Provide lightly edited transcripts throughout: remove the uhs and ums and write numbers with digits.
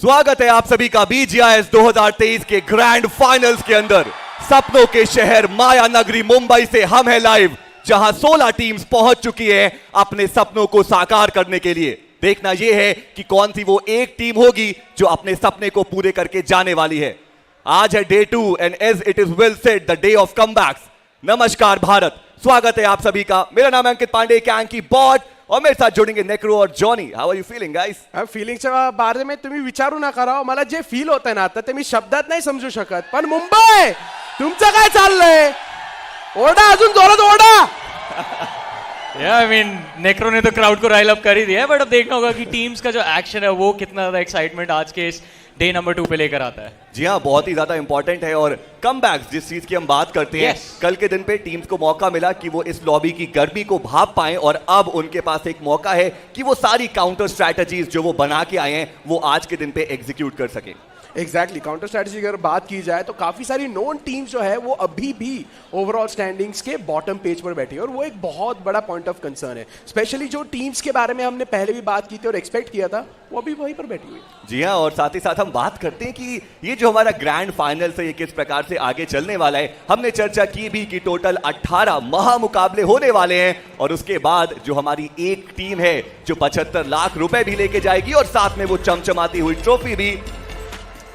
स्वागत है आप सभी का BGIS 2023 के ग्रैंड फाइनल्स के अंदर। सपनों के शहर माया नगरी मुंबई से हम हैं लाइव, जहां 16 टीम्स पहुंच चुकी हैं अपने सपनों को साकार करने के लिए। देखना यह है कि कौन सी वो एक टीम होगी जो अपने सपने को पूरे करके जाने वाली है। आज है day 2 and as it is well said the day of comebacks. नमस्कार भारत, स्वागत है आप सभी का। मेरा नाम है अंकित पांडे कैंकी बॉट और मेरे साथ जोड़ेंगे नेक्रो और Johnny. How are you feeling guys? फिलिंगच्या बारे तुम्ही विचारू नका राव, मला जे फील होतंय ना आता ते मी शब्दात नाही समजू शकत। पण मुंबई तुमचं काय चाललंय? ओरडा, अजून जोरात ओरडा। आई मीन नेक्रो ने तो क्राउड को राइल अप कर ही दिया है, बट अब देखना होगा कि टीम्स का जो एक्शन है वो कितना ज्यादा एक्साइटमेंट आज के इस डे नंबर 2 पे लेकर आता है। जी हाँ, बहुत ही ज्यादा इंपॉर्टेंट है। और कमबैक्स जिस चीज की हम बात करते हैं, कल के दिन पे टीम्स को मौका मिला कि वो इस लॉबी की गर्मी को भाप पाएं और अब उनके पास एक मौका है कि वो सारी काउंटर स्ट्रैटेजीज जो वो बना के आए हैं वो आज के दिन पे एग्जीक्यूट कर सके। एग्जैक्टली काउंटर स्ट्रैटेजी अगर बात की जाए तो काफी सारी नॉन टीम्स जो है वो अभी भी ओवरऑल स्टैंडिंग्स के बॉटम पेज पर बैठी है और वो एक बहुत बड़ा पॉइंट ऑफ कंसर्न है। स्पेशली जो टीम्स के बारे में हमने पहले भी बात की थी और एक्सपेक्ट किया था वो अभी वहीं पर बैठी हुई है। जी हाँ, और साथ ही साथ हम बात करते हैं कि ये जो हमारा ग्रैंड फाइनल है ये किस प्रकार से आगे चलने वाला है। हमने चर्चा की भी कि टोटल 18 महामुकाबले होने वाले हैं और उसके बाद जो हमारी एक टीम है जो 75 लाख रुपए भी लेके जाएगी और साथ में वो चमचमाती हुई ट्रॉफी भी।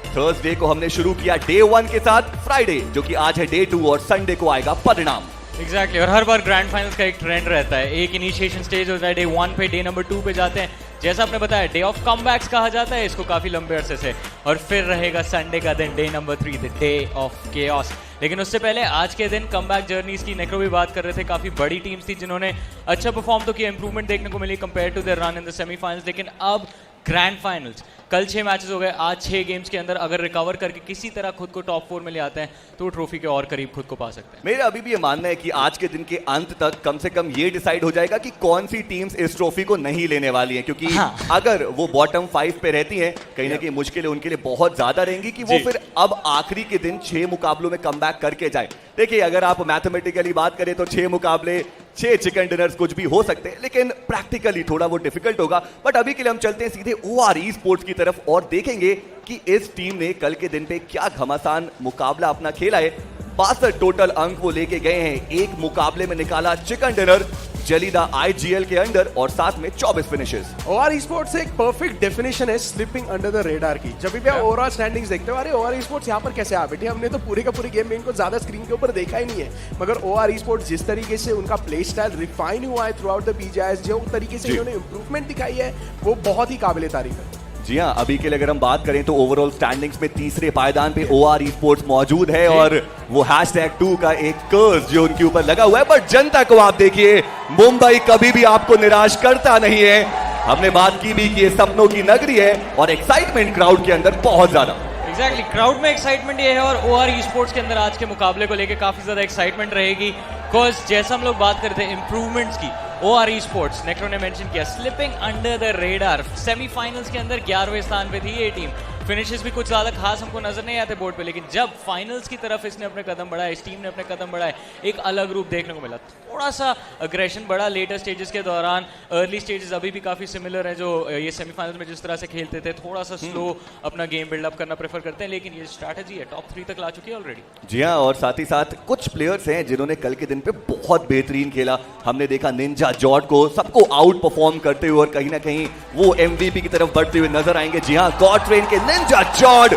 थर्सडे को हमने शुरू किया डे 1 के साथ, फ्राइडे जो कि आज है डे 2 और संडे को आएगा परिणाम। एग्जैक्टली और हर बार ग्रैंड फाइनल्स का एक ट्रेंड रहता है। एक इनिशिएशन स्टेज होता है डे 1 पे, डे नंबर 2 पे जाते हैं। जैसा आपने बताया डे ऑफ कमबैक्स कहा जाता है इसको काफी लंबे अरसे से, और फिर रहेगा संडे का दिन day number 3 the day of chaos. लेकिन उससे पहले आज के दिन कमबैक जर्नीज की नेक्रो भी बात कर रहे थे। काफी बड़ी टीम्स थी जिन्होंने अच्छा परफॉर्म तो किया, इंप्रूवमेंट देखने को मिली compare to their run in the semifinals. लेकिन अब ग्रैंड फाइनल्स, कल 6 मैचेस हो गए, आज 6 गेम्स के अंदर अगर रिकवर करके किसी तरह खुद को टॉप 4 में ले आते हैं तो वो ट्रॉफी के और करीब खुद को पा सकते हैं। मेरा अभी भी ये मानना है कि आज के दिन के अंत तक कम से कम ये डिसाइड हो जाएगा कि कौन सी टीम्स इस ट्रॉफी को नहीं लेने वाली हैं, क्योंकि अगर वो बॉटम 5 पे रहती हैं कहीं ना कहीं मुश्किलें उनके लिए बहुत ज्यादा रहेंगी कि वो फिर अब आखिरी के दिन 6 मुकाबलों में कमबैक करके जाए। देखिए, अगर आप मैथमेटिकली बात करें तो 6 मुकाबले 6 चिकन डिनर्स कुछ भी हो सकते हैं, लेकिन प्रैक्टिकली थोड़ा वो डिफिकल्ट होगा। बट अभी के लिए हम चलते हैं सीधे OR Esports की तरफ और देखेंगे कि इस टीम ने कल के दिन पे क्या घमासान मुकाबला अपना खेला है। 62 टोटल अंक वो लेके गए हैं, एक मुकाबले में निकाला चिकन डिनर जलीदा IGL के अंडर और साथ में 24 फिनिशेस। OR Esports एक परफेक्ट डेफिनेशन है स्लिपिंग अंडर द रेडार की। जब भी आप ओवरऑल स्टैंडिंग्स देखते हो, अरे OR Esports यहाँ पर कैसे आ बैठे, हमने तो पूरे का पूरे गेम में इनको ज्यादा स्क्रीन के ऊपर देखा ही नहीं है। मगर OR Esports जिस तरीके से उनका प्ले स्टाइल रिफाइन हुआ है थ्रू आउट द BGIS, जो तरीके से इन्होंने इंप्रूवमेंट दिखाई है वो बहुत ही काबिल तारीफ है। जी हाँ, अभी के लिए अगर हम बात करें तो ओवरऑल स्टैंडिंग्स में तीसरे पायदान पे OR Esports मौजूद है और वो #2 का एक कर्स जो उनके ऊपर लगा हुआ है। बट जनता को आप देखिए, मुंबई कभी भी आपको निराश करता नहीं है। हमने बात की भी कि ये सपनों की नगरी है और एक्साइटमेंट क्राउड के अंदर बहुत ज्यादा। एग्जैक्टली क्राउड में एक्साइटमेंट ये है और OR Esports के अंदर आज के मुकाबले को लेकर काफी ज्यादा एक्साइटमेंट रहेगी। बिकॉज जैसा हम लोग बात करते हैं इंप्रूवमेंट्स की, OR Esports नेक्रो ने मेंशन किया slipping under the radar. Semifinals के अंदर 11वें स्थान पे थी ये टीम। फिनिशेस भी कुछ ज्यादा खास हमको नजर नहीं आते बोर्ड पे, लेकिन जब फाइनल्स की तरफ इसने अपने कदम बढ़ाए, इस टीम ने अपने कदम बढ़ाए, एक अलग रूप देखने को मिला। थोड़ा सा अग्रेशन बढ़ा लेटर स्टेजेस के दौरान। अर्ली स्टेजेस अभी भी काफी सिमिलर है जो ये सेमीफाइनल्स में जिस तरह से खेलते थे, थोड़ा सा स्लो अपना गेम बिल्डअप करना प्रेफर करते हैं, लेकिन ये स्ट्रैटेजी है टॉप 3 तक ला चुकी है ऑलरेडी। जी हाँ, और साथ ही साथ कुछ प्लेयर्स हैं जिन्होंने कल के दिन पे बहुत बेहतरीन खेला। हमने देखा निंजा जॉर्ड को सबको आउट परफॉर्म करते हुए और कहीं ना कहीं वो MVP की तरफ बढ़ते हुए नजर आएंगे। जी हाँ, गॉड ट्रेन के निंजा जॉर्ड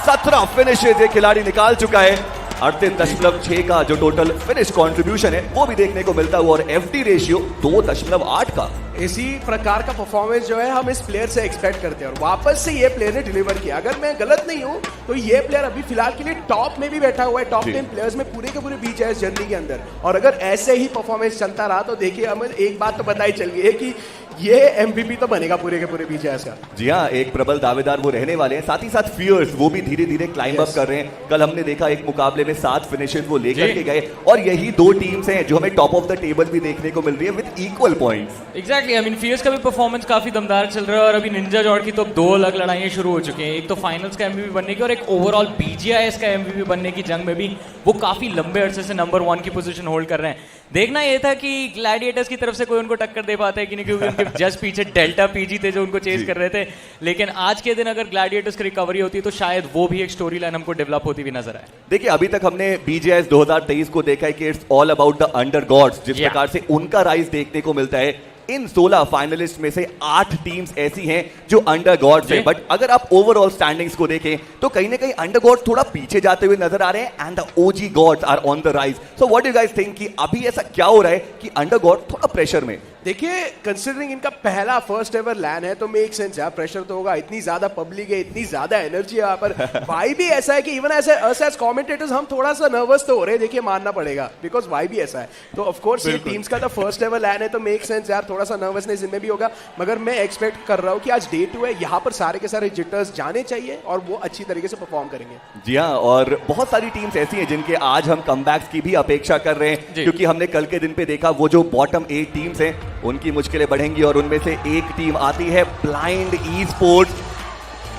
17 फिनिशेज ये खिलाड़ी निकाल चुका है। 38.6 का जो टोटल फिनिश कंट्रीब्यूशन है वो भी देखने को मिलता हुआ और FD रेशियो 2.8 का। इसी प्रकार का परफॉर्मेंस जो है हम इस प्लेयर से एक्सपेक्ट करते हैं और वापस से ये प्लेयर ने डिलीवर किया। अगर मैं गलत नहीं हूं तो ये प्लेयर अभी फिलहाल के लिए टॉप में भी बैठा हुआ है, टॉप 10 प्लेयर्स में पूरे के पूरे BGIS जर्नी के अंदर। और अगर ऐसे ही परफॉर्मेंस चलता रहा तो देखिए हमें एक बात तो पता ही चल गई है कि ये MVP तो बनेगा पूरे के पूरे BGIS का। जी हाँ, एक प्रबल दावेदार वो रहने वाले हैं। साथ ही साथ फियर्स वो भी धीरे धीरे क्लाइंब अप कर रहे हैं। कल हमने देखा एक मुकाबले में 7 फिनिशेस वो लेकर के गए और यही 2 टीम्स हैं जो हमें टॉप ऑफ द टेबल भी देखने को मिल रही है with equal points. Exactly, I mean fierce का भी परफॉर्मेंस काफी दमदार चल रहा है और अभी निंजा जॉर्ड की तो 2 अलग लड़ाइयां शुरू हो चुकी हैं। एक तो फाइनल्स का MVP बनने की और एक ओवरऑल BGIS का MVP बनने की जंग में भी वो काफी लंबे अरसे से नंबर 1 की पोजीशन होल्ड कर रहे हैं। देखना यह था कि ग्लैडिएटर्स की तरफ से कोई उनको टक्कर दे पाता है कि नहीं, क्योंकि उनके सिर्फ जस्ट पीछे डेल्टा पीजी थे जो उनको चेज कर रहे थे, लेकिन आज के दिन अगर ग्लैडिएटर्स की रिकवरी होती तो शायद वो भी एक स्टोरी लाइन हमको डेवलप होती हुई नजर आए। देखिए अभी तक हमने BGIS 2023 को देखा है कि it's all about the under gods, जिस प्रकार से उनका राइज देखने को मिलता है। इन 16 फाइनलिस्ट में से 8 टीम्स ऐसी हैं जो अंडर गॉड्स है, बट अगर आप ओवरऑल स्टैंडिंग्स को देखें तो कहीं ना कहीं अंडर गॉड्स थोड़ा पीछे जाते हुए नजर आ रहे हैं and the OG gods are on the rise. So what do you guys think कि अभी ऐसा क्या हो रहा है कि अंडर गॉड थोड़ा प्रेशर में? देखिए कंसिडरिंग इनका पहला फर्स्ट एवर लैन है तो मेक सेंस है, प्रेशर तो होगा, इतनी ज्यादा पब्लिक है, इतनी ज्यादा एनर्जी है यहाँ पर। वाई भी ऐसा है कि इवन एज कमेंटेटर्स हम थोड़ा सा नर्वस तो हो रहे हैं, देखिए मानना पड़ेगा, बिकॉज वाई भी ऐसा है। तो ऑफ कोर्स ये टीम्स का तो फर्स्ट एवर लैन है तो मेक सेंस यार, थोड़ा सा नर्वसनेस इनमें भी होगा, मगर मैं एक्सपेक्ट कर रहा हूँ कि आज डे 2 है, यहाँ पर सारे के सारे जिटर्स जाने चाहिए और वो अच्छी तरीके से परफॉर्म करेंगे। जी हाँ, और बहुत सारी टीम्स ऐसी हैं जिनके आज हम कमबैक्स की भी अपेक्षा कर रहे हैं, क्योंकि हमने कल के दिन पे देखा वो जो बॉटम 8 टीम्स हैं उनकी मुश्किलें बढ़ेंगी और उनमें से एक टीम आती है ब्लाइंड ई-स्पोर्ट्स।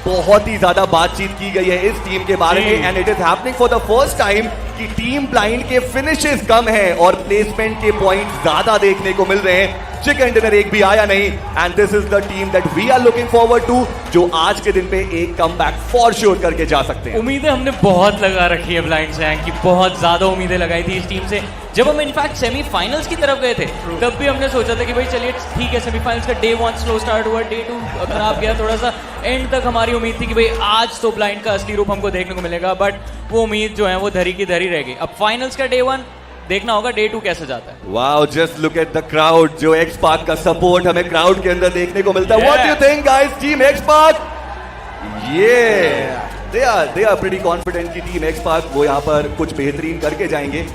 बहुत ही ज्यादा बातचीत की गई है इस टीम के बारे में and it is happening for the first time कि टीम ब्लाइंड के फिनिशेस कम है और प्लेसमेंट के पॉइंट ज्यादा देखने को मिल रहे हैं। चिकन डिनर एक भी आया नहीं and this is the team that we are looking forward to, जो आज के दिन पे एक कमबैक फॉर श्योर करके जा सकते हैं। उम्मीदें हमने बहुत लगा रखी है ब्लाइंड से, की बहुत ज्यादा उम्मीदें लगाई थी इस टीम से। जब हम इनफैक्ट सेमीफाइनल्स की तरफ गए थे तब भी हमने सोचा था कि भाई चलिए ठीक है, सेमीफाइनल्स का डे 1 स्लो स्टार्ट हुआ, डे 2 खराब गया थोड़ा सा, एंड तक हमारी उम्मीद थी कि भाई आज तो ब्लाइंड का असली रूप हमको देखने को मिलेगा, बट वो उम्मीद जो है वो धरी की धरी रह गई। अब फाइनल्स का डे 1 देखना होगा, डे 2 कैसे जाता है। Wow, just look at the crowd, जो एक्स पार्क का सपोर्ट हमें क्राउड के अंदर देखने को मिलता है। What do you think guys, team X park? They are pretty confident कि टीम एक्स पार्क वो यहाँ पर कुछ बेहतरीन करके जाएंगे।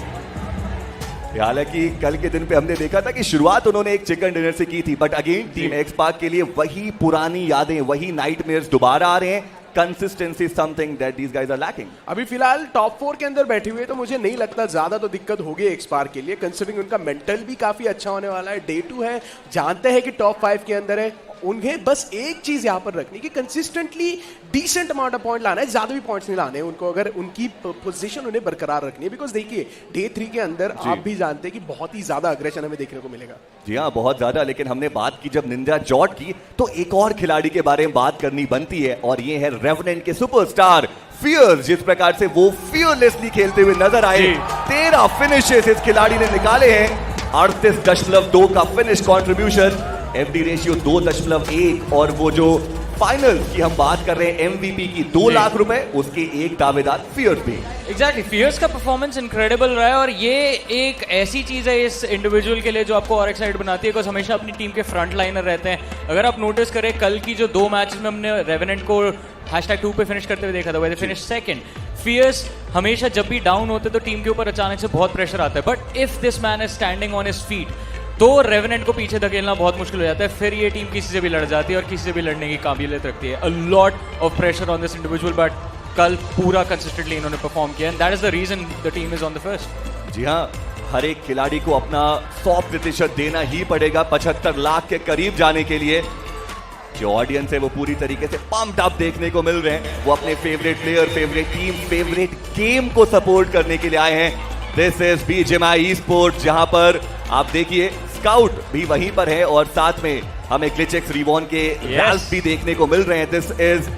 हालांकि कल के दिन पे हमने देखा था कि शुरुआत उन्होंने एक चिकन डिनर से की थी, but again team X park के लिए वही पुरानी यादें, वही नाइटमेयर्स दोबारा आ रहे हैं। Consistency something that these guys are lacking. अभी फिलहाल टॉप 4 के अंदर बैठे हुए तो मुझे नहीं लगता ज्यादा तो दिक्कत होगी एक्स पार्क के लिए, कंसिडरिंग उनका मेंटल भी काफी अच्छा होने वाला है। डे 2 है, जानते हैं कि टॉप 5 के अंदर है, उन्हें बस एक चीज यहां पर रखनी कि consistently decent amount of point लाना है, ज्यादा भी पॉइंट्स नहीं लाने उनको, अगर उनकी पोजीशन उन्हें बरकरार रखनी है। बिकॉज देखिए डे 3 के अंदर आप भी जानते हैं कि बहुत ही ज्यादा अग्रेशन हमें देखने को मिलेगा। जी हाँ, बहुत ज्यादा। लेकिन हमने बात की जब निंजा जॉट की तो एक और खिलाड़ी के बारे में बात करनी बनती है और ये है रेवेनेंट के सुपरस्टार फियर्स। जिस प्रकार से वो फियरलेसली खेलते हुए नजर आए, 13 फिनिशेस इस खिलाड़ी ने निकाले हैं, 38.2 का फिनिश कंट्रीब्यूशन, एफडी रेशियो 2.1, और वो जो फाइनल की हम बात कर रहे हैं MVP की 2 लाख रुपए, उसके एक दावेदार फियर्स भी। एग्जैक्टली, फियर्स का परफॉर्मेंस इनक्रेडिबल रहा है और ये एक ऐसी चीज है इस इंडिविजुअल के लिए जो आपको और एक्साइट बनाती है, बिकॉज हमेशा अपनी टीम के फ्रंट लाइनर रहते हैं। अगर आप नोटिस करें कल की जो 2 मैचेस में हमने रेवेनेंट को #2 पे फिनिश करते हुए देखा था, वो फिनिश सेकंड। फियर्स हमेशा जब भी डाउन होते तो टीम के ऊपर अचानक से बहुत प्रेशर आता है, but if this man is standing on his feet तो रेवेनेंट को पीछे धकेलना बहुत मुश्किल हो जाता है। फिर ये टीम किसी से भी लड़ जाती है और किसी से भी लड़ने की काबिलियत रखती है। A lot of pressure on this individual, but कल पूरा कंसिस्टेंटली इन्होंने परफॉर्म किया and that is the reason the team is on the first. जी हाँ, हर एक खिलाड़ी को अपना 100% देना ही पड़ेगा 75 लाख के करीब जाने के लिए। जो ऑडियंस है वो पूरी तरीके से पम्प्ड अप देखने को मिल रहे हैं, वो अपने favourite player, favourite team, favourite game को सपोर्ट करने के लिए आए हैं। दिस इज BGMI Esports, जहां पर आप देखिए स्काउट भी वहीं पर है और साथ में हमें ग्लिचेक्स रिवॉन के रैल्स भी देखने को मिल रहे हैं। This is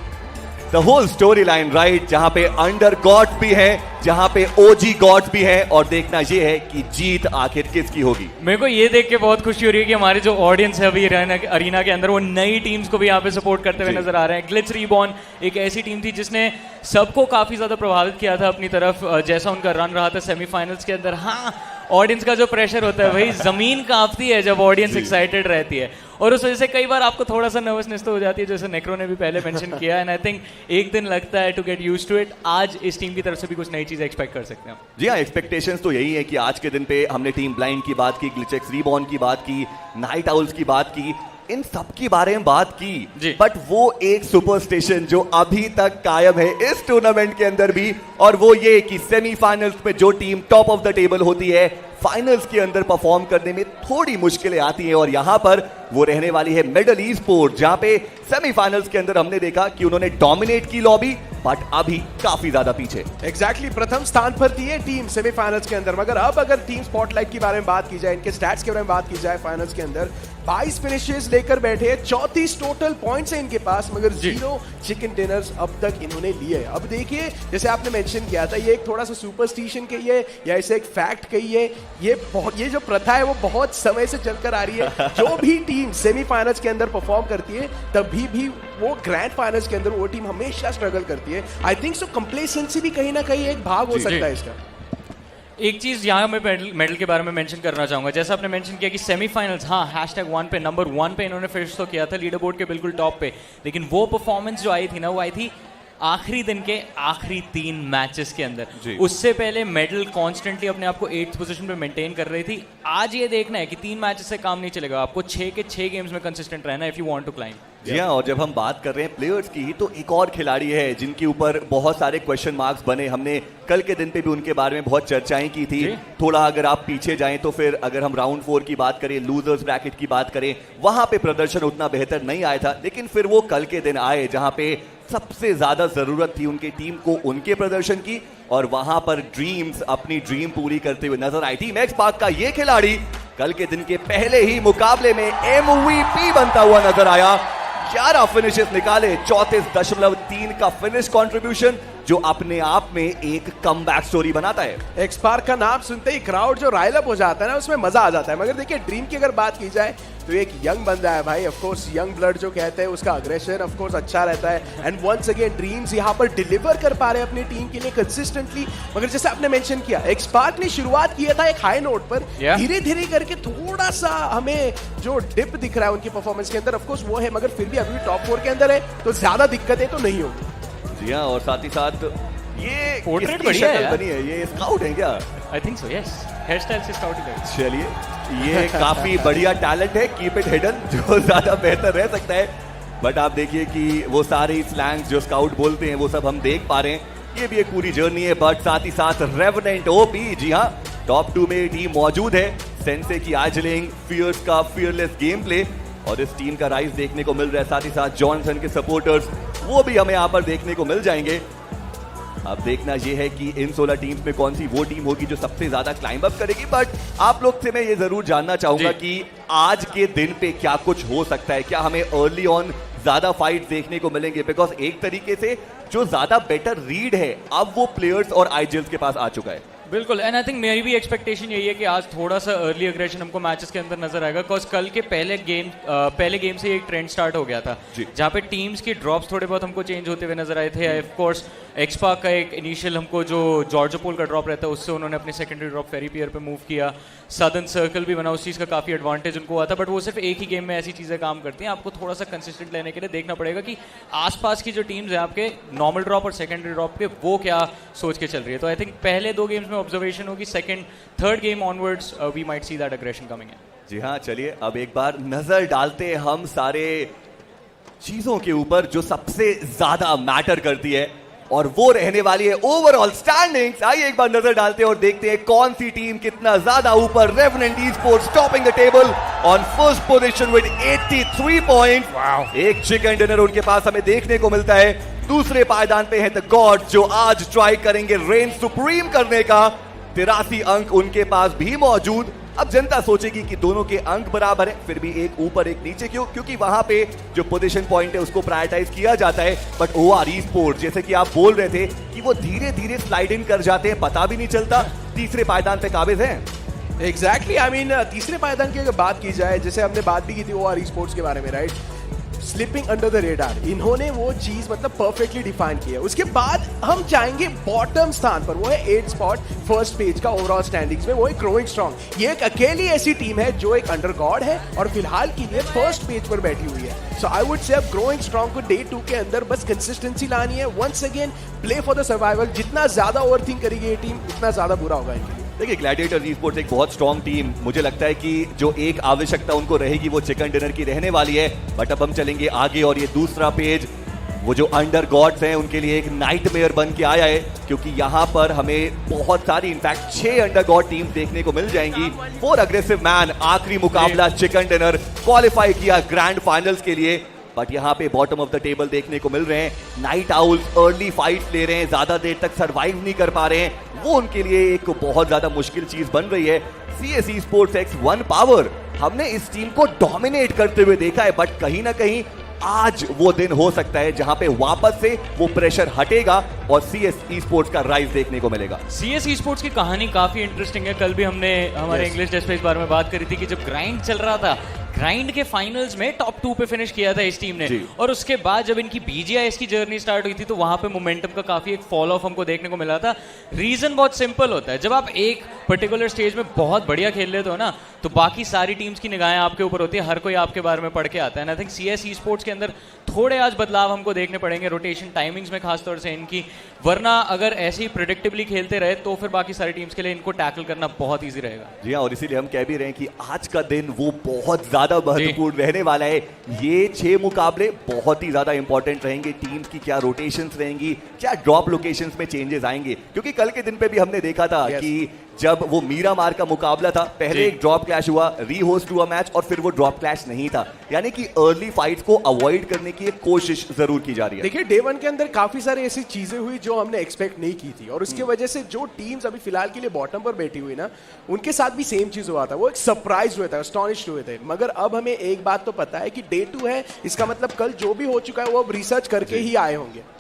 the whole story line, right, जहां पे अंडर गॉड्स भी है, जहां पे OG गॉड्स भी है, और देखना ये है कि जीत आखिर किसकी होगी। मेरे को ये देख के बहुत खुशी हो रही है कि हमारे जो ऑडियंस है अभी अरीना के अंदर, वो नई टीम्स को भी यहाँ पे सपोर्ट करते हुए नजर आ रहे हैं। ग्लिच रिबॉर्न एक ऐसी टीम थी जिसने सबको काफी ज्यादा प्रभावित किया था अपनी तरफ, जैसा उनका रन रहा था सेमीफाइनल्स के अंदर। हाँ, ऑडियंस का जो प्रेशर होता है भाई, जमीन कांपती है जब ऑडियंस एक्साइटेड रहती है, और उस वजह से कई बार आपको थोड़ा सा नर्वसनेस तो हो जाती है, जैसे नेक्रो ने भी पहले मेंशन किया, एंड आई थिंक एक दिन लगता है to get used to it. आज इस टीम की तरफ से भी कुछ नई चीजें एक्सपेक्ट कर सकते हैं। जी हाँ, एक्सपेक्टेशंस तो यही है कि आज के दिन पे हमने टीम ब्लाइंड की बात की, ग्लिचेक्स रिबॉर्न की बात की, नाइट आउल्स की बात की, इन सब के बारे में बात की, बट वो एक सुपरस्टिशन जो अभी तक कायम है इस टूर्नामेंट के अंदर भी, और वो ये कि सेमीफाइनल्स में जो team top of the table होती है फाइनल्स के अंदर परफॉर्म करने में थोड़ी मुश्किलें आती हैं और यहां पर वो रहने वाली है मेडल ई स्पोर्ट, जहां पे सेमीफाइनल्स के अंदर हमने देखा कि उन्होंने डोमिनेट की लॉबी, बट अभी काफी ज्यादा पीछे। एग्जैक्टली प्रथम स्थान पर थी ये टीम सेमीफाइनल्स के अंदर, मगर अब अगर टीम स्पॉटलाइट के बारे में बात की जाए, इनके स्टैट्स के बारे में बात की जाए, फाइनल्स के अंदर 22 फिनिशेस लेकर बैठे हैं, 34 टोटल पॉइंट्स हैं इनके पास, मगर 0 चिकन डिनर्स अब तक इन्होंने लिए हैं। अब देखिए, जैसे आपने मेंशन किया था, ये एक थोड़ा सा सुपरस्टिशन कहिए या इसे एक फैक्ट कहिए, ये जो प्रथा है वो बहुत समय से चलकर आ रही है। जो भी टीम सेमीफाइनल्स के अंदर परफॉर्म करती है, तभी भी वो ग्रैंड फाइनल्स के अंदर वो टीम हमेशा स्ट्रगल करती है। आई थिंक सो कंप्लेसेंसी भी ना कहीं एक भाग हो सकता है इसका। एक चीज यहाँ मैं मेडल के बारे में मेंशन करना चाहूंगा, जैसा आपने मेंशन किया कि सेमीफाइनल्स, हाँ #1 पे नंबर 1 पे इन्होंने फिनिश तो किया था, लीडर बोर्ड के बिल्कुल टॉप पे, लेकिन वो परफॉर्मेंस जो आई थी ना, वो आई थी आखिरी दिन के आखिरी 3 मैचेस के अंदर। उससे पहले मेडल कॉन्स्टेंटली अपने आप को 8th पोजीशन पे मेंटेन कर रही थी। आज ये देखना है कि 3 मैचेस से काम नहीं चलेगा, आपको 6 के 6 गेम्स में कंसिस्टेंट रहना है if you want to climb. जी हाँ, और जब हम बात कर रहे हैं प्लेयर्स की, तो एक और खिलाड़ी है जिनके ऊपर बहुत सारे क्वेश्चन मार्क्स बने। हमने कल के दिन पे भी उनके बारे में बहुत चर्चाएं की थी। थोड़ा अगर आप पीछे जाएं तो फिर अगर हम राउंड 4 की बात करें, लूजर्स ब्रैकेट की बात करें, वहां पे प्रदर्शन उतना बेहतर नहीं आया था, लेकिन फिर वो कल के दिन आए जहां पे सबसे ज्यादा जरूरत थी उनकी टीम को उनके प्रदर्शन की, और वहां पर ड्रीम्स अपनी ड्रीम पूरी करते हुए नजर आई। टीम एक्स पार्क का ये खिलाड़ी कल के दिन के पहले ही मुकाबले में MVP बनता हुआ नजर आया। 11 फिनिशेस निकाले, 34.3 का फिनिश कंट्रीब्यूशन, जो अपने आप में एक कमबैक स्टोरी बनाता है। एक्सपार्क का नाम सुनते ही क्राउड जो राइल अप हो जाता है ना, उसमें मजा आ जाता है। मगर देखिए, ड्रीम की अगर बात की जाए तो एक यंग बंदा है भाई, ऑफ कोर्स यंग ब्लड जो कहते हैं, उसका अग्रेशन ऑफ कोर्स अच्छा रहता है। एंड वंस अगेन ड्रीम्स यहाँ पर डिलीवर कर पा रहे हैं अपनी टीम के लिए कंसिस्टेंटली। मगर जैसे आपने मेंशन किया, एक्सपार्क ने शुरुआत किया था एक हाई नोट पर, धीरे धीरे करके थोड़ा सा हमें जो डिप दिख रहा है उनकी परफॉर्मेंस के अंदर, ऑफ कोर्स वो है, मगर फिर भी अभी टॉप 4 के अंदर है, तो ज्यादा दिक्कतें तो नहीं होगी। जी हाँ, और साथ ही साथ ये पोर्ट्रेट बढ़िया है, बनी है, ये स्काउट है क्या? I think so, yes, hair style से स्काउटिंग है। चलिए, ये काफी बढ़िया टैलेंट है, कीप इट हिडन, जो ज्यादा बेहतर रह सकता है। बट आप देखिए कि वो सारे स्लैंग्स जो स्काउट बोलते हैं वो सब हम देख पा रहे हैं। ये भी एक पूरी जर्नी है, बट साथ ही साथ रेवेनेंट ओपी, जी हाँ, टॉप 2 में टीम मौजूद है। सेंसे की आइजलिंग, फियर्स का फियरलेस गेम प्ले, और इस टीम का राइज देखने को मिल रहा है। साथ ही साथ जॉनसन के सपोर्टर्स, वो भी हमें यहाँ पर देखने को मिल जाएंगे। अब देखना यह है कि इन 16 टीम्स में कौन सी वो टीम होगी जो सबसे ज्यादा क्लाइंब अप करेगी। बट आप लोग से मैं ये जरूर जानना चाहूंगा कि आज के दिन पे क्या कुछ हो सकता है, क्या हमें अर्ली ऑन ज्यादा फाइट देखने को मिलेंगे? बिकॉज एक तरीके से जो ज्यादा बेटर रीड है, अब वो प्लेयर्स और आईजीएल्स के पास आ चुका है। बिल्कुल, एंड आई थिंक मेरी भी एक्सपेक्टेशन यही है कि आज थोड़ा सा अर्ली अग्रेशन हमको मैचेस के अंदर नजर आएगा, बिकॉज कल के पहले गेम से एक ट्रेंड स्टार्ट हो गया था जहाँ पे टीम्स की ड्रॉप्स थोड़े बहुत हमको चेंज होते हुए नजर आए थे। ऑफ कोर्स एक्सपार्क का एक इनिशियल हमको जो जॉर्जो पोल का ड्रॉप रहता है, उससे उन्होंने अपने सेकेंडरी ड्रॉप फेरी पियर पे मूव किया। सदर्न सर्कल भी बना, उस चीज़ का काफ़ी एडवांटेज उनको हुआ था, बट वो सिर्फ एक ही गेम में ऐसी चीज़ें काम करती हैं। आपको थोड़ा सा कंसिस्टेंट लेने के लिए देखना पड़ेगा कि आसपास की जो टीम्स हैं आपके नॉर्मल ड्रॉप और सेकेंडरी ड्रॉप के, वो क्या सोच के चल रही है। तो आई थिंक पहले 2 गेम्स में ऑब्जर्वेशन होगी, second third game onwards we might see that aggression coming in. जी हाँ, चलिए अब एक बार नजर डालते हैं हम सारे चीजों के ऊपर जो सबसे ज्यादा मैटर करती है, और वो रहने वाली है ओवरऑल स्टैंडिंग्स। आइए एक बार नजर डालते हैं और देखते हैं कौन सी टीम कितना ज्यादा ऊपर। Revenant esports topping the table on first position with 83 point. एक चिकन डिनर उनके पास हमें देखने को मिलता है। दूसरे पायदान पे है द गॉड, जो आज ट्राई करेंगे रेन सुप्रीम करने का। 83 अंक उनके पास भी मौजूद। अब जनता सोचेगी कि दोनों के अंक बराबर है, फिर भी एक ऊपर एक नीचे, क्यों? क्योंकि वहां पे जो पोजीशन पॉइंट है उसको प्रायोरिटाइज किया जाता है। बट ओआर ईस्पोर्ट्स, जैसे कि आप बोल रहे थे कि वो धीरे धीरे स्लाइड इन कर जाते हैं, पता भी नहीं चलता, तीसरे पायदान पे काबिज हैं। एग्जैक्टली, आई मीन तीसरे पायदान की अगर बात की जाए, जैसे हमने बात भी की थी ओआर ईस्पोर्ट्स के बारे में, right, slipping under the radar, इन्होंने वो चीज मतलब परफेक्टली डिफाइन किया। उसके बाद हम जाएंगे बॉटम स्थान पर, वो है 8 स्पॉट फर्स्ट पेज का ओवरऑल स्टैंडिंग्स में, वो है ग्रोइंग स्ट्रॉन्ग। ये एक अकेली ऐसी टीम है जो एक अंडर गॉड है और फिलहाल के लिए फर्स्ट पेज पर बैठी हुई है। सो आई वुड से अब ग्रोइंग स्ट्रॉन्ग को डे 2 के अंदर बस कंसिस्टेंसी लानी है, once again play for the survival. जितना ज्यादा ओवरथिंक करेगी ये टीम, उतना ज्यादा बुरा होगा इनके लिए। देखिए, ग्लैडिएटर्स ईस्पोर्ट्स एक बहुत स्ट्रॉन्ग टीम, मुझे लगता है कि जो एक आवश्यकता उनको रहेगी वो चिकन डिनर की रहने वाली है। बट अब हम चलेंगे आगे, और ये दूसरा पेज वो जो अंडर गॉड्स हैं उनके लिए एक नाइटमेयर बन के आया है, क्योंकि यहाँ पर हमें बहुत सारी इनफैक्ट 6 अंडर गॉड टीम देखने को मिल जाएंगी। 4 अग्रेसिव मैन, आखिरी मुकाबला चिकन डिनर, क्वालिफाई किया ग्रैंड फाइनल्स के लिए। बट यहाँ पे बॉटम ऑफ द टेबल देखने को मिल रहे हैं नाइट आउल्स, अर्ली फाइट ले रहे हैं, ज्यादा देर तक सरवाइव नहीं कर पा रहे हैं, वो उनके लिए एक बहुत ज्यादा मुश्किल चीज बन रही है। CS Esports X1 पावर हमने इस टीम को डोमिनेट करते हुए देखा है, बट कहीं ना कहीं आज वो दिन हो सकता है जहां पे वापस से वो प्रेशर हटेगा और CS Esports का राइज देखने को मिलेगा। CS Esports की कहानी काफी इंटरेस्टिंग है। कल भी हमने हमारे इंग्लिश टेस्ट पे इस बारे में बात करी थी कि जब ग्राइंड चल रहा था, ग्राइंड के फाइनल्स में टॉप 2 पे फिनिश किया था इस टीम ने, और उसके बाद जब इनकी BGIS की जर्नी स्टार्ट हुई थी तो वहां पे मोमेंटम का काफी एक फॉल ऑफ हमको देखने को मिला था। रीजन बहुत सिंपल होता है, जब आप एक पर्टिकुलर स्टेज में बहुत बढ़िया खेल लेते हो ना, तो बाकी सारी टीम्स की निगाहें आपके ऊपर होती है, हर कोई आपके बारे में पढ़ के आता है। आई थिंक CS Esports के अंदर थोड़े आज बदलाव हमको देखने पड़ेंगे रोटेशन टाइमिंग्स में, खासतौर से इनकी, वरना अगर ऐसे ही प्रिडिक्टिवली खेलते रहे तो फिर बाकी सारी टीम्स के लिए इनको टैकल करना बहुत ईजी रहेगा। जी हाँ, और इसीलिए हम कह भी रहे हैं कि आज का दिन वो बहुत ज्यादा महत्वपूर्ण रहने वाला है। ये 6 मुकाबले बहुत ही ज्यादा इंपॉर्टेंट रहेंगे। टीम्स की क्या रोटेशंस रहेंगी, क्या ड्रॉप लोकेशंस में चेंजेस आएंगे, क्योंकि कल के दिन पे भी हमने देखा था कि जब वो मीरा मार का मुकाबला था, पहले एक ड्रॉप क्लैश हुआ, रीहोस्ट हुआ मैच, और फिर वो ड्रॉप क्लैश नहीं था। यानी कि अर्ली फाइट्स को अवॉइड करने की एक कोशिश जरूर की जा रही है। देखिए, डे 1 के अंदर काफी सारी ऐसी चीजें हुई जो हमने एक्सपेक्ट नहीं की थी, और उसकी वजह से जो टीम्स अभी फिलहाल के लिए बॉटम पर बैठी हुई ना, उनके साथ भी सेम चीज हुआ था। वो एक सरप्राइज हुए थे, एस्टॉनिश्ड हुए थे। मगर अब हमें एक बात तो पता है कि डे 2 है, इसका मतलब कल जो भी हो चुका है वो अब रिसर्च करके ही आए होंगे।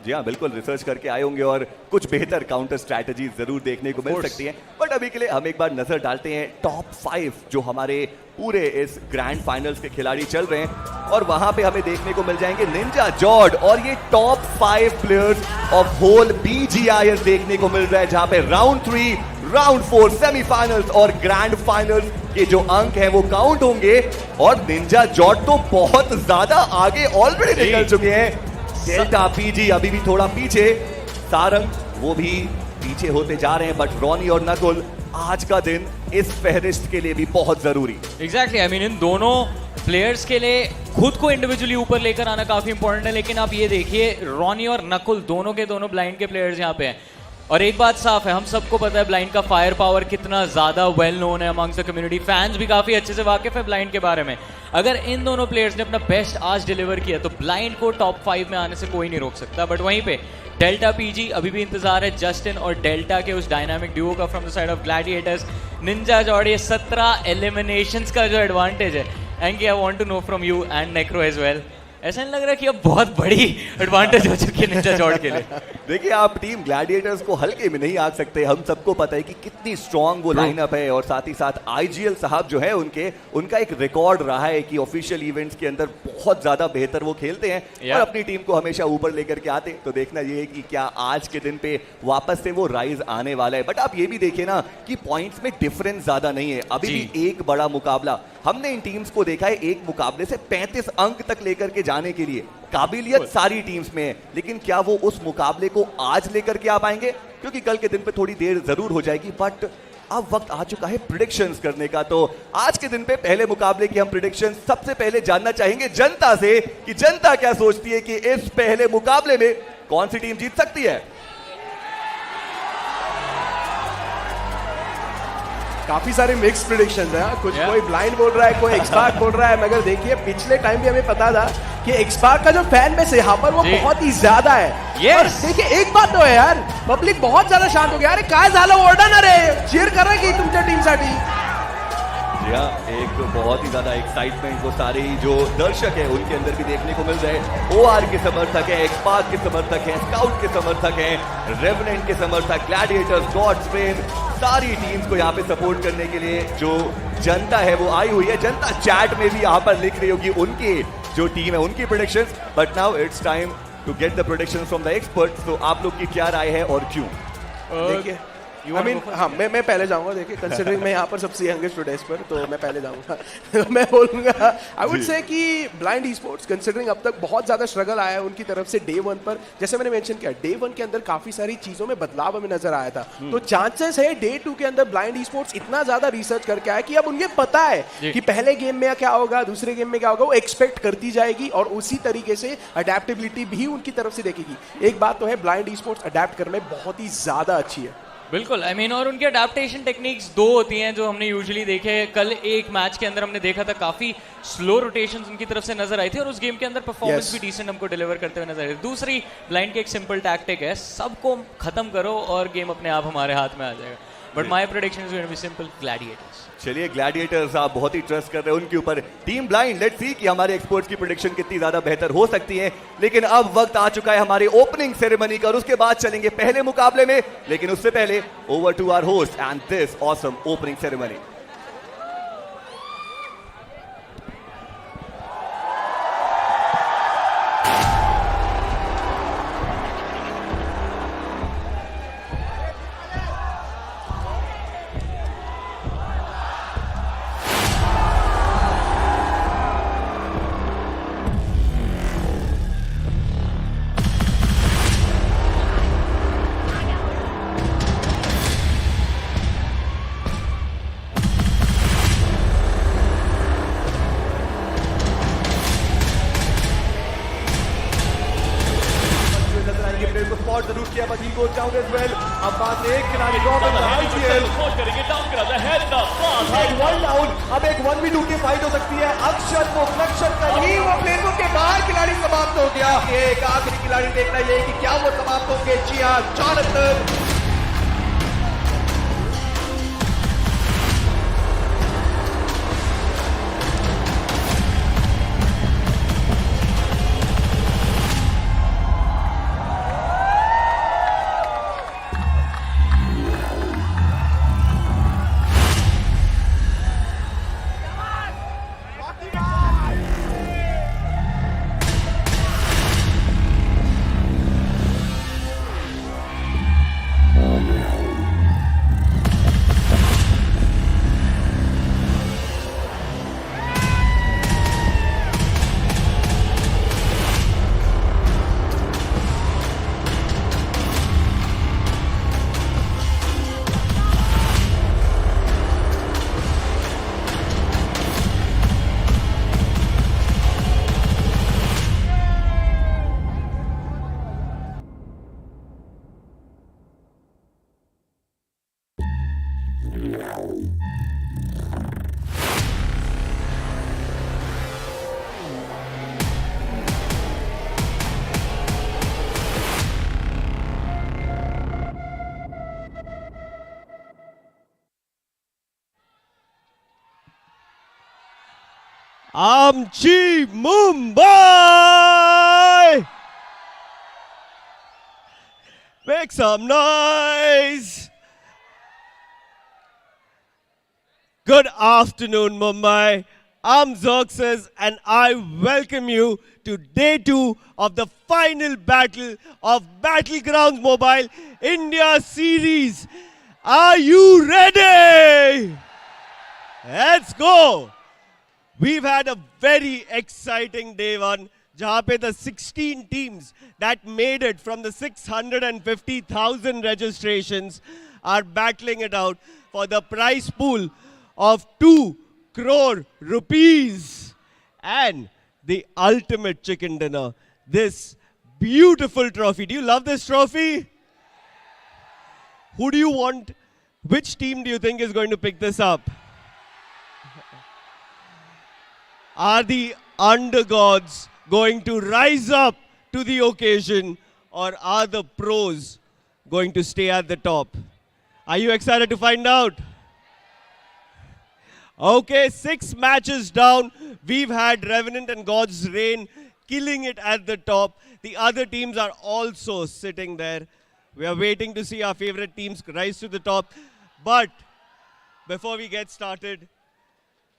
जी हाँ, बिल्कुल रिसर्च करके आए होंगे और कुछ बेहतर काउंटर स्ट्रैटेजी जरूर देखने को मिल सकती हैं। बट अभी के लिए हम एक बार नजर डालते हैं टॉप 5 जो हमारे पूरे इस ग्रैंड फाइनल्स के खिलाड़ी चल रहे हैं, और वहां पे हमें देखने को मिल जाएंगे निंजा जॉर्ड, और ये top 5 players of whole BGIS देखने को मिल रहा है, जहां पे राउंड 3, राउंड 4, सेमीफाइनल्स और ग्रैंड फाइनल्स के जो अंक हैं वो काउंट होंगे। और निंजा जॉर्ड तो बहुत ज्यादा आगे ऑलरेडी निकल चुके हैं। डेल्टा PG अभी भी थोड़ा पीछे, सारंग वो भी पीछे होते जा रहे हैं, बट रॉनी और नकुल आज का दिन इस फहरिस्त के लिए भी बहुत जरूरी। एग्जैक्टली, आई मीन इन दोनों प्लेयर्स के लिए खुद को इंडिविजुअली ऊपर लेकर आना काफी इंपॉर्टेंट है। लेकिन आप ये देखिए, रॉनी और नकुल दोनों के दोनों ब्लाइंड के प्लेयर्स यहाँ पे हैं, और एक बात साफ है, हम सबको पता है ब्लाइंड का फायर पावर कितना ज्यादा वेल नोन है अमंग्स द कम्युनिटी। फैंस भी काफी अच्छे से वाकिफ है ब्लाइंड के बारे में। अगर इन दोनों प्लेयर्स ने अपना बेस्ट आज डिलीवर किया तो ब्लाइंड को टॉप 5 में आने से कोई नहीं रोक सकता। बट वहीं पे डेल्टा PG अभी भी इंतजार है जस्टिन और डेल्टा के उस डायनामिक ड्यूओ का from the side of Gladiators. Ninja Jord, ये 17 एलिमिनेशंस का जो एडवांटेज है, and I want to know from you and Nekro as well, ऐसा नहीं लग रहा कि अब बहुत बड़ी एडवांटेज हो चुकी है निंजा जॉर्ड के लिए? देखिए, आप टीम ग्लैडिएटर्स को हल्के में नहीं आंक सकते। हम सबको पता है कि कितनी स्ट्रांग वो लाइनअप है, और साथ ही साथ IGL साहब जो है उनका एक रिकॉर्ड रहा है कि ऑफिशियल इवेंट्स के अंदर बहुत ज्यादा बेहतर वो खेलते हैं और अपनी टीम को हमेशा ऊपर लेकर के आते हैं। तो देखना ये है कि क्या आज के दिन पे वापस से वो राइज आने वाला है। बट आप ये भी देखिए ना कि पॉइंट्स में डिफरेंस ज्यादा नहीं है, अभी भी एक बड़ा मुकाबला हमने इन टीम्स को देखा है। एक मुकाबले से 35 अंक तक लेकर के जाने के लिए काबिलियत सारी टीम्स में है, लेकिन क्या वो उस मुकाबले को आज लेकर के आ पाएंगे? क्योंकि कल के दिन पे थोड़ी देर जरूर हो जाएगी, बट अब वक्त आ चुका है प्रेडिक्शंस करने का। तो आज के दिन पे पहले मुकाबले की हम प्रेडिक्शंस सबसे पहले जानना चाहेंगे जनता से कि जनता क्या सोचती है कि इस पहले मुकाबले में कौन सी टीम जीत सकती है। काफी सारे मिक्स प्रेडिक्शंस हैं, कुछ कोई ब्लाइंड बोल रहा है, कोई एक्सपार्क बोल रहा है। मगर देखिए, पिछले टाइम भी हमें पता था कि एक्सपार्क का जो फैन बेस है यहाँ पर वो बहुत ही ज्यादा है। और देखिए, एक बात तो है यार, पब्लिक बहुत ज्यादा शांत हो गया। अरे काय झालं ओरडा ना रे, चीयर करा की तुमच्या टीमसाठी। जी हाँ, एक बहुत ही ज्यादा एक्साइटमेंट वो सारे ही जो दर्शक है उनके अंदर भी देखने को मिल रहा है। OR के समर्थक है, एक्सपार्क के समर्थक है, स्काउट के समर्थक है, रेवनेंट के समर्थक, ग्लैडिएटर्स, गॉड्स फेम, सारी टीम्स को यहाँ पे सपोर्ट करने के लिए जो जनता है वो आई हुई है। जनता चैट में भी यहाँ पर लिख रही होगी उनकी जो टीम है उनकी predictions. But now it's time to get the predictions from the experts. तो आप लोग की क्या राय है और क्यों? देखिए, You I wanna mean go first? हाँ मैं पहले जाऊंगा. देखिए कंसिडरिंग मैं यहाँ पर सबसे यंगेस्ट स्टूडेंट पर, तो मैं पहले जाऊंगा. मैं बोलूंगा आई वुड से कि ब्लाइंड ई स्पोर्ट्स कंसिडरिंग अब तक बहुत ज्यादा स्ट्रगल आया है उनकी तरफ से डे वन पर. जैसे मैंने मेंशन किया, डे वन के अंदर काफी सारी चीजों में बदलाव हमें नजर आया था. तो चांसेस है डे टू के अंदर ब्लाइंड ई स्पोर्ट्स इतना ज्यादा रिसर्च करके आया कि अब उन्हें पता है कि पहले गेम में क्या होगा, दूसरे गेम में क्या होगा, वो एक्सपेक्ट करती जाएगी और उसी तरीके से अडेप्टेबिलिटी भी उनकी तरफ से देखेगी. एक बात तो है, ब्लाइंड ई स्पोर्ट्स अडेप्ट करने में बहुत ही ज्यादा अच्छी है. बिल्कुल. आई मीन और उनकी अडेप्टेशन टेक्निक्स दो होती हैं जो हमने यूजुअली देखे. कल एक मैच के अंदर हमने देखा था काफी स्लो रोटेशंस उनकी तरफ से नजर आई थी और उस गेम के अंदर परफॉर्मेंस भी डिसेंट हमको डिलीवर करते हुए नजर आई. दूसरी ब्लाइंड की एक सिंपल टैक्टिक है, सबको खत्म करो और गेम अपने आप हमारे हाथ में आ जाएगा. But my prediction is going to be simple, gladiators. चलिए ग्लैडिएटर्स आप बहुत ही ट्रस्ट कर रहे हैं उनके ऊपर. टीम ब्लाइंड, लेट्स सी कि हमारे एक्सपर्ट्स की प्रेडिक्शन कितनी ज्यादा बेहतर हो सकती है. लेकिन अब वक्त आ चुका है हमारी ओपनिंग सेरेमनी का और उसके बाद चलेंगे पहले मुकाबले में. लेकिन उससे पहले over to our host and this awesome opening ceremony. Spot जरूर किया, but he goes down as well. अब बात एक खिलाड़ी ड्रॉप इन आईपीएल करेंगे डाउन करा था head the pass one down. अब एक 1v2 की फाइट हो सकती है. अक्षर को लक्षण का ही वो प्लेनबुक के बाहर खिलाड़ी समाप्त हो गया. एक आखिरी खिलाड़ी देखना ये कि क्या वो समाप्त होंगे. जी हाँ, Jonathan. Amchi Mumbai! Make some noise! Good afternoon, Mumbai. I'm Xerxes and I welcome you to day 2 of the final battle of Battlegrounds Mobile India Series. Are you ready? Let's go! We've had a very exciting day 1, jahan pe the 16 teams that made it from the 650,000 registrations are battling it out for the prize pool of 2 crore rupees and the ultimate chicken dinner, this beautiful trophy. Do you love this trophy? Who do you want? Which team do you think is going to pick this up? Are the undergods going to rise up to the occasion, or are the pros going to stay at the top? Are you excited to find out? Okay, 6 matches down. We've had Revenant and God's Reign killing it at the top. The other teams are also sitting there. We are waiting to see our favorite teams rise to the top. But before we get started,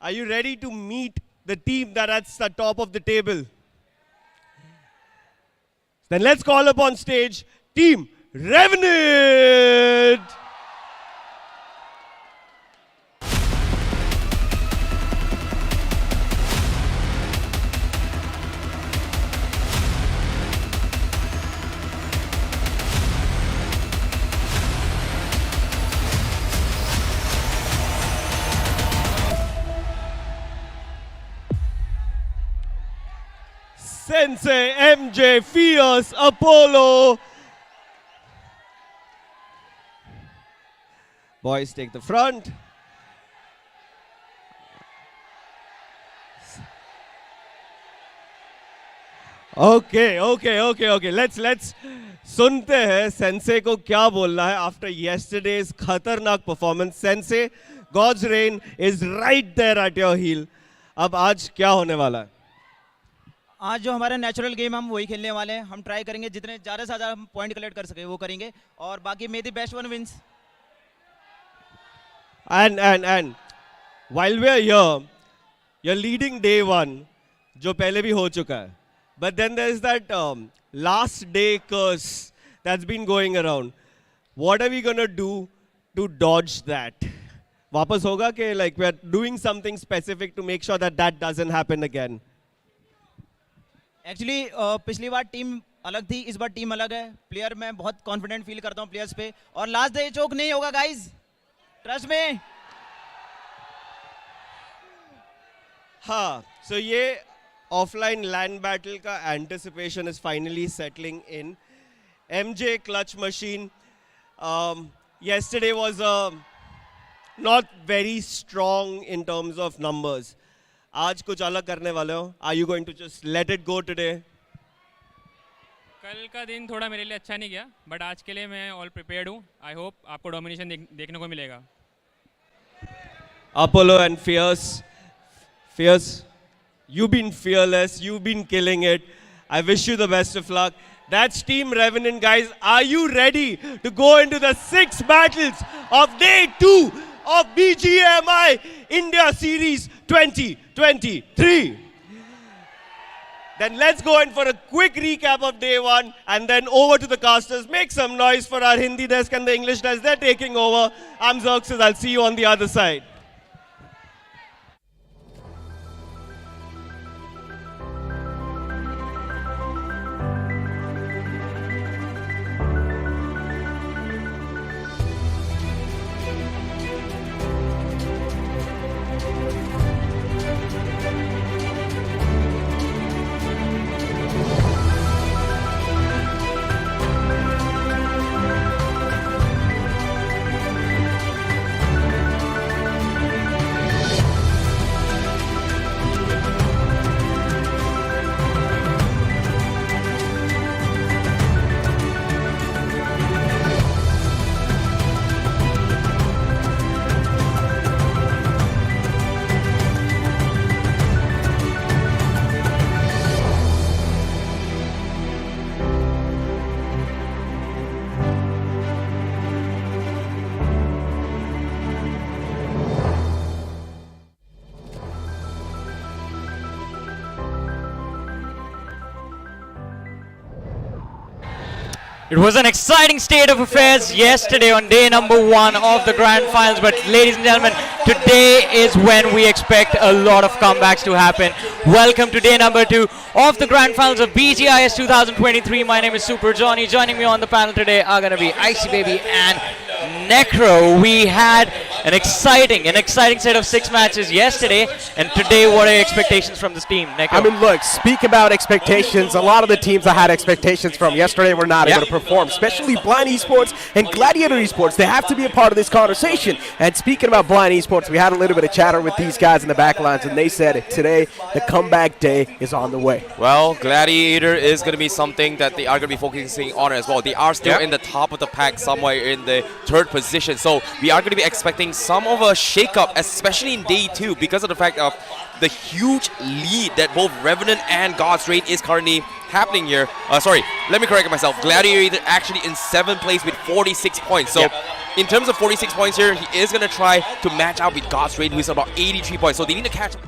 are you ready to meet the team that's at the top of the table? Then let's call up on stage Team Revenant. Sensei, MJ, Fierce, Apollo. Boys take the front. Okay. Let's सुनते हैं sense को क्या बोलना है after yesterday's खतरनाक performance. Sensei, God's reign is right there at your heel. अब आज क्या होने वाला है? आज जो हमारा नेचुरल गेम हम वही खेलने वाले हैं. हम ट्राई करेंगे जितने ज़्यादा से ज़्यादा हम पॉइंट कलेक्ट कर सके वो करेंगे और बाकी may the best one wins. And while we are here, you're leading day one, जो पहले भी हो चुका है. But then there is that last day curse that's been going around. What are we gonna do to dodge that? वापस होगा कि like we are doing something specific to make sure that that doesn't happen again. Actually पिछली बार team अलग थी, इस बार team अलग है. Player मैं बहुत कॉन्फिडेंट फील करता हूँ प्लेयर्स पे और लास्ट डे चोक नहीं होगा गाइज, ट्रस्ट में. हाँ, so ये offline land battle का anticipation is finally settling in. MJ clutch machine. Yesterday was not very strong in terms of numbers. आज कुछ अलग करने वाले हो? Are you going to just let it go today? कल का दिन थोड़ा मेरे लिए अच्छा नहीं गया, बट आज के लिए मैं ऑल प्रिपेयर्ड हूँ. आई होप आपको डोमिनेशन देखने को मिलेगा. Apollo and Fierce, you've been fearless, you've been killing it. I wish you the best of luck. That's Team Revenant, guys. Are you ready to go into the 6 battles of day 2 of BGMI India Series 2023? Then let's go in for a quick recap of day 1 and then over to the casters. Make some noise for our Hindi desk and the English desk. They're taking over. I'm Xerxes. I'll see you on the other side. It was an exciting state of affairs yesterday on day number 1 of the Grand Finals, but ladies and gentlemen, today is when we expect a lot of comebacks to happen. Welcome to day number 2 of the Grand Finals of BGIS 2023. My name is Super Johnny. Joining me on the panel today are going to be Icy Baby and Necro. We had an exciting set of 6 matches yesterday, and today what are your expectations from this team, Necro? I mean, look, speak about expectations. A lot of the teams I had expectations from yesterday were not able to perform, especially Blind Esports and Gladiator Esports. They have to be a part of this conversation. And speaking about Blind Esports, we had a little bit of chatter with these guys in the backlines, and they said today the comeback day is on the way. Well, Gladiator is going to be something that they are going to be focusing on as well. They are still in the top of the pack, somewhere in the 3rd position. So we are going to be expecting some of a shake-up, especially in day 2, because of the fact of the huge lead that both Revenant and God's Reign is currently happening here. Sorry, let me correct myself. Gladiator actually in 7th place with 46 points. So in terms of 46 points here, he is going to try to match out with God's Reign, who is about 83 points. So they need to catch up.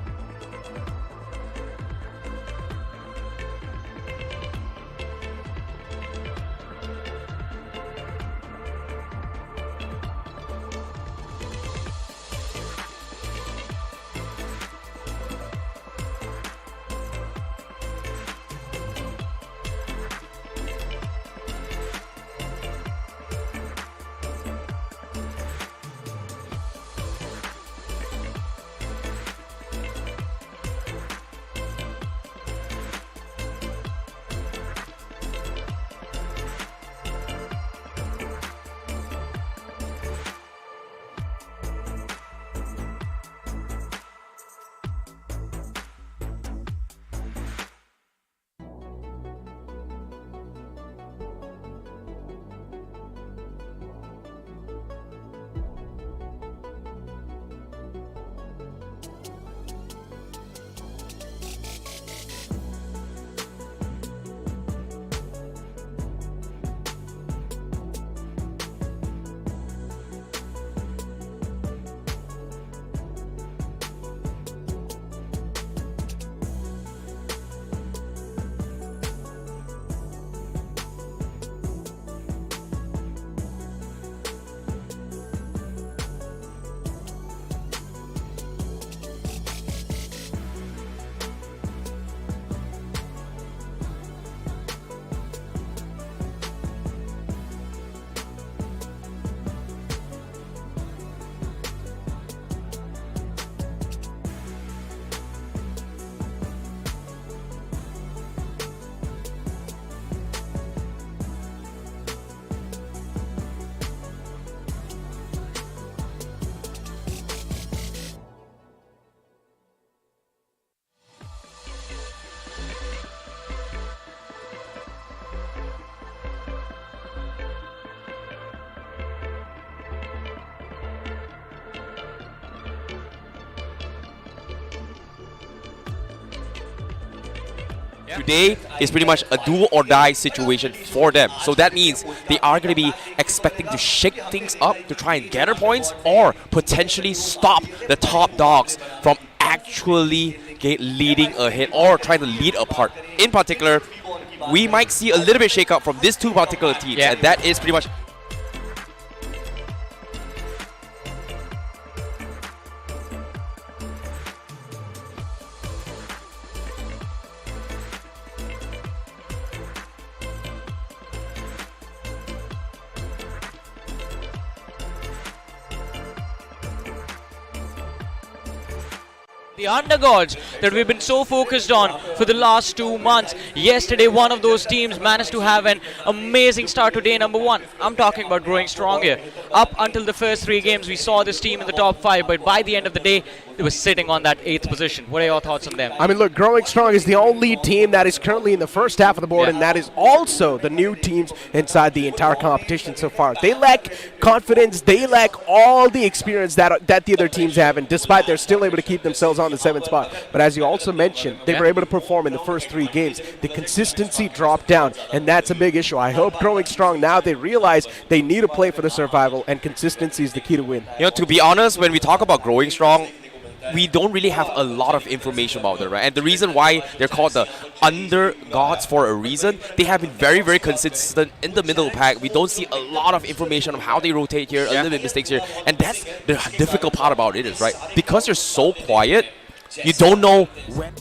Today is pretty much a do or die situation for them. So that means they are going to be expecting to shake things up to try and gather points or potentially stop the top dogs from actually leading ahead or trying to lead apart. In particular, we might see a little bit shake up from these two particular teams, and that is pretty much. The underdogs that we've been so focused on for the last 2 months. Yesterday, one of those teams managed to have an amazing start to day number 1. I'm talking about growing strong here. Up until the first 3 games, we saw this team in the top 5, but by the end of the day, they were sitting on that 8th position. What are your thoughts on them? I mean, look, Growing Strong is the only team that is currently in the first half of the board, and that is also the new teams inside the entire competition so far. They lack confidence. They lack all the experience that the other teams have, and despite they're still able to keep themselves on the 7th spot. But as you also mentioned, they were able to perform in the first 3 games. The consistency dropped down, and that's a big issue. I hope Growing Strong now they realize they need to play for the survival, and consistency is the key to win. You know, to be honest, when we talk about Growing Strong, we don't really have a lot of information about them, right? And the reason why they're called the underdogs for a reason, they have been very, very consistent in the middle pack. We don't see a lot of information on how they rotate here, a little bit mistakes here. And that's the difficult part about it is, right? Because you're so quiet, you don't know when.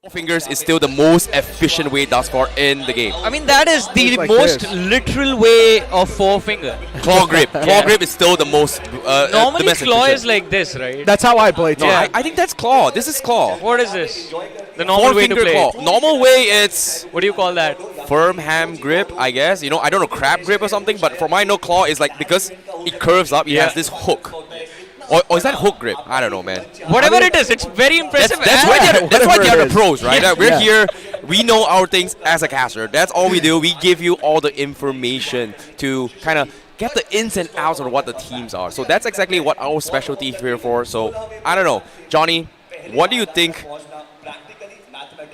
Fingers is still the most efficient way thus far in the game. I mean, that is the like most this. literal way of 4-finger. Claw grip. Claw grip is still the most Normally, domestic claw position. is like this, right? That's how I play too. No, I think that's claw. This is claw. What is this? The normal way to Four-finger play. claw. Normal way, it's What do you call that? firm ham grip, I guess. You know, I don't know, crab grip or something, but for my no claw is like because it curves up, it has this hook. Or is that hook grip? I don't know, man. Whatever it is, it's very impressive. That's and- why they're Whatever it the is. pros, right? Yeah. We're here, we know our things as a caster. That's all we do. We give you all the information to kind of get the ins and outs on what the teams are. So that's exactly what our specialty is here for. So, I don't know. Johnny, what do you think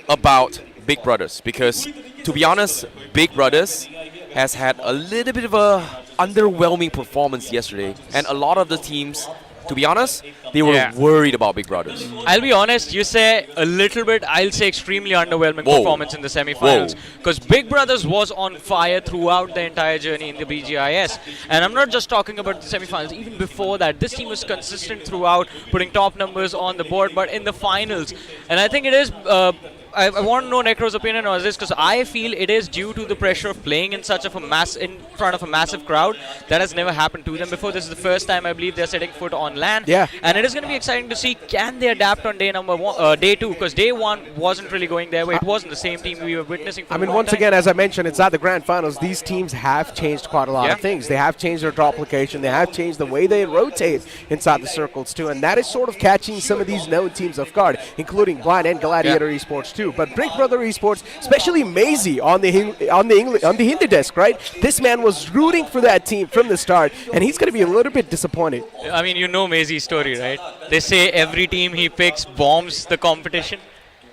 about Big Brothers? Because, to be honest, Big Brothers has had a little bit of a underwhelming performance yesterday. And a lot of the teams, to be honest, they were worried about Big Brothers. I'll be honest, you say a little bit, I'll say extremely underwhelming performance in the semi-finals. Because Big Brothers was on fire throughout the entire journey in the BGIS. And I'm not just talking about the semi-finals, even before that, this team was consistent throughout, putting top numbers on the board, but in the finals. And I think it is... I want to know Necro's opinion on this because I feel it is due to the pressure of playing in such of a in front of a massive crowd that has never happened to them before. This is the first time I believe they're setting foot on land. Yeah. And it is going to be exciting to see can they adapt on day day 2 because day 1 wasn't really going their way. It wasn't the same team we were witnessing. For I mean, once again, as I mentioned, it's not the Grand Finals. These teams have changed quite a lot of things. They have changed their drop location. They have changed the way they rotate inside the circles too, and that is sort of catching some of these known teams off guard, including Blind and Gladiator Esports too. But Big Brother Esports, especially Maisie on the Hindi desk, right? This man was rooting for that team from the start, and he's going to be a little bit disappointed. I mean, you know Maisie's story, right? They say every team he picks bombs the competition.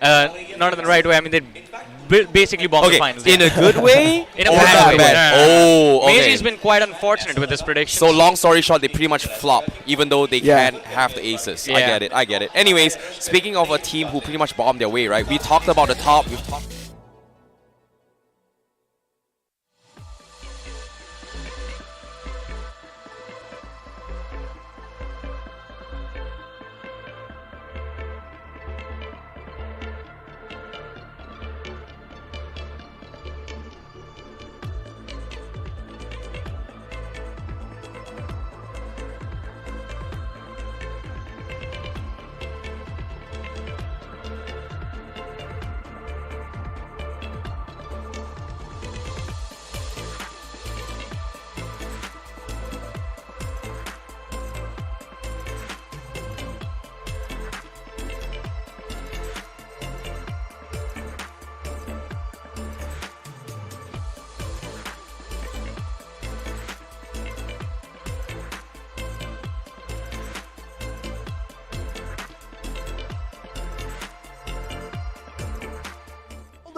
Not in the right way. I mean, they basically bomb the finals. In a good way? In a or bad way. bad? No. Oh, okay. Maisie's been quite unfortunate with this prediction. So long story short, they pretty much flop, even though they can have the aces. I get it. Anyways, speaking of a team who pretty much bombed their way, right? We talked about the top. We've talked.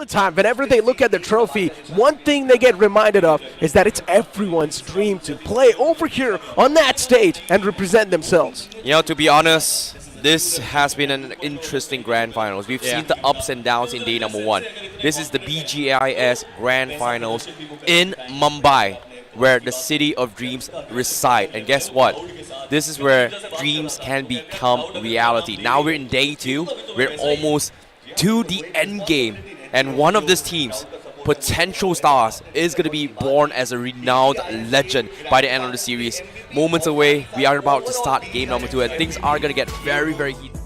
the time, whenever they look at the trophy, one thing they get reminded of is that it's everyone's dream to play over here on that stage and represent themselves. You know, to be honest, this has been an interesting Grand Finals. We've seen the ups and downs in day number 1. This is the BGIS Grand Finals in Mumbai, where the city of dreams reside. And guess what? This is where dreams can become reality. Now we're in day 2. We're almost to the end game. And one of these teams, potential stars, is going to be born as a renowned legend by the end of the series. Moments away, we are about to start game number 2, and things are going to get very, very heated.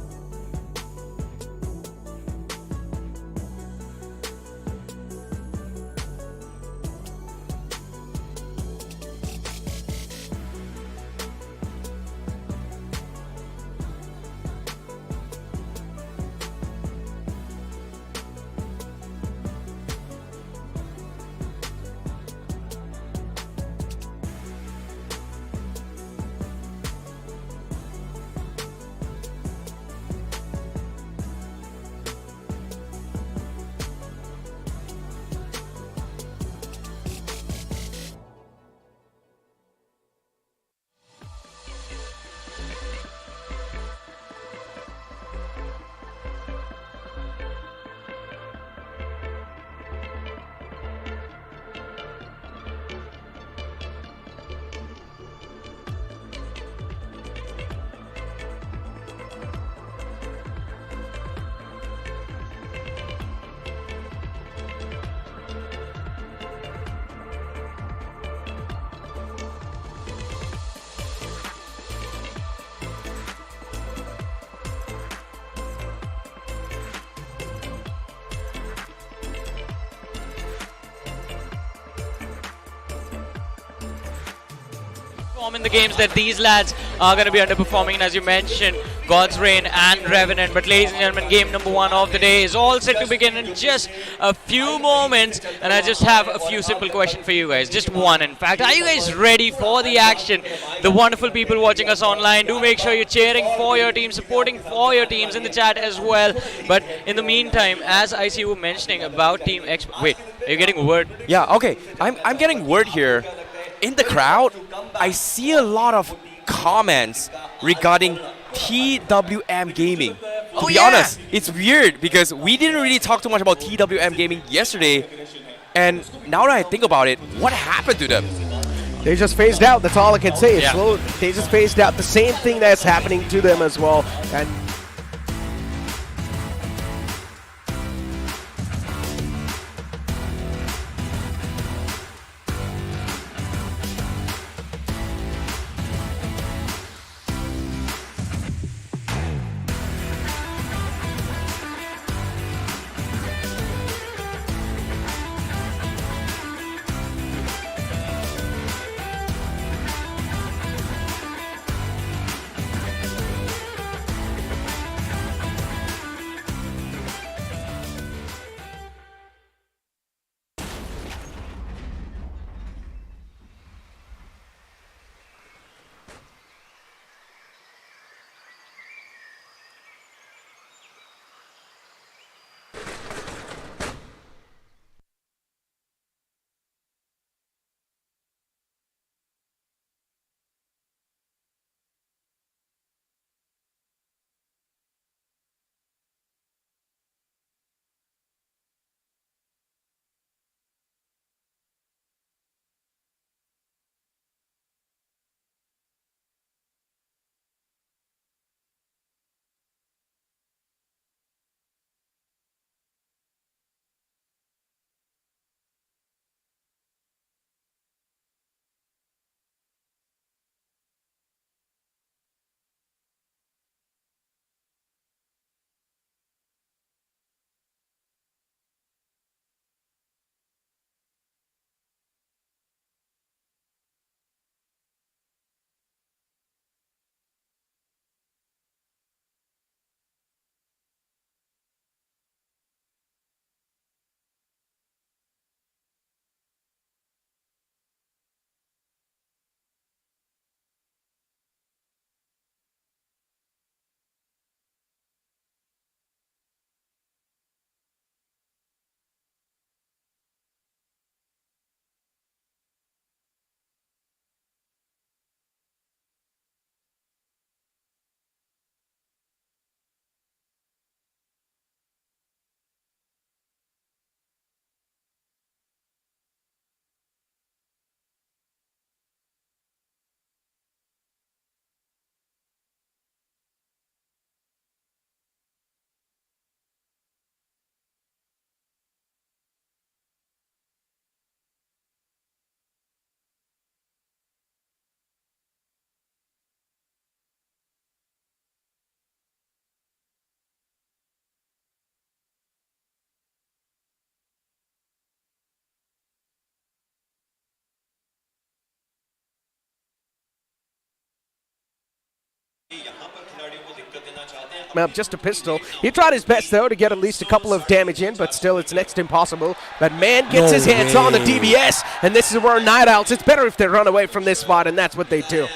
In the games that these lads are going to be underperforming, and as you mentioned, God's Reign and Revenant. But ladies and gentlemen, game number 1 of the day is all set to begin in just a few moments, and I just have a few simple questions for you guys, just one in fact. Are you guys ready for the action? The wonderful people watching us online, do make sure you're cheering for your team, supporting for your teams in the chat as well. But in the meantime, as I see you were mentioning about Team X, wait, are you getting word? Yeah, okay, I'm getting word here. In the crowd, I see a lot of comments regarding TWM Gaming. To be honest, it's weird because we didn't really talk too much about TWM Gaming yesterday. And now that I think about it, what happened to them? They just phased out, that's all I can say. Yeah. Slow, they just phased out. The same thing that's happening to them as well. And Up just a pistol. He tried his best though to get at least a couple of damage in, but still it's next to impossible. But man gets his hands on the DBS, and this is where Night Owls, it's better if they run away from this spot, and that's what they do.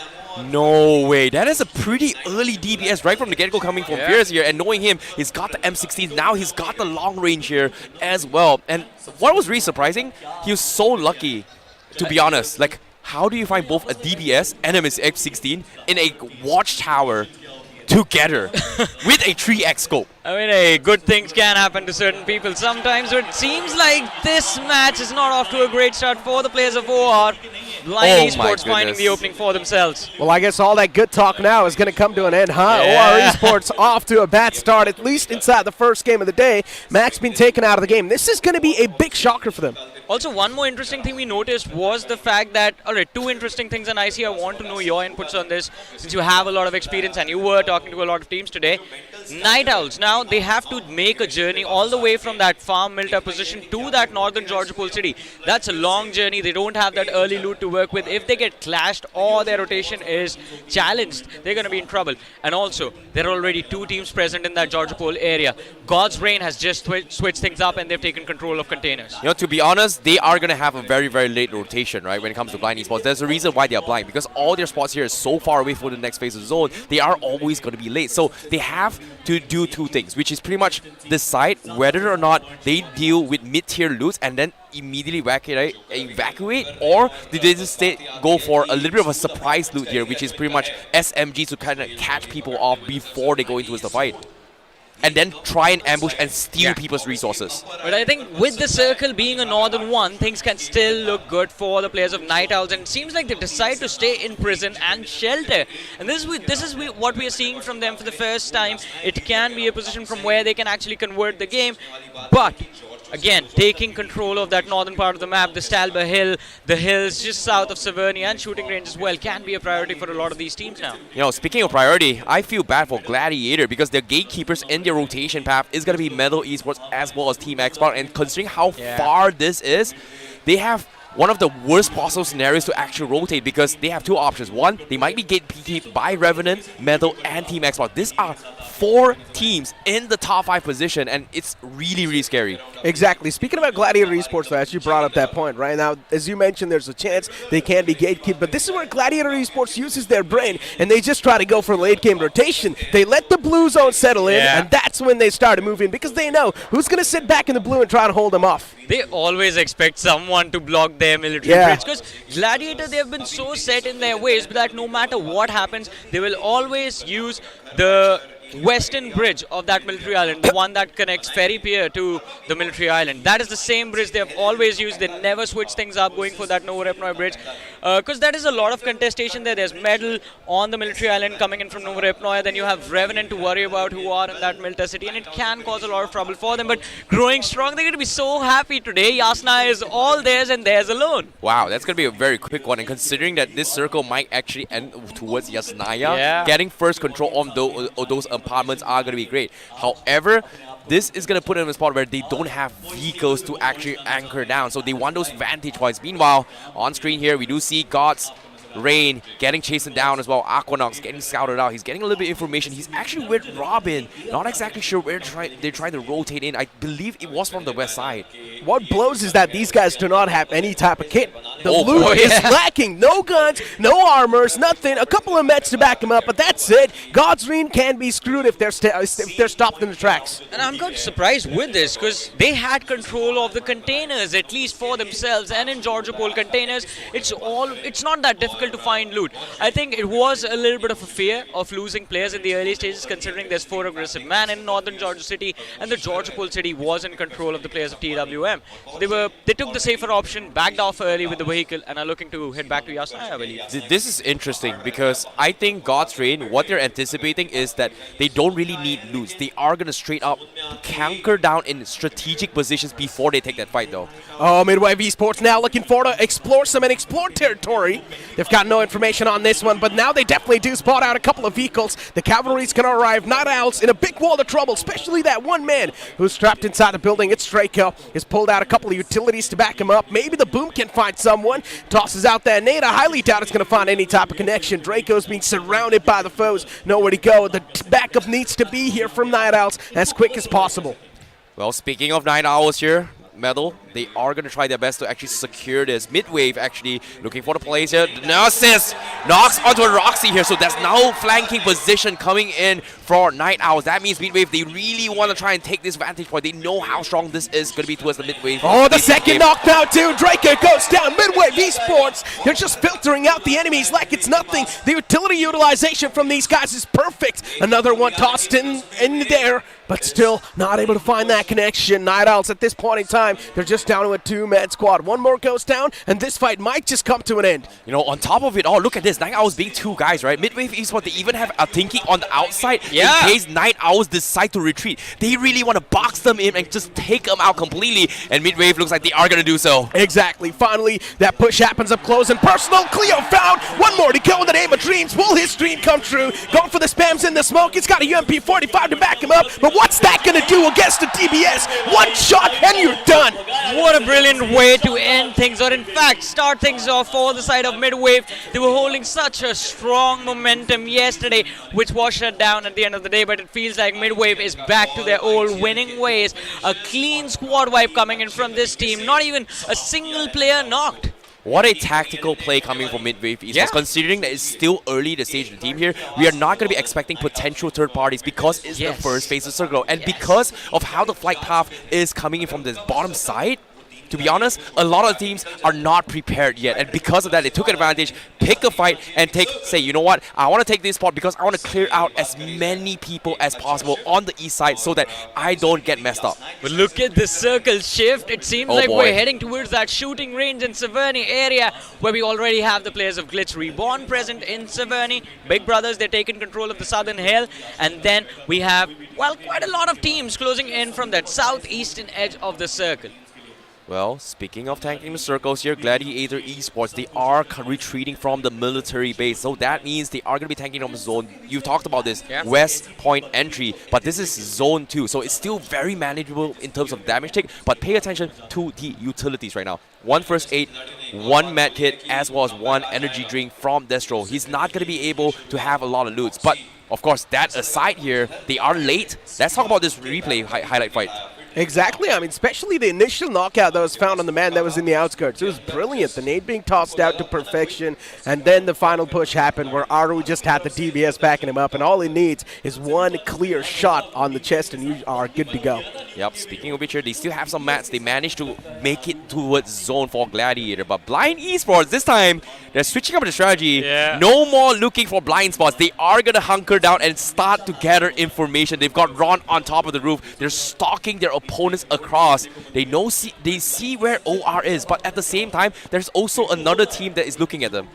No way. That is a pretty early DBS right from the get-go coming from Fierce here. And knowing him, he's got the M16. Now he's got the long range here as well. And what was really surprising, he was so lucky, to be honest. Like, how do you find both a DBS and a M16 in a watchtower together with a 3x scope? I mean, hey, good things can happen to certain people sometimes, but it seems like this match is not off to a great start for the players of OR. Blind Esports finding the opening for themselves. Well, I guess all that good talk now is going to come to an end, huh? Yeah. OR Esports off to a bad start, at least inside the first game of the day. Max been taken out of the game. This is going to be a big shocker for them. Also, one more interesting thing we noticed was the fact that, alright, two interesting things, and I want to know your inputs on this, since you have a lot of experience and you were talking to a lot of teams today. Night Owls, now they have to make a journey all the way from that farm Milta position to that northern Georgia Pole City. That's a long journey. They don't have that early loot to work with. If they get clashed or their rotation is challenged, they're going to be in trouble. And also, there are already two teams present in that Georgia Pole area. God's Reign has just switched things up and they've taken control of containers. You know, to be honest, they are going to have a very, very late rotation, right, when it comes to blind esports. There's a reason why they are blind, because all their spots here is so far away from the next phase of the zone. They are always going to be late. So they have to do two things, which is pretty much decide whether or not they deal with mid-tier loots and then immediately evacuate, or did they just go for a little bit of a surprise loot here, which is pretty much SMGs to kind of catch people off before they go into the fight, and then try and ambush and steal people's resources. But I think with the circle being a northern one, things can still look good for the players of Night Owls, and it seems like they decide to stay in prison and shelter. And this is what we are seeing from them for the first time. It can be a position from where they can actually convert the game, but again, taking control of that northern part of the map, the Stalber Hill, the hills just south of Severny, and shooting range as well, can be a priority for a lot of these teams now. You know, speaking of priority, I feel bad for Gladiator, because their gatekeepers in their rotation path is going to be Metal Esports as well as Team Xbox, and considering how far this is, they have one of the worst possible scenarios to actually rotate, because they have two options. One, they might be gate PK'd by Revenant, Metal, and Team Xbox. These are 4 teams in the top 5 position, and it's really, really scary. Exactly. Speaking about Gladiator Esports, though, as you brought up that point, right now, as you mentioned, there's a chance they can be gatekept, but this is where Gladiator Esports uses their brain, and they just try to go for late game rotation. They let the blue zone settle in, and that's when they start to move in, because they know who's going to sit back in the blue and try to hold them off. They always expect someone to block their military bridge, because Gladiator, they have been so set in their ways that no matter what happens, they will always use the western bridge of that military island, the one that connects Ferry Pier to the military island. That is the same bridge they have always used. They never switch things up going for that Novorepnoy bridge, because that is a lot of contestation there. There's Medal on the military island coming in from Novorepnoy, then you have Revenant to worry about who are in that Milta city, and it can cause a lot of trouble for them. But growing strong, they're going to be so happy today. Yasna is all theirs and theirs alone. Wow, that's going to be a very quick one, and considering that this circle might actually end towards Yasnaya, getting first control on those apartments are going to be great. However, this is going to put them in a spot where they don't have vehicles to actually anchor down, so they want those vantage points. Meanwhile, on screen here, we do see God's Reign getting chased down as well. Aquanox getting scouted out. He's getting a little bit of information. He's actually with Robin. Not exactly sure where they're trying to rotate in. I believe it was from the west side. What blows is that these guys do not have any type of kit. The loot is lacking. No guns, no armors, nothing. A couple of meds to back them up, but that's it. God's Reign can be screwed if they're stopped in the tracks. And I'm quite surprised with this, because they had control of the containers, at least for themselves, and in Georgia Pole containers, it's not that difficult to find loot. I think it was a little bit of a fear of losing players in the early stages, considering there's 4 aggressive man in northern Georgia City, and the Georgia Pole City was in control of the players of TWM. They took the safer option, backed off early with the vehicle, and are looking to head back to Yasna, I believe. This is interesting, because I think God's Reign, what they're anticipating is that they don't really need loots. They are going to straight up canker down in strategic positions before they take that fight, though. Oh, Midway Esports now looking forward to explore some and explore territory. They've got no information on this one, but now they definitely do spot out a couple of vehicles. The cavalry's going to arrive. Night Owls in a big wall of trouble, especially that one man who's trapped inside the building. It's Draco. He's pulled out a couple of utilities to back him up. Maybe the boom can find someone. Tosses out that nade. I highly doubt it's going to find any type of connection. Draco's being surrounded by the foes. Nowhere to go. The backup needs to be here from Night Owls as quick as possible. Well, speaking of Night Owls here, Metal, they are going to try their best to actually secure this. Midwave actually looking for the plays here. Nurses knocks onto a Roxy here, so there's now flanking position coming in for Night Owls. That means Midwave, they really want to try and take this vantage point. They know how strong this is going to be towards the Midwave. Oh, the second knockdown too. Draco goes down. Midwave Esports, they're just filtering out the enemies like it's nothing. The utility utilization from these guys is perfect. Another one tossed in there, but still not able to find that connection. Night Owls at this point in time, they're just down to a two-man squad. One more goes down, and this fight might just come to an end. You know, on top of it all, look at this. Night Owls being two guys, right? Midwave Esports, they even have a thinking on the outside in case Night Owls decide to retreat. They really want to box them in and just take them out completely, and Midwave looks like they are going to do so. Exactly. Finally, that push happens up close and personal. Cleo found one more to go in the name of dreams. Will his dream come true? Going for the spams in the smoke. It's got a UMP-45 to back him up, but what's that going to do against the DBS? One shot, and you're done. What a brilliant way to end things, or in fact start things off for the side of Midwave. They were holding such a strong momentum yesterday, which was shut down at the end of the day, but it feels like Midwave is back to their old winning ways. A clean squad wipe coming in from this team, not even a single player knocked. What a tactical play coming from Midwave Esports. Considering that it's still early the stage of the team here, we are not going to be expecting potential third parties because it's the first phase of Circle. And because of how the flight path is coming in from this bottom side, to be honest, a lot of teams are not prepared yet. And because of that, they took advantage, pick a fight, and say, you know what, I want to take this spot because I want to clear out as many people as possible on the east side so that I don't get messed up. But look at the circle shift. It seems like we're heading towards that shooting range in Severny area where we already have the players of Glitch Reborn present in Severny. Big Brothers, they're taking control of the Southern Hill. And then we have, well, quite a lot of teams closing in from that southeastern edge of the circle. Well, speaking of tanking the circles here, Gladiator Esports, they are retreating from the military base. So that means they are going to be tanking from the zone. You talked about this, West Point entry, but this is zone 2. So it's still very manageable in terms of damage take, but pay attention to the utilities right now. 1 first aid, 1 med kit, as well as 1 energy drink from Destro. He's not going to be able to have a lot of loots. But, of course, that aside here, they are late. Let's talk about this replay highlight fight. Exactly. I mean, especially the initial knockout that was found on the man that was in the outskirts. It was brilliant. The nade being tossed out to perfection, and then the final push happened where Aru just had the DBS backing him up, and all he needs is 1 clear shot on the chest, and you are good to go. Yep, speaking of which here, they still have some mats. They managed to make it towards zone for Gladiator, but Blind Esports, this time, they're switching up the strategy. No more looking for blind spots. They are going to hunker down and start to gather information. They've got Ron on top of the roof. They're stalking their opponents across. They see where OR is, but at the same time, there's also another team that is looking at them.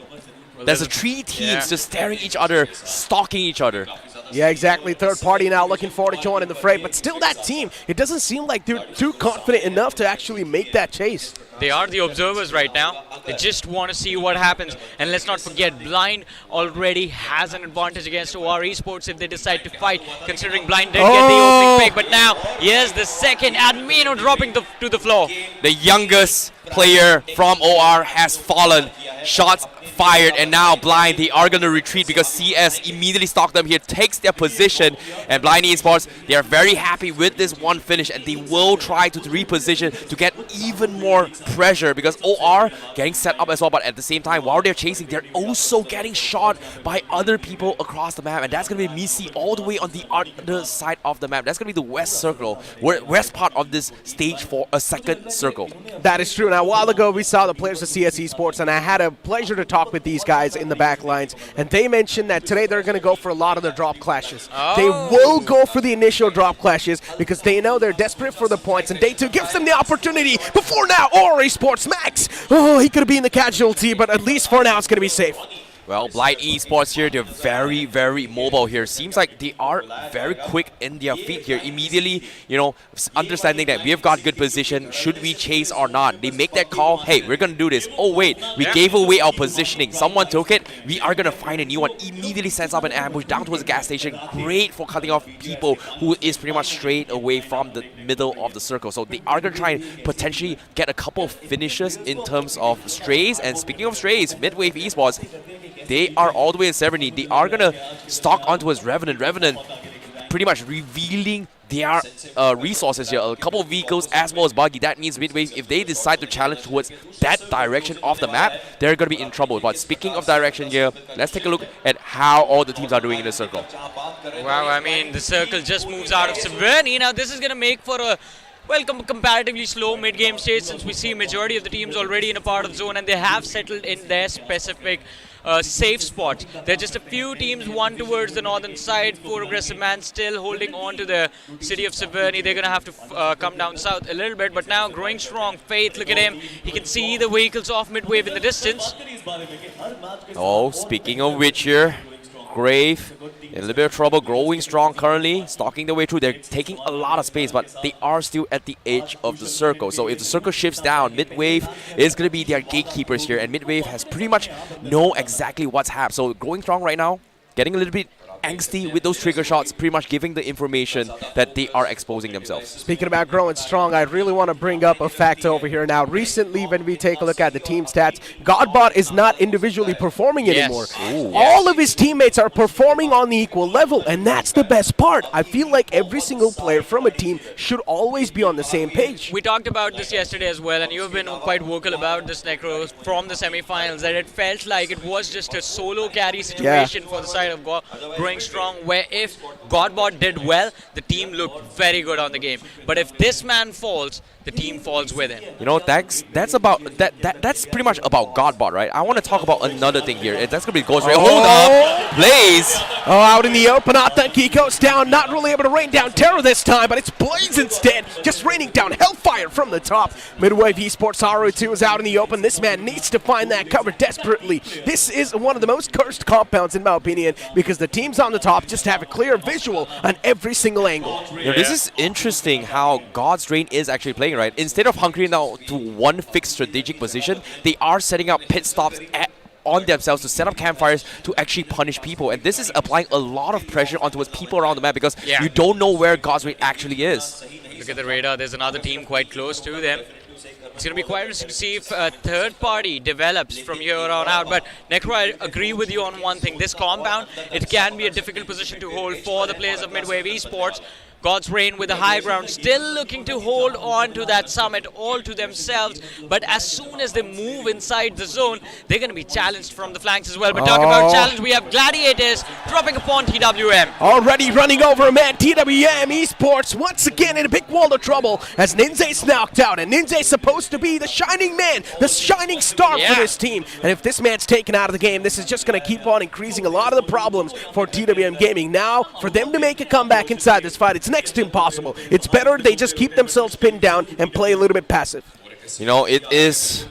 There's 3 teams just staring each other, stalking each other. Yeah, exactly. Third party now looking forward to joining the fray, but still that team, it doesn't seem like they're too confident enough to actually make that chase. They are the observers right now. They just want to see what happens. And let's not forget, Blind already has an advantage against OR Esports if they decide to fight, considering Blind did get the opening pick. But now, here's the second Admino dropping to the floor. The youngest player from OR has fallen. Shots fired, and now Blind, they are going to retreat because CS immediately stalked them here, takes their position, and Blind Esports, they are very happy with this one finish, and they will try to reposition to get even more pressure because OR getting set up as well, but at the same time, while they're chasing, they're also getting shot by other people across the map, and that's going to be Missy all the way on the other side of the map. That's going to be the west circle, west part of this stage for a second circle. That is true. Now, a while ago, we saw the players of CS Esports, and I had a pleasure to talk with these guys in the back lines, and they mentioned that today they're going to go for a lot of the drop clashes. They will go for the initial drop clashes because they know they're desperate for the points, and Day 2 gives them the opportunity. Before now, OR Esports Max, he could have been the casualty, but at least for now it's going to be safe. Well, Blight Esports here, they're very, very mobile here. Seems like they are very quick in their feet here. Immediately, you know, understanding that we have got good position, should we chase or not? They make that call, hey, we're going to do this. Oh, wait, we gave away our positioning. Someone took it. We are going to find a new one. Immediately sets up an ambush down towards the gas station. Great for cutting off people who is pretty much straight away from the middle of the circle. So they are going to try and potentially get a couple of finishes in terms of strays. And speaking of strays, Midwave Esports, they are all the way in 70. They are going to stalk onto his Revenant. Revenant pretty much revealing their resources here. A couple of vehicles as well as buggy. That means Midwave, if they decide to challenge towards that direction of the map, they're going to be in trouble. But speaking of direction here, let's take a look at how all the teams are doing in the circle. Wow, I mean, the circle just moves out of Severny. Now, this is going to make for a comparatively slow mid-game stage, since we see majority of the teams already in a part of the zone and they have settled in their specific safe spots. There are just a few teams, one towards the northern side, 4 aggressive man still holding on to the city of Severny. They're going to have to come down south a little bit, but now growing strong. Faith, look at him. He can see the vehicles of Midwave in the distance. Oh, speaking of which here, Grave in a little bit of trouble, growing strong currently, stalking their way through. They're taking a lot of space, but they are still at the edge of the circle. So if the circle shifts down, Midwave is going to be their gatekeepers here, and Midwave has pretty much know exactly what's happening. So growing strong right now, getting a little bit angsty with those trigger shots, pretty much giving the information that they are exposing themselves. Speaking about growing strong, I really want to bring up a fact over here now. Recently, when we take a look at the team stats, Godbot is not individually performing anymore. All of his teammates are performing on the equal level, and that's the best part. I feel like every single player from a team should always be on the same page. We talked about this yesterday as well, and you've been quite vocal about this, Necro, from the semi-finals, that it felt like it was just a solo carry situation for the side of growing strong, where if Godbot did well, the team looked very good on the game. But if this man falls, the team falls with him. You know, that's pretty much about Godbot, right? I want to talk about another thing here. That's going to be Ghost Ray. Hold up! Blaze! Oh, out in the open, I think he goes down. Not really able to rain down terror this time, but it's Blaze instead. Just raining down hellfire from the top. Midwave Esports RO2 is out in the open. This man needs to find that cover desperately. This is one of the most cursed compounds, in my opinion, because the teams on the top just have a clear visual on every single angle. You know, this is interesting how God's Drain is actually playing, right? Instead of hunkering down to one fixed strategic position, they are setting up pit stops on themselves to set up campfires to actually punish people. And this is applying a lot of pressure onto people around the map because you don't know where God's Drain actually is. Look at the radar. There's another team quite close to them. It's going to be quite interesting to see if a third party develops from here on out. But Necro, I agree with you on one thing. This compound, it can be a difficult position to hold for the players of Midwave Esports. God's Reign with the high ground, still looking to hold on to that summit all to themselves. But as soon as they move inside the zone, they're going to be challenged from the flanks as well. But talk about challenge, we have Gladiators dropping upon TWM. Already running over a man, TWM Esports once again in a big world of trouble as Ninja's knocked out. And Ninja's supposed to be the shining man, the shining star for this team. And if this man's taken out of the game, this is just going to keep on increasing a lot of the problems for TWM Gaming. Now, for them to make a comeback inside this fight, it's next to impossible. It's better they just keep themselves pinned down and play a little bit passive. You know, it is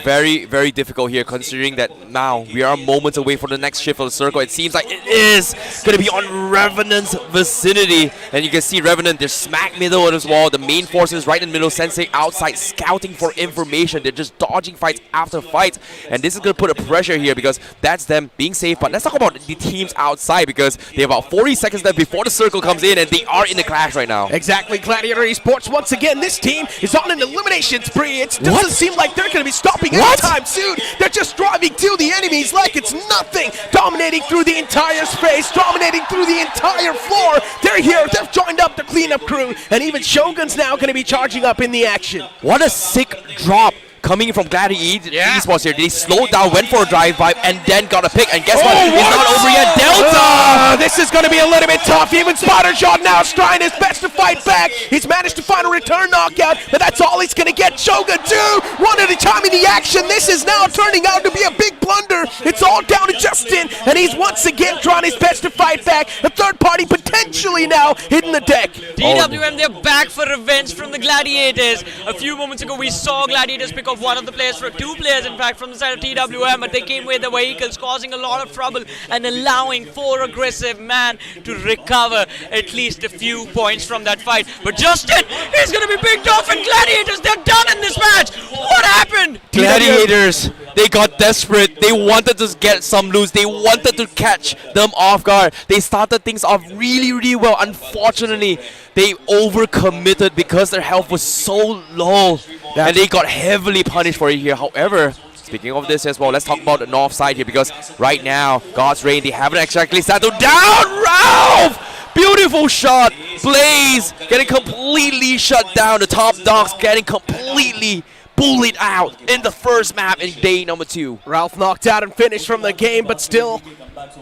very, very difficult here considering that now we are moments away from the next shift of the circle. It seems like it is going to be on Revenant's vicinity. And you can see Revenant, they're smack middle of this wall. The main forces right in the middle, Sensei outside scouting for information. They're just dodging fights after fights. And this is going to put a pressure here because that's them being safe. But let's talk about the teams outside because they have about 40 seconds left before the circle comes in and they are in the clash right now. Exactly, Gladiator Esports. Once again, this team is on an elimination spree. It doesn't seem like they're going to be stopping anytime soon. They're just driving to the enemies like it's nothing. Dominating through the entire space, dominating through the entire floor. They're here. They've joined up the cleanup crew. And even Shogun's now going to be charging up in the action. What a sick drop coming from Gladiator Esports here. They slowed down, went for a drive-by, and then got a pick. And guess what? It's not over yet. Delta! This is going to be a little bit tough. Even Spider Shot now is trying his best to fight back. He's managed to find a return knockout, but that's all he's going to get. Shogun 2, one at a time in the action. This is now turning out to be a big blunder. It's all down to Justin, and he's once again trying his best to fight back. The third party potentially now hitting the deck. TWM, they're back for revenge from the Gladiators. A few moments ago, we saw Gladiators pick off of one of the players, two players in fact, from the side of TWM, but they came with the vehicles, causing a lot of trouble and allowing 4 aggressive man to recover at least a few points from that fight. But Justin is going to be picked off, and Gladiators, they're done in this match. What happened? Gladiators, they got desperate. They wanted to get some loose. They wanted to catch them off guard. They started things off really, really well. Unfortunately, they overcommitted because their health was so low. And they got heavily punished for it here. However, speaking of this as well, let's talk about the north side here, because right now, God's Reign, they haven't exactly settled down. Ralph! Beautiful shot. Blaze getting completely shut down. The top dogs getting completely bullied out in the first map in day number 2. Ralph knocked out and finished from the game, but still,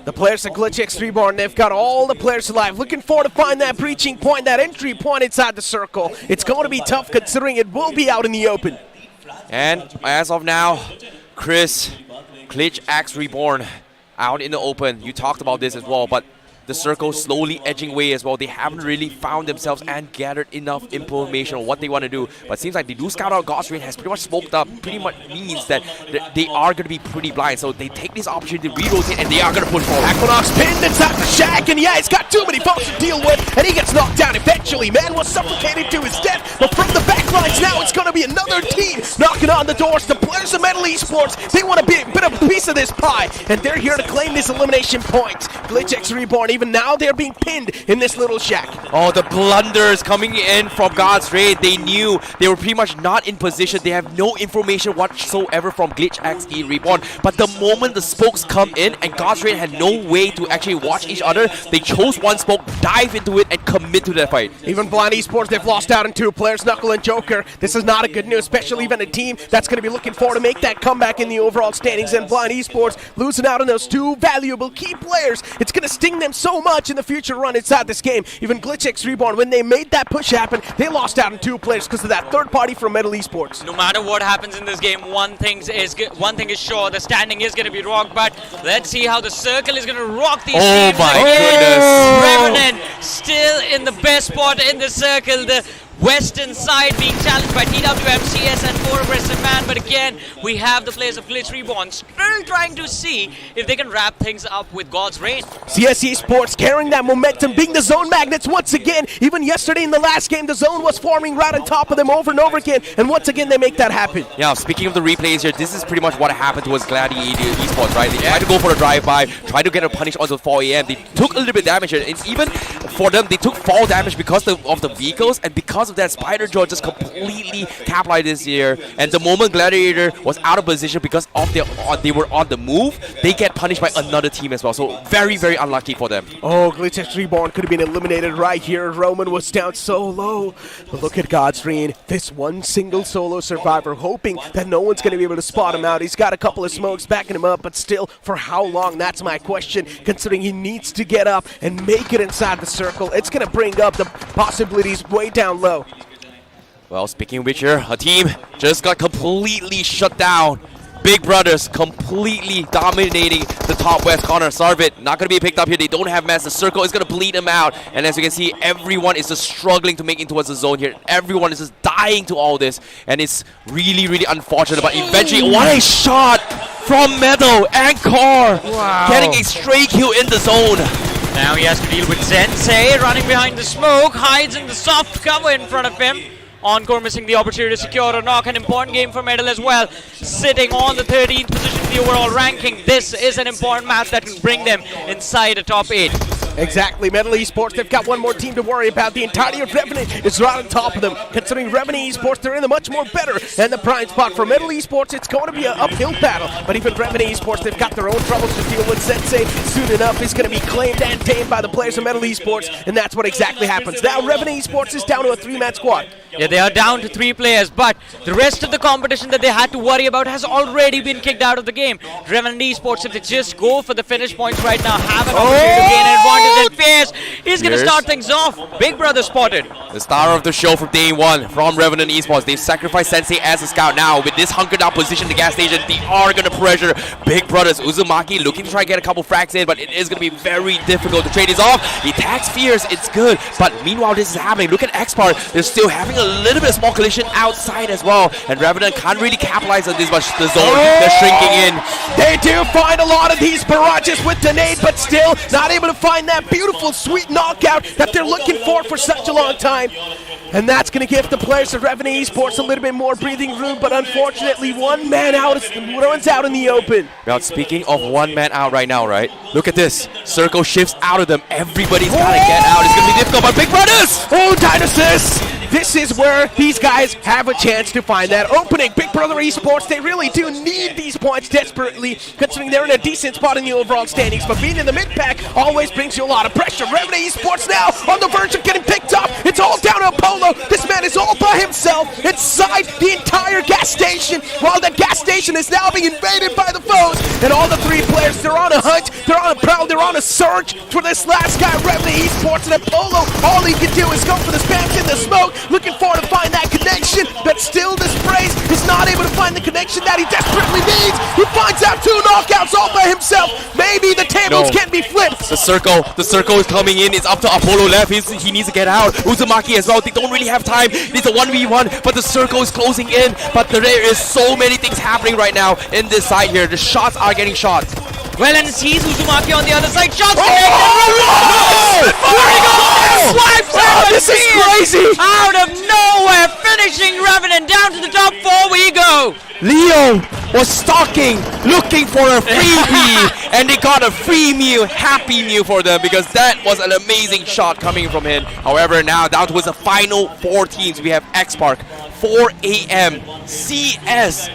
the players at Glitch X Reborn, they've got all the players alive. Looking forward to find that breaching point, that entry point inside the circle. It's going to be tough considering it will be out in the open. And as of now, Chris, Glitch X Reborn out in the open. You talked about this as well, but the circle slowly edging away as well. They haven't really found themselves and gathered enough information on what they want to do. But it seems like they do scout out. God's Reign has pretty much smoked up. Pretty much means that they are going to be pretty blind. So they take this opportunity to re-rotate, and they are going to push forward. Equinox pinned inside the shack, and yeah, he's got too many folks to deal with, and he gets knocked down eventually. Man was suffocated to his death, but from the back lines now, it's going to be another team knocking on the doors. The players of Metal Esports, they want a bit of a piece of this pie, and they're here to claim this elimination point. Glitch X Reborn, even now, they're being pinned in this little shack. Oh, the blunders coming in from God's Reign. They knew they were pretty much not in position. They have no information whatsoever from Glitch X Reborn. But the moment the spokes come in and God's Reign had no way to actually watch each other, they chose one spoke, dive into it, and commit to that fight. Even Blind Esports, they've lost out on 2 players, Knuckle and Joker. This is not a good news, especially even a team that's going to be looking forward to make that comeback in the overall standings. And Blind Esports losing out on those 2 valuable key players. It's going to sting them so much in the future run inside this game. Even Glitch X Reborn, when they made that push happen, they lost out on 2 players because of that third party from Metal Esports. No matter what happens in this game, one thing is sure, the standing is going to be rocked, but let's see how the circle is going to rock these teams. Oh my goodness. Revenant still in the best spot in the circle. The western side being challenged by TWM, CS, and 4 aggressive man, but again, we have the players of Glitch Reborn still trying to see if they can wrap things up with God's Reign. CS Esports carrying that momentum, being the zone magnets once again. Even yesterday in the last game, the zone was forming right on top of them over and over again, and once again, they make that happen. Yeah, speaking of the replays here, this is pretty much what happened towards Gladiator Esports, right? They tried to go for a drive-by, tried to get a punish onto 4 AM. They took a little bit of damage, and it's even for them, they took fall damage because of the vehicles, and because of that, Spider Jaw just completely capitalized this year. And the moment Gladiator was out of position because of they were on the move, they get punished by another team as well. So very, very unlucky for them. Oh, Glitch X Reborn could have been eliminated right here. Roman was down so low. But look at God's Reign, this one single solo survivor, hoping that no one's going to be able to spot him out. He's got a couple of smokes backing him up, but still, for how long? That's my question, considering he needs to get up and make it inside the circle. It's going to bring up the possibilities way down low. Well, speaking of which here, a team just got completely shut down. Big Brothers completely dominating the top west corner. Sarvit not going to be picked up here. They don't have mass. The circle is going to bleed them out. And as you can see, everyone is just struggling to make it towards the zone here. Everyone is just dying to all this. And it's really, really unfortunate. But eventually, what a shot from Meadow and Core. Wow. Getting a stray kill in the zone. Now he has to deal with Sensei running behind the smoke, hides in the soft cover in front of him. Encore missing the opportunity to secure a knock. An important game for Metal as well. Sitting on the 13th position in the overall ranking. This is an important match that can bring them inside a top 8. Exactly, Metal Esports, they've got one more team to worry about. The entirety of Revenant is right on top of them. Considering Revenant Esports, they're in the much more better and the prime spot. For Metal Esports, it's going to be an uphill battle. But even Revenant Esports, they've got their own troubles to deal with. Sensei, soon enough, is going to be claimed and tamed by the players of Metal Esports, and that's what exactly happens. Now Revenant Esports is down to a 3-man squad. Yeah, they are down to 3 players, but the rest of the competition that they had to worry about has already been kicked out of the game. Revenant Esports, if they just go for the finish points right now, have an opportunity to gain an advantage. and Fierce. He's going to Fierce. start things off. Big Brother spotted. The star of the show from day one from Revenant Esports. They've sacrificed Sensei as a scout. Now, with this hunkered down position, the gas station, they are going to pressure Big Brothers. Uzumaki looking to try to get a couple frags in, but it is going to be very difficult. The trade is off. He attacks Fierce. It's good. But meanwhile, this is happening. Look at Xpart. They're still having a little bit of small collision outside as well. And Revenant can't really capitalize on this much. The zone, they're shrinking in. They do find a lot of these barrages with the nade, but still not able to find that beautiful, sweet knockout that they're looking for such a long time. And that's going to give the players of Revenant Esports a little bit more breathing room, but unfortunately, one man out runs out in the open. Now, speaking of one man out right now, right? Look at this. Circle shifts out of them. Everybody's got to get out. It's going to be difficult, but Big Brothers! Oh, Dynasys! This is where these guys have a chance to find that opening. Big Brother Esports, they really do need these points desperately, considering they're in a decent spot in the overall standings. But being in the mid-pack always brings you a lot of pressure. Revenant Esports now on the verge of getting picked up. It's all down to Apollo. This man is all by himself inside the entire gas station, while the gas station is now being invaded by the foes. And all the three players, they're on a hunt, they're on a prowl, they're on a search for this last guy, Revenant Esports. And Apollo, all he can do is go for the spams in the smoke, looking forward to find that connection, but still this Brace is not able to find the connection that he desperately needs. He finds out two knockouts all by himself. Maybe the tables can be flipped. The circle is coming in. It's up to Apollo left. He needs to get out. Uzumaki as well. They don't really have time. It's a 1v1, but the circle is closing in. But there is so many things happening right now in this side here. The shots are getting shot. Well, and sees Uzumaki on the other side. Shots This is crazy! Out of nowhere, finishing Revenant down to the top 4 we go. Leo was stalking, looking for a freebie, and they got a free meal, happy meal for them, because that was an amazing shot coming from him. However, now down to the final 4 teams. We have Xpark, 4 AM, CS.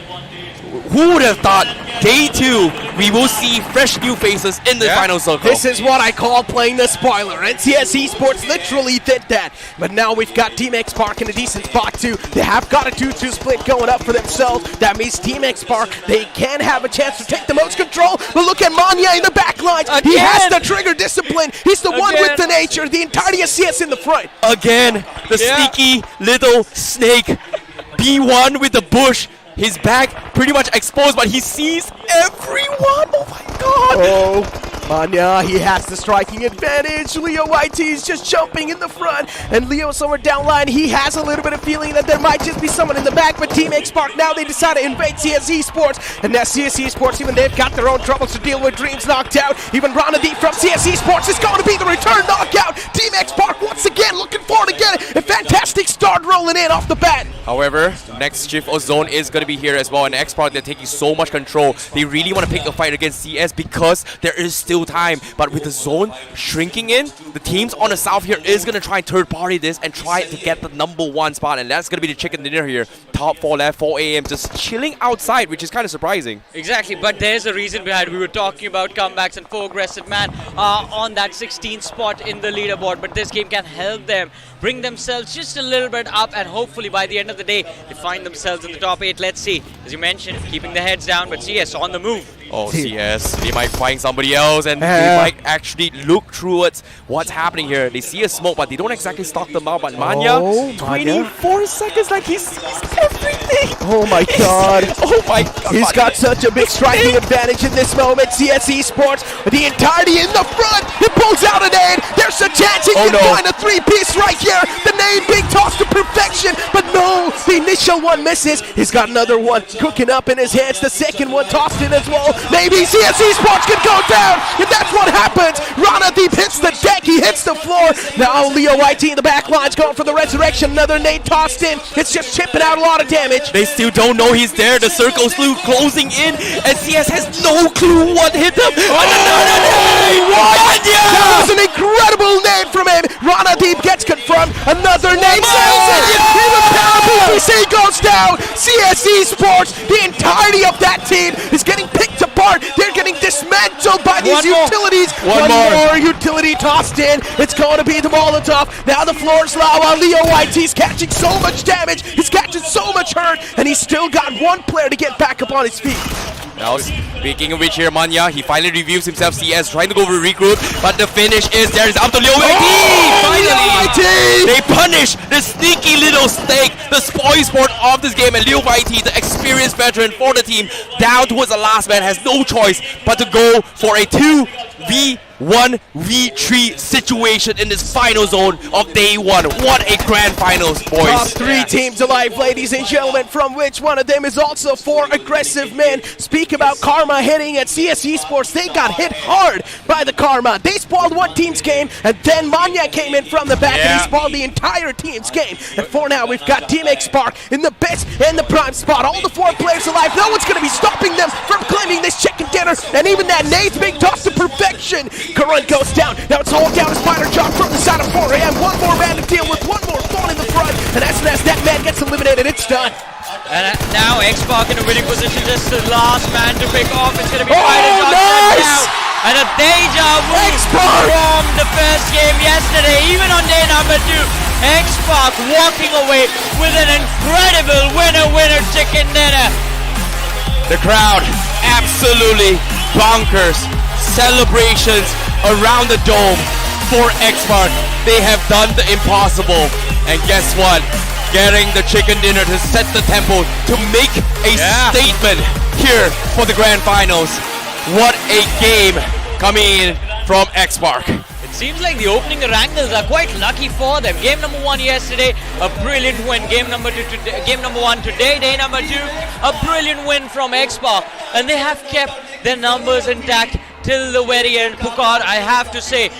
Who would have thought day 2 we will see fresh new faces in the final circle? This is what I call playing the spoiler. NCS Esports literally did that. But now we've got Team Xpark in a decent spot too. They have got a 2-2 split going up for themselves. That means Team Xpark, they can have a chance to take the most control. But look at Manya in the back lines. He has the trigger discipline. He's the one with the nature. The entirety of CS in the front. Again, the sneaky little snake. B1 with the bush. His back pretty much exposed, but he sees everyone. Oh my god. Oh, Manya, he has the striking advantage. Leo YT is just jumping in the front, and Leo somewhere down line, he has a little bit of feeling that there might just be someone in the back, but Team Xpark now, they decide to invade CS Esports, and that CS Esports, even they've got their own troubles to deal with. Dreams knocked out. Even Ranadi from CS Esports is going to be the return knockout. Team Xpark once again looking forward to get a fantastic start rolling in off the bat. However, next shift of zone is going to be here as well, and Xpark, they're taking so much control. They really want to pick a fight against CS because there is still time. But with the zone shrinking in, the teams on the south here is going to try and third party this and try to get the #1 spot, and that's going to be the chicken dinner here. Top 4 left, 4 AM, just chilling outside, which is kind of surprising. Exactly, but there's a reason behind it. We were talking about comebacks and 4 aggressive man on that 16th spot in the leaderboard, but this game can help them bring themselves just a little bit up, and hopefully by the end of the day they find themselves in the top 8. Let's see. As you mentioned, keeping the heads down, but CS on the move. Oh, CS, they might find somebody else, and they might actually look towards what's happening here. They see a smoke, but they don't exactly stalk them out. But Manya, 24 seconds, like he sees everything. Oh my god. Oh my god. He's got such a big striking advantage in this moment. CS Esports, the entirety in the front. He pulls out an aid. There's a chance he can find a 3-piece right here. The nade being tossed to perfection, but no, the initial one misses. He's got another one cooking up in his hands. The second one tossed in as well. Maybe CS Esports can go down, and that's what happens. Ranadeep hits the deck, he hits the floor. Now Leo YT in the back line's going for the resurrection. Another nade tossed in. It's just chipping out a lot of damage. They still don't know he's there. The circle's closing in, and CS has no clue what hit them. Another nade! That was an incredible nade from him. Ranadeep gets confirmed. Another nade. Even PPC goes down. CS Esports, the entirety of that team is getting picked apart. They're getting dismantled by these utilities. One more utility tossed in. It's going to be the Molotov. Now the floor's low while Leo YT's catching so much damage. He's catching so much hurt, and he's still got one player to get back up on his feet. Now, speaking of which here, Manya, he finally reviews himself. CS trying to go for regroup, but the finish is there. It's up to Liu YT! Finally! They punish the sneaky little snake, the spoil sport of this game, and Liu YT, the experienced veteran for the team, down towards the last man, has no choice but to go for a 2v1v3 situation in this final zone of day one. What a grand finals, boys. Top 3 teams alive, ladies and gentlemen, from which one of them is also 4 aggressive men. Speak about Karma hitting at CS Esports. They got hit hard by the Karma. They spoiled one team's game, and then Manya came in from the back and he spoiled the entire team's game. And for now, we've got Team X-Spark in the best and the prime spot. All the 4 players alive. No one's going to be stopping them from claiming this chicken dinner. And even that nade's being tossed to perfection. Karun goes down. Now it's all down to Spider Chop from the side of 4AM. One more man to deal with. One more thorn in the front. And as soon as that man gets eliminated, it's done. And now X-Spark in a winning position, just the last man to pick off. It's going to be nice! now. And a deja vu from the first game yesterday, even on day number 2. X-Spark walking away with an incredible winner chicken dinner. The crowd absolutely bonkers. Celebrations around the dome for X-Spark. They have done the impossible. And guess what? Getting the chicken dinner to set the tempo to make a statement here for the grand finals. What a game coming in from X-Spark. It seems like the opening Wranglers are quite lucky for them. Game number 1 yesterday, a brilliant win. Game number 1 today, day number 2, a brilliant win from X-Spark. And they have kept their numbers intact till the very end. Pukar, I have to say,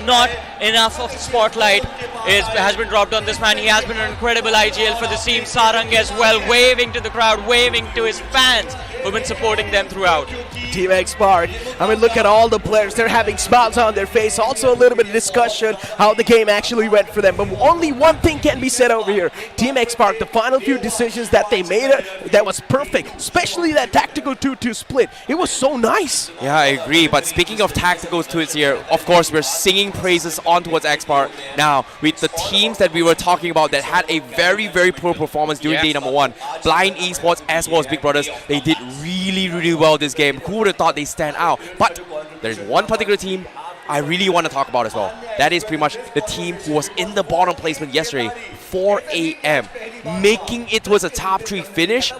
not enough of the spotlight has been dropped on this man. He has been an incredible IGL for the team. Sarang as well, waving to the crowd, waving to his fans who've been supporting them throughout. Team X-Spark, I mean, look at all the players. They're having smiles on their face. Also a little bit of discussion how the game actually went for them. But only one thing can be said over here. Team X-Spark, the final few decisions that they made, that was perfect. Especially that tactical 2-2 split. It was so nice. Yeah, I agree. But speaking of tactical splits here, of course, we're singing praises on towards X-Spark. Now, with the teams that we were talking about that had a very, very poor performance during day number 1, Blind Esports as well as Big Brothers, they did really, really well this game. Who would have thought they stand out? But there's one particular team I really want to talk about as well. That is pretty much the team who was in the bottom placement yesterday, 4AM. Making it towards a top 3 finish,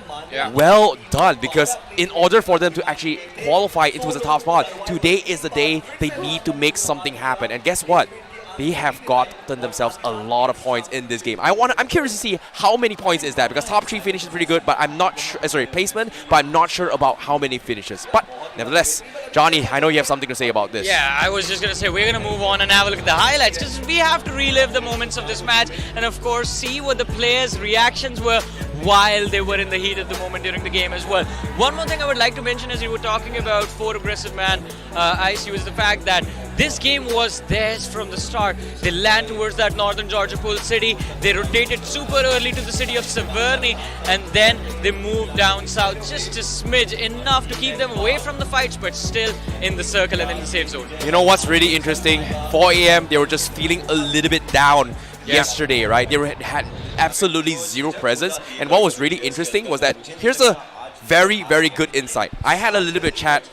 well done. Because in order for them to actually qualify into the top spot, today is the day they need to make something happen. And guess what? They have gotten themselves a lot of points in this game. I'm curious to see how many points is that, because top 3 finish is pretty good, but I'm not sure, placement, but I'm not sure about how many finishes. But nevertheless, Johnny, I know you have something to say about this. Yeah, I was just going to say, we're going to move on and have a look at the highlights, because we have to relive the moments of this match and of course see what the players' reactions were while they were in the heat of the moment during the game as well. One more thing I would like to mention, as you were talking about 4 aggressive man, Ice, was the fact that this game was theirs from the start. They land towards that northern Georgia Pool city. They rotated super early to the city of Severny, and then they moved down south just a smidge, enough to keep them away from the fights, but still in the circle and in the safe zone. You know what's really interesting? 4AM, they were just feeling a little bit down yesterday, right? They had absolutely zero presence. And what was really interesting was that here's a very, very good insight. I had a little bit of chat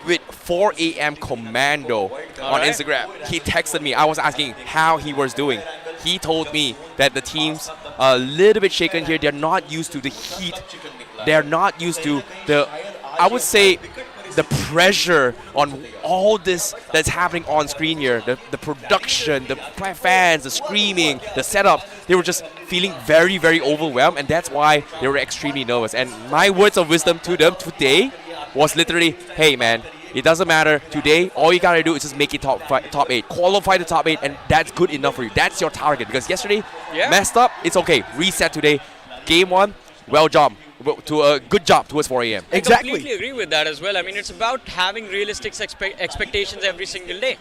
with 4AM Commando on Instagram. He texted me. I was asking how he was doing. He told me that the team's a little bit shaken here. They're not used to the heat. They're not used to the, I would say, the pressure on all this that's happening on screen here, the production, the fans, the screaming, the setup, they were just feeling very, very overwhelmed, and that's why they were extremely nervous. And my words of wisdom to them today was literally, hey man, it doesn't matter. Today, all you gotta do is just make it top 8, qualify the top 8, and that's good enough for you. That's your target, because yesterday, messed up, it's okay. Reset today. Game 1, well done. To a good job towards 4AM. Exactly. I completely agree with that as well. I mean, it's about having realistic expectations every single day.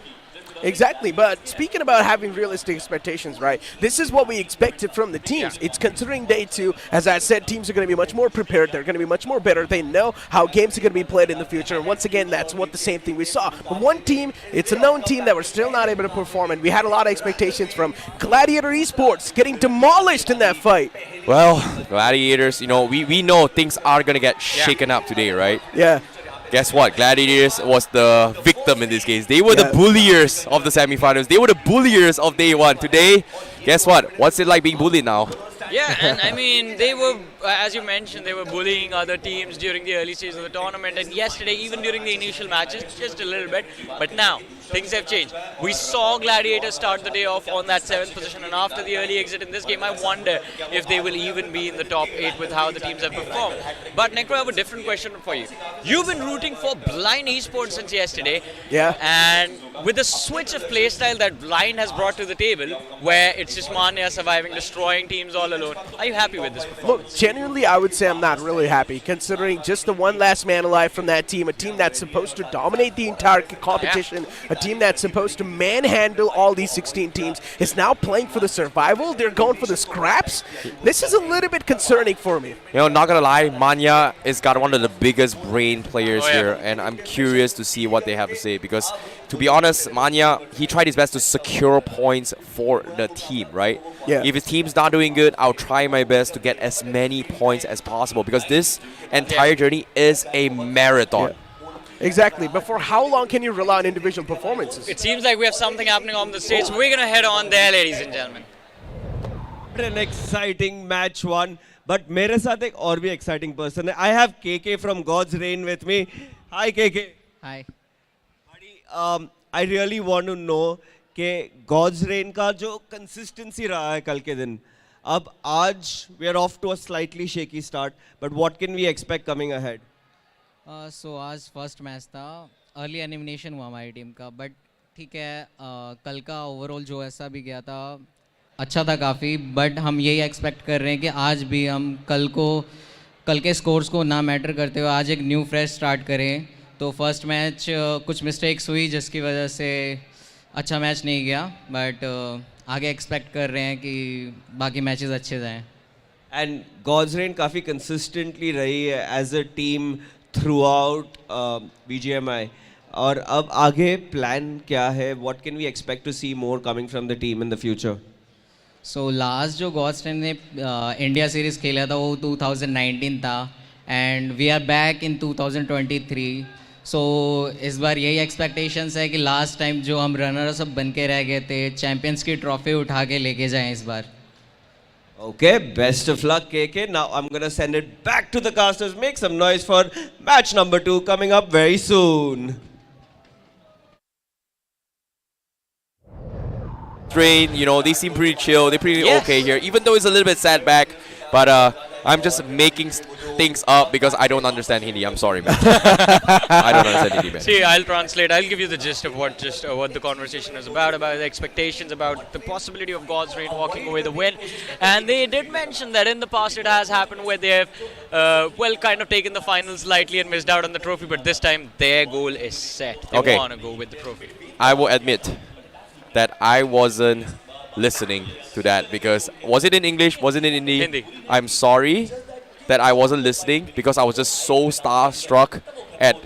Exactly, but speaking about having realistic expectations, right, this is what we expected from the teams. It's considering day 2, as I said, teams are going to be much more prepared, they're going to be much more better, they know how games are going to be played in the future, and once again, that's what the same thing we saw. But one team, it's a known team that we're still not able to perform, and we had a lot of expectations from Gladiator Esports getting demolished in that fight. Well, Gladiators, you know, we know things are going to get shaken up today, right? Yeah. guess what? Gladiators was the victim in this case. They were the bulliers of the semifinals. They were the bulliers of day one. Today, guess what? What's it like being bullied now? Yeah, and I mean, they were, as you mentioned, they were bullying other teams during the early stages of the tournament, and yesterday, even during the initial matches, just a little bit. But now, things have changed. We saw Gladiators start the day off on that 7th position, and after the early exit in this game, I wonder if they will even be in the top 8 with how the teams have performed. But Necro, I have a different question for you. You've been rooting for Blind Esports since yesterday. Yeah. And with the switch of playstyle that Blind has brought to the table, where it's just Manya surviving, destroying teams all alone, are you happy with this performance? Look, genuinely, I would say I'm not really happy, considering just the one last man alive from that team, a team that's supposed to dominate the entire competition, a team that's supposed to manhandle all these 16 teams, is now playing for the survival. They're going for the scraps. This is a little bit concerning for me. You know, not gonna lie, Manya is got one of the biggest brain players here, and I'm curious to see what they have to say because, to be honest, Manya, he tried his best to secure points for the team, right? Yeah. If his team's not doing good, I'll try my best to get as many points as possible because this entire journey is a marathon. Exactly, but for how long can you rely on individual performances? It seems like we have something happening on the stage. We're going to head on there, ladies and gentlemen. An exciting match one, but मेरे साथ एक और भी exciting person है. I have KK from God's Reign with me. Hi KK. Hi. Buddy, I really want to know कि God's Reign का जो consistency रहा है कल के दिन. अब आज we are off to a slightly shaky start, but what can we expect coming ahead? So आज फर्स्ट मैच था, अर्ली एलिमिनेशन हुआ हमारी टीम का, बट ठीक है, कल का ओवरऑल जो ऐसा भी गया था अच्छा था काफ़ी, बट हम यही एक्सपेक्ट कर रहे हैं कि आज भी हम कल के स्कोर्स को ना मैटर करते हुए आज एक न्यू फ्रेश स्टार्ट करें. तो फर्स्ट मैच कुछ मिस्टेक्स हुई जिसकी वजह से अच्छा मैच नहीं गया, बट आगे एक्सपेक्ट कर रहे हैं कि बाकी मैचेस अच्छे जाएं. And God's Reign काफ़ी consistently रही है as a team throughout BGMI. और अब आगे प्लान क्या है? What can we expect to see more coming from the team in the future? So last जो गॉड्स रेन ने इंडिया सीरीज़ खेला था वो 2019 था, and we are back in 2023. सो इस बार यही एक्सपेक्टेशंस है कि लास्ट टाइम जो हम रनर्स अप बन के रह गए थे, चैम्पियंस की ट्रॉफी उठा के लेके जाएं इस बार. Okay, best of luck, KK. Now I'm gonna send it back to the casters. Make some noise for match number 2 coming up very soon. Train, you know, they seem pretty chill. They're pretty okay here, even though it's a little bit sad back. But I'm just making things up because I don't understand Hindi. I'm sorry, man. I don't understand Hindi, man. See, I'll translate. I'll give you the gist of what the conversation is about the expectations, about the possibility of God's Reign walking away the win. And they did mention that in the past it has happened where they have, kind of taken the finals lightly and missed out on the trophy. But this time, their goal is set. They want to go with the trophy. I will admit that I wasn't listening to that because was it in English? Was it in Hindi? Hindi. I'm sorry that I wasn't listening because I was just so starstruck at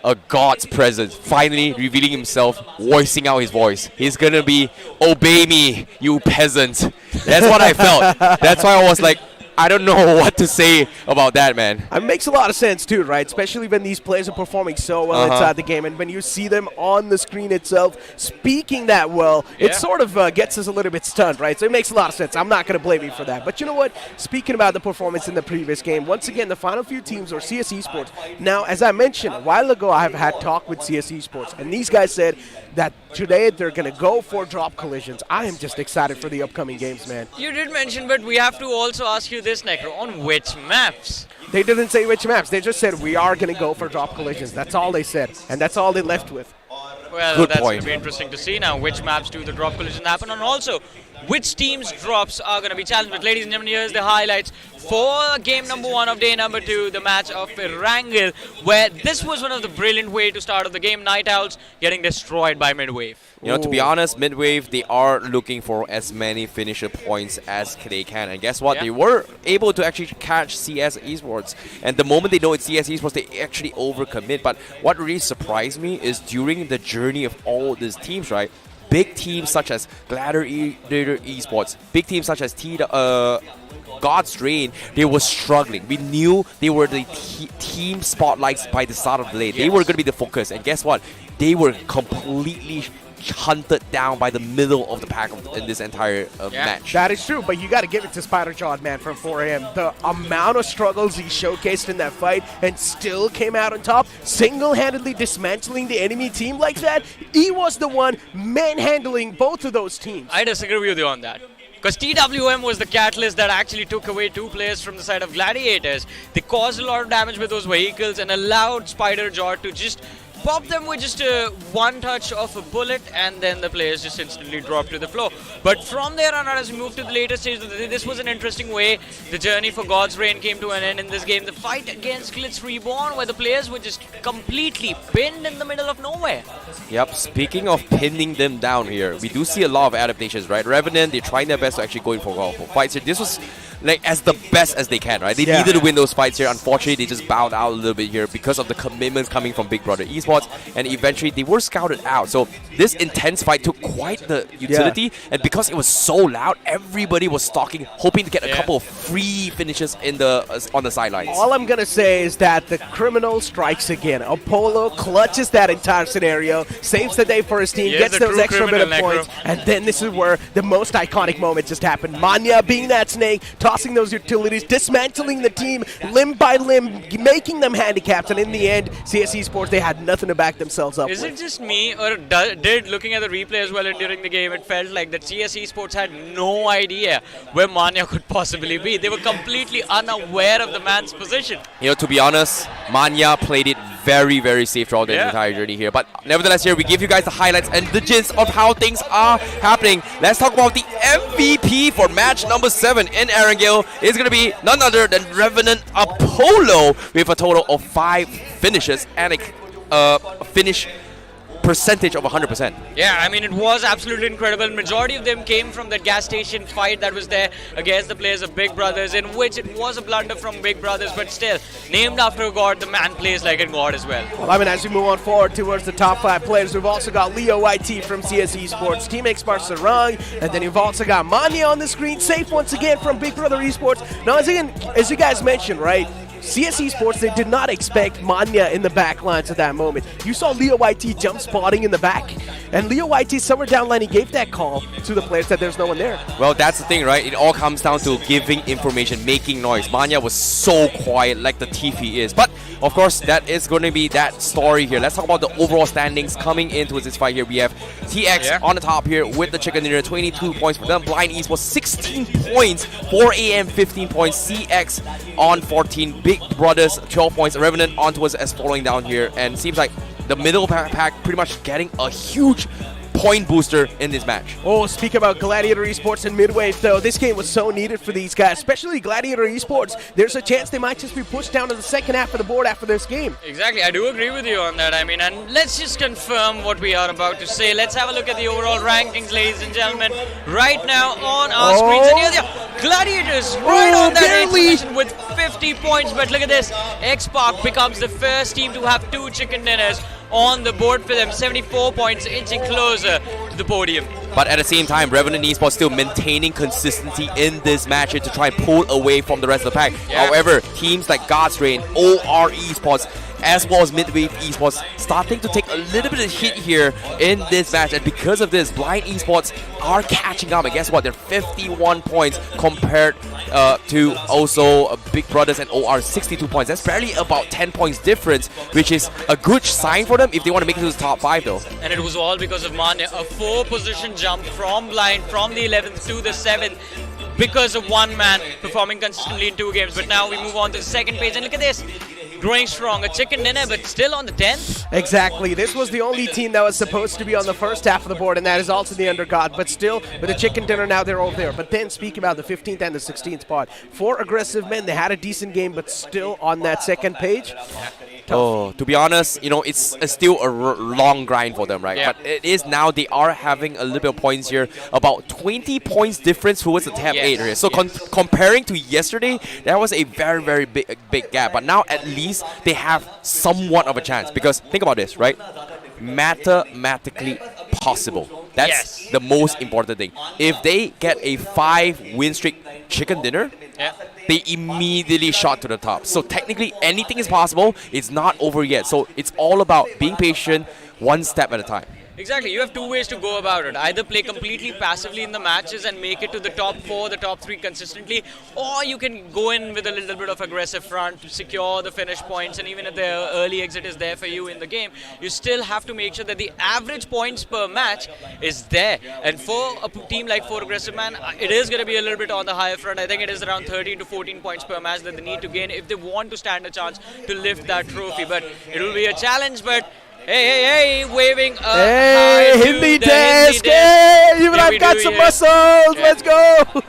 a God's presence, finally revealing himself, voicing out his voice. He's gonna be, obey me, you peasants. That's what I felt. That's why I was like, I don't know what to say about that, man. It makes a lot of sense too, right? Especially when these players are performing so well inside the game, and when you see them on the screen itself speaking that well, it sort of gets us a little bit stunned, right? So it makes a lot of sense. I'm not going to blame you for that. But you know what? Speaking about the performance in the previous game, once again, the final few teams are CS Esports. Now, as I mentioned a while ago, I have had talk with CS Esports, and these guys said that today they're going to go for drop collisions. I am just excited for the upcoming games, man. You did mention, but we have to also ask you this, Necro, on which maps? They didn't say which maps. They just said we are going to go for drop collisions. That's all they said, and that's all they left with. Well, that's going to be interesting to see now. Which maps do the drop collisions happen, and also which team's drops are going to be challenged. But ladies and gentlemen, here's the highlights for game number 1 of day number 2, the match of Wrangle, where this was one of the brilliant way to start of the game. Night Owls getting destroyed by Midwave. You know, to be honest, Midwave, they are looking for as many finisher points as they can. And guess what? They were able to actually catch CS Esports. And the moment they know it's CS Esports, they actually overcommit. But what really surprised me is during the journey of all these teams, right? Big teams such as Gladiator Esports, big teams such as God's Reign, they were struggling. We knew they were the team spotlights by the start of the lane. They were going to be the focus, and guess what? They were completely hunted down by the middle of the pack in this entire match. That is true, but you got to give it to Spider-Jawed, man, from 4AM. The amount of struggles he showcased in that fight and still came out on top, single-handedly dismantling the enemy team like that. He was the one manhandling both of those teams. I disagree with you on that. Because TWM was the catalyst that actually took away 2 players from the side of Gladiators. They caused a lot of damage with those vehicles and allowed Spider-Jaw to just pop them with just one touch of a bullet, and then the players just instantly drop to the floor. But from there on out, as we move to the later stage, this was an interesting way. The journey for God's Reign came to an end in this game. The fight against Glitz Reborn, where the players were just completely pinned in the middle of nowhere. Yep, speaking of pinning them down here, we do see a lot of adaptations, right? Revenant, they're trying their best to actually go in for fights here. This was like as the best as they can, right? They needed to win those fights here. Unfortunately, they just bowed out a little bit here because of the commitments coming from Big Brother Esports, and eventually they were scouted out. So this intense fight took quite the utility, and because it was so loud, everybody was stalking, hoping to get a couple of free finishes in the on the sidelines. All I'm going to say is that the criminal strikes again. Apollo clutches that entire scenario, saves the day for his team, gets those extra bit of points, and then this is where the most iconic moment just happened. Manya being that snake, tossing those utilities, dismantling the team limb by limb, making them handicapped, and in the end, CS Esports, they had nothing to back themselves up Is with. it just me, or did looking at the replay as well and during the game, it felt like that CS Esports had no idea where Manya could possibly be. They were completely unaware of the man's position. You know, to be honest, Manya played it very, very safe throughout the entire journey here. But nevertheless, here we give you guys the highlights and the gist of how things are happening. Let's talk about the MVP for match number 7 in Erangel. It's going to be none other than Revenant Apollo with a total of 5 finishes and a finish percentage of 100%. Yeah, I mean, it was absolutely incredible. Majority of them came from that gas station fight that was there against the players of Big Brothers, in which it was a blunder from Big Brothers, but still, named after a god, the man plays like a god as well. Well, I mean, as we move on forward towards the top 5 players, we've also got Leo YT from CS Esports, Team X Sarang, and then you've also got Manya on the screen, safe once again from Big Brother Esports. Now, as you guys mentioned, right, CS Esports, they did not expect Manya in the back lines at that moment. You saw Leo YT jump spotting in the back, and Leo YT somewhere down line, he gave that call to the players that there's no one there. Well, that's the thing, right? It all comes down to giving information, making noise. Manya was so quiet, like the thief he is. But, of course, that is going to be that story here. Let's talk about the overall standings coming into this fight here. We have TX on the top here with the Chicken Dinner, 22 points for them. Blind Esports, 16 points. 4AM, 15 points. CX on 14. Big Brothers, 12 points. Revenant on towards as following down here. And seems like the middle pack pretty much getting a huge point booster in this match. Oh, speak about Gladiator Esports and Midwave, though. This game was so needed for these guys, especially Gladiator Esports. There's a chance they might just be pushed down to the second half of the board after this game. Exactly, I do agree with you on that. I mean, and let's just confirm what we are about to say. Let's have a look at the overall rankings, ladies and gentlemen, right now on our screens. And here they are, Gladiators right on that 8th position with 50 points. But look at this, X-Park becomes the first team to have 2 chicken dinners on the board for them, 74 points, inching closer to the podium. But at the same time, Revenant Esports still maintaining consistency in this match to try and pull away from the rest of the pack. However, teams like God's Reign, OR Esports, as well as Midwave Esports starting to take a little bit of hit here in this match, and because of this, Blind Esports are catching up, and guess what, they're 51 points compared to also Big Brothers and OR 62 points. That's barely about 10 points difference, which is a good sign for them if they want to make it to the top 5 though. And it was all because of Manya, a 4-position jump from Blind from the 11th to the 7th because of one man performing consistently in 2 games. But now we move on to the second page, and look at this, growing strong, a chicken dinner, but still on the 10th. Exactly. This was the only team that was supposed to be on the first half of the board, and that is also the undergod. But still, with the chicken dinner, now they're all there. But then, speaking about the 15th and the 16th spot, 4 aggressive men. They had a decent game, but still on that second page. Oh, to be honest, you know, it's still a long grind for them, right? But it is now, they are having a little bit of points here, about 20 points difference towards the top 8 here. So comparing to yesterday, that was a very, very big gap. But now at least they have somewhat of a chance, because think about this, right? Mathematically possible. That's the most important thing. If they get a 5-win streak chicken dinner, they immediately shot to the top. So technically, anything is possible. It's not over yet. So it's all about being patient, one step at a time. Exactly. You have two ways to go about it. Either play completely passively in the matches and make it to the top 4, the top 3 consistently, or you can go in with a little bit of aggressive front to secure the finish points, and even if the early exit is there for you in the game, you still have to make sure that the average points per match is there. And for a team like 4 Aggressive Man, it is going to be a little bit on the higher front. I think it is around 13 to 14 points per match that they need to gain if they want to stand a chance to lift that trophy. But it will be a challenge, but hey, waving a Hey, hi to Hindi the desk. Hindi Hey, even Yeah, I've we got do, some yeah. muscles. Yeah. Let's go.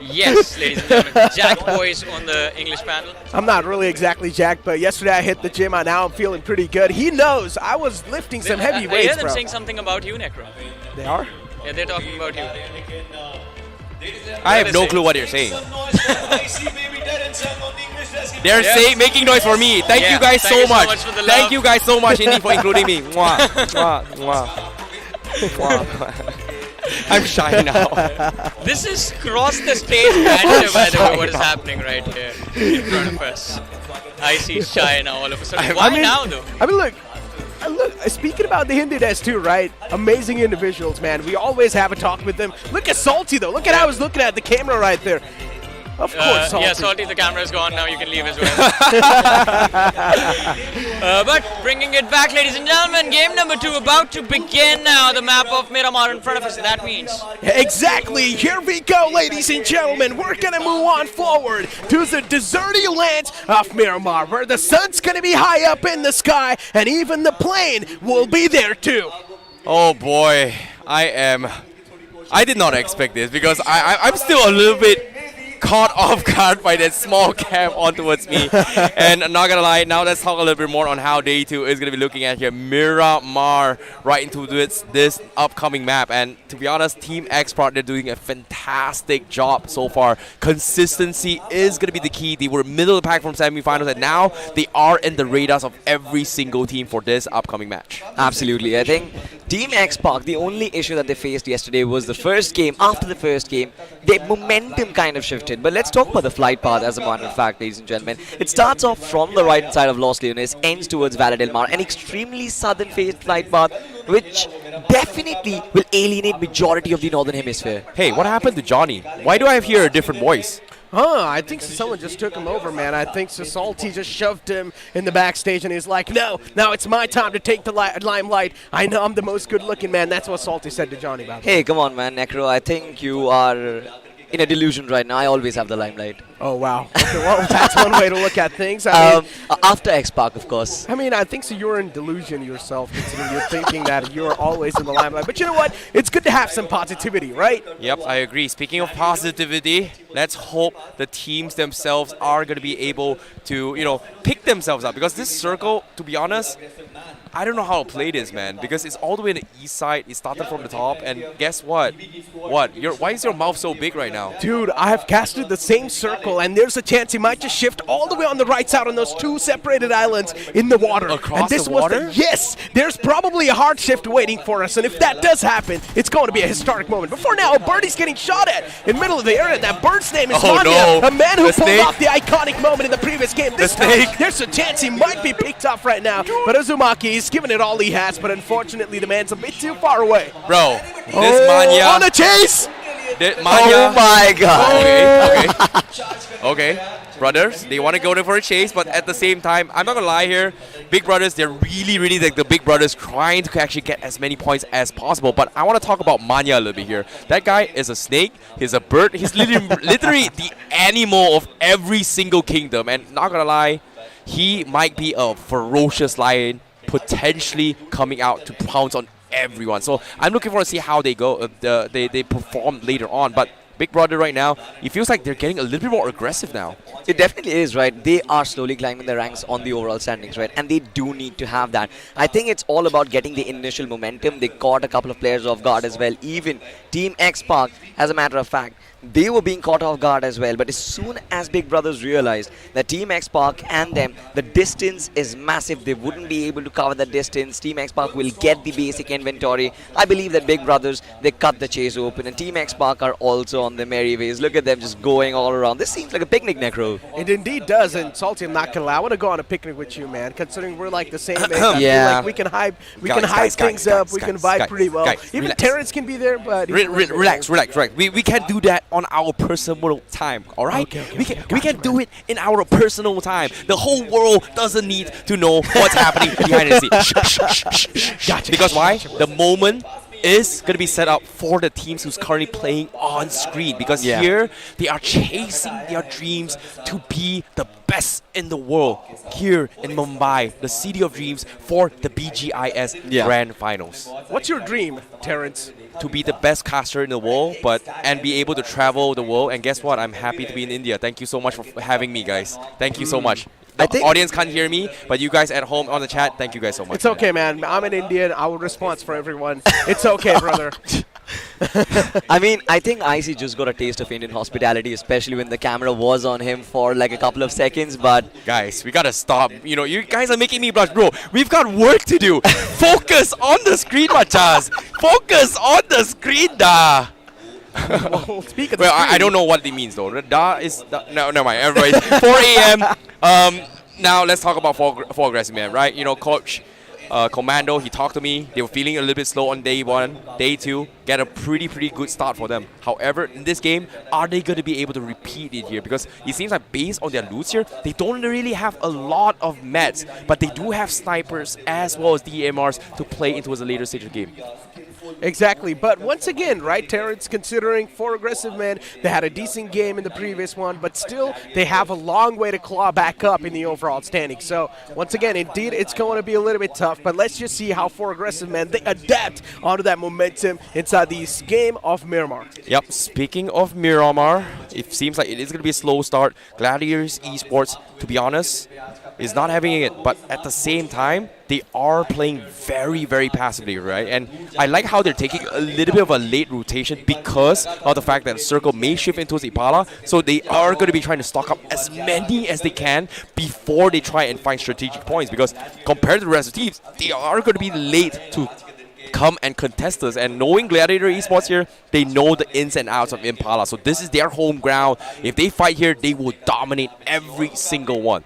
Yes, ladies and gentlemen, Jack Boys on the English panel. I'm not really exactly jacked, but yesterday I hit the gym. Now I'm feeling pretty good. He knows I was lifting some heavy I hear weights, them bro. saying something about you, Necro. They are? Yeah, they're talking about you. I have no clue what you're saying. They're making noise for me. Thank you guys thank so you so much. much for the Thank love. you guys so much, Indy, for including me. Mwah, mwah, mwah. Mwah. I'm shy now. This is cross the stage banter, by the way, what is happening right here in front of us. I see shy now all of a sudden. Why now, though? I mean, look, speaking about the Hindi desk too, right? Amazing individuals, man. We always have a talk with them. Look at Salty, though. Look at how he's looking at the camera right there. Of course, Salty. Yeah, Salty, the camera is gone now. You can leave as well. But bringing it back, ladies and gentlemen, game number 2 about to begin now. The map of Miramar in front of us. That means Exactly. Here we go, ladies and gentlemen. We're going to move on forward to the deserty lands of Miramar, where the sun's going to be high up in the sky, and even the plane will be there too. Oh boy, I did not expect this because I'm still a little bit caught off guard by that small cam on towards me. And I'm not gonna lie, now let's talk a little bit more on how day 2 is gonna be looking at here. Miramar right into this upcoming map. And to be honest, Team Xpart, they're doing a fantastic job so far. Consistency is gonna be the key. They were middle of the pack from semifinals, and now they are in the radars of every single team for this upcoming match. Absolutely. I think Team X-Park, the only issue that they faced yesterday was the first game. After the first game, their momentum kind of shifted. But let's talk about the flight path as a matter of fact, ladies and gentlemen. It starts off from the right side of Los Leones, ends towards Valle del Mar, an extremely southern-faced flight path, which definitely will alienate majority of the northern hemisphere. Hey, what happened to Johnny? Why do I hear a different voice? I think someone just took him over, man. I think Salty just shoved him in the backstage, and he's like, no, now it's my time to take the limelight. I know I'm the most good-looking man. That's what Salty said to Johnny about. Hey, come on, man. Necro, I think you are in a delusion right now. I always have the limelight. Oh, wow. Okay, well, that's one way to look at things. I mean, after X-Park, of course. I mean, I think so you're in delusion yourself, considering you're thinking that you're always in the limelight. But you know what? It's good to have some positivity, right? Yep, I agree. Speaking of positivity, let's hope the teams themselves are going to be able to, pick themselves up. Because this circle, to be honest, I don't know how to play this, man. Because it's all the way on the east side. It started from the top. And guess what? Why is your mouth so big right now? Dude, I have casted the same circle, and there's a chance he might just shift all the way on the right side on those 2 separated islands in the water. Across and this the water? Yes! There's probably a hard shift waiting for us, and if that does happen, it's going to be a historic moment. But for now, a birdie's getting shot at in the middle of the area. That bird's name is Manya, no. a man who The pulled snake. off the iconic moment in the previous game. This time, there's a chance he might be picked off right now. But Uzumaki is giving it all he has, but unfortunately, the man's a bit too far away. Bro, this Manya... On the chase! Oh my god. Okay. Brothers, they want to go there for a chase, but at the same time, I'm not gonna lie here, Big Brothers, they're really like the Big Brothers trying to actually get as many points as possible. But I want to talk about Manya a little bit here. That guy is a snake, he's a bird, he's literally the animal of every single kingdom. And not gonna lie, he might be a ferocious lion, potentially coming out to pounce on everyone. So I'm looking forward to see how they go, they perform later on. But Big Brother right now, it feels like they're getting a little bit more aggressive now. It definitely is, right? They are slowly climbing the ranks on the overall standings, right? And they do need to have that. I think it's all about getting the initial momentum. They caught a couple of players off guard as well. Even Team X-Park, as a matter of fact, they were being caught off guard as well. But as soon as Big Brothers realized that Team X-Park and them, the distance is massive. They wouldn't be able to cover that distance. Team X-Park will get the basic inventory. I believe that Big Brothers, they cut the chase open. And Team X-Park are also on their merry ways. Look at them just going all around. This seems like a picnic, Necro. It indeed does, and Salty, I'm not gonna lie, I want to go on a picnic with you, man. Considering we're like the same age, I feel like we can hype, things up, we can vibe pretty well. Even relax. Terrence can be there, but relax. We can do that on our personal time, all right? We can do it in our personal time. The whole world doesn't need to know what's happening behind the scenes. Gotcha. Because why? The moment is going to be set up for the teams who's currently playing on screen, because here they are chasing their dreams to be the best in the world here in Mumbai, the city of dreams, for the BGIS Grand Finals. What's your dream, Terrence? To be the best caster in the world, and be able to travel the world. And guess what? I'm happy to be in India. Thank you so much for having me, guys. Thank you so much. The audience can't hear me, but you guys at home on the chat, thank you guys so much. It's okay, man. I'm an Indian. I will respond for everyone. It's okay, brother. I mean, I think Icy just got a taste of Indian hospitality, especially when the camera was on him for like a couple of seconds, but... Guys, we gotta stop. You know, you guys are making me blush, bro. We've got work to do. Focus on the screen, machas. Focus on the screen, da. Well, speak of the well, screen. I don't know what it means, though. Da is... No, never mind. Everybody, 4 a.m. Now, let's talk about four aggressive man, right? You know, Coach... Commando, he talked to me. They were feeling a little bit slow on day 1. Day 2, get a pretty good start for them. However, in this game, are they going to be able to repeat it here? Because it seems like based on their loots here, they don't really have a lot of meds, but they do have snipers as well as DMRs to play into the later stage of the game. Exactly, but once again, right, Terrence, considering 4 aggressive men, they had a decent game in the previous one, but still they have a long way to claw back up in the overall standing. So once again, indeed, it's going to be a little bit tough, but let's just see how 4 aggressive men, they adapt onto that momentum inside this game of Miramar. Yep, speaking of Miramar, it seems like it is going to be a slow start. Gladiators Esports, to be honest, is not having it, but at the same time, they are playing very passively, right? And I like how they're taking a little bit of a late rotation because of the fact that Circle may shift into Ipala, so they are going to be trying to stock up as many as they can before they try and find strategic points, because compared to the rest of the teams, they are going to be late to come and contest us. And knowing Gladiator Esports here, they know the ins and outs of Impala, so this is their home ground. If they fight here, they will dominate every single one.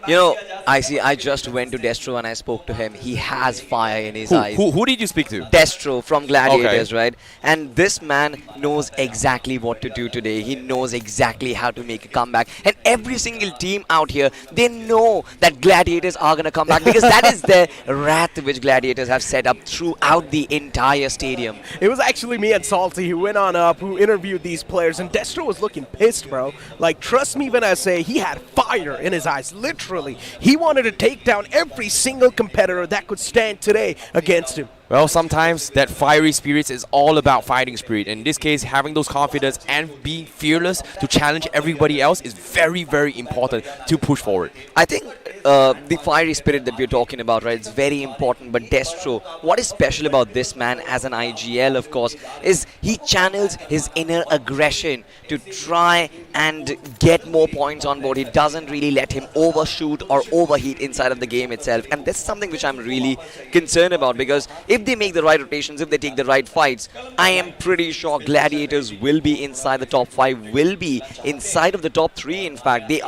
You know, I just went to Destro and I spoke to him. He has fire in his eyes. Who did you speak to? Destro from Gladiators, right? And this man knows exactly what to do today. He knows exactly how to make a comeback. And every single team out here, they know that Gladiators are going to come back because that is the wrath which Gladiators have set up throughout the entire stadium. It was actually me and Salty who went on up, who interviewed these players, and Destro was looking pissed, bro. Like, trust me when I say he had fire in his eyes, literally. He wanted to take down every single competitor that could stand today against him. Well, sometimes that fiery spirit is all about fighting spirit. In this case, having those confidence and being fearless to challenge everybody else is very important to push forward. I think the fiery spirit that we're talking about, right, it's very important. But Destro, what is special about this man as an IGL, of course, is he channels his inner aggression to try and get more points on board. He doesn't really let him overshoot or overheat inside of the game itself. And that's something which I'm really concerned about, because if they make the right rotations, if they take the right fights, I am pretty sure Gladiators will be inside the top 5, will be inside of the top 3. In fact, they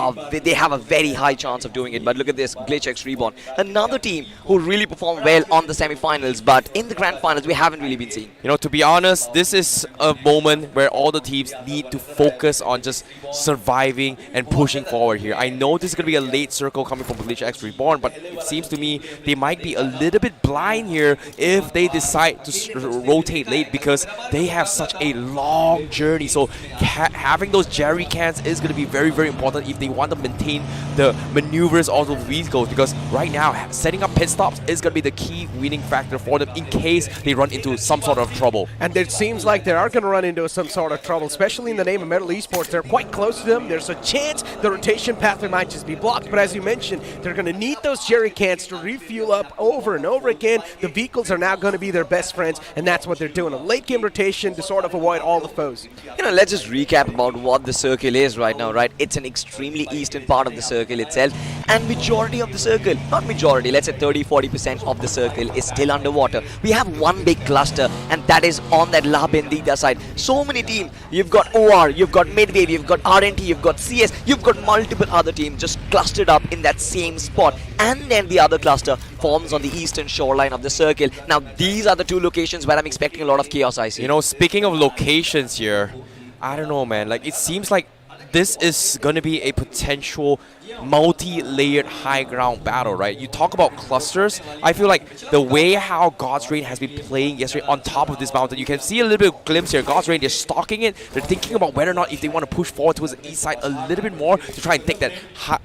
have a very high chance of doing it. But look at this, Glitch X Reborn, another team who really performed well on the semi-finals, but in the grand finals, we haven't really been seen. You know, to be honest, this is a moment where all the teams need to focus on just surviving and pushing forward here. I know this is going to be a late circle coming from Glitch X Reborn, but it seems to me they might be a little bit blind here if they decide to rotate late, because they have such a long journey. So having those jerry cans is going to be very important if they want to maintain the maneuvers of the vehicles, because right now setting up pit stops is going to be the key winning factor for them in case they run into some sort of trouble. And it seems like they are going to run into some sort of trouble, especially in the name of Metal Esports. They're quite close to them. There's a chance the rotation pathway might just be blocked, but as you mentioned, they're going to need those jerry cans to refuel up over and over again. The vehicles are now going to be their best friends, and that's what they're doing, a late game rotation to sort of avoid all the foes. You know, let's just recap about what the circle is right now, right? It's an extremely eastern part of the circle itself, and majority of the circle, not majority, let's say 30-40% of the circle is still underwater. We have one big cluster, and that is on that La Bendita side. So many teams. You've got OR, you've got Midwave, you've got RNT, you've got CS, you've got multiple other teams just clustered up in that same spot. And then the other cluster forms on the eastern shoreline of the circle. Now, these are the two locations where I'm expecting a lot of chaos, I see. You know, speaking of locations here, I don't know, man. Like, it seems like this is going to be a potential multi-layered high ground battle, right? You talk about clusters. I feel like the way how God's Reign has been playing yesterday on top of this mountain, you can see a little bit of glimpse here. God's Reign, they're stalking it. They're thinking about whether or not if they want to push forward towards the east side a little bit more to try and take that,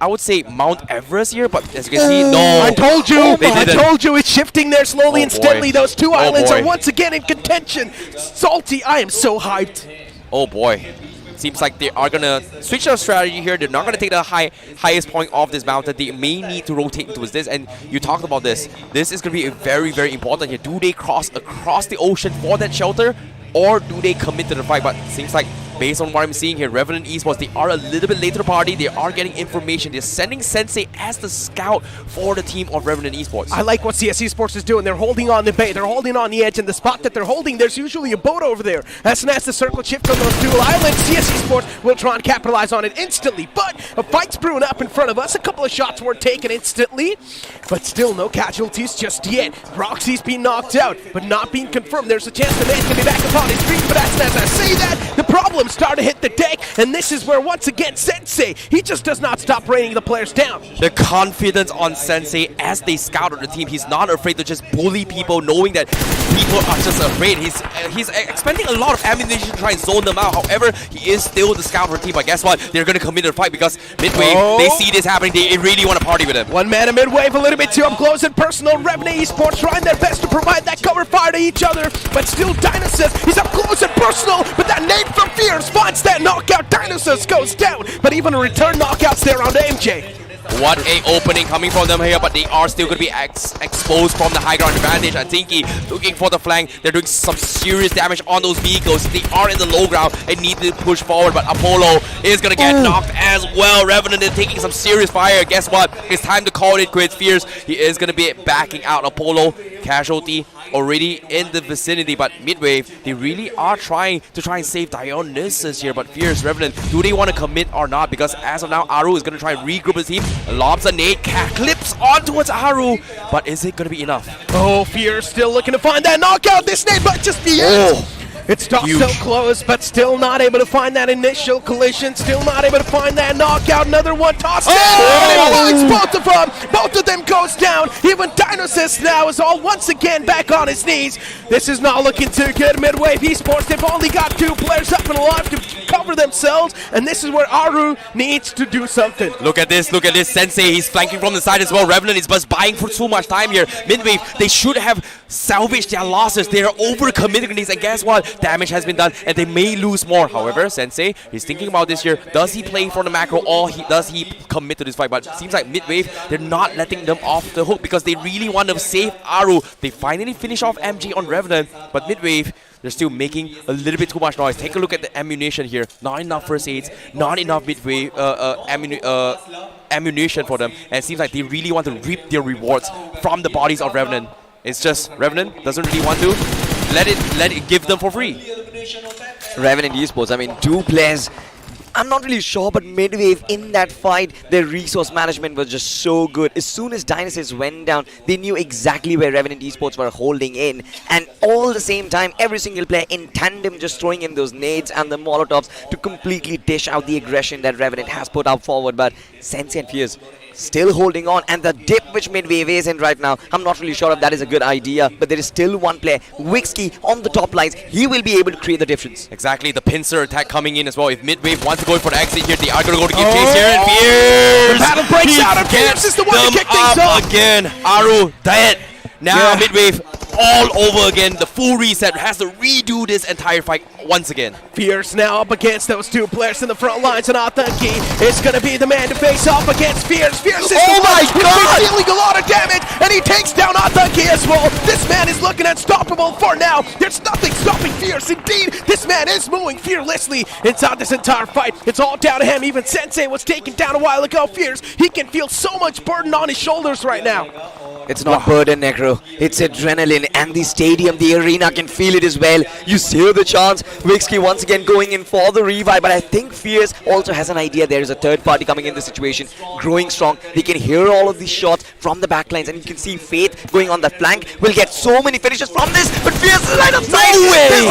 I would say, Mount Everest here. But as you can see, no. I told you. I told you. It's shifting there slowly and steadily. Boy. Those two islands are once again in contention. Salty, I am so hyped. Oh boy. Seems like they are gonna switch their strategy here. They're not gonna take the highest point of this mountain. They may need to rotate towards this, and you talked about this. This is gonna be a very, very important here. Do they cross across the ocean for that shelter, or do they commit to the fight? But it seems like, based on what I'm seeing here, Revenant Esports, they are a little bit late to the party. They are getting information. They're sending Sensei as the scout for the team of Revenant Esports. I like what CS Esports is doing. They're holding on the bay. They're holding on the edge, and the spot that they're holding, there's usually a boat over there. As soon as the circle shift on those dual islands, CS Esports will try and capitalize on it instantly. But a fight's brewing up in front of us. A couple of shots were taken instantly, but still no casualties just yet. Roxy's been knocked out, but not being confirmed. There's a chance the man can be back upon his feet, but as I say that, the problems start to hit the deck, and this is where, once again, Sensei, he just does not stop raining the players down. The confidence on Sensei as they scout on the team. He's not afraid to just bully people, knowing that people are just afraid. He's expending a lot of ammunition to try and zone them out. However, he is still the scout for the team. But guess what? They're going to commit to the fight because Midwave, they see this happening. They really want to party with him. One man of Midwave, a little bit too up close and personal. Revenant Esports trying their best to provide that cover fire to each other, but still Dinosaurs, he's up close and personal, but that nade from Fierce finds that knockout. Dinosaurs goes down, but even a return knockout's there on MJ. What a opening coming from them here, but they are still going to be exposed from the high ground advantage. I think he looking for the flank. They're doing some serious damage on those vehicles. They are in the low ground and need to push forward, but Apollo is going to get knocked as well. Revenant is taking some serious fire. Guess what? It's time to call it quits. Fierce, he is going to be backing out. Apollo, casualty already in the vicinity, but Midwave, they really are trying to save Dionysus here, but Fierce, Revenant, do they want to commit or not? Because as of now, Aru is going to try and regroup his team. Lobs a nade, clips on towards Aru, but is it going to be enough? Oh, Fierce still looking to find that knockout. This nade, but just the end. It stops so close, but still not able to find that initial collision. Still not able to find that knockout. Another one tossed in. And it finds both of them. Both of them goes down. Even Dinosaurs now is all once again back on his knees. This is not looking too good. Midwave Esports, they've only got 2 players up and alive to cover themselves. And this is where Aru needs to do something. Look at this. Sensei, he's flanking from the side as well. Revenant is just buying for too much time here. Midwave, they should have salvaged their losses. They are overcommitting these, and guess what? Damage has been done, and they may lose more. However, Sensei, he's thinking about this here. Does he play for the macro, or does he commit to this fight? But it seems like Midwave, they're not letting them off the hook because they really want to save Aru. They finally finish off MG on Revenant, but Midwave, they're still making a little bit too much noise. Take a look at the ammunition here. Not enough first aids, not enough Midwave ammunition for them, and it seems like they really want to reap their rewards from the bodies of Revenant. It's just Revenant doesn't really want to let it give them for free. Revenant Esports, I mean, 2 players. I'm not really sure, but Midwave in that fight, their resource management was just so good. As soon as Dinosaurs went down, they knew exactly where Revenant Esports were holding in. And all the same time, every single player in tandem just throwing in those nades and the molotovs to completely dish out the aggression that Revenant has put out forward. But Sensei and Fierce still holding on, and the dip which Midwave is in right now, I'm not really sure if that is a good idea, but there is still one player, Wixkey, on the top lines. He will be able to create the difference. Exactly, the pincer attack coming in as well. If Midwave wants to go for the exit here, they are going to go to give chase here, and Fierce! The battle breaks out, and Fierce is the one to kick things off. Again, Aru dead. Now Midwave all over again. The full reset has to redo this entire fight once again. Fierce now up against those two players in the front lines, and Athanki is going to be the man to face off against Fierce. Fierce is dealing a lot of damage, and he takes down Athanki as well. This man is looking unstoppable for now. There's nothing stopping Fierce. Indeed, this man is moving fearlessly inside this entire fight. It's all down to him. Even Sensei was taken down a while ago. Fierce, he can feel so much burden on his shoulders right now. It's not burden, Necro. It's adrenaline, and the stadium, the arena can feel it as well. You hear the chants. Vixky once again going in for the revive, but I think Fierce also has an idea. There is a third party coming in the situation, growing strong. They can hear all of these shots from the backlines, and you can see Faith going on that flank. Will get so many finishes from this, but Fierce is right up sight. No way! This is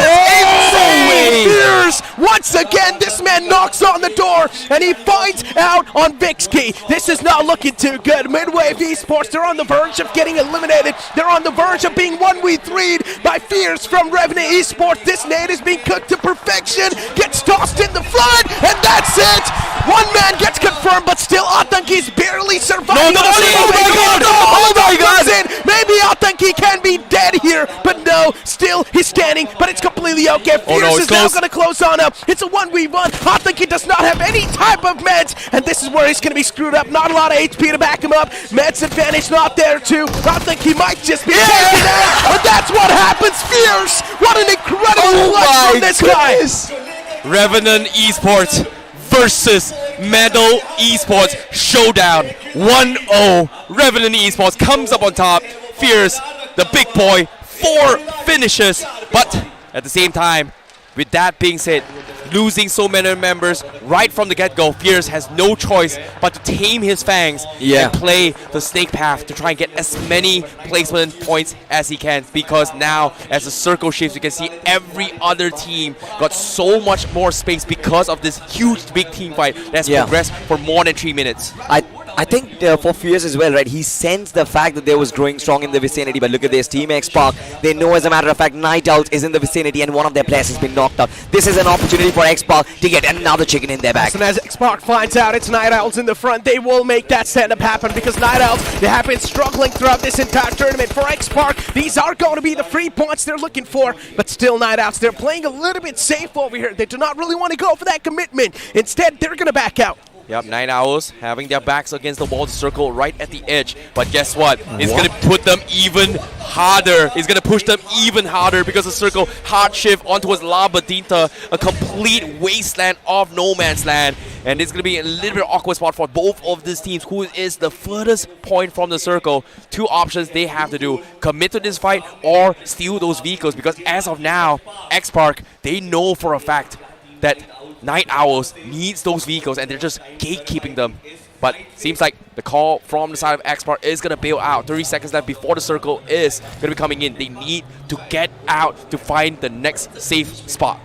insane! Fierce, once again, this man knocks on the door, and he finds out on Vixky. This is not looking too good. Midwave Esports, they're on the verge of getting eliminated. They're on the verge of being 1v3'd by Fierce from Revenant Esports. This nade is being cooked to perfection, gets tossed in the front, and that's it! One man gets confirmed, but still Athanki's barely surviving. Oh my god! Maybe Athanki can be dead here, but no, still he's standing, but it's completely okay. Fierce is now going to close on up. It's a 1v1. Athanki does not have any type of meds, and this is where he's going to be screwed up. Not a lot of HP to back him up. Meds advantage not there too. I think he might just be taken out, and that's what happens. Fierce, what an incredible clutch from this guy. Revenant Esports versus Medal Esports showdown. 1-0. Revenant Esports comes up on top. Fierce, the big boy, 4 finishes. But at the same time, with that being said, losing so many members right from the get-go, Fierce has no choice but to tame his fangs and play the snake path to try and get as many placement points as he can, because now as the circle shifts, you can see every other team got so much more space because of this huge big team fight that has progressed for more than 3 minutes. I think for Fierce as well, right, he sensed the fact that they was growing strong in the vicinity, but look at this, Team X Park, they know as a matter of fact Night Owls is in the vicinity and one of their players has been knocked out. This is an opportunity for X Park to get another chicken in their back. And as X Park finds out it's Night Owls in the front, they will make that stand-up happen, because Night Owls, they have been struggling throughout this entire tournament. For X Park, these are going to be the free points they're looking for, but still Night Owls, they're playing a little bit safe over here. They do not really want to go for that commitment. Instead, they're going to back out. Yep, Night Owls having their backs against the wall, circle right at the edge. But guess what? It's going to put them even harder. It's going to push them even harder, because the circle hard shift onto his Labadinta, a complete wasteland of no man's land. And it's going to be a little bit awkward spot for both of these teams. Who is the furthest point from the circle? 2 options they have to do: commit to this fight or steal those vehicles, because as of now, X Park, they know for a fact that Night Owls needs those vehicles, and they're just gatekeeping them. But seems like the call from the side of X Park is going to bail out. 30 seconds left before the circle is going to be coming in. They need to get out to find the next safe spot.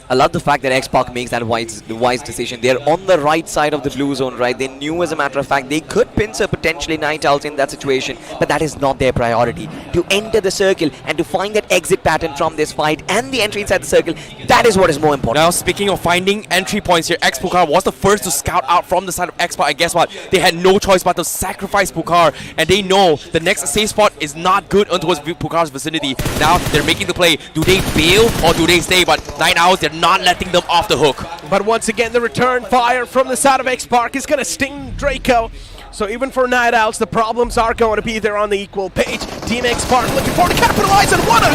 I love the fact that X Park makes that wise decision. They're on the right side of the blue zone, right? They knew, as a matter of fact, they could pincer potentially Night Owls in that situation, but that is not their priority. To enter the circle and to find that exit pattern from this fight and the entry inside the circle, that is what is more important. Now, speaking of finding entry points here, X-Pucar was the first to scout out from the side of X Park, and guess what? They had no choice but to sacrifice Pucar, and they know the next safe spot is not good towards Pucar's vicinity. Now, they're making the play. Do they bail or do they stay? But Night Owls, they're not letting them off the hook. But once again, the return fire from the side of X Park is going to sting Draco. So even for Night Owls, the problems are going to be there on the equal page. Team X Park looking forward to capitalize, and one or 2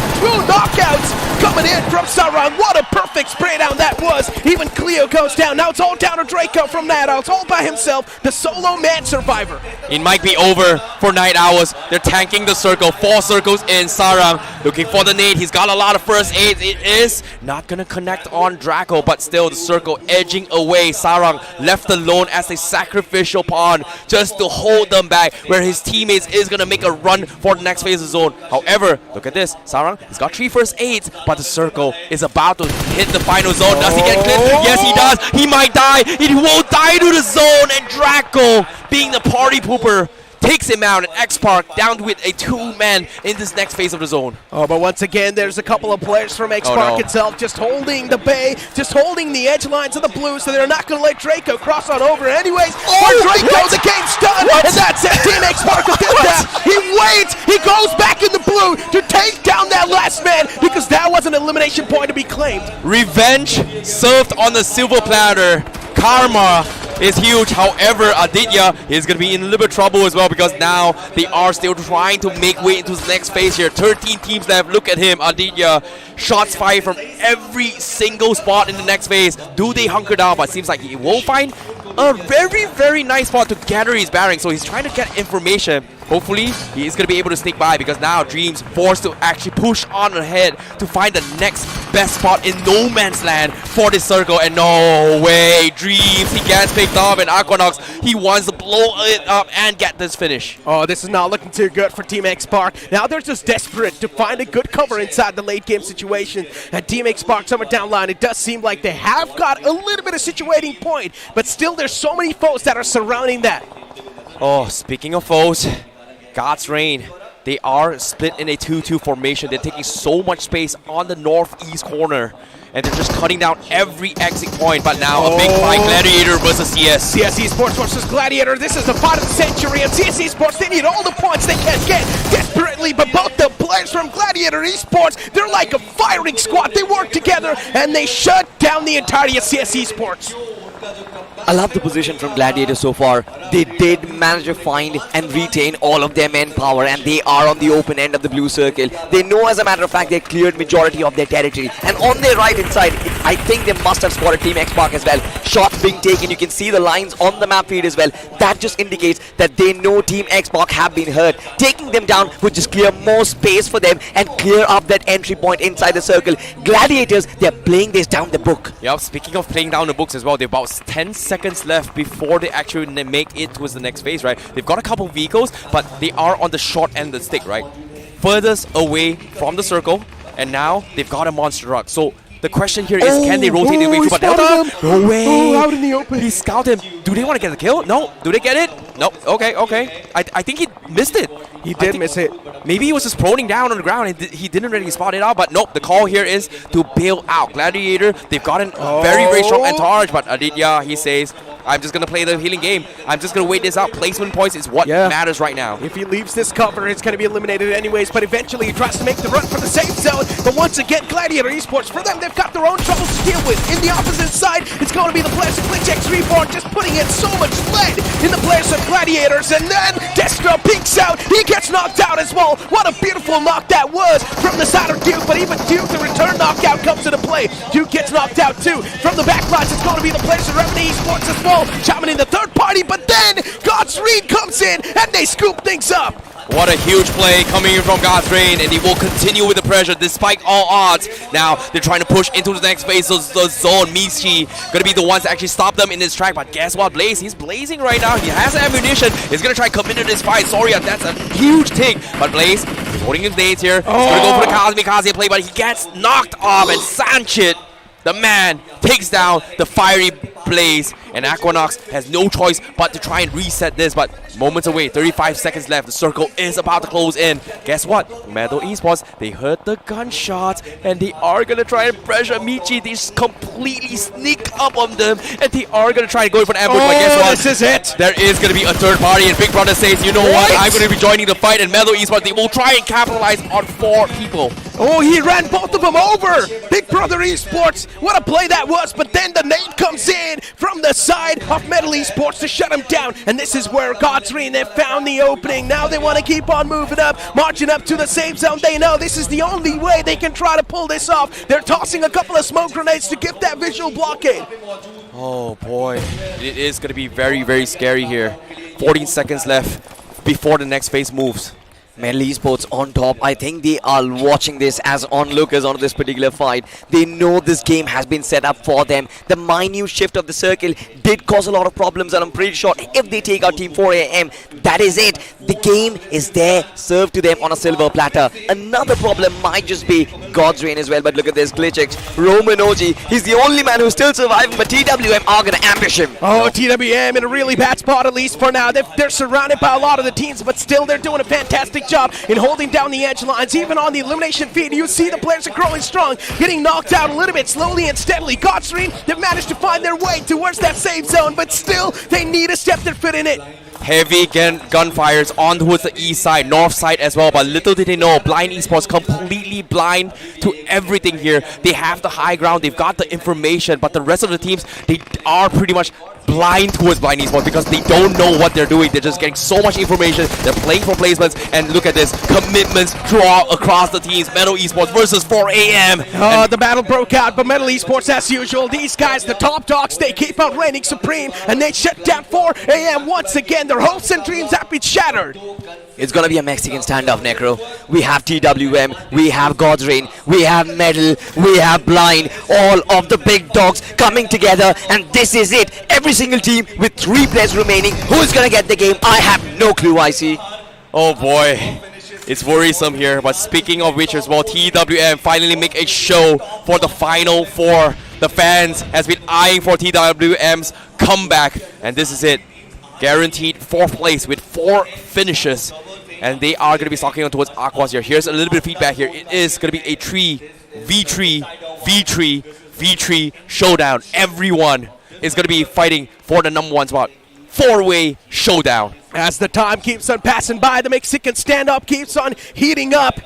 knockouts coming in from Sarang. What a perfect spray down that was. Even Cleo goes down. Now it's all down to Draco from Night Owls, all by himself, the solo man survivor. It might be over for Night Owls. They're tanking the circle. 4 circles in. Sarang looking for the nade. He's got a lot of first aid. It is not going to connect on Draco, but still the circle edging away. Sarang left alone as a sacrificial pawn just to hold them back, where his teammates is going to make a run for the next phase of the zone. However, look at this. Sarang, he's got 3 first aids, but the circle is about to hit the final zone. Does he get clipped? Yes, he does. He might die. He won't die to the zone, and Draco, being the party pooper, takes him out, and X-Park down with a 2-man in this next phase of the zone. Oh, but once again, there's a couple of players from X-Park itself just holding the bay, just holding the edge lines of the blue, so they're not going to let Draco cross on over anyways. For Draco, the game's done, and that's it. Team X-Park will do that. He waits, he goes back in the blue to take down that last man, because that was an elimination point to be claimed. Revenge served on the silver platter. Karma is huge. However, Aditya is going to be in a little bit of trouble as well, because now they are still trying to make way into the next phase here. 13 teams left. Look at him, Aditya. Shots fired from every single spot in the next phase. Do they hunker down? But it seems like he will find a very, very nice spot to gather his bearings. So he's trying to get information. Hopefully, he is going to be able to sneak by, because now Dreams forced to actually push on ahead to find the next best spot in no man's land for this circle. And no way, Dreams, he gets picked up, and Aquanox, he wants to blow it up and get this finish. Oh, this is not looking too good for Team X-Park. Now they're just desperate to find a good cover inside the late game situation. And Team X-Park, somewhere down line, it does seem like they have got a little bit of situating point, but still there's so many foes that are surrounding that. Oh, speaking of foes, God's Reign, they are split in a 2-2 formation. They're taking so much space on the northeast corner, and they're just cutting down every exit point. But now a big fight, Gladiator versus CS. CS Esports versus Gladiator. This is the fight of the century, and CS Esports, they need all the points they can get desperately, but both the players from Gladiator Esports, they're like a firing squad. They work together, and they shut down the entirety of CS Esports. I love the position from Gladiator so far. They did manage to find and retain all of their manpower, and they are on the open end of the blue circle. They know, as a matter of fact, they cleared majority of their territory. And on their right hand side, I think they must have spotted Team X-Park as well. Shots being taken, you can see the lines on the map feed as well. That just indicates that they know Team X-Park have been hurt. Taking them down would just clear more space for them and clear up that entry point inside the circle. Gladiators, they're playing this down the book. Yeah, speaking of playing down the books as well, they're about 10 seconds left before they actually make it towards the next phase, right? They've got a couple vehicles, but they are on the short end of the stick, right? Furthest away from the circle, and now they've got a monster truck. So the question here is, can they rotate their way through? But Delta, no way! Oh, out in the open. He scouted him. Do they want to get the kill? No. Do they get it? No. Okay, okay. I think he missed it. He did miss it. Maybe he was just proning down on the ground and he didn't really spot it out, but nope, the call here is to bail out. Gladiator, they've got a very, very strong entourage, but Aditya, he says, I'm just going to play the healing game. I'm just going to wait this out. Placement points is what matters right now. If he leaves this cover, it's going to be eliminated anyways, but eventually he tries to make the run for the safe zone. But once again, Gladiator Esports, for them, they've got their own troubles to deal with. In the opposite side, it's going to be the players of Glitch X Reborn just putting in so much lead in the players of Gladiators. And then Destro peeks out. He gets knocked out as well. What a beautiful knock that was from the side of Duke, but even Duke, the return knockout comes into play. Duke gets knocked out too. From the backlines, it's going to be the players of Remedy Esports as well. Shaman in the third party, but then God's Reign comes in and they scoop things up. What a huge play coming in from God's Reign, and he will continue with the pressure despite all odds. Now they're trying to push into the next phase of the zone. Michi gonna be the ones to actually stop them in this track, but guess what? Blaze, he's blazing right now. He has ammunition. He's gonna try to commit to this fight. Sorry, that's a huge thing, but Blaze, he's holding his nades here. He's gonna go for the Kamikaze play, but he gets knocked off, and Sanchit, the man, takes down the fiery Blaze, and Aquanox has no choice but to try and reset this, but moments away, 35 seconds left, the circle is about to close in. Guess what? Metal Esports, they heard the gunshots, and they are gonna try and pressure Michi. They just completely sneak up on them, and they are gonna try and go for an ambush, but guess what? This is it! There is gonna be a third party, and Big Brother says, you know what? I'm gonna be joining the fight, and Metal Esports, they will try and capitalize on 4 people. Oh, he ran both of them over! Big Brother Esports, what a play that was, but then the nade comes in from the side of Metal Esports to shut him down, and this is where God's Reign, they found the opening. Now they want to keep on moving up, marching up to the safe zone. They know this is the only way they can try to pull this off. They're tossing a couple of smoke grenades to give that visual blockade. Oh boy, it is going to be very, very scary here. 14 seconds left before the next phase moves. Metal Esports on top. I think they are watching this as onlookers on this particular fight. They know this game has been set up for them. The minute shift of the circle did cause a lot of problems, and I'm pretty sure if they take out Team 4AM, that is it. The game is there, served to them on a silver platter. Another problem might just be God's Reign as well, but look at this, Glitchix, Roman OG, he's the only man who's still surviving, but TWM are going to ambush him. Oh, TWM in a really bad spot, at least for now. They're surrounded by a lot of the teams, but still they're doing a fantastic job in holding down the edge lines. Even on the elimination feed, you see the players are growing strong, getting knocked out a little bit slowly and steadily. God's Reign, they've managed to find their way towards that safe zone, but still they need to step their foot in it. Heavy gunfires on towards the east side, north side as well, but little did they know, Blind Esports completely blind to everything here. They have the high ground, they've got the information, but the rest of the teams, they are pretty much blind towards Blind Esports because they don't know what they're doing. They're just getting so much information, they're playing for placements, and look at this, commitments draw across the teams. Metal Esports versus 4AM. Oh, the battle broke out, but Metal Esports as usual, these guys, the top dogs, they keep on reigning supreme, and they shut down 4AM once again. Their hopes and dreams have been shattered. It's gonna be a Mexican standoff, Necro. We have TWM, we have God's Reign, we have Metal, we have Blind, all of the big dogs coming together, and this is it. Every single team with 3 players remaining. Who's gonna get the game? I have no clue, I see. Oh boy, it's worrisome here, but speaking of which as well, TWM finally make a show for the Final Four. The fans has been eyeing for TWM's comeback, and this is it. Guaranteed 4th place with 4 finishes, and they are going to be stalking on towards Aquas here. Here's a little bit of feedback here. It is going to be a 3v3 showdown. Everyone is going to be fighting for the #1 spot. 4-way showdown. As the time keeps on passing by, the Mexican standoff keeps on heating up.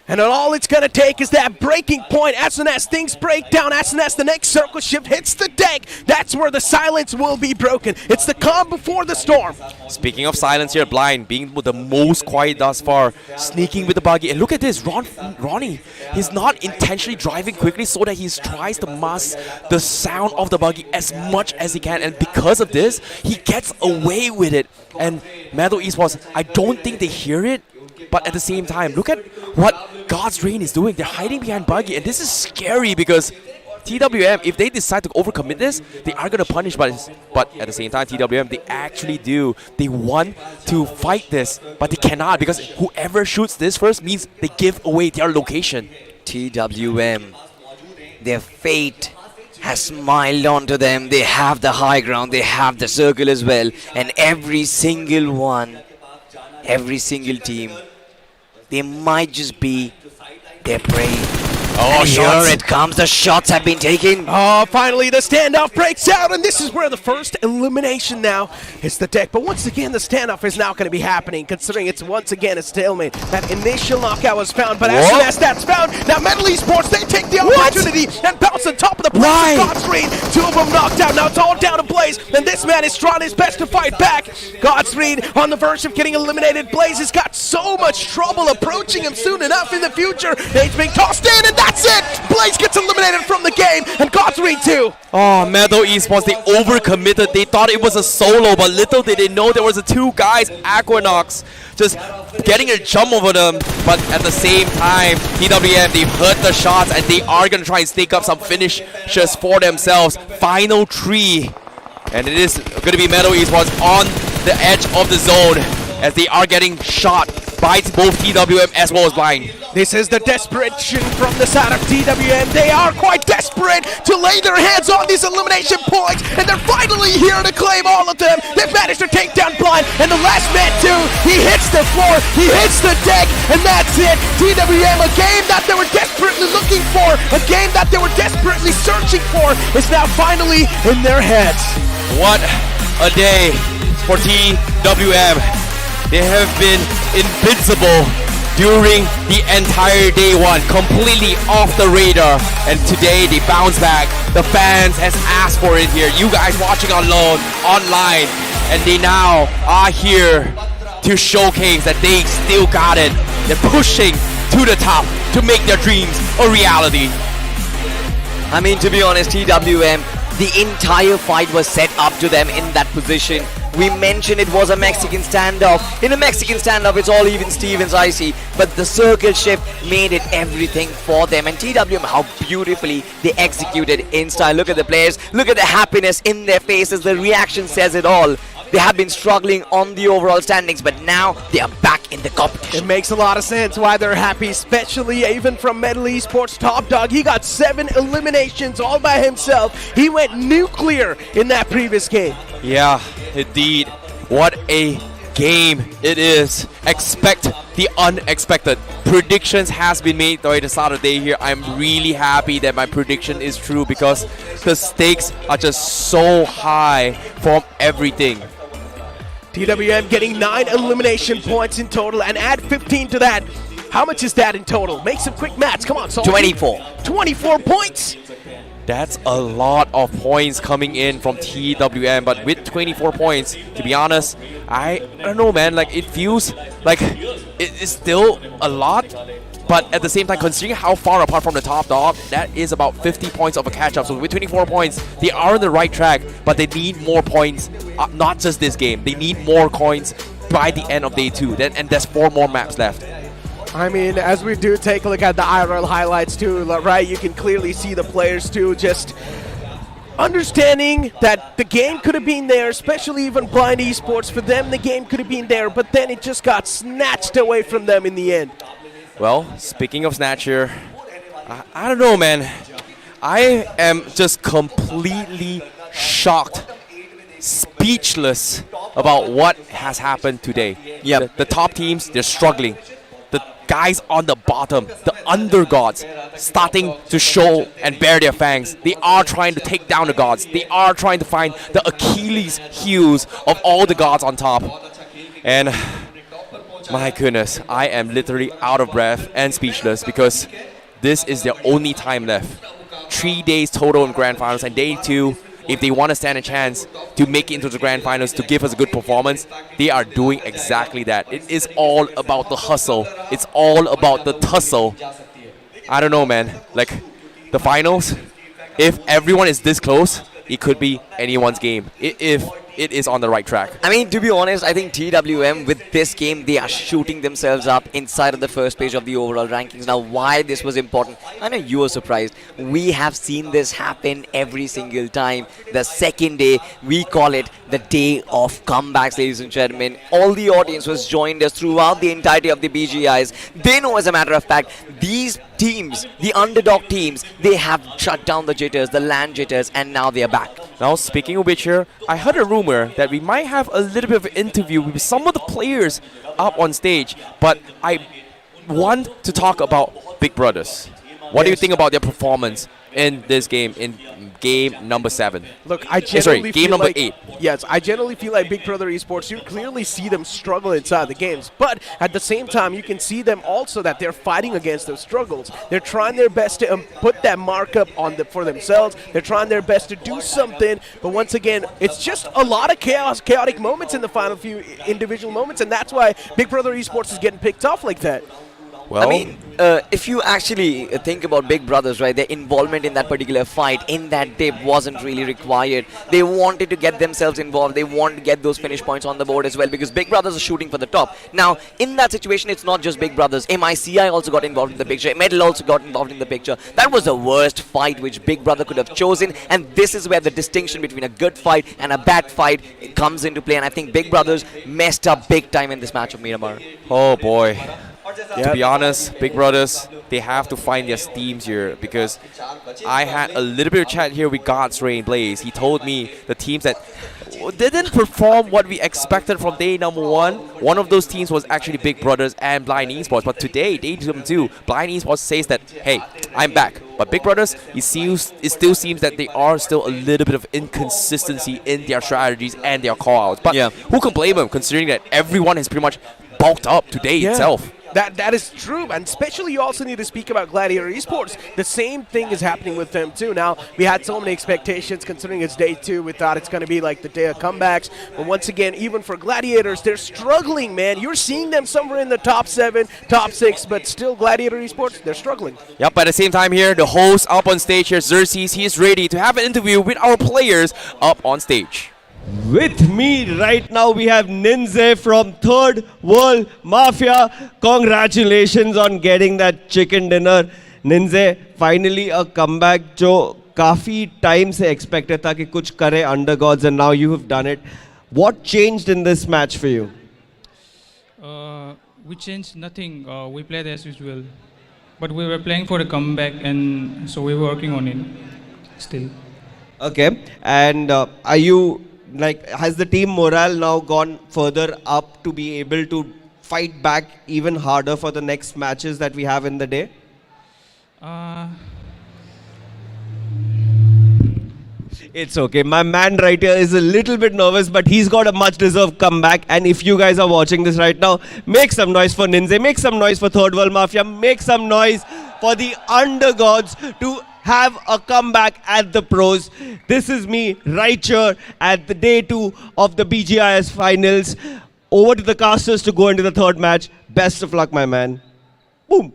And all it's going to take is that breaking point. As soon as things break down, as soon as the next circle shift hits the deck, that's where the silence will be broken. It's the calm before the storm. Speaking of silence here, Blind being the most quiet thus far, sneaking with the buggy. And look at this, Ronnie, he's not intentionally driving quickly so that he tries to mask the sound of the buggy as much as he can. And because of this, he gets away with it. And Metal Esports, I don't think they hear it. But at the same time, look at what God's Reign is doing. They're hiding behind Buggy, and this is scary because TWM, if they decide to overcommit this, they are going to punish. But at the same time, TWM, they actually do. They want to fight this, but they cannot because whoever shoots this first means they give away their location. TWM, their fate has smiled onto them. They have the high ground, they have the circle as well, and every single one, every single team, they might just be their prey. Oh, and shots. Here it comes. The shots have been taken. Oh, finally the standoff breaks out, and this is where the first elimination now hits the deck. But once again, the standoff is now going to be happening, considering it's once again a stalemate. That initial knockout was found, but as soon as that's found, now Metal Esports, they take the opportunity and bounce on top of the Blaze of God's Reign. 2 of them knocked out. Now it's all down to Blaze, and this man is trying his best to fight back. God's Reign on the verge of getting eliminated. Blaze has got so much trouble approaching him soon enough in the future. Nate's being tossed in, and that's it! Blaze gets eliminated from the game, and God's Reign too. Oh, Metal Esports, they overcommitted. They thought it was a solo, but little did they know there was 2 guys, Aquanox, just getting a jump over them. But at the same time, TWM, they've heard the shots, and they are going to try and stake up some finishes for themselves. Final 3. And it is going to be Metal Esports on the edge of the zone as they are getting shot by both TWM as well as Blind. This is the desperation from the side of TWM. They are quite desperate to lay their hands on these elimination points, and they're finally here to claim all of them. They've managed to take down Blind, and the last man too, he hits the floor, he hits the deck, and that's it. TWM, a game that they were desperately looking for, a game that they were desperately searching for, is now finally in their heads. What a day for TWM. They have been invincible during the entire day 1, completely off the radar, and today they bounce back. The fans has asked for it here. You guys watching online, and they now are here to showcase that they still got it. They're pushing to the top to make their dreams a reality. I mean, to be honest, TWM, the entire fight was set up to them in that position. We mentioned it was a Mexican standoff. In a Mexican standoff, it's all even Stevens, I see. But the circle shift made it everything for them. And TWM, how beautifully they executed in style. Look at the players. Look at the happiness in their faces. The reaction says it all. They have been struggling on the overall standings, but now they are back in the competition. It makes a lot of sense why they're happy, especially even from Metal Esports top dog. He got 7 eliminations all by himself. He went nuclear in that previous game. Yeah, indeed. What a game it is. Expect the unexpected. Predictions has been made by the start of the day here. I'm really happy that my prediction is true because the stakes are just so high from everything. TWM getting 9 elimination points in total, and add 15 to that. How much is that in total? Make some quick maths. Come on, Salty. 24. 24 points. That's a lot of points coming in from TWM, but with 24 points, to be honest, I don't know, man. Like, it feels like it is still a lot, but at the same time, considering how far apart from the top dog, that is about 50 points of a catch-up. So with 24 points, they are on the right track, but they need more points, not just this game. They need more coins by the end of day 2, and there's 4 more maps left. I mean, as we do take a look at the IRL highlights too, right, you can clearly see the players too just understanding that the game could have been there, especially even Blind Esports. For them, the game could have been there, but then it just got snatched away from them in the end. Well, speaking of Snatcher, I don't know, man. I am just completely shocked, speechless about what has happened today. Yeah, The top teams, they're struggling. The guys on the bottom, the undergods, starting to show and bare their fangs. They are trying to take down the gods. They are trying to find the Achilles heels of all the gods on top. And my goodness, I am literally out of breath and speechless because this is their only time left. 3 days total in Grand Finals, and day 2, if they want to stand a chance to make it into the Grand Finals, to give us a good performance, they are doing exactly that. It is all about the hustle. It's all about the tussle. I don't know, man. Like, the finals, if everyone is this close, it could be anyone's game. If it is on the right track. I mean, to be honest, I think TWM with this game, they are shooting themselves up inside of the first page of the overall rankings. Now, why this was important, I know you were surprised. We have seen this happen every single time. The second day, we call it the day of comebacks, ladies and gentlemen. All the audience was joined us throughout the entirety of the BGIs. They know, as a matter of fact, these teams, the underdog teams, they have shut down the jitters, the land jitters, and now they are back. Now, speaking of which here, I heard a rumor that we might have a little bit of an interview with some of the players up on stage, but I want to talk about Big Brothers. What do you think about their performance in this game, in game number 7? Look, I generally game feel number like, 8. Yes, I generally feel like Big Brother Esports, you clearly see them struggle inside the games, but at the same time, you can see them also that they're fighting against those struggles. They're trying their best to put that markup on for themselves. They're trying their best to do something, but once again, it's just a lot of chaotic moments in the final few individual moments, and that's why Big Brother Esports is getting picked off like that. Well, I mean, if you actually think about Big Brothers, right, their involvement in that particular fight, in that dip, wasn't really required. They wanted to get themselves involved. They wanted to get those finish points on the board as well because Big Brothers are shooting for the top. Now, in that situation, it's not just Big Brothers. MICI also got involved in the picture. Metal also got involved in the picture. That was the worst fight which Big Brother could have chosen, and this is where the distinction between a good fight and a bad fight comes into play, and I think Big Brothers messed up big time in this match of Miramar. oh boy. To be honest, Big Brothers, they have to find their steams here because I had a little bit of chat here with God's Rain Blaze. He told me the teams that didn't perform what we expected from day number 1. One of those teams was actually Big Brothers and Blind Esports. But today, day number 2, Blind Esports says that, hey, I'm back. But Big Brothers, it still seems that they are still a little bit of inconsistency in their strategies and their call-outs. But yeah, who can blame them considering that everyone has pretty much bulked up today itself? That is true, and especially you also need to speak about Gladiator Esports. The same thing is happening with them too. Now, we had so many expectations considering it's day 2. We thought it's going to be like the day of comebacks. But once again, even for Gladiators, they're struggling, man. You're seeing them somewhere in the top 7, top 6, but still Gladiator Esports, they're struggling. Yep, but at the same time here, the host up on stage here, Xerxes, he is ready to have an interview with our players up on stage. With me right now we have Ninze from Third World Mafia. Congratulations on getting that chicken dinner. Ninze, finally a comeback जो काफी time से expected था कि कुछ करे under gods, and now you have done it. What changed in this match for you? We changed nothing. We played as usual, but we were playing for a comeback, and so we were working on it still. Okay, and are you like, has the team morale now gone further up to be able to fight back even harder for the next matches that we have in the day? It's okay. My man right here is a little bit nervous, but he's got a much deserved comeback. And if you guys are watching this right now, make some noise for Ninze, make some noise for Third World Mafia, make some noise for the undergods to have a comeback at the pros. This is me right here at the day 2 of the BGIS finals. Over to the casters to go into the third match. Best of luck, my man. Boom.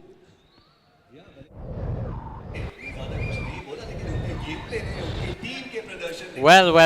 Well.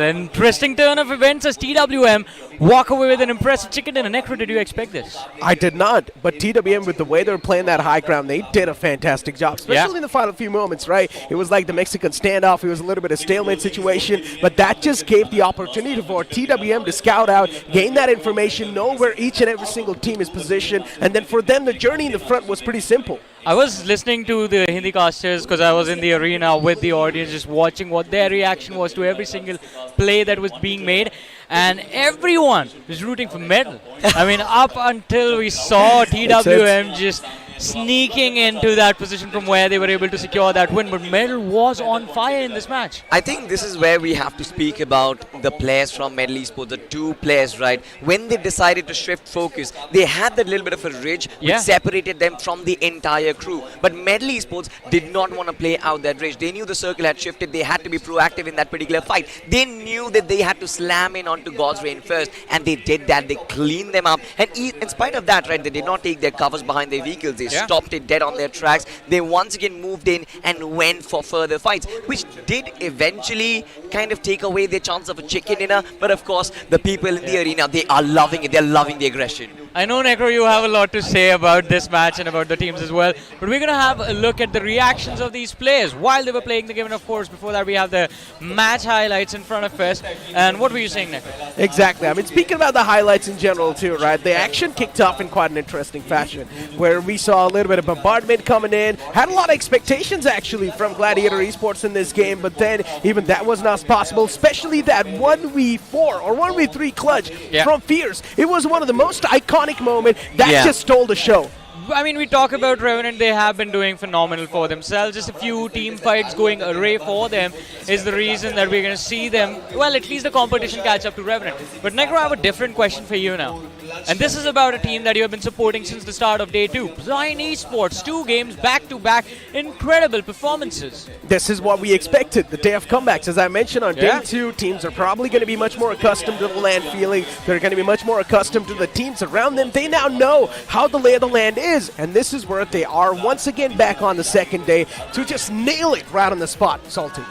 Interesting turn of events as TWM walk away with an impressive chicken dinner. Necro, did you expect this? I did not, but TWM, with the way they were playing that high ground, they did a fantastic job, especially in the final few moments, right? It was like the Mexican standoff. It was a little bit of stalemate situation, but that just gave the opportunity for TWM to scout out, gain that information, know where each and every single team is positioned, and then for them, the journey in the front was pretty simple. I was listening to the Hindi casters because I was in the arena with the audience, just watching what their reaction was to every single play that was being made. And everyone was rooting for medal. I mean, up until we saw TWM just sneaking into that position from where they were able to secure that win. But medal was on fire in this match. I think this is where we have to speak about the players from Medal Esports, the two players, right? When they decided to shift focus, they had that little bit of a ridge which separated them from the entire crew. But Medal Esports did not want to play out that ridge. They knew the circle had shifted. They had to be proactive in that particular fight. They knew that they had to slam in onto God's Reign first, and they did that. They cleaned them up. And in spite of that, right, they did not take their covers behind their vehicles. They stopped it dead on their tracks. They once again moved in and went for further fights, which did eventually kind of take away their chance of a chicken dinner. But of course, the people in the arena, they are loving it. They're loving the aggression. I know, Necro, you have a lot to say about this match and about the teams as well, but we're going to have a look at the reactions of these players while they were playing the game. And of course, before that, we have the match highlights in front of us. And what were you saying, Necro? Exactly. I mean, speaking about the highlights in general too, right? The action kicked off in quite an interesting fashion, where we saw a little bit of bombardment coming in. Had a lot of expectations, actually, from Gladiator Esports in this game, but then even that was not possible, especially that 1v4 or 1v3 clutch from Fierce. It was one of the most iconic moments that just stole the show. I mean, we talk about Revenant, they have been doing phenomenal for themselves. Just a few team fights going array for them is the reason that we're going to see them, well, at least the competition catch up to Revenant. But Necro, I have a different question for you now. And this is about a team that you have been supporting since the start of day 2. Blind Esports, 2 games back-to-back, incredible performances. This is what we expected, the day of comebacks. As I mentioned, on day 2, teams are probably going to be much more accustomed to the land feeling. They're going to be much more accustomed to the teams around them. They now know how the lay of the land is. And this is where they are once again back on the second day to just nail it right on the spot, Salty.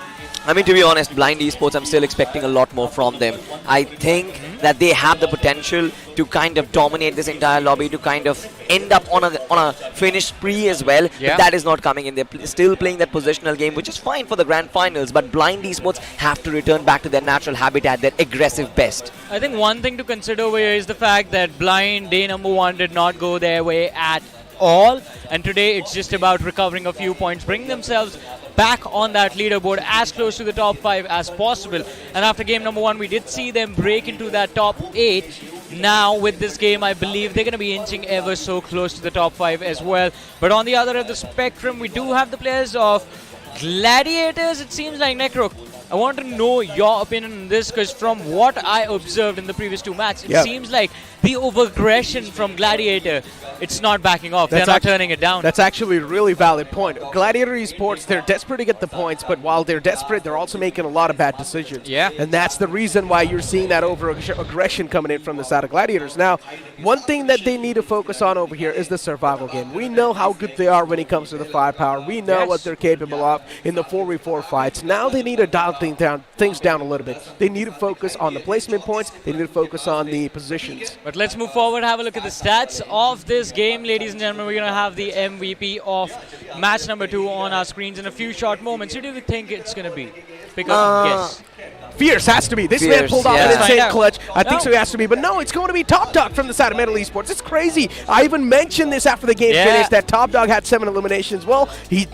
I mean, to be honest, Blind Esports, I'm still expecting a lot more from them. I think that they have the potential to kind of dominate this entire lobby, to kind of end up on a finish spree as well. But that is not coming in. They're still playing that positional game, which is fine for the Grand Finals. But Blind Esports have to return back to their natural habitat, their aggressive best. I think one thing to consider over here is the fact that Blind, day number 1, did not go their way at all. And today, it's just about recovering a few points, bringing themselves back on that leaderboard as close to the top 5 as possible. And after game number 1, we did see them break into that top 8. Now with this game, I believe they're going to be inching ever so close to the top 5 as well. But on the other end of the spectrum, we do have the players of Gladiators. It seems like, Necro, I want to know your opinion on this, because from what I observed in the previous 2 matches, it seems like the over-aggression from Gladiator, it's not backing off. They're not turning it down. That's actually a really valid point. Gladiator Esports, they're desperate to get the points, but while they're desperate, they're also making a lot of bad decisions. Yeah. And that's the reason why you're seeing that over-aggression coming in from the side of Gladiators. Now, one thing that they need to focus on over here is the survival game. We know how good they are when it comes to the firepower. We know what they're capable of in the 4v4 fights. Now they need to dial things down a little bit. They need to focus on the placement points. They need to focus on the positions. But let's move forward, have a look at the stats of this game, ladies and gentlemen. We're going to have the MVP of match number 2 on our screens in a few short moments. Who do you think it's going to be? Pick up and guess. Fierce has to be. This Fierce, man pulled off yeah. an insane clutch. I No. think so, he has to be. But no, it's going to be Top Dog from the side of Metal Esports. It's crazy. I even mentioned this after the game finished, that Top Dog had 7 eliminations. Well, he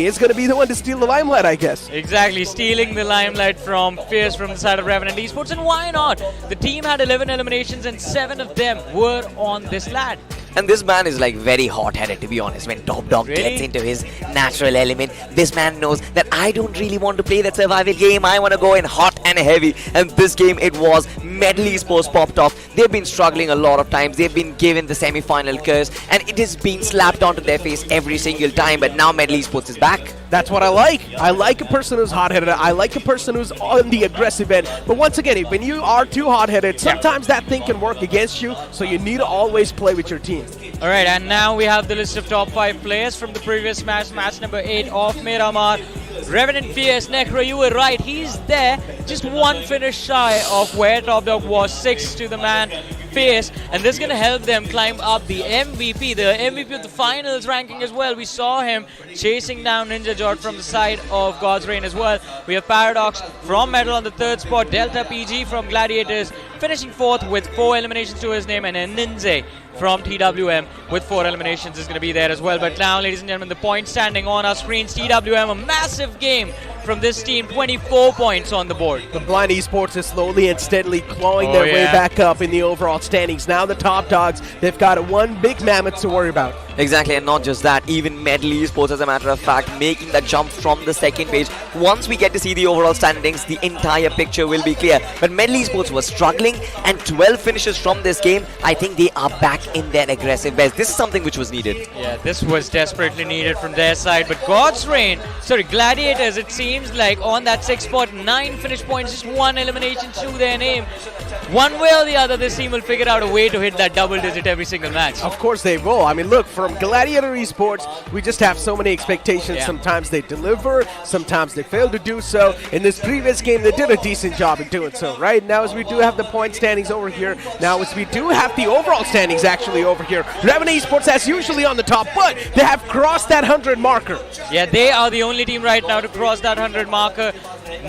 is going to be the one to steal the limelight, I guess. Exactly, stealing the limelight from Fierce from the side of Revenant Esports. And why not? The team had 11 eliminations and 7 of them were on this lad. And this man is like very hot-headed, to be honest. When Top Dog gets into his natural element, this man knows that I don't really want to play that survival game. I want to go in hot and heavy. And this game, it was Metal Esports popped off. They've been struggling a lot of times. They've been given the semi-final curse, and it has been slapped onto their face every single time. But now Metal Esports is back. That's what I like. I like a person who's hot-headed. I like a person who's on the aggressive end. But once again, when you are too hot-headed, sometimes that thing can work against you. So you need to always play with your team. All right, and now we have the list of top 5 players from the previous match, match number 8 of Miramar. Revenant Fierce, Necro, you were right. He's there, just 1 finish shy of where Top Dog was, 6 to the man Fierce, and this is going to help them climb up the MVP of the finals ranking as well. We saw him chasing down Ninja Jot from the side of God's Reign as well. We have Paradox from Metal on the 3rd spot, Delta PG from Gladiators finishing 4th with 4 eliminations to his name, and a Ninja from TWM with 4 eliminations is going to be there as well. But now, ladies and gentlemen, the point standing on our screens, TWM, a massive game from this team, 24 points on the board. The Blind Esports is slowly and steadily clawing their way back up in the overall standings. Now the Top Dogs, they've got one big mammoth to worry about. Exactly, and not just that, even Metal Esports, as a matter of fact, making the jump from the second page. Once we get to see the overall standings, the entire picture will be clear. But Metal Esports was struggling, and 12 finishes from this game, I think they are back in their aggressive best. This is something which was needed. Yeah, this was desperately needed from their side. But Gladiators, it seems like on that 6th spot, 9 finish points, just 1 elimination to their name. One way or the other, this team will figure out a way to hit that double digit every single match. Of course they will. I mean, look, from Gladiator Esports, we just have so many expectations. Yeah. Sometimes they deliver, sometimes they fail to do so. In this previous game, they did a decent job in doing so. Right now, as we do have the point standings over here, now as we do have the overall standings actually over here, Revenant Esports as usually on the top, but they have crossed that 100 marker. Yeah, they are the only team right now to cross that 100 marker.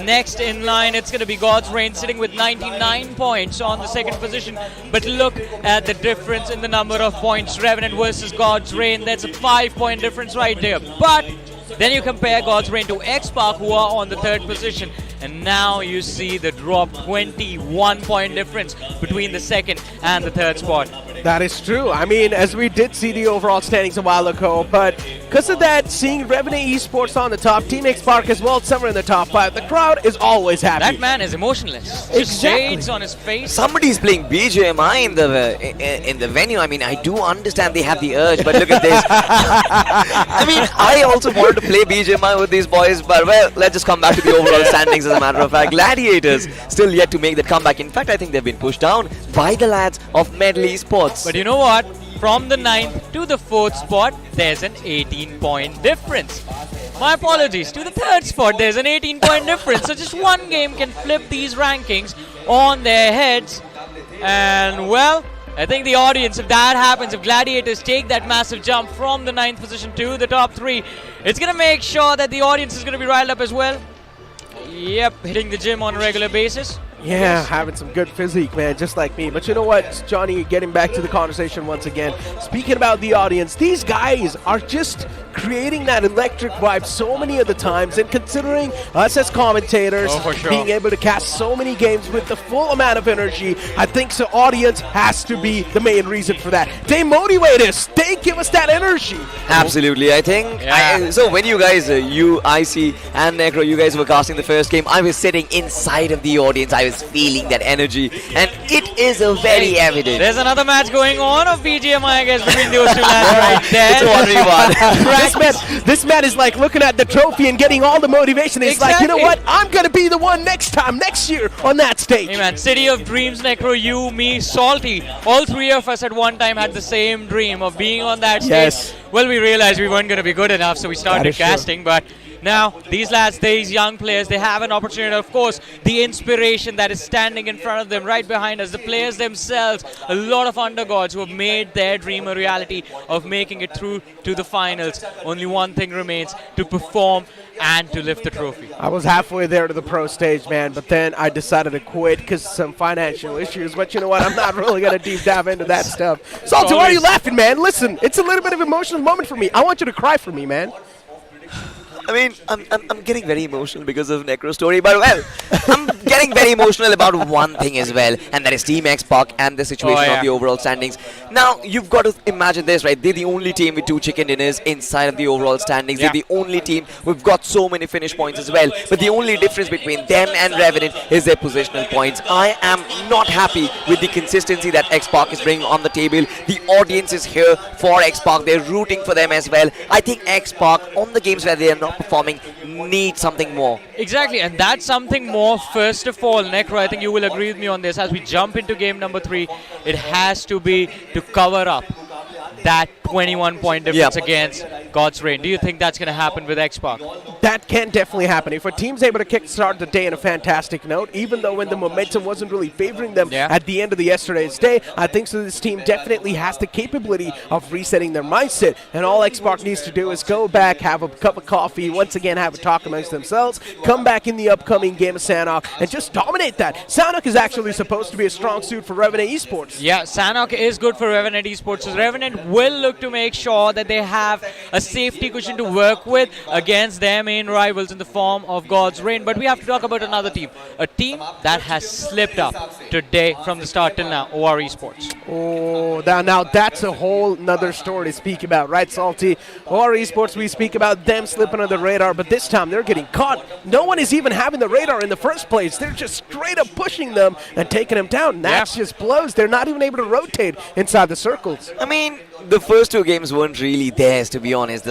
Next in line, it's going to be God's Reign sitting with 99 points on the 2nd position. But look at the difference in the number of points. Revenant versus God's Reign, that's a 5-point difference right there. But then you compare God's Reign to X-Park, who are on the 3rd position. And now you see the drop, 21-point difference between the 2nd and the 3rd spot. That is true. I mean, as we did see the overall standings a while ago, but because of that, seeing Revenant Esports on the top, Team X-Park as well, somewhere in the top 5, the crowd is always happy. That man is emotionless. Just shades on his face. Somebody's playing BGMI in the venue. I mean, I do understand they have the urge, but look at this. I mean, I also wanted to play BGMI with these boys, but well, let's just come back to the overall standings as a matter of fact. Gladiators still yet to make that comeback. In fact, I think they've been pushed down by the lads of Metal Esports. But you know what? From the 9th to the 4th spot, there's an 18-point difference. My apologies. To the 3rd spot, there's an 18-point difference. So just one game can flip these rankings on their heads. And well, I think the audience, if that happens, if Gladiators take that massive jump from the 9th position to the top 3, it's going to make sure that the audience is going to be riled up as well. Yep, hitting the gym on a regular basis. Yeah, having some good physique, man, just like me. But you know what, Johnny, getting back to the conversation once again, speaking about the audience, these guys are just creating that electric vibe so many of the times, and considering us as commentators being able to cast so many games with the full amount of energy, I think the audience has to be the main reason for that. They motivate us. They give us that energy. Absolutely, I think. Yeah. So when you guys, you, IC, and Necro, you guys were casting the first game, I was sitting inside of the audience. I was is feeling that energy, and it is a very evident. There's another match going on of BGMI, I guess, between those two lads right there. This man is like looking at the trophy and getting all the motivation. He's like, you know what? I'm going to be the one next year on that stage. Hey man, City of Dreams, Necro, you, me, Salty. All three of us at one time had the same dream of being on that stage. Yes. Well, we realized we weren't going to be good enough, so we started casting, but now, these lads, these young players, they have an opportunity. Of course, the inspiration that is standing in front of them, right behind us, the players themselves, a lot of undergods who have made their dream a reality of making it through to the finals. Only one thing remains, to perform and to lift the trophy. I was halfway there to the pro stage, man, but then I decided to quit because of some financial issues. But you know what? I'm not really going to deep dive into that stuff. Salty, why are you laughing, man? Listen, it's a little bit of an emotional moment for me. I want you to cry for me, man. I mean, I'm getting very emotional because of Necro's story, but well, I'm getting very emotional about one thing as well, and that is Team X Pac and the situation of the overall standings. Now, you've got to imagine this, right? They're the only team with 2 chicken dinners inside of the overall standings. They're the only team who've got so many finish points as well, but the only difference between them and Revenant is their positional points. I am not happy with the consistency that X Pac is bringing on the table. The audience is here for X Pac. They're rooting for them as well. I think X Pac, on the games where they are not performing, need something more. Exactly, and that's something more. First of all, Necro, I think you will agree with me on this. As we jump into game number 3, it has to be to cover up that 21-point difference against God's Reign. Do you think that's going to happen with X-Pac? That can definitely happen. If a team's able to kickstart the day in a fantastic note, even though when the momentum wasn't really favoring them at the end of yesterday's day, I think so this team definitely has the capability of resetting their mindset. And all X-Pac needs to do is go back, have a cup of coffee, once again have a talk amongst themselves, come back in the upcoming game of Sanhok, and just dominate that. Sanhok is actually supposed to be a strong suit for Revenant Esports. Yeah, Sanhok is good for Revenant Esports. So Revenant will look to make sure that they have a safety cushion to work with against their main rivals in the form of God's Reign. But we have to talk about another team, a team that has slipped up today from the start till now, OR Esports. Oh, now that's a whole nother story to speak about, right, Salty? OR Esports, we speak about them slipping under the radar, but this time they're getting caught. No one is even having the radar in the first place. They're just straight up pushing them and taking them down. That just blows. They're not even able to rotate inside the circles. I mean, the first 2 games weren't really theirs, to be honest.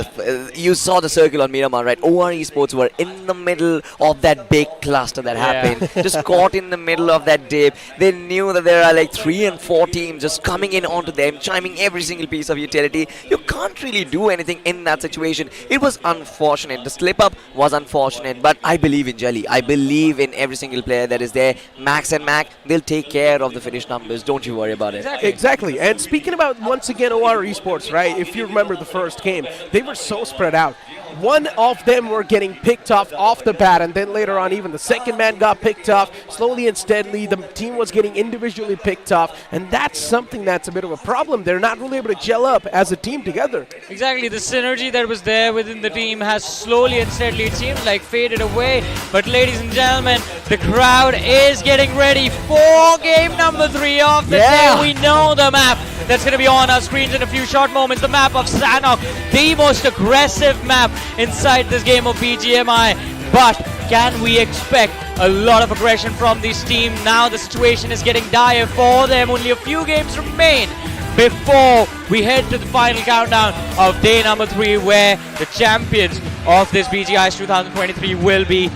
You saw the circle on Miramar, right? OR Esports were in the middle of that big cluster that happened. Just caught in the middle of that dip. They knew that there are like 3 and 4 teams just coming in onto them, chiming every single piece of utility. You can't really do anything in that situation. It was unfortunate. The slip-up was unfortunate, but I believe in Jelly. I believe in every single player that is there. Max and Mac, they'll take care of the finish numbers. Don't you worry about it. Exactly. And speaking about, once again, OR Esports, right? If you remember the first game, they were so spread out. One of them were getting picked off the bat, and then later on even the second man got picked off. Slowly and steadily, the team was getting individually picked off, and that's something that's a bit of a problem. They're not really able to gel up as a team together. Exactly, the synergy that was there within the team has slowly and steadily, it seems like, faded away. But ladies and gentlemen, the crowd is getting ready for game number 3 of the day. We know the map that's going to be on our screens in a few short moments. The map of Sanhok, the most aggressive map inside this game of BGMI. But can we expect a lot of aggression from this team? Now the situation is getting dire for them. Only a few games remain before we head to the final countdown of day number 3, where the champions of this BGIS 2023 will be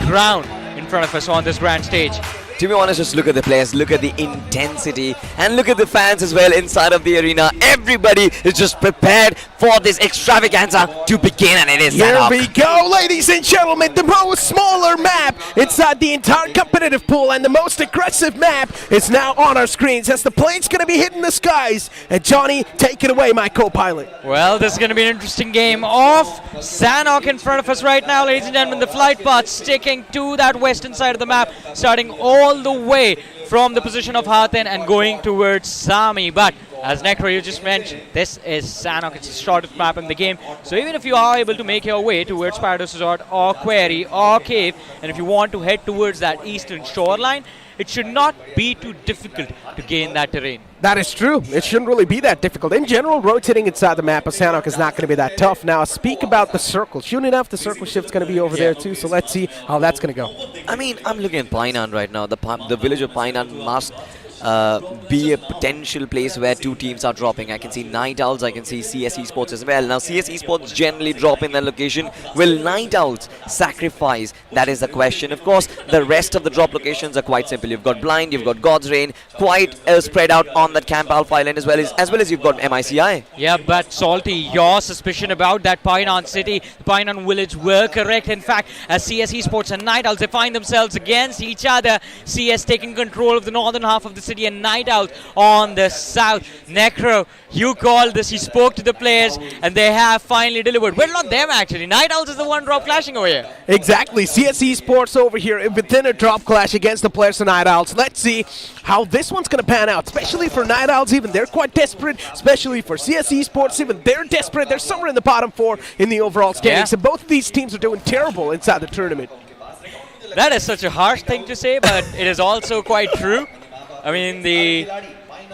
crowned in front of us on this grand stage. To be honest, just look at the players, look at the intensity, and look at the fans as well inside of the arena. Everybody is just prepared for this extravaganza to begin, and it is Here we go, ladies and gentlemen. The most smaller map inside the entire competitive pool and the most aggressive map is now on our screens as the plane's going to be hitting the skies. And Johnny, take it away, my co-pilot. Well, this is going to be an interesting game of Sanhok in front of us right now, ladies and gentlemen. The flight path sticking to that western side of the map, starting all the way from the position of Harten and going towards Sami. But as Necro, you just mentioned, this is Sanhok. It's the shortest map in the game. So even if you are able to make your way towards Paradise Resort or Quarry or Cave, and if you want to head towards that eastern shoreline, it should not be too difficult to gain that terrain. That is true. It shouldn't really be that difficult. In general, rotating inside the map of Sanhok is not going to be that tough. Now, speak about the circle. Soon enough, the circle shift's going to be over there too, so let's see how that's going to go. I mean, I'm looking at Painan right now. The village of Painan must be a potential place where two teams are dropping. I can see Night Owls, I can see CS Esports as well. Now, CS Esports generally drop in that location. Will Night Owls sacrifice? That is the question. Of course, the rest of the drop locations are quite simple. You've got Blind, you've got God's Reign, quite spread out on that Camp Alpha Island as well as you've got MICI. Yeah, but Salty, your suspicion about that Painan city, Painan village were correct. In fact, as CS Esports and Night Owls, they find themselves against each other. CS taking control of the northern half of the city and Night Owls on the south. Necro, you called this, he spoke to the players and they have finally delivered. Well, not them actually. Night Owls is the one drop clashing over here. Exactly. CS Esports over here within a drop clash against the players of Night Owls. Let's see how this one's going to pan out, especially for Night Owls. Even they're quite desperate, especially for CS Esports. Even they're desperate. They're somewhere in the bottom 4 in the overall standings. So both of these teams are doing terrible inside the tournament. That is such a harsh thing to say, but it is also quite true. I mean, the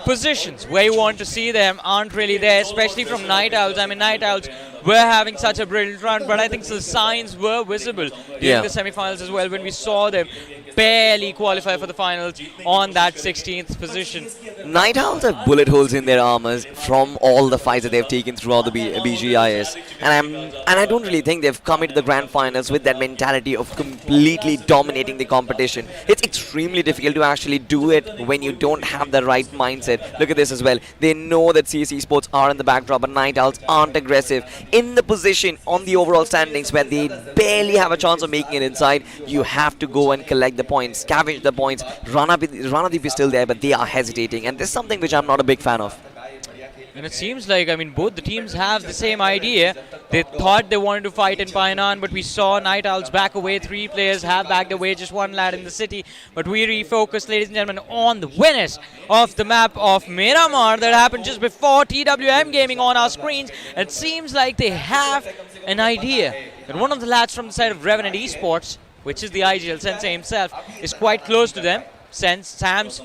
positions where you want to see them aren't really there, especially from Night Owls. I mean, Night Owls were having such a brilliant run, but I think the signs were visible during the semi-finals as well when we saw them barely qualify for the finals on that 16th position. Night Owls have bullet holes in their armors from all the fights that they've taken throughout the BGIS, and I don't really think they've come into the grand finals with that mentality of completely dominating the competition. It's extremely difficult to actually do it when you don't have the right mindset. Look at this as well. They know that CS Esports are in the backdrop, but Night Owls aren't aggressive. In the position on the overall standings where they barely have a chance of making it inside, you have to go and collect the points, scavenge the points. Ranadeep is still there, but they are hesitating, and this is something which I'm not a big fan of. And it seems like, I mean, both the teams have the same idea. They thought they wanted to fight in Painan, but we saw Night Owls back away. 3 players have backed away, just 1 lad in the city. But we refocus, ladies and gentlemen, on the winners of the map of Miramar that happened just before TWM Gaming on our screens. It seems like they have an idea that one of the lads from the side of Revenant Esports, which is the IGL Sensei himself, is quite close to them. Sam's,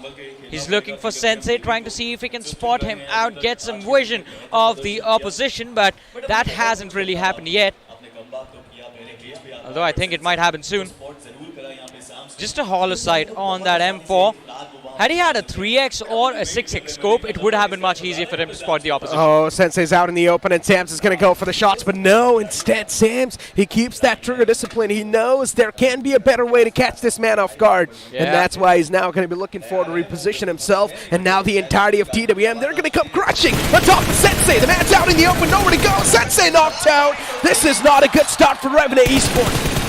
he's looking for Sensei, trying to see if he can spot him out, get some vision of the opposition, but that hasn't really happened yet. Although I think it might happen soon. Just a hollow sight on that M4. Had he had a 3x or a 6x scope, it would have been much easier for him to spot the opposition. Oh, Sensei's out in the open, and Sams is going to go for the shots, but no, instead Sams, he keeps that trigger discipline. He knows there can be a better way to catch this man off guard, and that's why he's now going to be looking forward to reposition himself, and now the entirety of TWM, they're going to come crashing on top of Sensei. The man's out in the open, nowhere to go. Sensei knocked out. This is not a good start for Revenant Esports.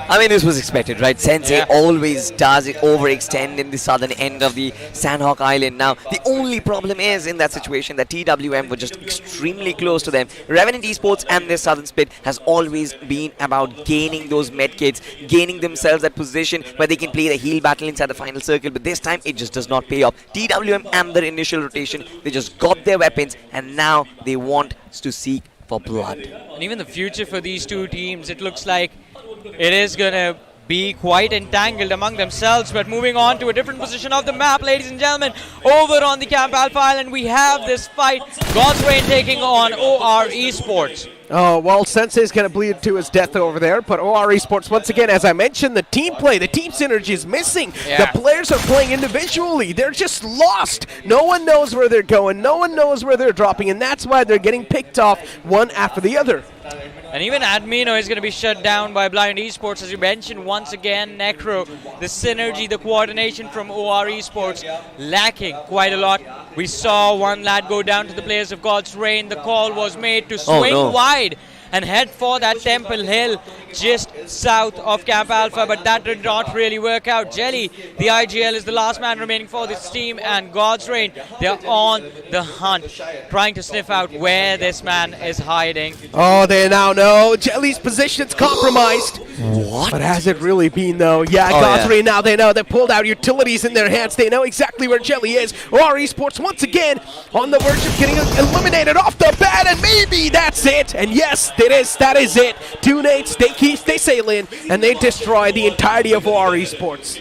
I mean, this was expected, right? Sensei always does it overextend in the southern end of the Sanhok Island. Now, the only problem is in that situation that TWM were just extremely close to them. Revenant Esports and their southern split has always been about gaining those medkits, gaining themselves that position where they can play the heal battle inside the final circle. But this time, it just does not pay off. TWM and their initial rotation, they just got their weapons, and now they want to seek for blood. And even the future for these two teams, it looks like it is going to be quite entangled among themselves. But moving on to a different position of the map, ladies and gentlemen, over on the Camp Alpha Island, we have this fight. God's Reign taking on OR Esports. Oh, well, Sensei's going to bleed to his death over there, but OR Esports, once again, as I mentioned, the team play, the team synergy is missing. The players are playing individually. They're just lost. No one knows where they're going. No one knows where they're dropping, and that's why they're getting picked off one after the other. And even Admino is going to be shut down by Blind Esports, as you mentioned. Once again, Necro, the synergy, the coordination from OR Esports lacking quite a lot. We saw one lad go down to the players of God's Reign. The call was made to swing wide and head for that Temple Hill just south of Camp Alpha, but that did not really work out. Jelly, the IGL, is the last man remaining for this team, and God's Reign, they're on the hunt, trying to sniff out where this man is hiding. Oh, they now know Jelly's position's compromised. What? But has it really been, though? Yeah, God's Reign, now they know. They pulled out utilities in their hands. They know exactly where Jelly is. OR Esports, once again, on the verge of getting eliminated off the bat, and maybe that's it. And yes, that is it. 2 nades, they sail in, and they destroy the entirety of OR Esports.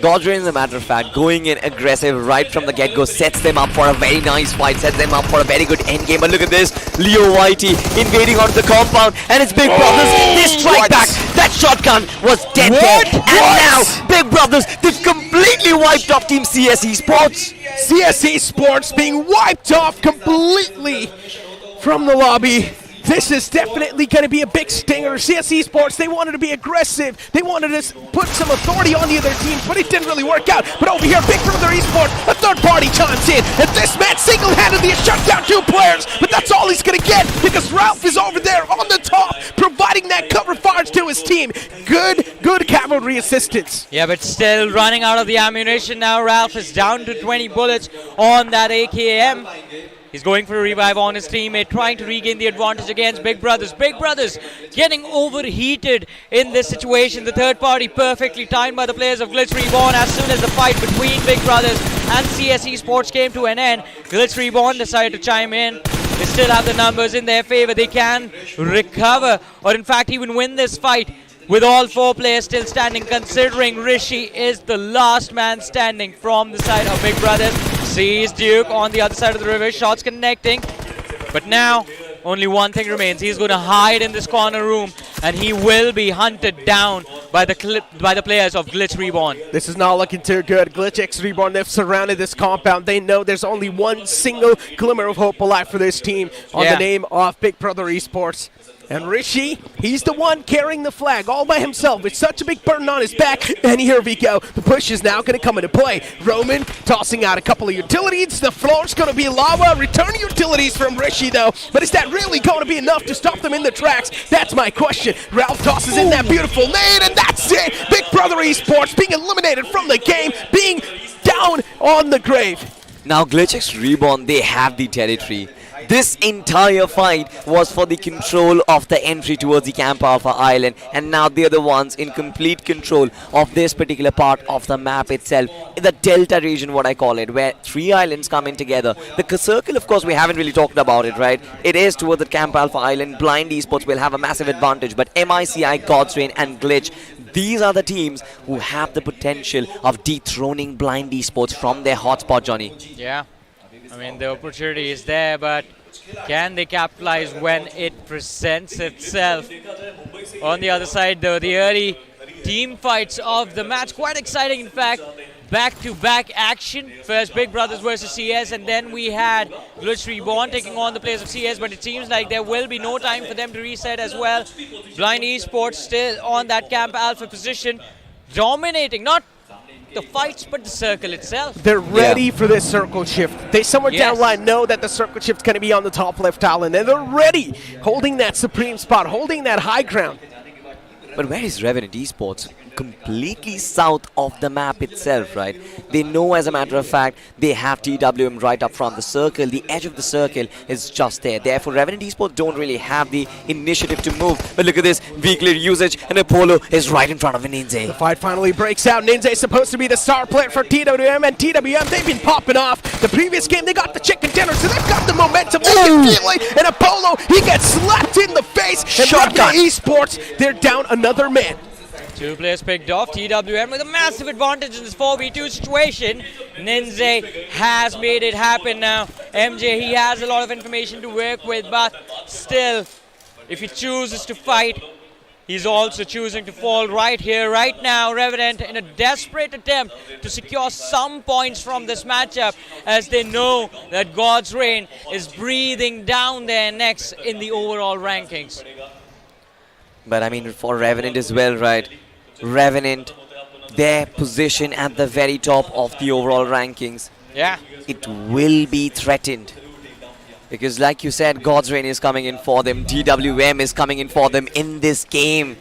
Godwin, as a matter of fact, going in aggressive right from the get-go, sets them up for a very nice fight, sets them up for a very good endgame. But look at this, Leo Whitey invading onto the compound, and it's Big Brothers. They strike back. That shotgun was dead there. And now, Big Brothers, they've completely wiped off Team CS Esports. CS Esports being wiped off completely from the lobby. This is definitely going to be a big stinger. CS Esports, they wanted to be aggressive. They wanted to put some authority on the other teams, but it didn't really work out. But over here, Big Brother Esports, a third party chimes in, and this man single-handedly has shut down 2 players. But that's all he's going to get, because Ralph is over there on the top, providing that cover fire to his team. Good cavalry assistance. Yeah, but still running out of the ammunition now. Ralph is down to 20 bullets on that AKM. He's going for a revive on his teammate, trying to regain the advantage against Big Brothers. Big Brothers getting overheated in this situation. The third party perfectly timed by the players of Glitch Reborn. As soon as the fight between Big Brothers and CS Esports came to an end, Glitch Reborn decided to chime in. They still have the numbers in their favor. They can recover, or in fact even win this fight with all 4 players still standing, considering Rishi is the last man standing from the side of Big Brothers. Sees Duke on the other side of the river, shots connecting. But now, only one thing remains. He's going to hide in this corner room, and he will be hunted down by the players of Glitch Reborn. This is not looking too good. Glitch X Reborn, they've surrounded this compound. They know there's only one single glimmer of hope alive for this team on the name of Big Brother Esports. And Rishi, he's the one carrying the flag all by himself with such a big burden on his back. And here we go. The push is now going to come into play. Roman tossing out a couple of utilities. The floor's going to be lava. Return utilities from Rishi, though. But is that really going to be enough to stop them in the tracks? That's my question. Ralph tosses in that beautiful nade, and that's it. Big Brother Esports being eliminated from the game, being down on the grave. Now Glitch X Reborn, they have the territory. This entire fight was for the control of the entry towards the Camp Alpha Island, and now they're the ones in complete control of this particular part of the map itself. The Delta region, what I call it, where 3 islands come in together. The circle, of course, we haven't really talked about it, right? It is towards the Camp Alpha Island. Blind Esports will have a massive advantage, but MICI, Godsrain and Glitch, these are the teams who have the potential of dethroning Blind Esports from their hotspot, Johnny. Yeah, I mean, the opportunity is there, but can they capitalize when it presents itself? On the other side, though, the early team fights of the match, quite exciting, in fact. Back-to-back action. First Big Brothers versus CS, and then we had Glitch Reborn taking on the players of CS, but it seems like there will be no time for them to reset as well. Blind Esports still on that Camp Alpha position, dominating, not the fights, but the circle itself. They're ready for this circle shift. They somewhere down line know that the circle shift's going to be on the top left island, and they're ready, holding that supreme spot, holding that high ground. But where is Revenant Esports? Completely south of the map itself, right? They know, as a matter of fact, they have TWM right up front. The circle, the edge of the circle is just there. Therefore, Revenant Esports don't really have the initiative to move. But look at this, V-clear usage, and Apollo is right in front of Ninja. The fight finally breaks out. Ninja is supposed to be the star player for TWM, and TWM, they've been popping off. The previous game, they got the chicken dinner, so they've got the momentum. They can feel it, and Apollo, he gets slapped in the face. And Shotgun. Esports, they're down another man. 2 players picked off. TWM with a massive advantage in this 4v2 situation. Ninja has made it happen now. MJ, he has a lot of information to work with, but still, if he chooses to fight, he's also choosing to fall right here, right now. Revenant in a desperate attempt to secure some points from this matchup, as they know that God's Reign is breathing down their necks in the overall rankings. But I mean, for Revenant as well, right? Revenant, their position at the very top of the overall rankings. Yeah. It will be threatened. Because like you said, God's Reign is coming in for them. TWM is coming in for them in this game.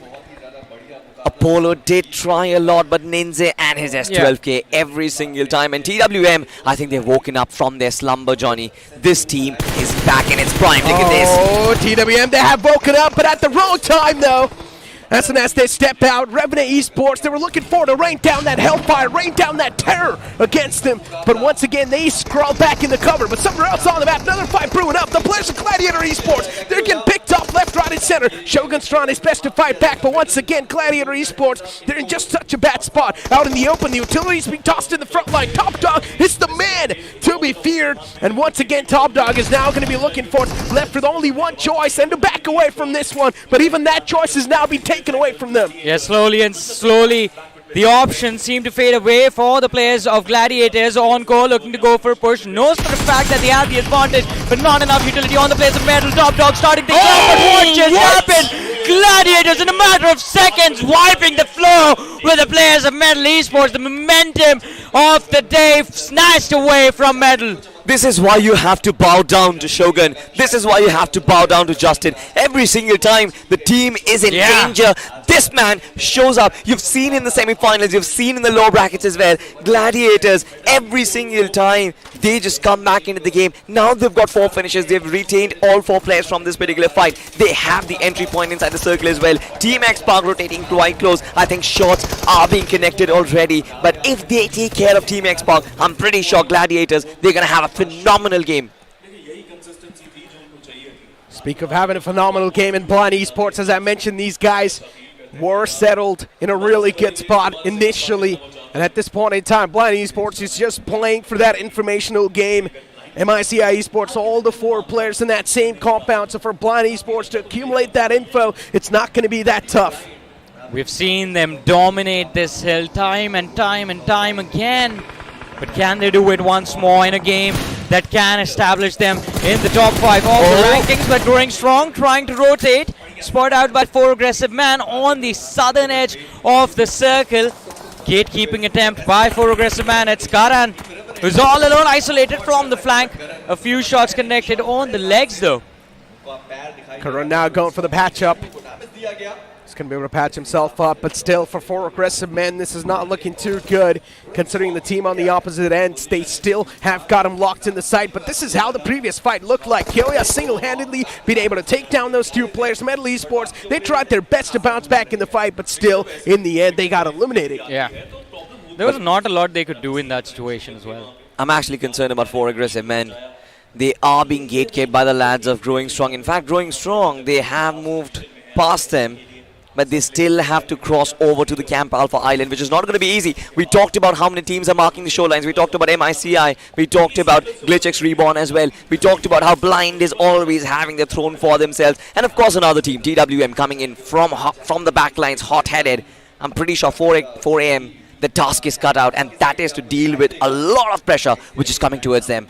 Apollo did try a lot, but Ninja and his S12K every single time. And TWM, I think they've woken up from their slumber, Johnny. This team is back in its prime. Look at this. Oh, TWM, they have woken up, but at the wrong time, though. As soon as they step out, Revenant Esports, they were looking for to rain down that hellfire, rain down that terror against them. But once again, they scroll back in the cover. But somewhere else on the map, another fight brewing up. The players of Gladiator Esports, they're getting picked up left, right, and center. Shogun's trying his best to fight back, but once again, Gladiator Esports, they're in just such a bad spot. Out in the open, the utilities being tossed in the front line. Top Dog is the man to be feared. And once again, Top Dog is now going to be looking for left with only one choice and to back away from this one. But even that choice is now being taken away from them. Yeah, slowly and slowly, the options seem to fade away for the players of Gladiators. On-call looking to go for a push. Knows for the fact that they have the advantage, but not enough utility on the players of Metal. Top Dog starting things off, but what just happened? Gladiators in a matter of seconds wiping the floor with the players of Metal Esports. The momentum of the day snatched away from Metal. This is why you have to bow down to Shogun. This is why you have to bow down to Justin. Every single time the team is in danger, this man shows up. You've seen in the semi-finals, you've seen in the lower brackets as well. Gladiators, every single time, they just come back into the game. Now they've got 4 finishes. They've retained all 4 players from this particular fight. They have the entry point inside the circle as well. Team X Park rotating quite close. I think shots are being connected already. But if they take care of Team X Park, I'm pretty sure Gladiators, they're going to have a phenomenal game. Speak of having a phenomenal game in Blind Esports, as I mentioned, these guys were settled in a really good spot initially. And at this point in time, Blind Esports is just playing for that informational game. MICI Esports, all the 4 players in that same compound. So for Blind Esports to accumulate that info, it's not going to be that tough. We've seen them dominate this hill time and time and time again. But can they do it once more in a game that can establish them in the top 5 of the rankings? But growing strong, trying to rotate. Spot out by 4 aggressive man on the southern edge of the circle. Gatekeeping attempt by 4 aggressive man. It's Karan, who's all alone, isolated from the flank. A few shots connected on the legs though. Karan now going for the patch up. He's going to be able to patch himself up, but still for 4 aggressive men, this is not looking too good. Considering the team on the opposite end, they still have got him locked in the sight, but this is how the previous fight looked like. Kyoya single-handedly being able to take down those 2 players. Metal Esports, they tried their best to bounce back in the fight, but still, in the end, they got eliminated. Yeah. There was not a lot they could do in that situation as well. I'm actually concerned about 4 aggressive men. They are being gatekept by the lads of Growing Strong. In fact, Growing Strong, they have moved past them, but they still have to cross over to the Camp Alpha Island, which is not going to be easy. We talked about how many teams are marking the shorelines. We talked about MICI. We talked about GlitchX Reborn as well. We talked about how Blind is always having the throne for themselves. And of course, another team, TWM, coming in from the back lines, hot-headed. I'm pretty sure 4 AM, the task is cut out, and that is to deal with a lot of pressure which is coming towards them.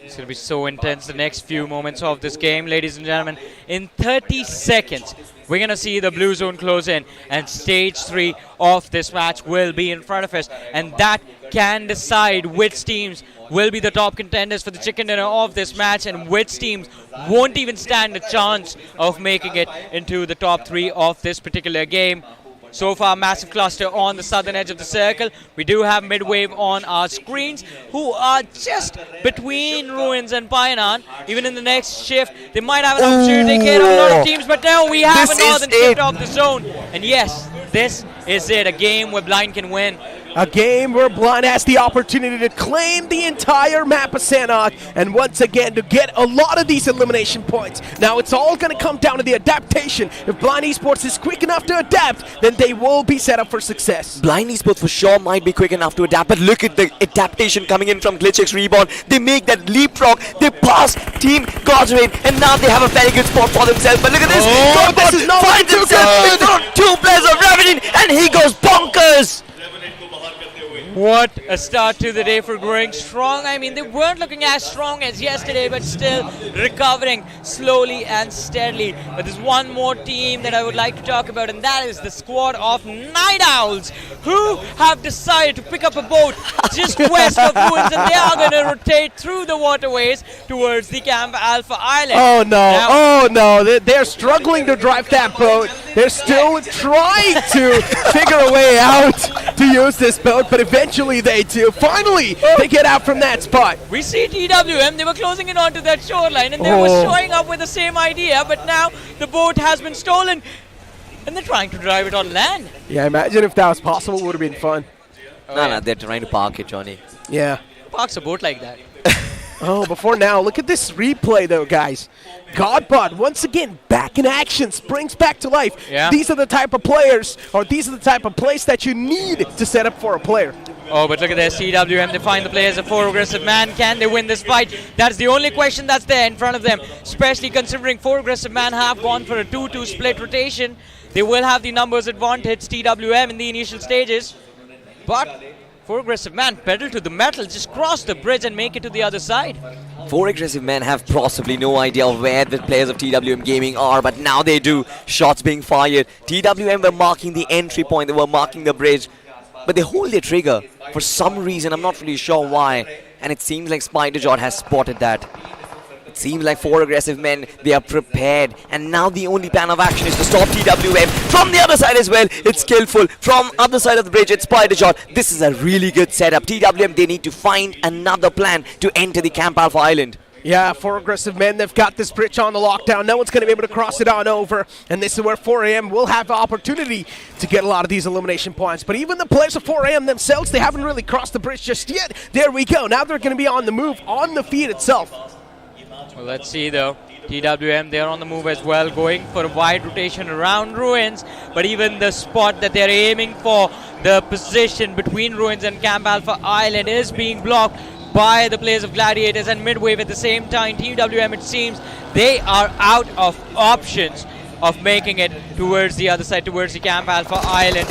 It's going to be so intense the next few moments of this game, ladies and gentlemen. In 30 seconds, we're going to see the blue zone close in, and stage 3 of this match will be in front of us, and that can decide which teams will be the top contenders for the chicken dinner of this match, and which teams won't even stand a chance of making it into the top 3 of this particular game. So far, massive cluster on the southern edge of the circle. We do have Midwave on our screens, who are just between Ruins and Pioneer. Even in the next shift, they might have an opportunity to take care of a lot of teams, but now we have a northern shift of the zone. And yes, this is it, a game where Blind can win. A game where Blind has the opportunity to claim the entire map of Sanhok, and once again to get a lot of these elimination points. Now it's all going to come down to the adaptation. If Blind Esports is quick enough to adapt, then they will be set up for success. Blind Esports for sure might be quick enough to adapt, but look at the adaptation coming in from GlitchX Reborn. They make that leapfrog, they pass Team Godsrain, and now they have a very good spot for themselves. But look at this, this is not finds too himself in front of 2 players of Revenant, and he goes bonkers. What a start to the day for Growing Strong. I mean, they weren't looking as strong as yesterday, but still recovering slowly and steadily. But there's one more team that I would like to talk about, and that is the squad of Night Owls, who have decided to pick up a boat just west of Ruins, and they are going to rotate through the waterways towards the Camp Alpha Island. Oh no, they're struggling to drive that boat. They're still trying to figure a way out to use this boat, but eventually they do. Finally, they get out from that spot. We see TWM, they were closing in onto that shoreline, and they were showing up with the same idea, but now the boat has been stolen. and they're trying to drive it on land. Yeah, imagine if that was possible, would have been fun. No, they're trying to park it, Johnny. Yeah. Parks a boat like that. Oh, before now, look at this replay though, guys. Godbot, once again, back in action, springs back to life. Yeah. These are the type of players, or these are the type of plays that you need to set up for a player. Oh, but look at this, TWM, they find the players, a 4 aggressive man. Can they win this fight? That's the only question that's there in front of them, especially considering 4 aggressive man have gone for a 2-2 split rotation. They will have the numbers advantage, TWM, in the initial stages. But 4 aggressive man pedal to the metal, just cross the bridge and make it to the other side. 4 aggressive men have possibly no idea of where the players of TWM Gaming are, but now they do. Shots being fired. TWM were marking the entry point, they were marking the bridge, but they hold their trigger for some reason. I'm not really sure why, and it seems like Spider-Jot has spotted that. It seems like 4 aggressive men, they are prepared, and now the only plan of action is to stop TWM from the other side as well. It's skillful. From other side of the bridge, it's Spider-Jot. This is a really good setup. TWM, they need to find another plan to enter the Camp Alpha Island. Yeah, 4 aggressive men, they've got this bridge on the lockdown. No one's going to be able to cross it on over. And this is where 4AM will have the opportunity to get a lot of these elimination points. But even the players of 4AM themselves, they haven't really crossed the bridge just yet. There we go. Now they're going to be on the move, on the feed itself. Well, let's see though. TWM, they're on the move as well, going for a wide rotation around Ruins. But even the spot that they're aiming for, the position between Ruins and Camp Alpha Island, is being blocked by the players of Gladiators and Midwave at the same time. TWM, it seems, they are out of options of making it towards the other side, towards the Camp Alpha Island.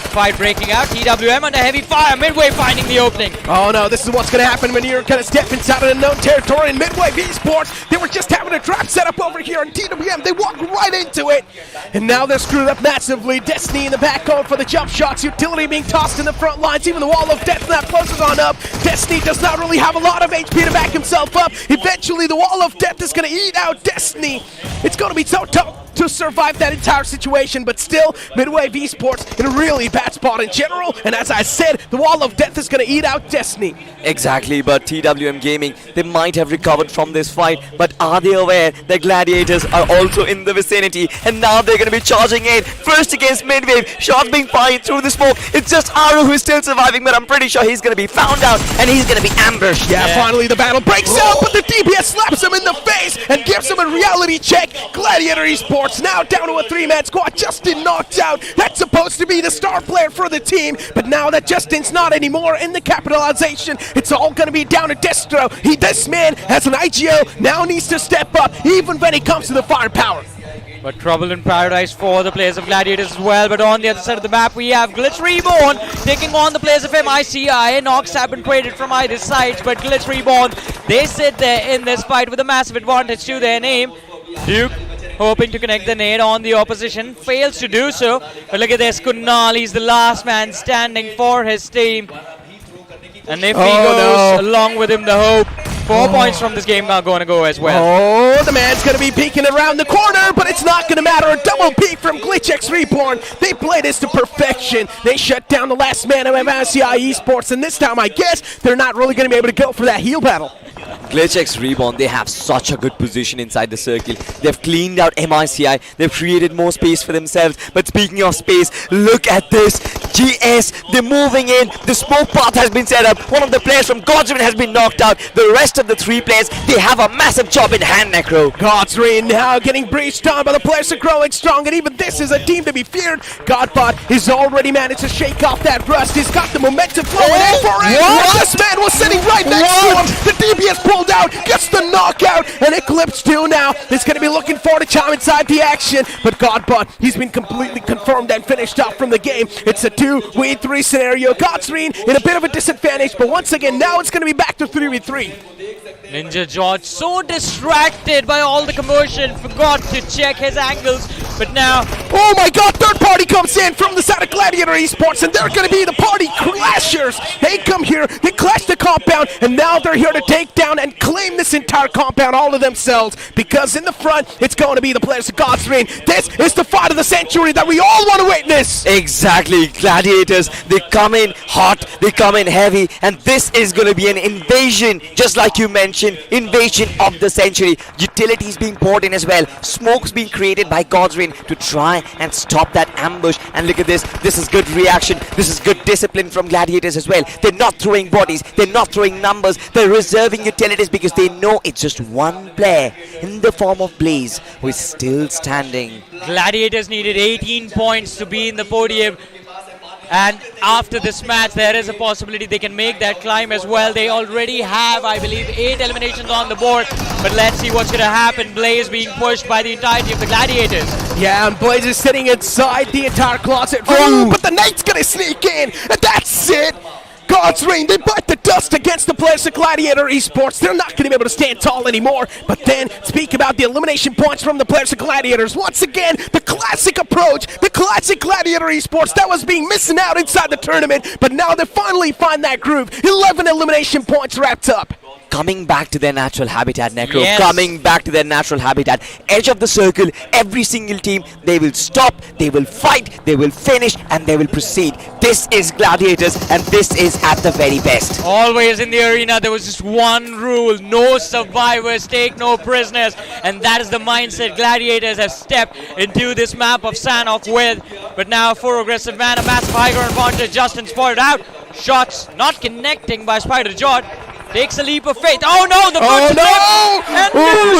Fight breaking out, TWM under heavy fire, Midwave finding the opening. Oh no, this is what's going to happen when you're going to step inside an unknown territory in Midwave Esports. They were just having a trap set up over here on TWM. They walked right into it. And now they're screwed up massively. Destiny in the back going for the jump shots. Utility being tossed in the front lines. Even the Wall of Death now closes on up. Destiny does not really have a lot of HP to back himself up. Eventually the Wall of Death is going to eat out Destiny. It's going to be so tough to survive that entire situation, but still, Midwave Esports in a really bad spot in general, and as I said, the Wall of Death is going to eat out Destiny. Exactly, but TWM Gaming, they might have recovered from this fight, but are they aware that Gladiators are also in the vicinity, and now they're going to be charging in, first against Midwave, shots being fired through the smoke. It's just Aru who's still surviving, but I'm pretty sure he's going to be found out, and he's going to be ambushed. Yeah, finally the battle breaks out, but the DPS slaps him in the face and gives him a reality check. Gladiator Esports now down to a 3-man squad. Justin knocked out. That's supposed to be the star player for the team, but now that Justin's not anymore in the capitalization, it's all going to be down to Destro. This man, as an IGO, now needs to step up, even when it comes to the firepower. But trouble in paradise for the players of Gladiators as well. But on the other side of the map, we have Glitch Reborn taking on the players of MICI. Knocks have been traded from either side, but Glitch Reborn, they sit there in this fight with a massive advantage to their name. Duke hoping to connect the nade on the opposition, fails to do so. But look at this, Kunal, he's the last man standing for his team. And if he goes, along with him, the hope. 4 points from this game are going to go as well. Oh, the man's going to be peeking around the corner, but it's not going to matter. A double peek from GlitchX Reborn. They play this to perfection. They shut down the last man of MICI Esports, and this time I guess they're not really going to be able to go for that heal battle. GlitchX Reborn, they have such a good position inside the circle. They've cleaned out MICI. They've created more space for themselves. But speaking of space, look at this. GS, they're moving in. The smoke path has been set up. One of the players from God's Reign has been knocked out. The rest of the 3 players, they have a massive job in hand, Necro. God's Reign now getting breached on, but the players are growing strong, and even this is a team to be feared. Godbot has already managed to shake off that rust. He's got the momentum flowing in for it. This man was sitting right next to him. The DPS pulled out, gets the knockout, and Eclipse 2 now is going to be looking for to chime inside the action. But Godbot, he's been completely confirmed and finished off from the game. It's a 2v3 scenario. God's Reign in a bit of a disadvantage, but once again, now it's going to be back to 3v3. Ninja George so distracted by all the commotion, forgot to check his angles, but now... Oh my god, third party comes in from the side of Gladiator Esports, and they're going to be the party crashers. They come here, they clash the compound, and now they're here to take down and again claim this entire compound all to themselves, because in the front, it's going to be the players of God's Reign. This is the fight of the century that we all want to witness. Exactly, Gladiators, they come in hot, they come in heavy, and this is going to be an invasion, just like you mentioned, invasion of the century. Utilities being poured in as well, smokes being created by God's Reign to try and stop that ambush. And look at this is good reaction, this is good discipline from Gladiators as well. They're not throwing bodies, they're not throwing numbers, they're reserving utilities because they know it's just one player in the form of Blaze who is still standing. Gladiators needed 18 points to be in the podium. And after this match, there is a possibility they can make that climb as well. They already have, I believe, 8 eliminations on the board. But let's see what's going to happen. Blaze being pushed by the entirety of the Gladiators. Yeah, and Blaze is sitting inside the entire closet room, but the Knight's going to sneak in, and that's it. God's Reign, they bite the dust against the players of Gladiator Esports. They're not going to be able to stand tall anymore. But then, speak about the elimination points from the players of Gladiators. Once again, the classic approach, the classic Gladiator Esports that was being missing out inside the tournament. But now they finally find that groove. 11 elimination points wrapped up. Coming back to their natural habitat, Necro. Yes. Coming back to their natural habitat. Edge of the circle, every single team, they will stop, they will fight, they will finish, and they will proceed. This is Gladiators, and this is at the very best. Always in the arena, there was just one rule: no survivors, take no prisoners. And that is the mindset Gladiators have stepped into this map of Sanhok with. But now, for aggressive man, a massive high ground advantage. Justin spotted out. Shots not connecting by Spider Jod. Takes a leap of faith. Oh no, the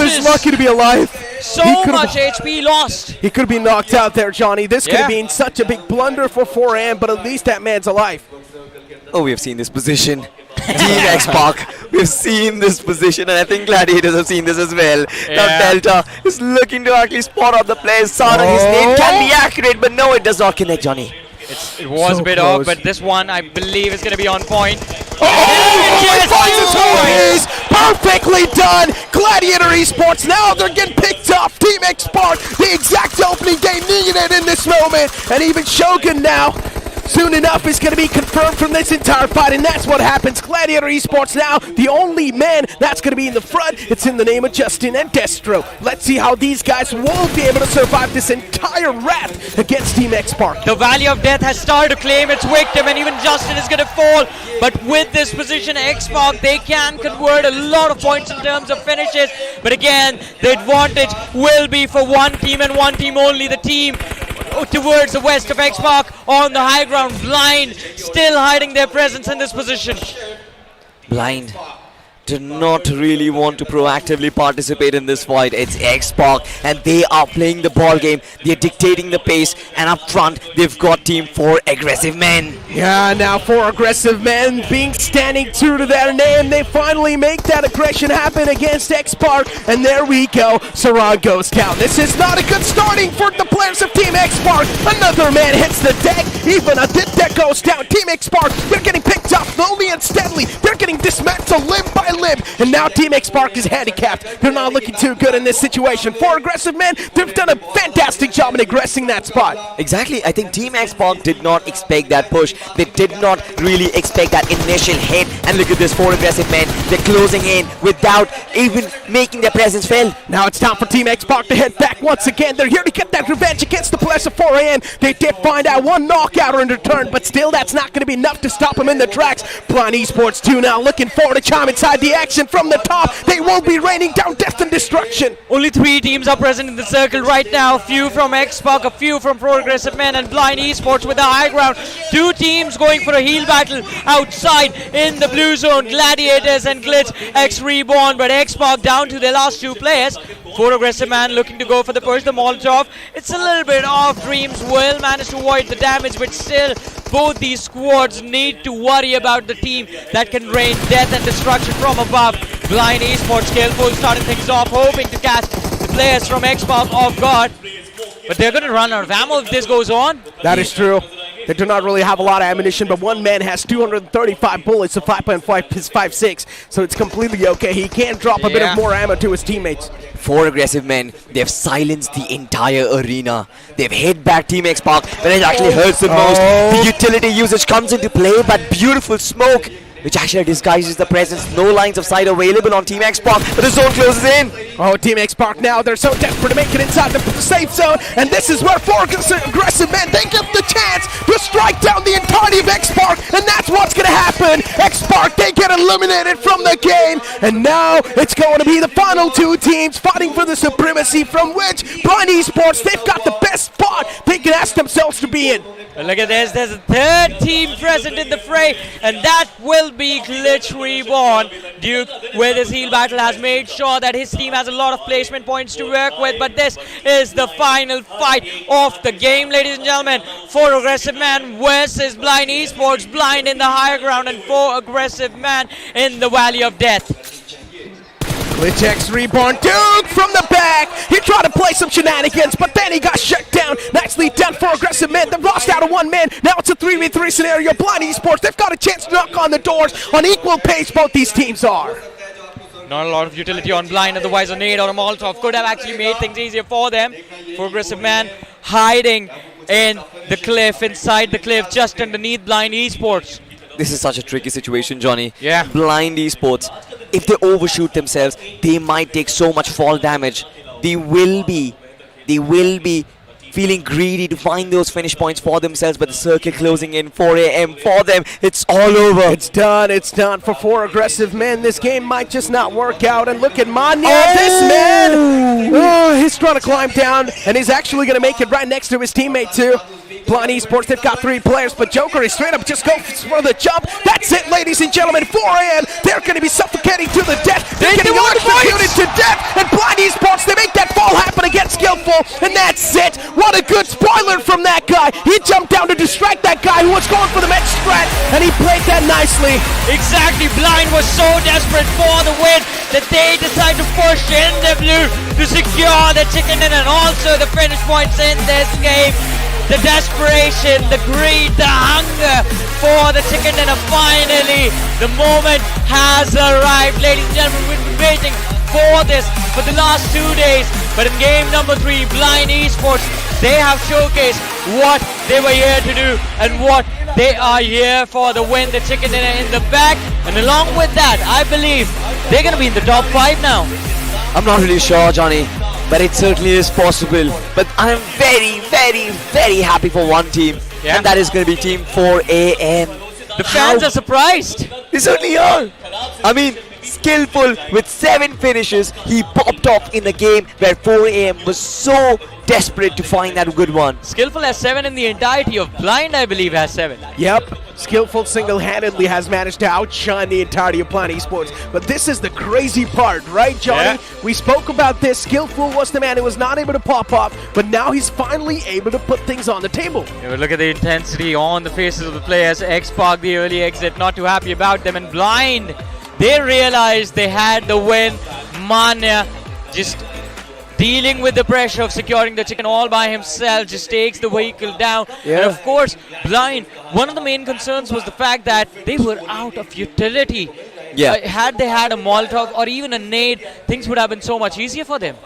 He's lucky to be alive. So much HP lost. He could have been knocked out there, Johnny. This could have been such a big blunder for 4AM, but at least that man's alive. Oh, we have seen this position. Team X-Pac, we've seen this position, and I think Gladiators have seen this as well. Now Delta is looking to actually spot out the players. Sana, his name can be accurate, but no, it does not connect, Johnny. It was So a bit close. off, but this one I believe is going to be on point. Yes, perfectly done. Gladiator Esports, now they're getting picked off. Team X-Pac, the exact opening they needed in this moment. And even Shogun now, soon enough, is going to be confirmed from this entire fight, and that's what happens. Gladiator Esports now, the only man that's going to be in the front. It's in the name of Justin and Destro. Let's see how these guys won't be able to survive this entire wrath against Team X-Pac. The Valley of Death has started to claim its victim, and even Justin is going to fall. But with this position, X-Pac, they can convert a lot of points in terms of finishes. But again, the advantage will be for one team and one team only. The team towards the west of X-Pac on the high ground. Blind still hiding their presence in this position. Blind do not really want to proactively participate in this fight. It's X-Pac, and they are playing the ball game. They're dictating the pace, and up front, they've got Team 4 aggressive men. Yeah, now 4 aggressive men being standing true to their name. They finally make that aggression happen against X-Pac, and there we go. Sarang goes down. This is not a good starting for the players of Team X-Pac. Another man hits the deck. Even a deck goes down. Team X-Pac, they're getting picked up slowly and steadily. They're getting dismantled limb by limb, and now Team X-Pac is handicapped. They're not looking too good in this situation. 4 aggressive men, they've done a fantastic job in aggressing that spot. Exactly, I think Team X-Pac did not expect that push. They did not really expect that initial hit. And look at this, 4 aggressive men. They're closing in without even making their presence felt. Now it's time for Team X-Pac to head back once again. They're here to get that revenge against the players of 4AM. They did find out 1 knockout in return, but still that's not going to be enough to stop them in the tracks. Blind Esports 2 now looking forward to chime inside the action from the top. They won't be raining down death and destruction. Only 3 teams are present in the circle right now. A few from X-Pac, a few from Progressive Men, and Blind Esports with the high ground. 2 teams going for a heel battle outside in the blue zone. Gladiators and Glitch X Reborn, but X-Pac down to their last 2 players. 4 aggressive man looking to go for the push, the Molotov. It's a little bit off. Dreams will manage to avoid the damage, but still both these squads need to worry about the team that can rain death and destruction from above. Blind Esports careful, starting things off, hoping to catch the players from X-Pac off guard. But they're going to run out of ammo if this goes on. That is true. They do not really have a lot of ammunition, but one man has 235 bullets, so 5.5 is 5.6, so it's completely okay. He can drop a bit of more ammo to his teammates. 4 aggressive men, they've silenced the entire arena. They've hit back Team X-Pac when it actually hurts the most. The utility usage comes into play, but beautiful smoke which actually disguises the presence. No lines of sight available on Team X-Pac, but the zone closes in. Oh, Team X-Pac now, they're so desperate to make it inside the safe zone, and this is where four aggressive men, they get the chance to strike down the entirety of X-Pac, and that's what's going to happen. X-Pac, they get eliminated from the game, and now it's going to be the final two teams fighting for the supremacy, from which Blind Esports, they've got the best spot they can ask themselves to be in. Look at this, there's a third team present in the fray, and that will be Glitch Reborn. Duke, with his heal battle, has made sure that his team has a lot of placement points to work with, but this is the final fight of the game, ladies and gentlemen. 4 aggressive man versus Blind Esports, Blind in the higher ground and 4 aggressive man in the Valley of Death. Glitch X Reborn, Duke from the back. He tried to play some shenanigans, but then he got shut down. Nicely done for aggressive men. They've lost out of 1 man. Now it's a 3v3 scenario. Blind Esports, they've got a chance to knock on the doors on equal pace. Both these teams are. Not a lot of utility on Blind, otherwise a nade or a Molotov could have actually made things easier for them. For aggressive man hiding in the cliff, inside the cliff, just underneath Blind Esports. This is such a tricky situation, Johnny. Yeah. Blind Esports, if they overshoot themselves, they might take so much fall damage. They will be feeling greedy to find those finish points for themselves, but the circle closing in, 4 a.m. for them, it's all over. It's done for 4 aggressive men. This game might just not work out, and look at Manya, this man! Oh, he's trying to climb down, and he's actually going to make it right next to his teammate too. Blind Esports, they've got 3 players, but Joker is straight up just go for the jump. That's it, ladies and gentlemen, 4 a.m. They're going to be suffocating to the death. They're getting electrocuted to death, and Blind Esports, they make that fall happen against Skillful, and that's it. What a good spoiler from that guy. He jumped down to distract that guy who was going for the mech strat, and he played that nicely. Exactly, Blind was so desperate for the win that they decided to push NW to secure the chicken dinner and also the finish points in this game. The desperation, the greed, the hunger for the chicken dinner. Finally, the moment has arrived. Ladies and gentlemen, we've been waiting for this for the last 2 days. But in game number 3, Blind Esports, they have showcased what they were here to do and what they are here for, the win, the chicken dinner in the back. And along with that, I believe they're going to be in the top 5 now. I'm not really sure, Johnny, but it certainly is possible. But I'm very, very, very happy for one team, and that is going to be Team 4 AM. The fans are surprised. They certainly are. I mean, Skillful with 7 finishes, he popped off in the game where 4 AM was so desperate to find that good one. Skillful has 7 in the entirety of Blind, I believe, has 7. Yep, Skillful single-handedly has managed to outshine the entirety of Blind Esports. But this is the crazy part, right, Johnny? Yeah. We spoke about this. Skillful was the man who was not able to pop off, but now he's finally able to put things on the table. Yeah, but look at the intensity on the faces of the players. X-Pac, the early exit, not too happy about them. And Blind, they realized they had the win. Manya just dealing with the pressure of securing the chicken all by himself, just takes the vehicle down. And of course, Blind, one of the main concerns was the fact that they were out of utility. Had they had a Molotov or even a nade, things would have been so much easier for them.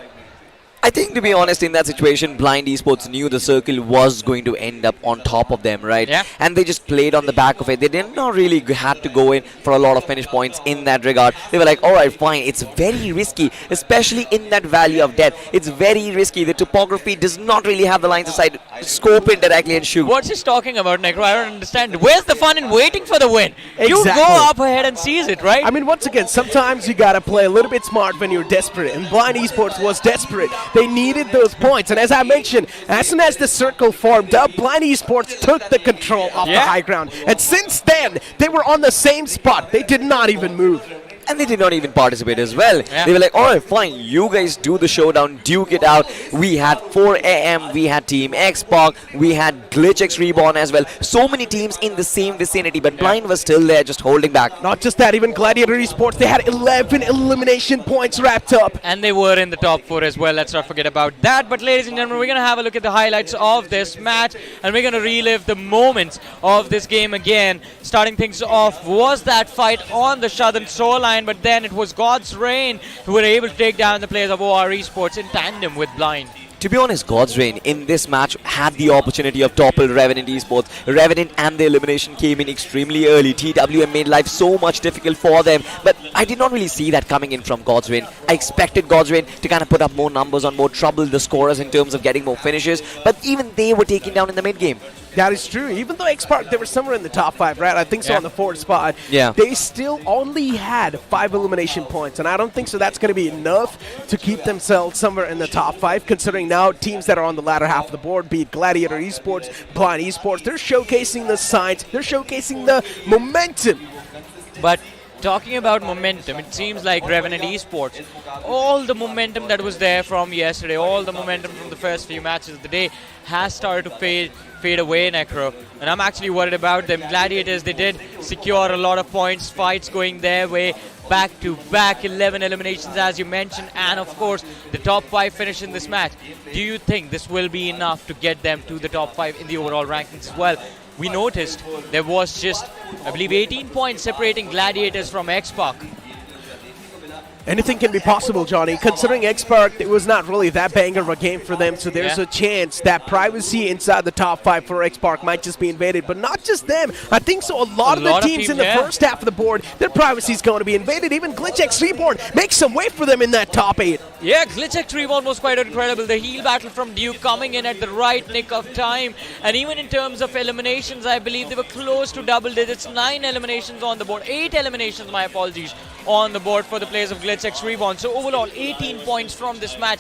I think, to be honest, in that situation, Blind Esports knew the circle was going to end up on top of them, right? Yeah. And they just played on the back of it. They did not really have to go in for a lot of finish points in that regard. They were like, all right, fine. It's very risky, especially in that Valley of Death. It's very risky. The topography does not really have the lines of sight. Scope in directly and shoot. What's he talking about, Necro? I don't understand. Where's the fun in waiting for the win? Exactly. You go up ahead and seize it, right? I mean, once again, sometimes you gotta play a little bit smart when you're desperate, and Blind Esports was desperate. They needed those points, and as I mentioned, as soon as the circle formed up, Blind Esports took the control off the high ground, and since then, they were on the same spot. They did not even move. And they did not even participate as well. They were like, all right, fine, you guys do the showdown, duke it out. We had 4 AM, we had Team X-Pac, we had Glitch X Reborn as well. So many teams in the same vicinity, but Blind was still there, just holding back. Not just that, even Gladiator Esports, they had 11 elimination points wrapped up. And they were in the top 4 as well. Let's not forget about that. But ladies and gentlemen, we're going to have a look at the highlights of this match, and we're going to relive the moments of this game again. Starting things off was that fight on the southern shoreline, but then it was God's Reign who were able to take down the players of OR Esports in tandem with Blind. To be honest, God's Reign in this match had the opportunity of topple Revenant Esports. Revenant and the elimination came in extremely early. TWM made life so much difficult for them, but I did not really see that coming in from God's Reign. I expected God's Reign to kind of put up more numbers on more trouble the scorers in terms of getting more finishes, but even they were taken down in the mid game. That is true. Even though X-Park, they were somewhere in the top 5, right? I think so, on the 4th spot. Yeah. They still only had 5 elimination points, and I don't think so that's going to be enough to keep themselves somewhere in the top 5, considering now teams that are on the latter half of the board, be it Gladiator Esports, Blind Esports, they're showcasing the signs, they're showcasing the momentum. But talking about momentum, it seems like Revenant Esports, all the momentum that was there from yesterday, all the momentum from the first few matches of the day has started to fade away, Necro. And I'm actually worried about them. Gladiators, they did secure a lot of points, fights going their way, back-to-back 11 eliminations as you mentioned, and of course the top 5 finish in this match. Do you think this will be enough to get them to the top 5 in the overall rankings as well? We noticed there was just, I believe, 18 points separating Gladiators from X-Pac. Anything can be possible, Johnny. Considering X-Park, it was not really that banger of a game for them, so there's a chance that privacy inside the top 5 for X-Park might just be invaded. But not just them. I think so a lot of the teams in the first half of the board, their privacy is going to be invaded. Even GlitchX Reborn makes some way for them in that top 8. Yeah, GlitchX Reborn was quite incredible. The heal battle from Duke coming in at the right nick of time. And even in terms of eliminations, I believe they were close to double digits. 9 eliminations on the board. 8 eliminations, my apologies, on the board for the players of GlitchX Reborn. So overall, 18 points from this match.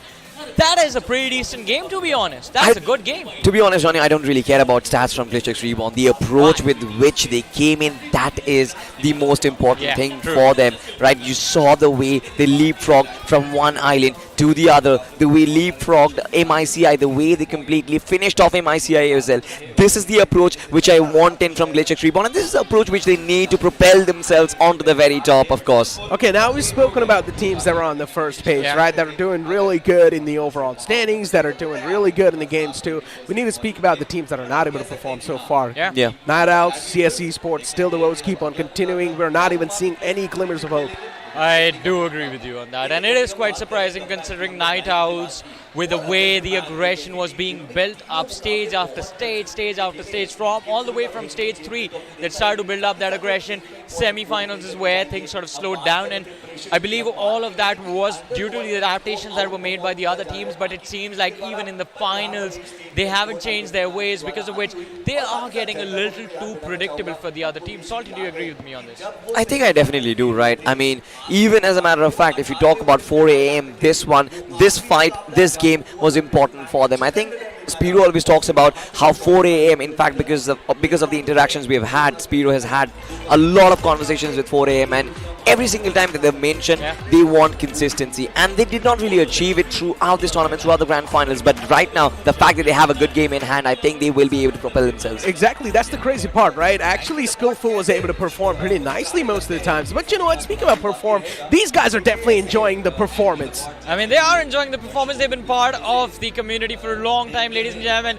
That is a pretty decent game, to be honest. That's a good game. To be honest, Johnny, I don't really care about stats from GlitchX Reborn. The approach with which they came in, that is the most important thing for them, right? You saw the way they leapfrogged from one island to the other, the way leapfrogged MICI, the way they completely finished off MICI as well. This is the approach which I want in from GlitchX Reborn, and this is the approach which they need to propel themselves onto the very top, of course. Okay, now we've spoken about the teams that are on the first page, right? That are doing really good in the overall standings, that are doing really good in the games too. We need to speak about the teams that are not able to perform so far. Night Owls, CS Esports, still the woes keep on continuing. We're not even seeing any glimmers of hope. I do agree with you on that, and it is quite surprising considering Night Owls, with the way the aggression was being built up stage after stage, from all the way from stage 3 that started to build up that aggression. Semi-finals is where things sort of slowed down, and I believe all of that was due to the adaptations that were made by the other teams, but it seems like even in the finals they haven't changed their ways, because of which they are getting a little too predictable for the other team. Salty, do you agree with me on this? I think I definitely do, right? I mean, even as a matter of fact, if you talk about 4 AM, this fight, this game was important for them. I think Spiro always talks about how 4 AM, in fact, because of the interactions we have had, Spiro has had a lot of conversations with 4 AM, and every single time that they've mentioned, they want consistency, and they did not really achieve it throughout this tournament, throughout the Grand Finals. But right now, the fact that they have a good game in hand, I think they will be able to propel themselves. Exactly, that's the crazy part, right? Actually, Skillful was able to perform pretty nicely most of the times. But you know what, speaking about perform, these guys are definitely enjoying the performance. I mean, they are enjoying the performance. They've been part of the community for a long time, ladies and gentlemen.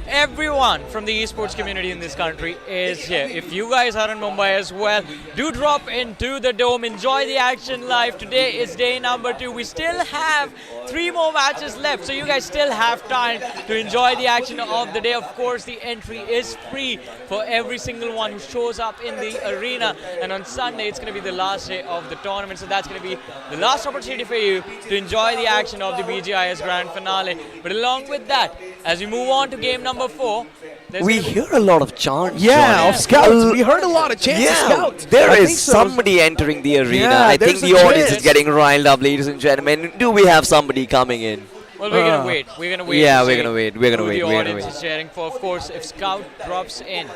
Everyone from the esports community in this country is here. If you guys are in Mumbai as well, do drop into the dome, enjoy the action live. Today is day number 2. We still have 3 more matches left, so you guys still have time to enjoy the action of the day. Of course, the entry is free for every single one who shows up in the arena, and on Sunday it's going to be the last day of the tournament, so that's going to be the last opportunity for you to enjoy the action of the BGIS Grand Finale. But along with that, as we move on to game number 4, we hear a lot of chants. Yeah, of scouts. We heard a lot of chants of scouts. There is somebody entering the arena. I think the audience is getting riled up, ladies and gentlemen. Do we have somebody coming in? Well, we're going to wait. We're going to wait. Yeah, we're going to wait. We're going to wait. The audience is cheering for. Of course, if Scout drops in,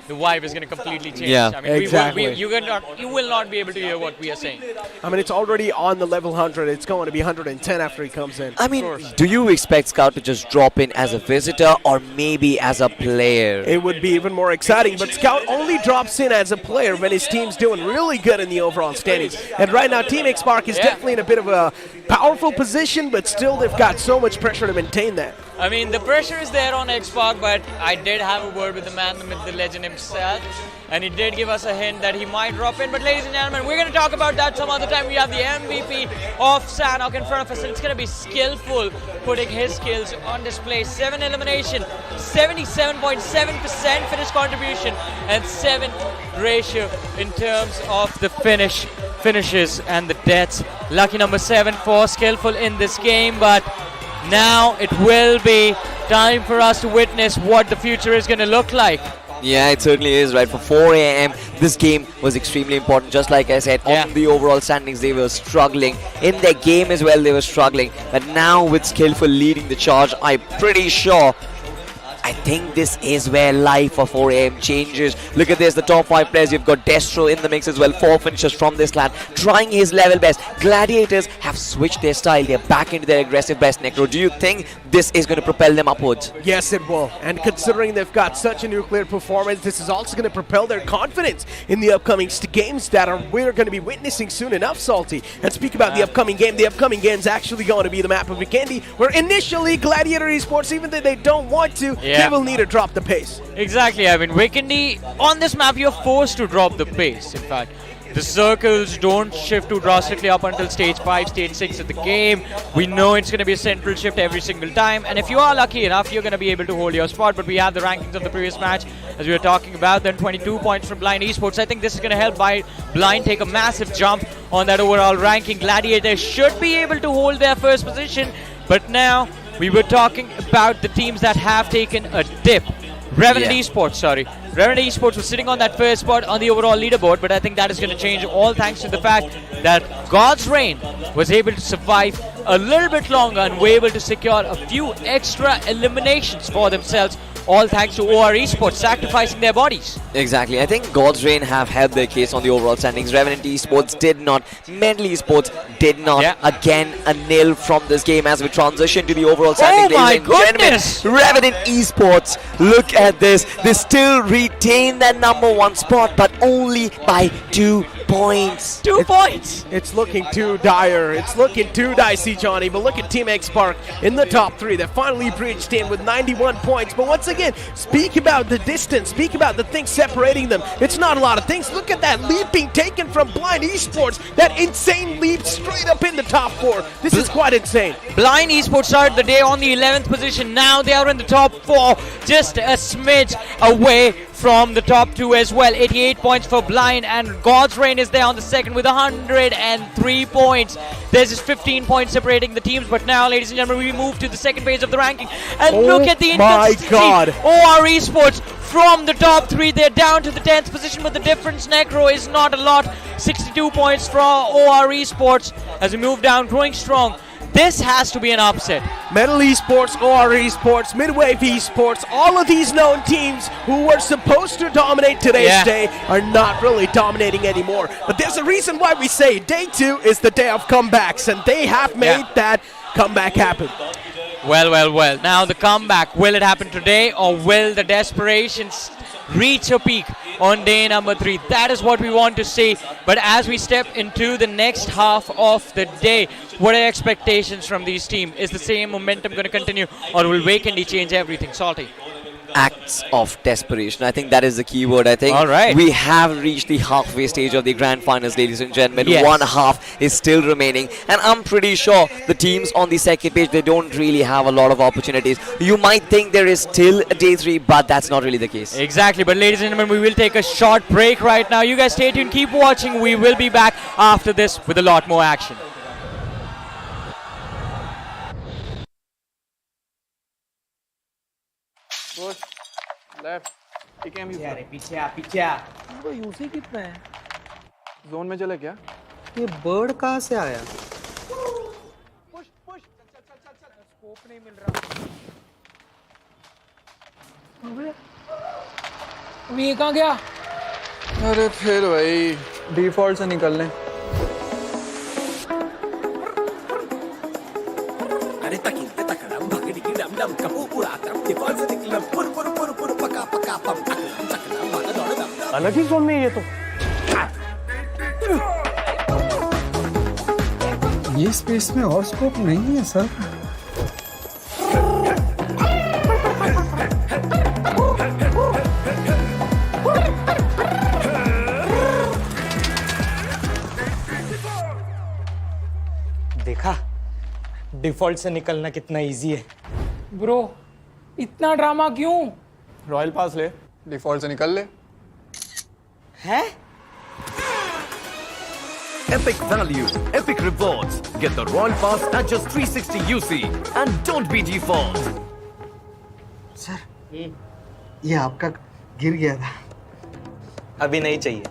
the vibe is going to completely change. Yeah, I mean, exactly. You will not be able to hear what we are saying. I mean, it's already on the level 100. It's going to be 110 after he comes in. I mean, do you expect Scout to just drop in as a visitor or maybe as a player? It would be even more exciting, but Scout only drops in as a player when his team's doing really good in the overall standings. And right now, Team X-Park is definitely in a bit of a powerful position, but still they've got so much pressure to maintain that. I mean, the pressure is there on X-Pac, but I did have a word with the man, the myth, the legend himself, and he did give us a hint that he might drop in. But ladies and gentlemen, we're going to talk about that some other time. We have the MVP of Sanhok in front of us, and it's going to be skillful, putting his skills on display. 7 elimination, 77.7% finish contribution, and 7th ratio in terms of the finishes and the deaths. Lucky number 7 for skillful in this game, but now it will be time for us to witness what the future is going to look like. Yeah, it certainly is, right? For 4 a.m., this game was extremely important. Just like I said, on the overall standings, they were struggling. In their game as well, they were struggling. But now with Skillful leading the charge, I'm pretty sure, I think this is where life for 4 a.m. changes. Look at this, the top 5 players. You've got Destro in the mix as well. 4 finishers from this clan, trying his level best. Gladiators have switched their style. They're back into their aggressive best. Necro, do you think this is going to propel them upwards? Yes, it will. And considering they've got such a nuclear performance, this is also going to propel their confidence in the upcoming games that we're going to be witnessing soon enough, Salty. And speak about the upcoming game is actually going to be the map of Vikendi, where initially Gladiator Esports, even though they don't want to, they will need to drop the pace. Exactly, I mean, Vikendi, on this map, you're forced to drop the pace, in fact. The circles don't shift too drastically up until stage 5, stage 6 of the game. We know it's going to be a central shift every single time, and if you are lucky enough, you're going to be able to hold your spot. But we have the rankings of the previous match, as we were talking about, then 22 points from Blind Esports. I think this is going to help Blind take a massive jump on that overall ranking. Gladiators should be able to hold their first position, but now we were talking about the teams that have taken a dip. Revenant Esports was sitting on that first spot on the overall leaderboard, but I think that is going to change, all thanks to the fact that God's Reign was able to survive a little bit longer and were able to secure a few extra eliminations for themselves, all thanks to OR Esports sacrificing their bodies. Exactly. I think God's Reign have held their case on the overall standings. Revenant Esports did not. Mental Esports did not. Again, a nil from this game as we transition to the overall standings. Oh my goodness! Revenant Esports, look at this. They still retain that #1 spot, but only by 2 points. 2 points! It's looking too dire. It's looking too dicey, Johnny. But look at Team X-Pac in the top 3. They finally breached in with 91 points. But once again, speak about the distance. Speak about the things separating them. It's not a lot of things. Look at that leaping taken from Blind Esports. That insane leap straight up in the top 4. This is quite insane. Blind Esports started the day on the 11th position. Now they are in the top 4. Just a smidge away from the top 2 as well. 88 points for Blind, and God's Reign is there on the second with 103 points. There's just 15 points separating the teams, but now, ladies and gentlemen, we move to the second phase of the ranking, and look at the inconsistency. God. OR Esports from the top 3, they're down to the 10th position, but the difference, Necro, is not a lot. 62 points for OR Esports as we move down, growing strong. This has to be an upset. Metal Esports, OR Esports, Midwave Esports, all of these known teams who were supposed to dominate today's day are not really dominating anymore. But there's a reason why we say day 2 is the day of comebacks, and they have made that comeback happen. Well. Now the comeback, will it happen today, or will the desperation reach a peak on day number 3? That is what we want to see. But as we step into the next half of the day, what are expectations from these teams? Is the same momentum going to continue, or will Vikendi change everything? Salty. Acts of desperation. I think that is the key word. I think we have reached the halfway stage of the Grand Finals, ladies and gentlemen. One half is still remaining, and I'm pretty sure the teams on the second page, they don't really have a lot of opportunities. You might think there is still a day 3, but that's not really the case. Exactly, but ladies and gentlemen, we will take a short break right now. You guys stay tuned, keep watching. We will be back after this with a lot more action. Left ठीक है पीछे वो UC कितना है zone में चले क्या ये बर्ड कहाँ से आया पुश स्कोप नहीं मिल रहा अबे ये कहाँ गया अरे फिर भाई डिफॉल्ट से निकल लें अरे तकी तकड़म भगड़ी की डम डम कपू पूरा तरफ डिफॉल्ट से निकल पुर पका पम चकड़म भागा दौड़ दम अलग ही जोन में ये तो ये स्पेस में और स्कोप नहीं है सर डिफॉल्ट से निकलना कितना इजी है। ब्रो इतना ड्रामा क्यों? रॉयल पास ले, डिफॉल्ट से निकल ले। हैं? Epic value, epic rewards. Get the Royal Pass at just 360 UC and don't be default. Sir ये आपका गिर गया था। अभी नहीं चाहिए।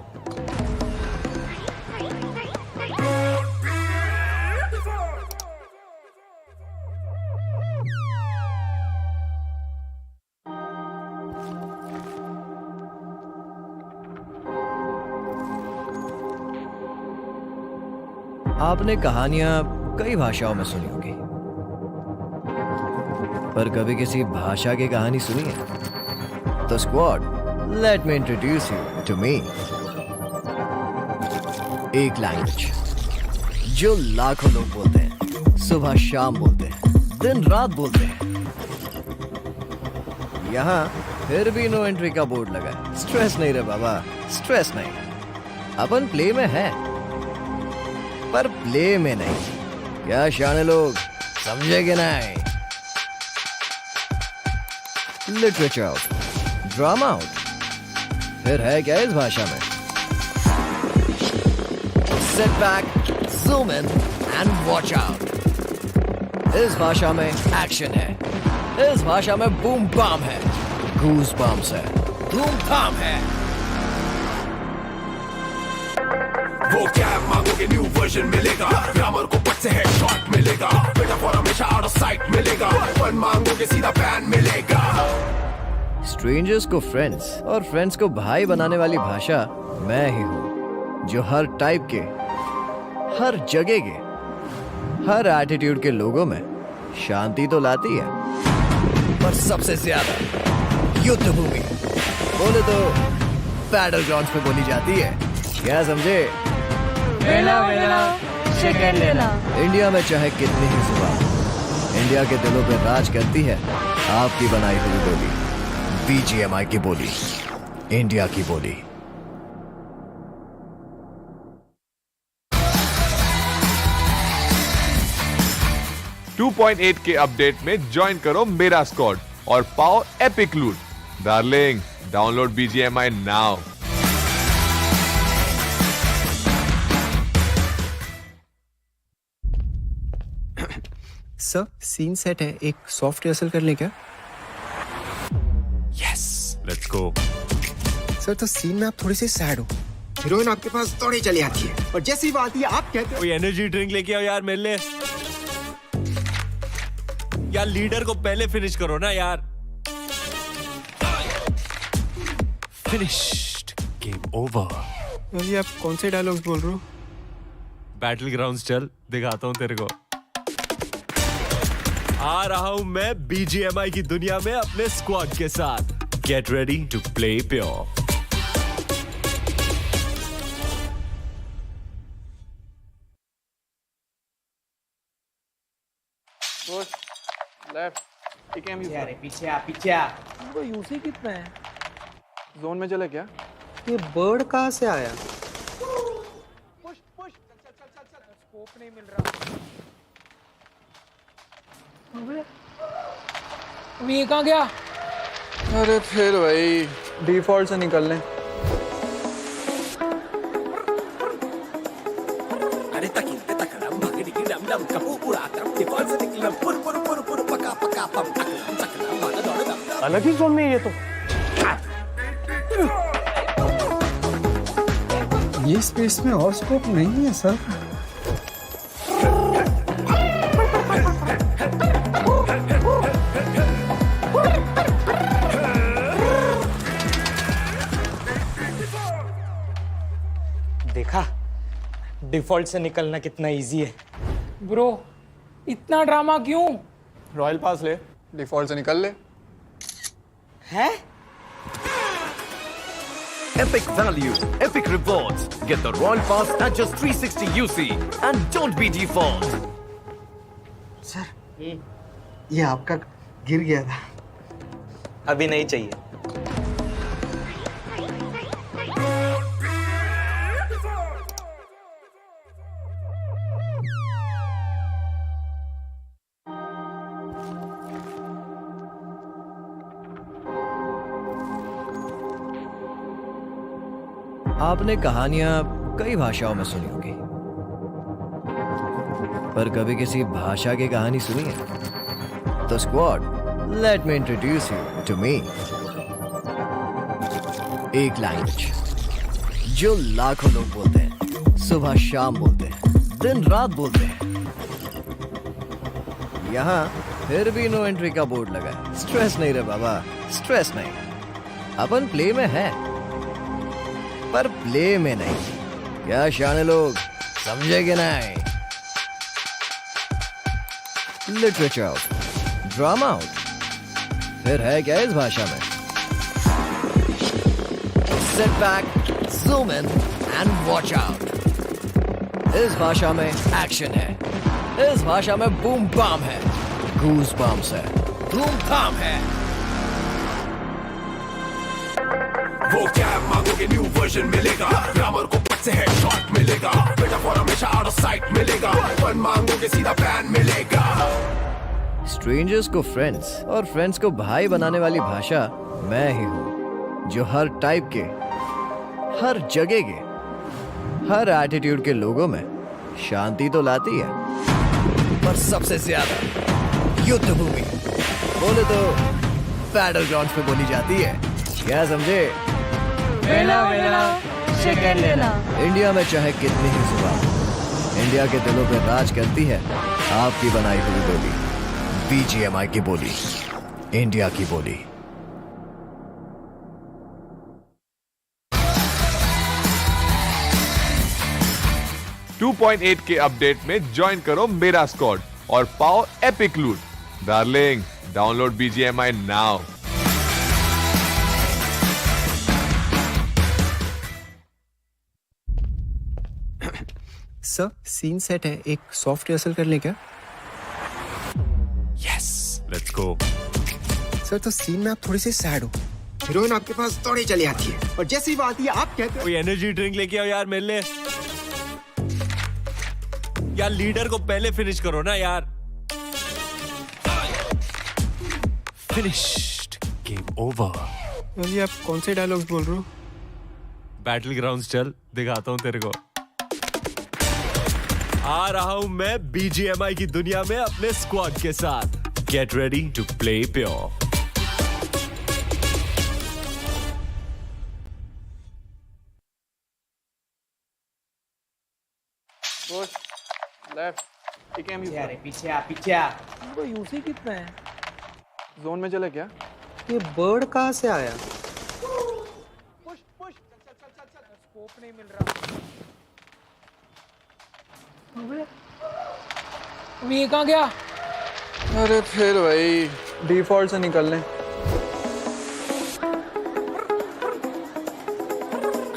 आपने कहानियां कई भाषाओं में सुनी होगी, पर कभी किसी भाषा की कहानी सुनी है? तो squad, let me introduce you to me. एक लैंग्वेज जो लाखों लोग बोलते हैं, सुबह शाम बोलते हैं, दिन रात बोलते हैं। यहाँ फिर भी नो एंट्री का बोर्ड लगा है। स्ट्रेस नहीं रे बाबा, स्ट्रेस नहीं। अपन प्ले में है, पर प्ले में नहीं। क्या शाने लोग समझेंगे नहीं? लिटरेचर आउट, ड्रामा आउट, फिर है क्या इस भाषा में? Sit back, zoom in and watch out. इस भाषा में एक्शन है, इस भाषा में बूम बाम है, गूज बम्स है, धूम धाम है। वो क्या मांगोगे न्यू वर्जन मिलेगा, ग्रामर को पट से हेडशॉट मिलेगा, मेटाफोर हमेशा आउट ऑफ साइट मिलेगा, वन मांगोगे सीधा बैन मिलेगा। स्ट्रेंजर्स को फ्रेंड्स और फ्रेंड्स को भाई बनाने वाली भाषा मैं ही हूँ, जो हर टाइप के, हर जगह के, हर एटीट्यूड के लोगों में शांति तो लाती है, पर सबसे ज्यादा युद्ध भूमि बोले तो बैटल ग्राउंड्स पे बोली जाती है। क्या समझे? वेला वेला चिकन लेला। इंडिया में चाहे कितनी ही जुबान, इंडिया के दिलों पे राज करती है आपकी बनाई हुई बोली, BGMI की बोली, इंडिया की बोली। टू 2.8 के अपडेट में ज्वाइन करो मेरा स्क्वाड और पाओ epic loot. Darling, download BGMI now. Sir scene set है, एक सॉफ्ट रिहर्सल कर लें क्या? Yes, let's go. सर तो सीन में आप थोड़ी सी सैड हो, हीरोइन आपके पास दौड़ी चली आती है और जैसी बात आती है आप कहते हो कोई एनर्जी ड्रिंक लेके आओ यार मेरे लिए। यार लीडर को पहले फिनिश करो ना यार। Finished, game over. अभी आप कौन से डायलॉग्स बोल रहे हो? बैटल ग्राउंड्स चल, दिखाता हूँ तेरे को। आ रहा हूं मैं BGMI की दुनिया में अपने स्क्वाड के साथ। Get ready to play pure. Left, ठीक है। अरे पीछे आ, पीछे आ। वो यूसी कितना है? जोन में चले क्या? ये बर्ड कहाँ से आया? पुश पुश, चल स्कोप नहीं मिल रहा। ये कहाँ गया? अरे फिर भाई डिफॉल्ट से निकल लें। अरे तकिन ते तकड़म भगड़ी की डम डम कपू पूरा तरफ डिफॉल्ट से निकलम पुर पुर पुर पुर पका पका पम तकड़म तकड़म भागा दौड़ दम। अलग ही जोन में ये तो। ये स्पेस में और स्कोप नहीं है सर। देखा, डिफॉल्ट से निकलना कितना इजी है। ब्रो इतना ड्रामा क्यों? रॉयल पास ले, डिफॉल्ट से निकल ले। हैं? Epic value, epic rewards. Get the Royal Pass at just 360 UC and don't be default. Sir ये आपका गिर गया था। अभी नहीं चाहिए। आपने कहानियां कई भाषाओं में सुनी होगी, पर कभी किसी भाषा की कहानी सुनी है? तो squad, let me introduce you to me. एक लैंग्वेज जो लाखों लोग बोलते हैं, सुबह शाम बोलते हैं, दिन रात बोलते हैं। यहाँ फिर भी नो एंट्री का बोर्ड लगा है। स्ट्रेस नहीं रे बाबा, स्ट्रेस नहीं। अपन प्ले में है, पर प्ले में नहीं। क्या शाने लोग समझेंगे नहीं? लिटरेचर आउट, ड्रामा आउट, फिर है क्या इस भाषा में? Sit back, zoom in and watch out. इस भाषा में एक्शन है, इस भाषा में बूम बाम है, गूज बम्स है, धूम धाम है। वो क्या मांगोगे न्यू वर्जन मिलेगा, ग्रामर को पट से हेडशॉट मिलेगा, मेटाफोर हमेशा आउट ऑफ साइट मिलेगा, वन मांगोगे सीधा बैन मिलेगा। स्ट्रेंजर्स को फ्रेंड्स और फ्रेंड्स को भाई बनाने वाली भाषा मैं ही हूँ, जो हर टाइप के, हर जगह के, हर एटीट्यूड के लोगों में शांति तो लाती है, पर सबसे ज्यादा युद्ध भूमि बोले तो बैटल ग्राउंड पे बोली जाती है। क्या समझे? वेला वेला शिकन लेला। इंडिया में चाहे कितनी ही जुबान, इंडिया के दिलों पे राज करती है आपकी बनाई हुई बोली, BGMI की बोली, इंडिया की बोली। टू 2.8 के अपडेट में ज्वाइन करो मेरा स्क्वाड और पाओ epic loot. Darling, download BGMI now. Sir, scene set है, एक सॉफ्ट रिहर्सल कर लें क्या? Yes, let's go. सर, तो सीन में आप थोड़ी सी सैड हो, हीरोइन आपके पास दौड़ी चली आती है और जैसे ही वो आती है आप कहते हो कोई एनर्जी ड्रिंक लेके आओ यार मेरे लिए। यार लीडर को पहले फिनिश करो ना यार। Finished, game over. ये आप कौन से डायलॉग्स बोल रहे हो? बैटल ग्राउंड्स चल, दिखाता हूँ तेरे को। आ रहा हूं मैं BGMI की दुनिया में अपने स्क्वाड के साथ। Get ready to play pure. Left, ठीक है। पीछे आ, पीछे आ। तो यूसी कितना है? जोन में चले क्या? ये बर्ड कहाँ से आया? पुश पुश, चल स्कोप नहीं मिल रहा। अबे ये कहाँ गया? अरे फिर भाई डिफॉल्ट से निकल लें।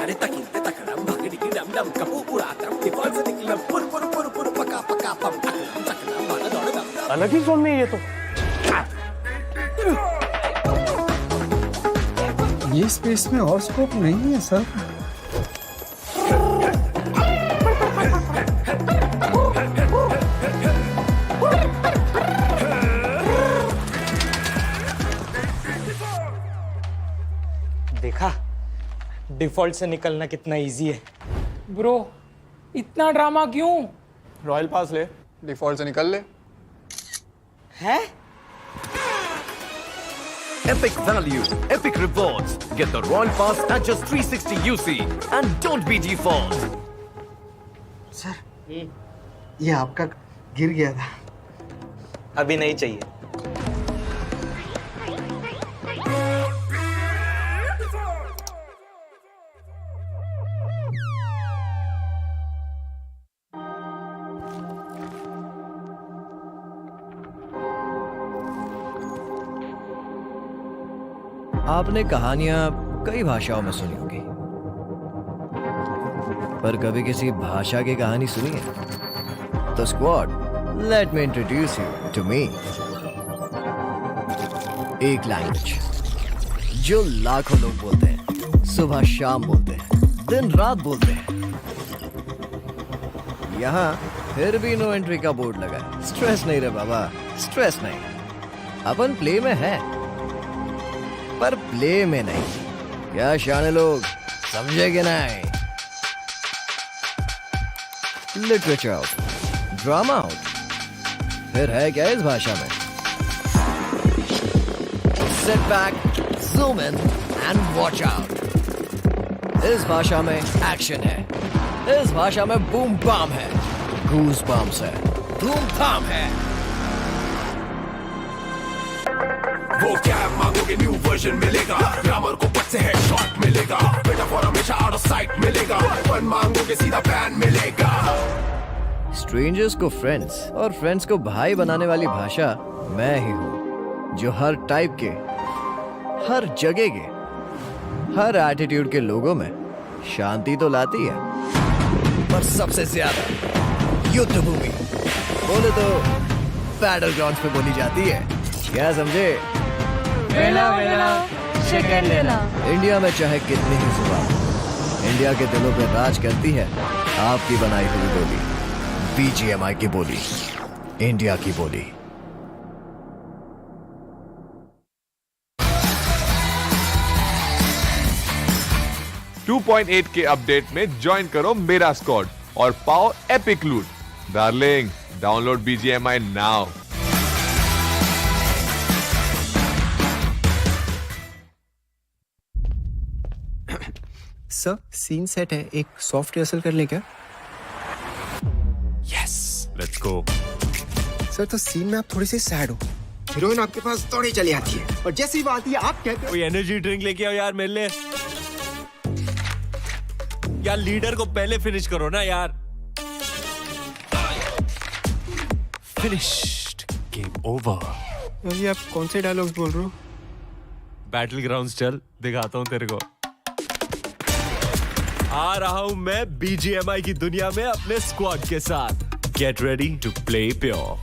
अरे तकिलते तकड़म भागड़ी की डम डम कपू उड़ातम डिफॉल्ट से निकलम पुर पुर पुर पुर पका पका पम तकड़म भागा दौड़ दम। अलग ही जोन में ये तो। ये स्पेस में और स्कोप नहीं है सर। देखा, डिफॉल्ट से निकलना कितना इजी है। ब्रो, इतना ड्रामा क्यों? रॉयल पास ले, डिफॉल्ट से निकल ले। हैं? Epic value, epic rewards. Get the Royal Pass at just 360 UC and don't be default. Sir, ये आपका गिर गया था। अभी नहीं चाहिए। आपने कहानियां कई भाषाओं में सुनी होगी, पर कभी किसी भाषा की कहानी सुनी है? तो squad, let me introduce you to me. एक लैंग्वेज जो लाखों लोग बोलते हैं, सुबह शाम बोलते हैं, दिन रात बोलते हैं। यहाँ फिर भी नो एंट्री का बोर्ड लगा है। स्ट्रेस नहीं रे बाबा, स्ट्रेस नहीं। अपन प्ले में है, पर प्ले में नहीं। क्या शाने लोग समझेंगे नहीं? लिटरेचर आउट, ड्रामा आउट, फिर है क्या इस भाषा में? Sit back, zoom in and watch out. इस भाषा में एक्शन है, इस भाषा में बूम बाम है, गूज बम्स है, धूम धाम है। वो क्या मांगोगे न्यू वर्जन मिलेगा, ग्रामर को पट से हेडशॉट मिलेगा, मेटाफोर हमेशा आउट ऑफ साइट मिलेगा, वन मांगोगे सीधा बैन मिलेगा। स्ट्रेंजर्स को फ्रेंड्स और फ्रेंड्स को भाई बनाने वाली भाषा मैं ही हूँ, जो हर टाइप के, हर जगह के, हर एटीट्यूड के लोगों में शांति तो लाती है, पर सबसे ज्यादा युद्ध भूमि बोले तो बैटल ग्राउंड पे बोली जाती है। क्या समझे? वेला वेला शिकन लेला। इंडिया में चाहे कितनी ही जुबान, इंडिया के दिलों पे राज करती है आपकी बनाई हुई बोली, BGMI की बोली, इंडिया की बोली। 2.8 के अपडेट में ज्वाइन करो मेरा स्क्वाड और पाओ epic loot. Darling, download BGMI now. Sir scene set है, एक सॉफ्ट रिहर्सल कर ले क्या? Yes, let's go. सर तो सीन में आप थोड़ी सी सैड हो, हीरोइन आपके पास दौड़ी चली आती है और जैसी बात आती है आप कहते हो कोई एनर्जी ड्रिंक लेके आओ यार मेरे लिए। यार लीडर को पहले फिनिश करो ना यार। Finished. Game over. ये आप कौन से डायलॉग्स बोल रहे हो? बैटल ग्राउंड्स चल, दिखाता हूँ तेरे को। आ रहा हूँ मैं BGMI की दुनिया में अपने स्क्वाड के साथ। Get ready to play pure.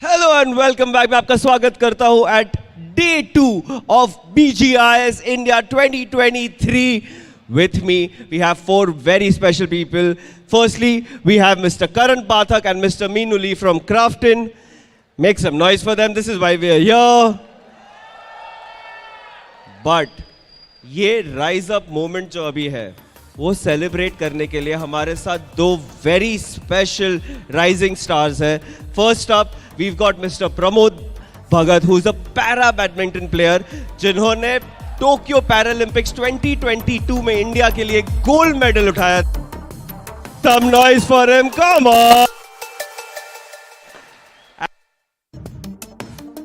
Hello and welcome back. मैं आपका स्वागत करता हूं at day 2 of BGIS India 2023. With me, we have 4 very special people. Firstly, we have Mr. Karan Pathak and Mr. Meenuli from Crafton. Make some noise for them. This is why we are here. But ये rise up moment जो अभी है, वो celebrate करने के लिए हमारे साथ 2 very special rising stars हैं. First up, we've got Mr. Pramod Bhagat, who's a para badminton player, जिन्होंने टोक्यो पैरालंपिक्स 2022 में इंडिया के लिए गोल्ड मेडल उठाया. Some noise for him, come on!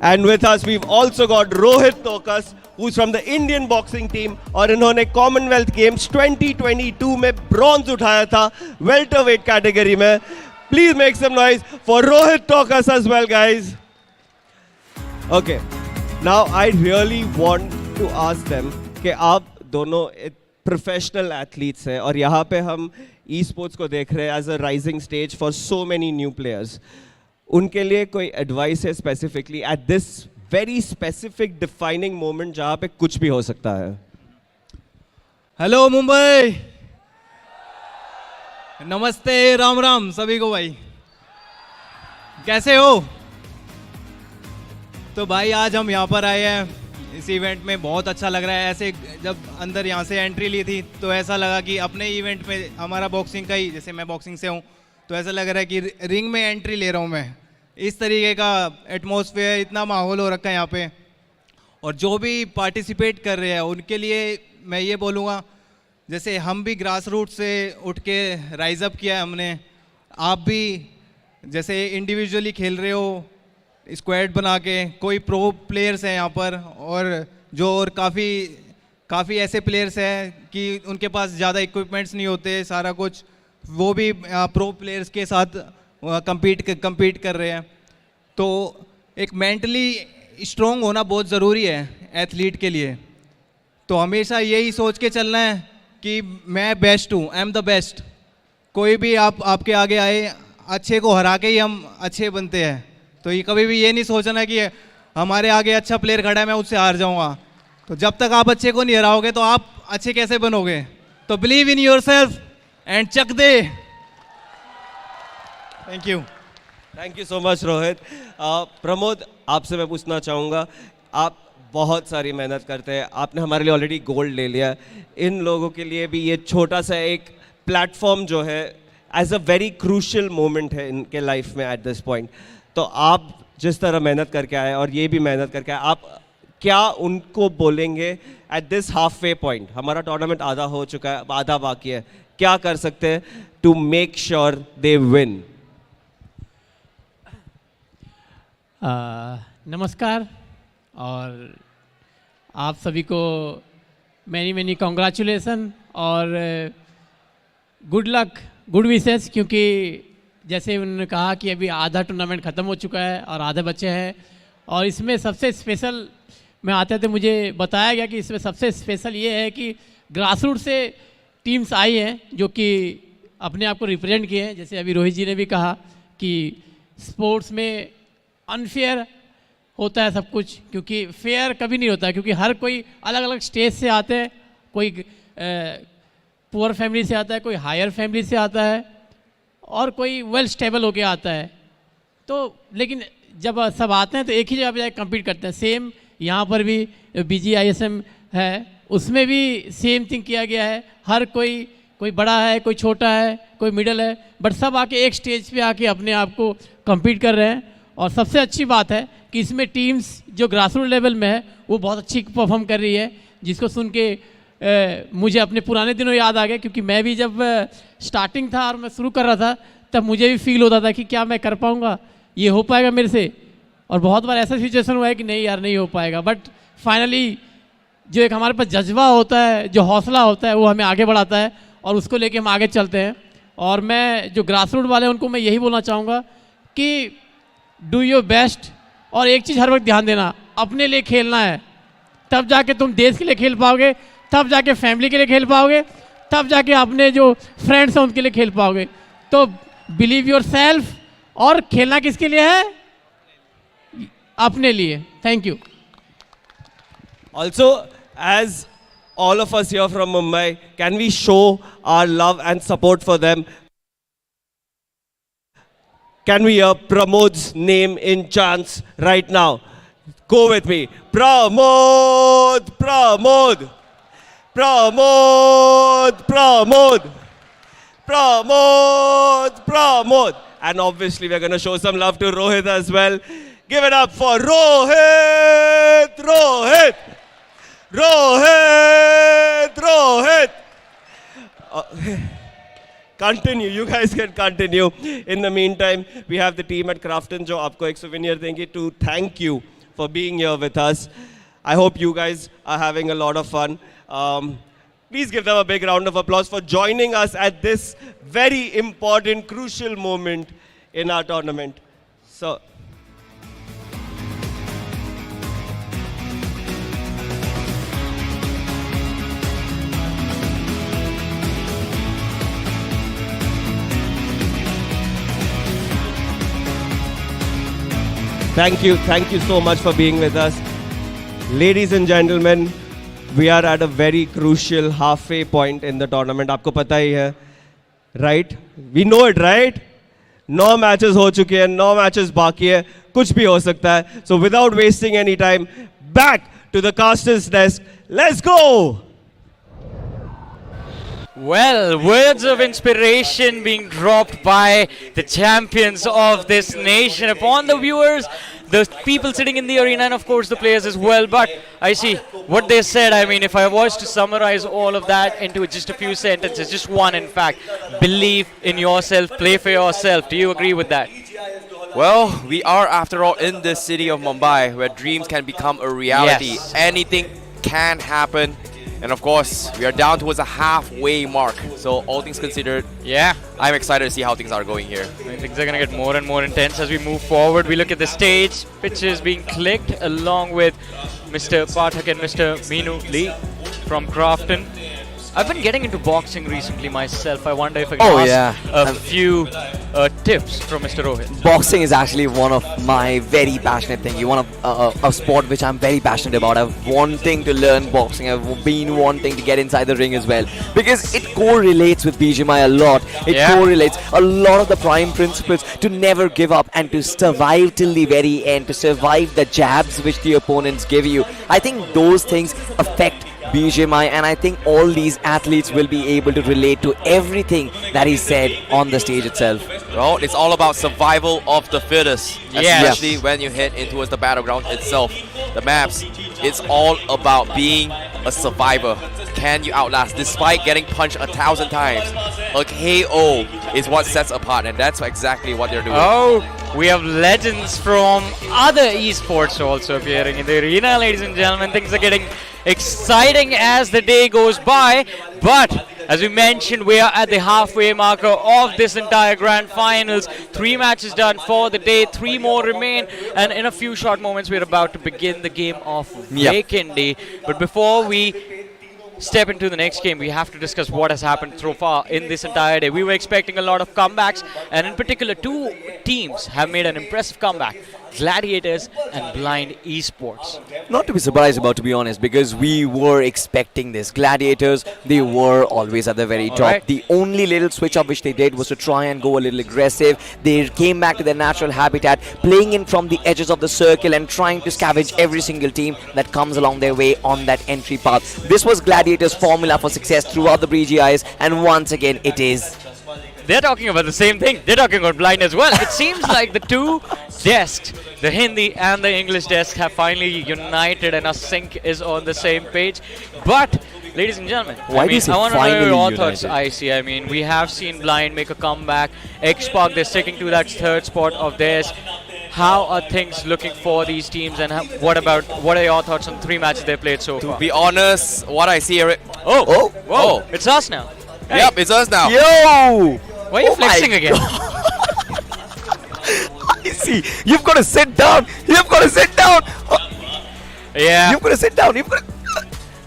And with us, we've also got Rohit Tokas, who's from the Indian boxing team, और इन्होंने Commonwealth games 2022 में bronze उठाया था वेल्टरवेट कैटेगरी में. Please make some noise for Rohit Tokas as well, guys. Okay, now I really want to ask them कि आप दोनों professional athletes हैं और यहाँ पे हम e-sports को देख रहे हैं as a rising stage for so many new players. उनके लिए कोई एडवाइस है specifically at this very specific defining moment जहाँ पे कुछ भी हो सकता है? हेलो मुंबई, नमस्ते, राम राम सभी को भाई, कैसे हो? तो भाई आज हम यहाँ पर आए हैं इस इवेंट में, बहुत अच्छा लग रहा है. ऐसे जब अंदर यहाँ से एंट्री ली थी तो ऐसा लगा कि अपने इवेंट में, हमारा बॉक्सिंग का ही, जैसे मैं बॉक्सिंग से हूँ, तो ऐसा लग रहा है कि रिंग में एंट्री ले रहा हूँ मैं. इस तरीके का एटमॉस्फेयर, इतना माहौल हो रखा है यहाँ पे. और जो भी पार्टिसिपेट कर रहे हैं उनके लिए मैं ये बोलूँगा, जैसे हम भी ग्रास रूट से उठ के राइज अप किया है हमने, आप भी जैसे इंडिविजुअली खेल रहे हो स्क्वाड बना के, कोई प्रो प्लेयर्स हैं यहाँ पर, और जो और काफ़ी ऐसे प्लेयर्स हैं कि उनके पास ज़्यादा इक्विपमेंट्स नहीं होते, सारा कुछ, वो भी प्रो प्लेयर्स के साथ compete कर रहे हैं. तो एक मेंटली स्ट्रॉन्ग होना बहुत ज़रूरी है एथलीट के लिए. तो हमेशा यही सोच के चलना है कि मैं बेस्ट हूँ, आई एम द बेस्ट. कोई भी आपके आगे आए, अच्छे को हरा के ही हम अच्छे बनते हैं. तो ये कभी भी ये नहीं सोचना कि हमारे आगे अच्छा प्लेयर खड़ा है मैं उससे हार जाऊँगा. तो जब तक आप अच्छे को नहीं हराओगे तो आप अच्छे कैसे बनोगे? तो believe in your self and चक दे. Thank you. Thank you so much Rohit. Pramod, आपसे मैं पूछना चाहूँगा, आप बहुत सारी मेहनत करते हैं, आपने हमारे लिए ऑलरेडी गोल्ड ले लिया। इन लोगों के लिए भी ये छोटा सा एक प्लेटफॉर्म जो है as a very crucial moment है इनके लाइफ में एट दिस पॉइंट। तो आप जिस तरह मेहनत करके आए और ये भी मेहनत करके आए, आप क्या उनको बोलेंगे at this half way point? हमारा टूर्नामेंट आधा हो चुका है, आधा बाकी है, क्या कर सकते हैं to make sure they win? नमस्कार और आप सभी को मैनी कॉन्ग्रेचुलेसन और गुड लक, गुड विशेस, क्योंकि जैसे उन्होंने कहा कि अभी आधा टूर्नामेंट ख़त्म हो चुका है और आधे बच्चे हैं। और इसमें सबसे स्पेशल में आते थे, मुझे बताया गया कि इसमें सबसे स्पेशल ये है कि ग्रासरूट से टीम्स आई हैं जो कि अपने आप को रिप्रेजेंट किए हैं। जैसे अभी रोहित जी ने भी कहा कि स्पोर्ट्स में अनफेयर होता है सब कुछ, क्योंकि फेयर कभी नहीं होता है, क्योंकि हर कोई अलग अलग स्टेज से आते हैं। कोई पुअर फैमिली से आता है, कोई हायर फैमिली से आता है और कोई वेल स्टेबल होके आता है। तो लेकिन जब सब आते हैं तो एक ही जगह पर जाकर कम्पीट करते हैं। सेम यहाँ पर भी BGISM है, उसमें भी सेम थिंग किया गया है। हर कोई बड़ा है, कोई छोटा है, कोई मिडल है, बट सब आके एक स्टेज पे आके अपने आप को कम्पीट कर रहे हैं। और सबसे अच्छी बात है कि इसमें टीम्स जो ग्रासरूट लेवल में है वो बहुत अच्छी परफॉर्म कर रही है, जिसको सुन के मुझे अपने पुराने दिनों याद आ गए, क्योंकि मैं भी जब स्टार्टिंग था और मैं शुरू कर रहा था तब मुझे भी फील होता था कि क्या मैं कर पाऊँगा, ये हो पाएगा मेरे से। और बहुत बार ऐसा सिचुएशन हुआ है कि नहीं यार नहीं हो पाएगा, बट फाइनली जो एक हमारे पास जज्बा होता है, जो हौसला होता है, वो हमें आगे बढ़ाता है और उसको लेके हम आगे चलते हैं। और मैं जो ग्रासरूट वाले हैं उनको मैं यही बोलना चाहूँगा कि डू योर बेस्ट, और एक चीज़ हर वक्त ध्यान देना, अपने लिए खेलना है, तब जाके तुम देश के लिए खेल पाओगे, तब जाके फैमिली के लिए खेल पाओगे, तब जाके अपने जो फ्रेंड्स हैं उनके लिए खेल पाओगे। तो बिलीव योर सेल्फ, और खेलना किसके लिए है? अपने लिए। Thank you. Also, as all of us here from Mumbai, can we show our love and support for them? Can we hear Pramod's name in chants right now? Go with me. Pramod, Pramod, Pramod, Pramod, Pramod, Pramod. And obviously we're going to show some love to Rohit as well. Give it up for Rohit, Rohit, Rohit, Rohit. Continue, you guys can continue. In the meantime, we have the team at Crafton जो आपको एक souvenir देंगे to thank you for being here with us. I hope you guys are having a lot of fun. Please give them a big round of applause for joining us at this very important, crucial moment in our tournament. So. Thank you so much for being with us. Ladies and gentlemen, we are at a very crucial halfway point in the tournament. आपको पता ही है, right? We know it, right? 9 matches हो चुके हैं, 9 matches बाकी है, कुछ भी हो सकता है. So without wasting any time, back to the caster's desk. Let's go! Well, words of inspiration being dropped by the champions of this nation upon the viewers, the people sitting in the arena, and of course the players as well. But I see what they said. I mean, if I was to summarize all of that into just a few sentences, just one in fact, believe in yourself, play for yourself. Do you agree with that? Well, we are after all in the city of Mumbai where dreams can become a reality. Yes. Anything can happen. And of course, we are down towards a halfway mark. So all things considered, yeah, I'm excited to see how things are going here. Things are going to get more and more intense as we move forward. We look at the stage, pitches being clicked along with Mr. Pathak and Mr. Meenu Lee from Crafton. I've been getting into boxing recently myself. I wonder if I can ask a few tips from Mr. Rohit. Boxing is actually one of my very passionate thing. One of a sport which I'm very passionate about. I've wanting to learn boxing. I've been wanting to get inside the ring as well because it correlates with BGMI a lot. It correlates a lot of the prime principles to never give up and to survive till the very end, to survive the jabs which the opponents give you. I think those things affect BGMI, and I think all these athletes will be able to relate to everything that is said on the stage itself. Well, it's all about survival of the fittest, especially when you head into the battleground itself. The maps, it's all about being a survivor. Can you outlast despite getting punched 1,000 times? A KO is what sets apart, and that's exactly what they're doing. Oh, we have legends from other esports also appearing in the arena, ladies and gentlemen. Things are getting exciting as the day goes by, but as we mentioned, we are at the halfway marker of this entire grand finals. 3 matches done for the day, 3 more remain, and in a few short moments we're about to begin the game of Weekend. But before we step into the next game, we have to discuss what has happened so far in this entire day. We were expecting a lot of comebacks, and in particular 2 teams have made an impressive comeback: Gladiators and Blind Esports. Not to be surprised about, to be honest, because we were expecting this. Gladiators, they were always at the very top. The only little switch up which they did was to try and go a little aggressive. They came back to their natural habitat, playing in from the edges of the circle and trying to scavenge every single team that comes along their way on that entry path. This was Gladiators' formula for success throughout the BGIS, and once again it is. They're talking about the same thing. They're talking about Blind as well. It seems like the 2 desks, the Hindi and the English desk, have finally united and our sync is on the same page. But, ladies and gentlemen, I want to know your thoughts, IC. I mean, we have seen Blind make a comeback. X-Pac, they're sticking to that 3rd spot of theirs. How are things looking for these teams, and what are your thoughts on 3 matches they played so far? To be honest, what I see here... Whoa, it's us now. Hey. Yep, it's us now. Yo! Why are you flexing again? I see. You've got to sit down. You've got to sit down. Yeah. You've got to sit down. You've got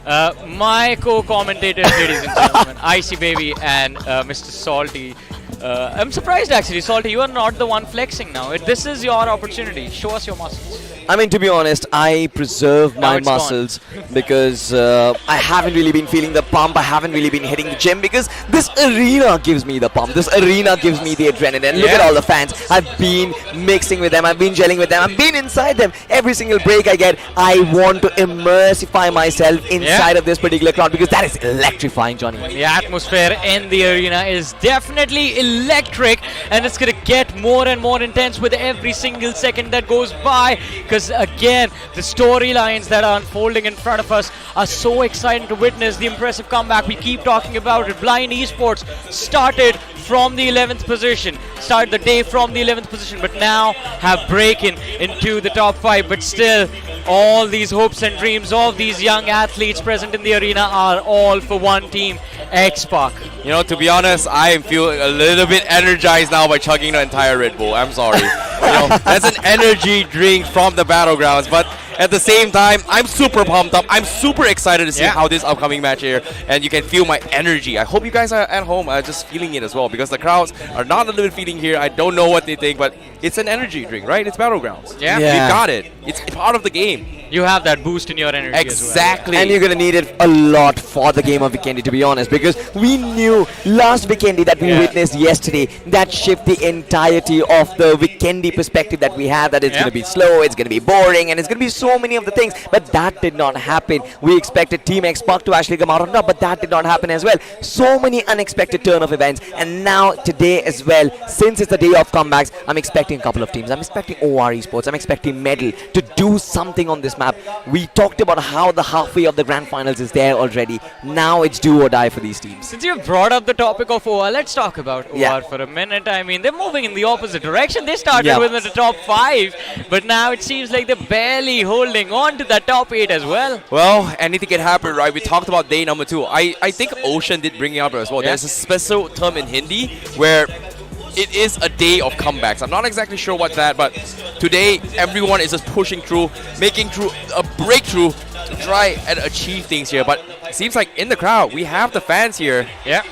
to... my co-commentators, ladies and gentlemen, Icy Baby and Mr. Salty. I'm surprised actually, Salty, you are not the one flexing now. This is your opportunity. Show us your muscles. I mean, to be honest, I preserve my muscles because I haven't really been feeling the pump. I haven't really been hitting the gym because this arena gives me the pump. This arena gives me the adrenaline. Look at all the fans. I've been mixing with them. I've been gelling with them. I've been inside them. Every single break I get, I want to immersify myself inside of this particular crowd because that is electrifying, Johnny. The atmosphere in the arena is definitely electric, and it's going to get more and more intense with every single second that goes by. Because again, the storylines that are unfolding in front of us are so exciting to witness. The impressive comeback, we keep talking about it. Blind Esports started from the 11th position, started the day from the 11th position, but now have broken into the top 5. But still, all these hopes and dreams of these young athletes present in the arena are all for one team, X-Pac. You know, to be honest, I am feeling a little bit energized now by chugging the entire Red Bull. I'm sorry. That's an energy drink from the battlegrounds, but at the same time, I'm super pumped up. I'm super excited to see how this upcoming match here, and you can feel my energy. I hope you guys are at home just feeling it as well, because the crowds are not a little bit feeling here. I don't know what they think, but it's an energy drink, right? It's battlegrounds. Yeah. We got it. It's part of the game. You have that boost in your energy exactly. as well. And you're going to need it a lot for the game of Weekendy, to be honest, because we knew last Weekendy that we witnessed yesterday, that shift the entirety of the Weekendy perspective that we had, that it's going to be slow, it's going to be boring, and it's going to be so many of the things, but that did not happen. We expected Team X-Pac to actually come out on top, but that did not happen as well. So many unexpected turn of events, and now today as well, since it's the day of comebacks, I'm expecting a couple of teams. I'm expecting OR Esports, I'm expecting Medal to do something on this map. We talked about how the halfway of the grand finals is there already. Now it's do or die for these teams. Since you brought up the topic of OR, let's talk about OR for a minute. I mean, they're moving in the opposite direction. They started within the top 5, but now it seems like they're barely holding on to the top 8 as well. Well, anything can happen, right? We talked about day number 2. I think Ocean did bring it up as well. There's a special term in Hindi where it is a day of comebacks. I'm not exactly sure what's that, but today everyone is just pushing through, making through a breakthrough to try and achieve things here. But seems like in the crowd, we have the fans here. Yeah.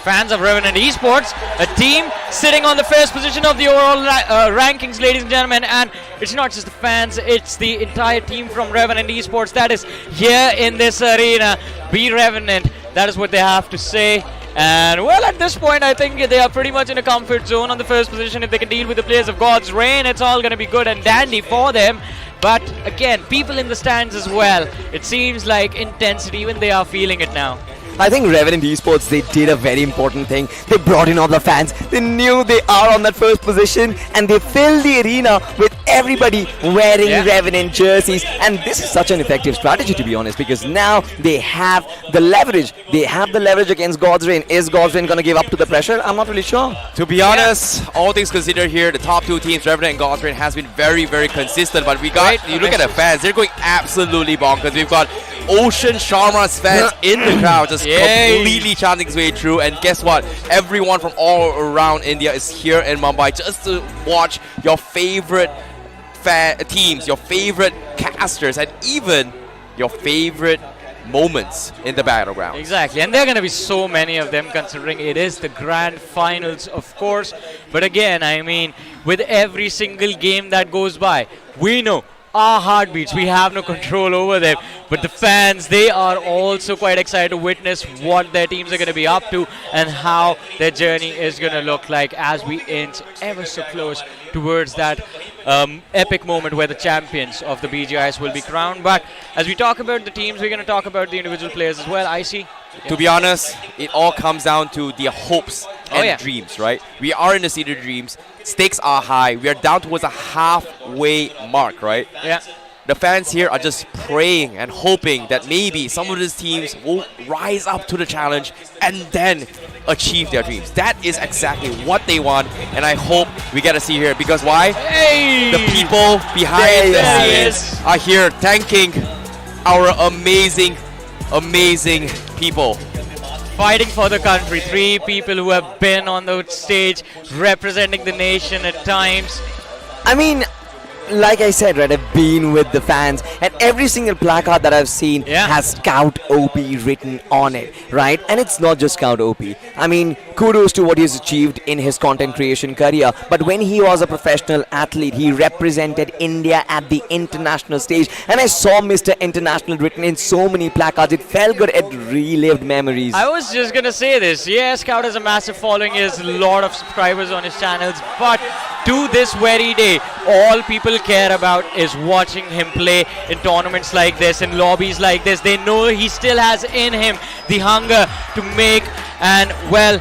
Fans of Revenant Esports, a team sitting on the first position of the overall rankings, ladies and gentlemen. And it's not just the fans, it's the entire team from Revenant Esports that is here in this arena. Be Revenant, that is what they have to say. And well, at this point, I think they are pretty much in a comfort zone on the first position. If they can deal with the players of God's Reign, it's all going to be good and dandy for them. But again, people in the stands as well. It seems like intensity, even they are feeling it now. I think Revenant Esports, they did a very important thing. They brought in all the fans. They knew they are on that first position and they filled the arena with everybody wearing Revenant jerseys. And this is such an effective strategy, to be honest, because now they have the leverage. They have the leverage against God's Reign. Is God's Reign going to give up to the pressure? I'm not really sure. To be honest, all things considered here, the top two teams, Revenant and God's Reign, has been very, very consistent. But we got, you look at the fans, they're going absolutely bonkers. We've got Ocean Sharma's fans in the crowd just completely chanting his way through, and guess what, everyone from all around India is here in Mumbai just to watch your favorite teams, your favorite casters, and even your favorite moments in the battleground. Exactly, and there are going to be so many of them considering it is the Grand Finals, of course. But again, I mean, with every single game that goes by, we know our heartbeats, we have no control over them, but the fans, they are also quite excited to witness what their teams are going to be up to and how their journey is going to look like as we inch ever so close towards that epic moment where the champions of the BGIS will be crowned. But as we talk about the teams, we're going to talk about the individual players as well. I see. To be honest, it all comes down to their hopes and dreams, right? We are in the City of Dreams. Stakes are high. We are down towards a halfway mark, right? Yeah. The fans here are just praying and hoping that maybe some of these teams will rise up to the challenge and then achieve their dreams. That is exactly what they want, and I hope we get to see here. Because why? Hey! The people behind the scenes are here thanking our amazing people. Fighting for the country. 3 people who have been on the stage representing the nation at times. I mean, like I said, right, I've been with the fans, and every single placard that I've seen has Scout OP written on it, right? And it's not just Scout OP. I mean, kudos to what he's achieved in his content creation career, but when he was a professional athlete, he represented India at the international stage, and I saw Mr. International written in so many placards. It felt good. It relived memories. I was just gonna say this. Yeah, Scout has a massive following. He has a lot of subscribers on his channels, but to this very day, all people care about is watching him play in tournaments like this, in lobbies like this. They know he still has in him the hunger to make, and well,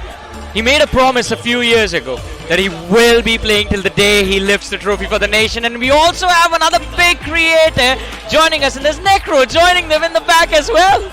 he made a promise a few years ago that he will be playing till the day he lifts the trophy for the nation. And we also have another big creator joining us, and there's Necro joining them in the back as well.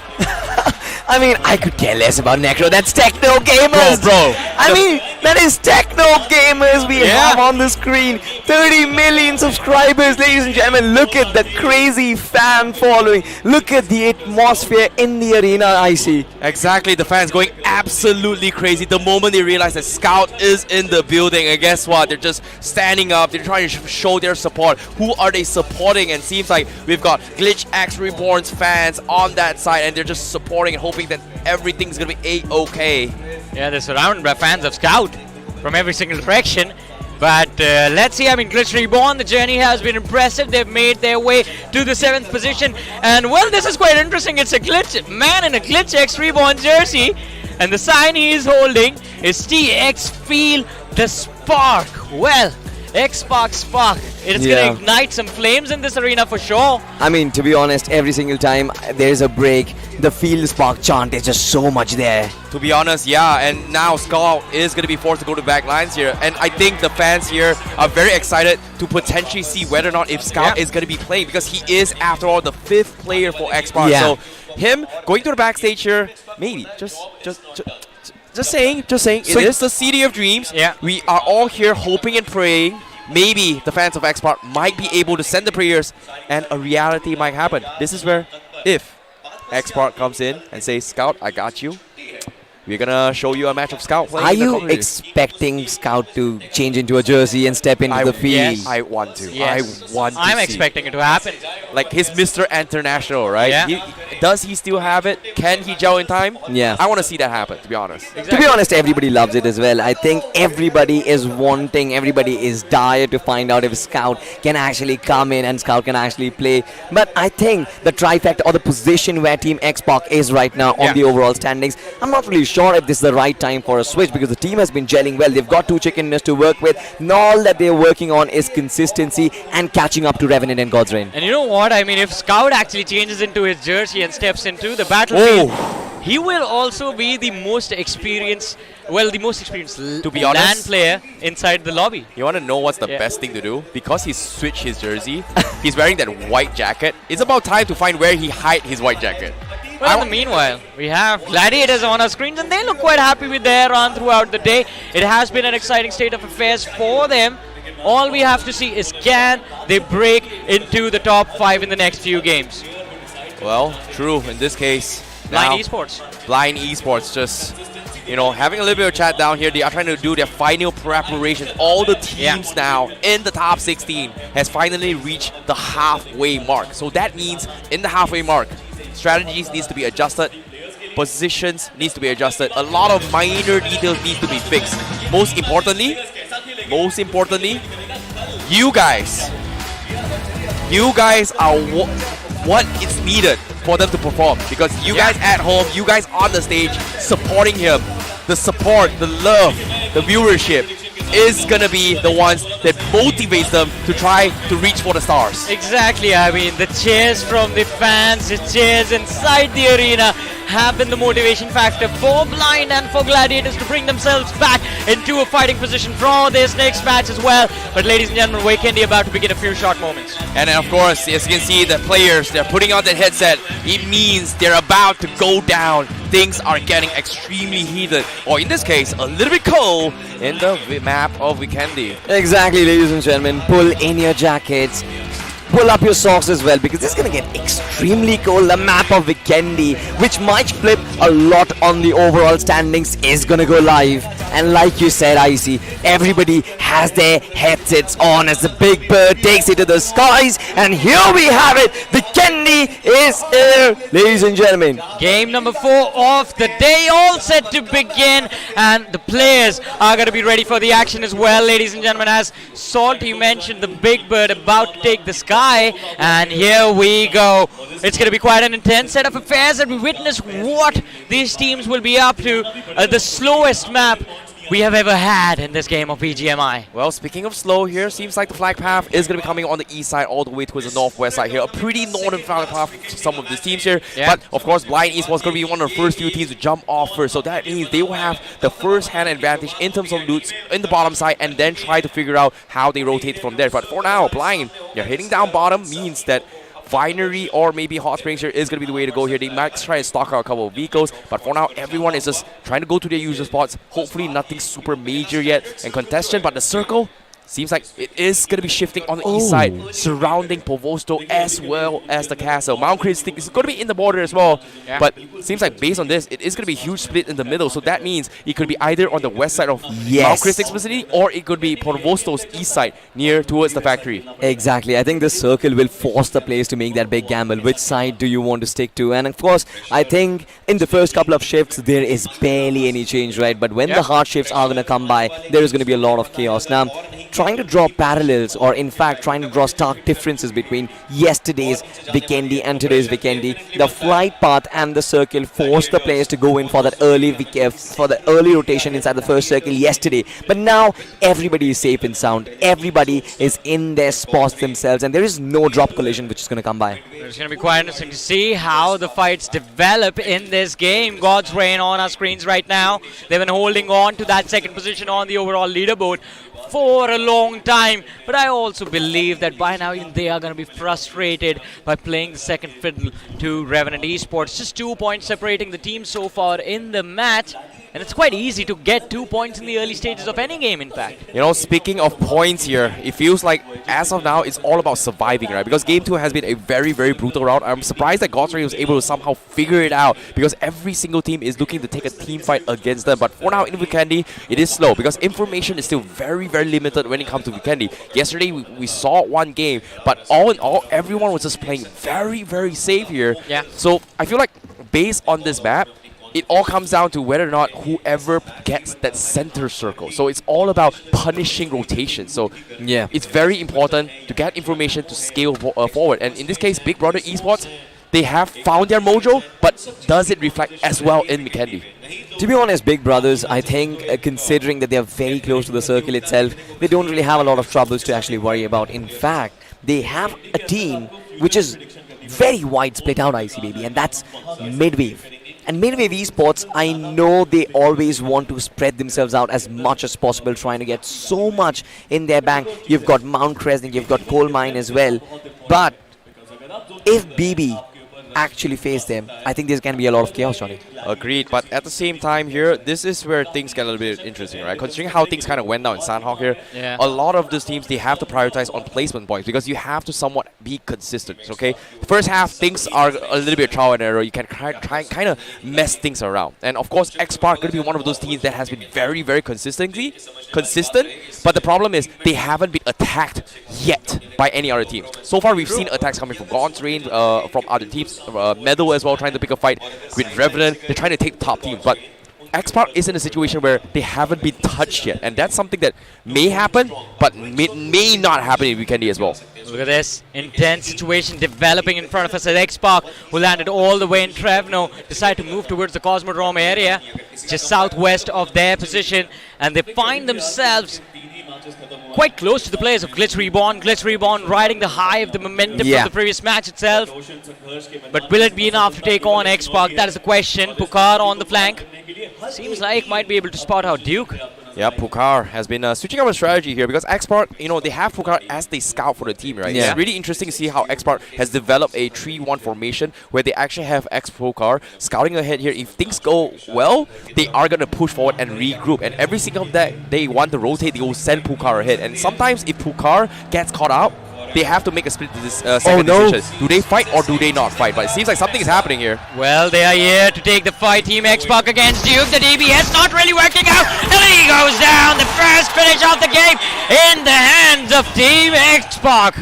I mean, I could care less about Necro. That's Techno Gamers. Bro. I mean, that is Techno Gamers we have on the screen. 30 million subscribers, ladies and gentlemen. Look at the crazy fan following. Look at the atmosphere in the arena, I see. Exactly, the fans going absolutely crazy the moment they realize that Scout is in the building. And guess what? They're just standing up. They're trying to show their support. Who are they supporting? And seems like we've got Glitch X Reborn's fans on that side, and they're just supporting and hoping that everything's gonna be A-okay. Yeah, they're surrounded by fans of Scout from every single direction. But let's see, I mean, Glitch Reborn, the journey has been impressive. They've made their way to the 7th position. And well, this is quite interesting. It's a Glitch man in a Glitch X Reborn jersey. And the sign he is holding is TX Feel the Spark. Well, X-Spark Spark. It's going to ignite some flames in this arena for sure. I mean, to be honest, every single time there's a break, the Feel the Spark chant is just so much there. To be honest, yeah, and now Scout is going to be forced to go to back lines here. And I think the fans here are very excited to potentially see whether or not if Scout is going to be playing, because he is, after all, the 5th player for X-Spark. So him going to the backstage here, maybe, just saying, it is the City of Dreams. Yeah. We are all here hoping and praying. Maybe the fans of X-Spark might be able to send the prayers and a reality might happen. This is where, if X-Spark comes in and says, Scout, I got you, we're gonna show you a match of Scout playing. Are you expecting Scout to change into a jersey and step into the field? Yes, I want to. Yes. I want to I'm see. expecting it to happen. Like his Mr. International, right? Yeah. Does he still have it? Can he gel in time? Yeah. I want to see that happen, to be honest. To be honest, everybody loves it as well. I think everybody is wanting, everybody is dire to find out if Scout can actually come in and Scout can actually play. But I think the trifecta or the position where Team X-Pac is right now on the overall standings, I'm not really sure if this is the right time for a switch because the team has been gelling well. They've got two chickenness to work with. And all that they're working on is consistency and catching up to Revenant and God's Reign. And you know what? I mean, if Scout actually changes into his jersey and steps into the battlefield, he will also be the most experienced, to be LAN honest, player inside the lobby. You want to know what's the best thing to do? Because he switched his jersey, he's wearing that white jacket. It's about time to find where he hide his white jacket. Well, in the meanwhile, we have Gladiators on our screens, and they look quite happy with their run throughout the day. It has been an exciting state of affairs for them. All we have to see is can they break into the top 5 in the next few games. Well, true. In this case, Blind Esports. Blind Esports just, having a little bit of chat down here. They are trying to do their final preparations. All the teams now in the top 16 has finally reached the halfway mark. So that means in the halfway mark, strategies needs to be adjusted. Positions needs to be adjusted. A lot of minor details need to be fixed. Most importantly, you guys are what is needed for them to perform, because you guys at home, you guys on the stage supporting him, the support, the love, the viewership is gonna be the ones that motivates them to try to reach for the stars. Exactly, I mean, the cheers from the fans, the cheers inside the arena have been the motivation factor for Blind and for Gladiators to bring themselves back into a fighting position for this next match as well. But ladies and gentlemen, Weekendy about to begin a few short moments. And then of course, as you can see, the players, they're putting on that headset. It means they're about to go down. Things are getting extremely heated, or in this case, a little bit cold in the map of Weekendy. Exactly, ladies and gentlemen. Pull in your jackets. Pull up your socks as well, because it's going to get extremely cold. The map of Weekendy, which might flip a lot on the overall standings, is going to go live. And like you said, Icy, everybody has their headsets on as the Big Bird takes it to the skies. And here we have it. Weekendy is here, ladies and gentlemen. Game number 4 of the day, all set to begin. And the players are going to be ready for the action as well, ladies and gentlemen. As Salty mentioned, the Big Bird about to take the sky. And here we go. It's going to be quite an intense set of affairs, and we witness what these teams will be up to. The slowest map we have ever had in this game of BGMI. Well, speaking of slow here, seems like the flag path is going to be coming on the east side all the way towards the northwest side here. A pretty northern flag path for some of these teams here. Yeah. But, of course, Blind Esports going to be one of the first few teams to jump off first. So that means they will have the first-hand advantage in terms of loots in the bottom side and then try to figure out how they rotate from there. But for now, Blind, you're hitting down bottom means that Vinery or maybe Hot Springs here is going to be the way to go here. They might try and stock out a couple of vehicles, but for now, everyone is just trying to go to their user spots. Hopefully, nothing super major yet and contention, but the circle seems like it is going to be shifting on the east side, surrounding Povosto as well as the castle. Mount Christic is going to be in the border as well, but it seems like based on this, it is going to be a huge split in the middle. So that means it could be either on the west side of Mount Christic's vicinity, or it could be Povosto's east side, near towards the factory. Exactly. I think the circle will force the players to make that big gamble. Which side do you want to stick to? And of course, I think in the first couple of shifts, there is barely any change, right? But when the hard shifts are going to come by, there is going to be a lot of chaos. Now, trying to draw parallels, or in fact trying to draw stark differences between yesterday's Weekendy and today's Weekendy, the flight path and the circle forced the players to go in for that early rotation inside the first circle yesterday. But now everybody is safe and sound. Everybody is in their spots themselves, and there is no drop collision which is going to come by. It's going to be quite interesting to see how the fights develop in this game. God's Reign on our screens right now. They've been holding on to that second position on the overall leaderboard for a long time, but I also believe that by now they are going to be frustrated by playing the second fiddle to Revenant Esports. Just 2 points separating the teams so far in the match. And it's quite easy to get 2 points in the early stages of any game, in fact. You know, speaking of points here, it feels like as of now, it's all about surviving, right? Because Game 2 has been a very, very brutal round. I'm surprised that God's Ray was able to somehow figure it out because every single team is looking to take a team fight against them. But for now, in Vikendi, it is slow because information is still very, very limited when it comes to Vikendi. Yesterday, we saw one game, but all in all, everyone was just playing very, very safe here. Yeah. So I feel like based on this map, it all comes down to whether or not whoever gets that center circle. So it's all about punishing rotation. So yeah, it's very important to get information to scale forward. And in this case, Big Brother Esports, they have found their mojo, but does it reflect as well in Vikendi? To be honest, Big Brothers, I think considering that they are very close to the circle itself, they don't really have a lot of troubles to actually worry about. In fact, they have a team which is very wide split out, IC baby, and that's Midwave. And Midwave Esports, I know they always want to spread themselves out as much as possible, trying to get so much in their bank. You've got Mount Crescent, you've got Coal Mine as well. But if BB actually face them, I think there's going to be a lot of chaos, Johnny. Agreed, but at the same time here, this is where things get a little bit interesting, right? Considering how things kind of went down in Sandhawk here, a lot of these teams, they have to prioritize on placement points because you have to somewhat be consistent, okay? First half, things are a little bit trial and error. You can kind of mess things around. And of course, X-Park going to be one of those teams that has been very, very consistent, but the problem is they haven't been attacked yet by any other team. So far, we've seen attacks coming from Gaunt's Rain, from other teams, Meadow as well, trying to pick a fight with Revenant. They're trying to take the top team, but X-Park is in a situation where they haven't been touched yet, and that's something that may happen, but may not happen in Vikendi as well. Look at this intense situation developing in front of us at X-Park, who landed all the way in Trevno, decide to move towards the Cosmodrome area, just southwest of their position, and they find themselves quite close to the players of Glitch Reborn. Glitch Reborn riding the high of the momentum from the previous match itself. But will it be enough to take on X-Park? That is the question. Pukar on the flank. Seems like might be able to spot out Duke. Yeah, Pukar has been switching up a strategy here because X-Park, you know, they have Pukar as they scout for the team, right? Yeah. It's really interesting to see how X-Park has developed a 3-1 formation where they actually have X-Pukar scouting ahead here. If things go well, they are going to push forward and regroup. And every single that they want to rotate, they will send Pukar ahead. And sometimes if Pukar gets caught out, they have to make a split second decision. Do they fight or do they not fight? But it seems like something is happening here. Well, they are here to take the fight. Team X-Park against Duke. The DBS not really working out. The lead goes down. The first finish of the game in the hands of Team X-Park.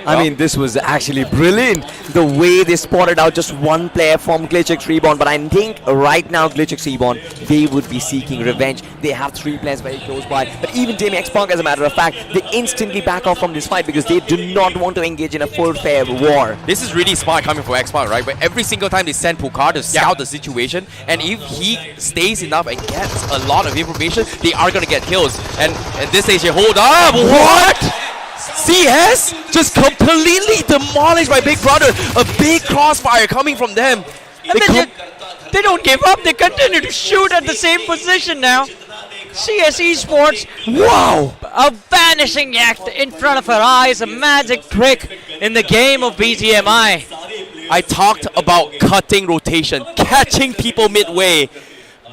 I mean, this was actually brilliant, the way they spotted out just one player from Glitch X Reborn. But I think right now, Glitch X Reborn, they would be seeking revenge. They have 3 players very close by. But even Team X-Park, as a matter of fact, they instantly back off from this fight because they do not want to engage in a full fair war. This is really smart coming from X-Park, right? But every single time they send Pukar to scout the situation, and if he stays enough and gets a lot of information, they are going to get kills. And at this stage here, hold up, what? CS just completely demolished by Big Brother. A big crossfire coming from them. And they don't give up. They continue to shoot at the same position now. CS Esports, wow! A vanishing act in front of our eyes. A magic trick in the game of BGMI. I talked about cutting rotation, catching people midway.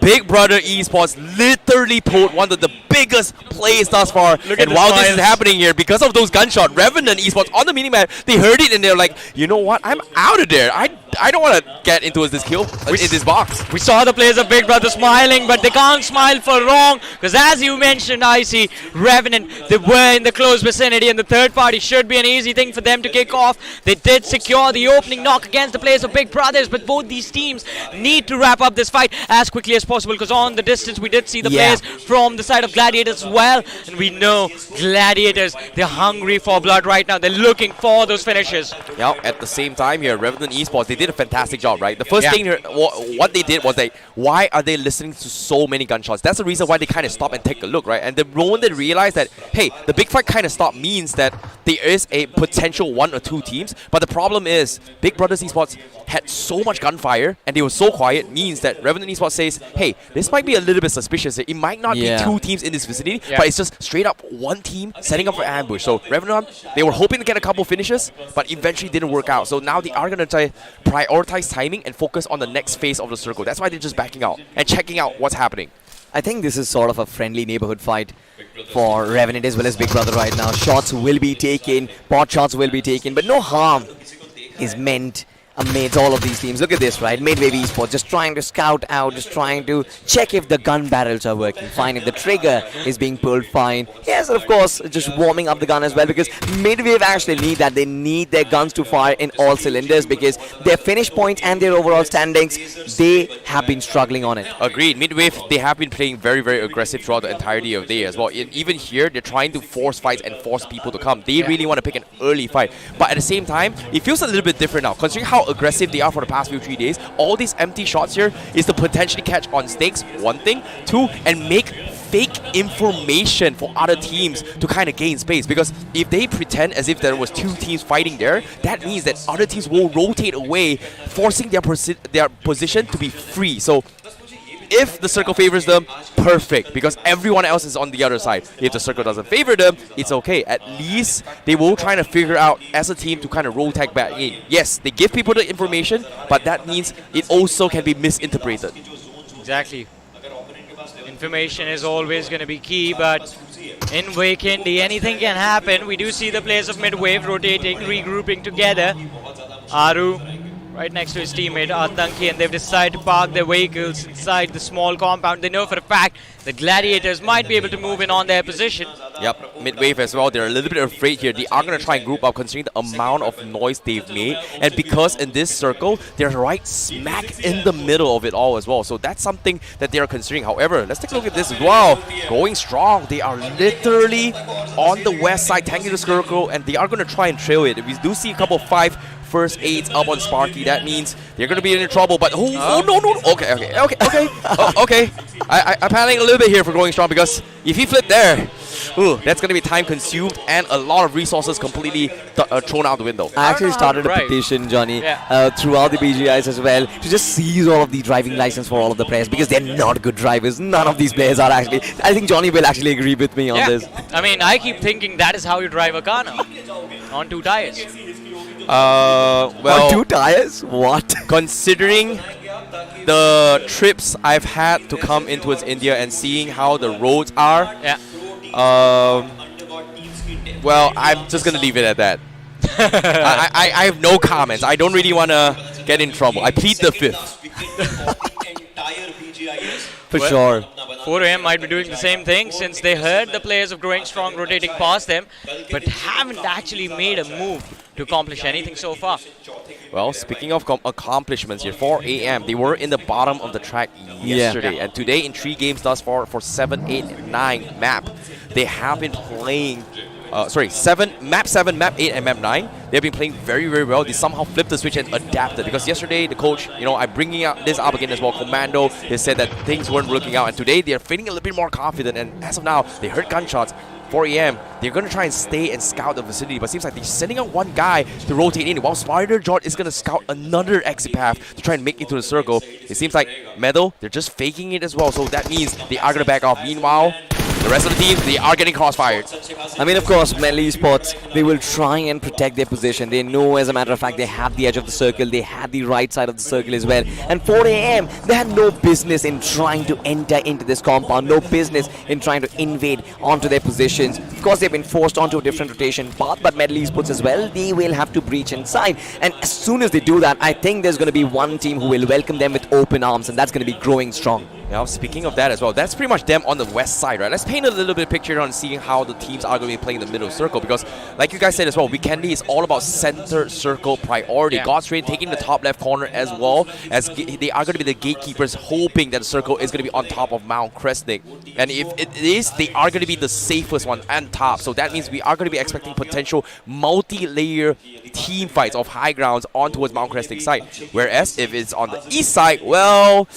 Big Brother Esports literally pulled one of the biggest plays thus far. And while this is happening here, because of those gunshots, Revenant Esports on the minimap, they heard it and they're like, you know what, I'm out of there. I don't want to get into this kill, in this box. We saw the players of Big Brother smiling, but they can't smile for long, because as you mentioned, I see Revenant, they were in the close vicinity, and the third party should be an easy thing for them to kick off. They did secure the opening knock against the players of Big Brothers, but both these teams need to wrap up this fight as quickly as possible, because on the distance we did see the players from the side of Gladiators as well, and we know Gladiators, they're hungry for blood right now. They're looking for those finishes. Yeah, at the same time here, Revenant Esports, they did a fantastic job, right? The first thing here, what they did was why are they listening to so many gunshots? That's the reason why they kind of stop and take a look, right? And the moment they realize that, hey, the big fight kind of stopped means that there is a potential 1 or 2 teams, but the problem is Big Brothers Esports had so much gunfire and they were so quiet, means that Revenant Esports says, hey, this might be a little bit suspicious. It might not be 2 teams in this vicinity, but it's just straight up 1 team setting up for ambush. So Revenant, they were hoping to get a couple finishes, but eventually didn't work out. So now they are going to try prioritize timing and focus on the next phase of the circle. That's why they're just backing out and checking out what's happening. I think this is sort of a friendly neighborhood fight for Revenant as well as Big Brother right now. Shots will be taken, pot shots will be taken, but no harm is meant amidst all of these teams. Look at this, right? Midwave Esports just trying to scout out, just trying to check if the gun barrels are working fine, if the trigger is being pulled fine. Yes, and of course, just warming up the gun as well, because Midwave actually need that. They need their guns to fire in all cylinders, because their finish points and their overall standings, they have been struggling on it. Agreed. Midwave, they have been playing very, very aggressive throughout the entirety of the day as well. Even here, they're trying to force fights and force people to come. They really want to pick an early fight. But at the same time, it feels a little bit different now, considering how aggressive they are for the past 3 days. All these empty shots here is to potentially catch on stakes, one thing. Two, and make fake information for other teams to kind of gain space. Because if they pretend as if there was 2 teams fighting there, that means that other teams will rotate away, forcing their position to be free. So if the circle favors them, perfect, because everyone else is on the other side. If the circle doesn't favor them, it's okay. At least they will try to figure out as a team to kind of rotate back in. Yes, they give people the information, but that means it also can be misinterpreted. Exactly. Information is always going to be key, but in Weekend, anything can happen. We do see the players of Midwave rotating, regrouping together. Aru right next to his teammate Atanki, and they've decided to park their vehicles inside the small compound. They know for a fact the Gladiators might be able to move in on their position. Yep, Midwave as well, they're a little bit afraid here. They are going to try and group up considering the amount of noise they've made, and because in this circle, they're right smack in the middle of it all as well. So that's something that they are considering. However, let's take a look at this as well. Going strong, they are literally on the west side, tanking the circle, and they are going to try and trail it. We do see a couple of 5 first aids up on Sparky. That means they're going to be in trouble. But oh no. Okay. Okay. I'm panicking a little bit here for going strong, because if he flipped there, that's going to be time consumed and a lot of resources completely thrown out the window. I actually started a petition, Johnny, throughout the BGIS as well, to just seize all of the driving license for all of the players, because they're not good drivers. None of these players are actually. I think Johnny will actually agree with me on this. I mean, I keep thinking that is how you drive a car now, on 2 tires. Well, on 2 tires? What? Considering the trips I've had to come into India and seeing how the roads are, well, I'm just gonna leave it at that. I have no comments. I don't really want to get in trouble. I plead the 5th. For sure. 4AM might be doing the same thing, since they heard the players of Growing Strong rotating past them, but haven't actually made a move to accomplish anything so far. Well, speaking of accomplishments here, 4AM, they were in the bottom of the track yesterday. And today in 3 games thus far for 7, 8, and 9 map, they have been playing... map 7, map 8, and map 9. They've been playing very, very well. They somehow flipped the switch and adapted, because yesterday the coach, I'm bringing this up again as well, Commando, they said that things weren't working out, and today they're feeling a little bit more confident, and as of now, they heard gunshots. 4AM, they're going to try and stay and scout the vicinity, but it seems like they're sending out one guy to rotate in, while Spider Jord is going to scout another exit path to try and make it to the circle. It seems like Meadow, they're just faking it as well, so that means they are going to back off. Meanwhile, the rest of the teams, they are getting crossfired. I mean, of course, Metal Esports, they will try and protect their position. They know, as a matter of fact, they have the edge of the circle. They had the right side of the circle as well. And 4AM, they had no business in trying to enter into this compound. No business in trying to invade onto their positions. Of course, they've been forced onto a different rotation path, but Metal Esports as well, they will have to breach inside. And as soon as they do that, I think there's going to be one team who will welcome them with open arms, and that's going to be Growing Strong. Now, speaking of that as well, that's pretty much them on the west side, right? Let's paint a little bit of picture on seeing how the teams are going to be playing the middle circle, because like you guys said as well, Weekendy is all about center circle priority. God's Train taking the top left corner as well, as they are going to be the gatekeepers, hoping that the circle is going to be on top of Mount Kresnik. And if it is, they are going to be the safest one on top. So that means we are going to be expecting potential multi-layer team fights of high grounds on towards Mount Kresnik side. Whereas if it's on the east side, well,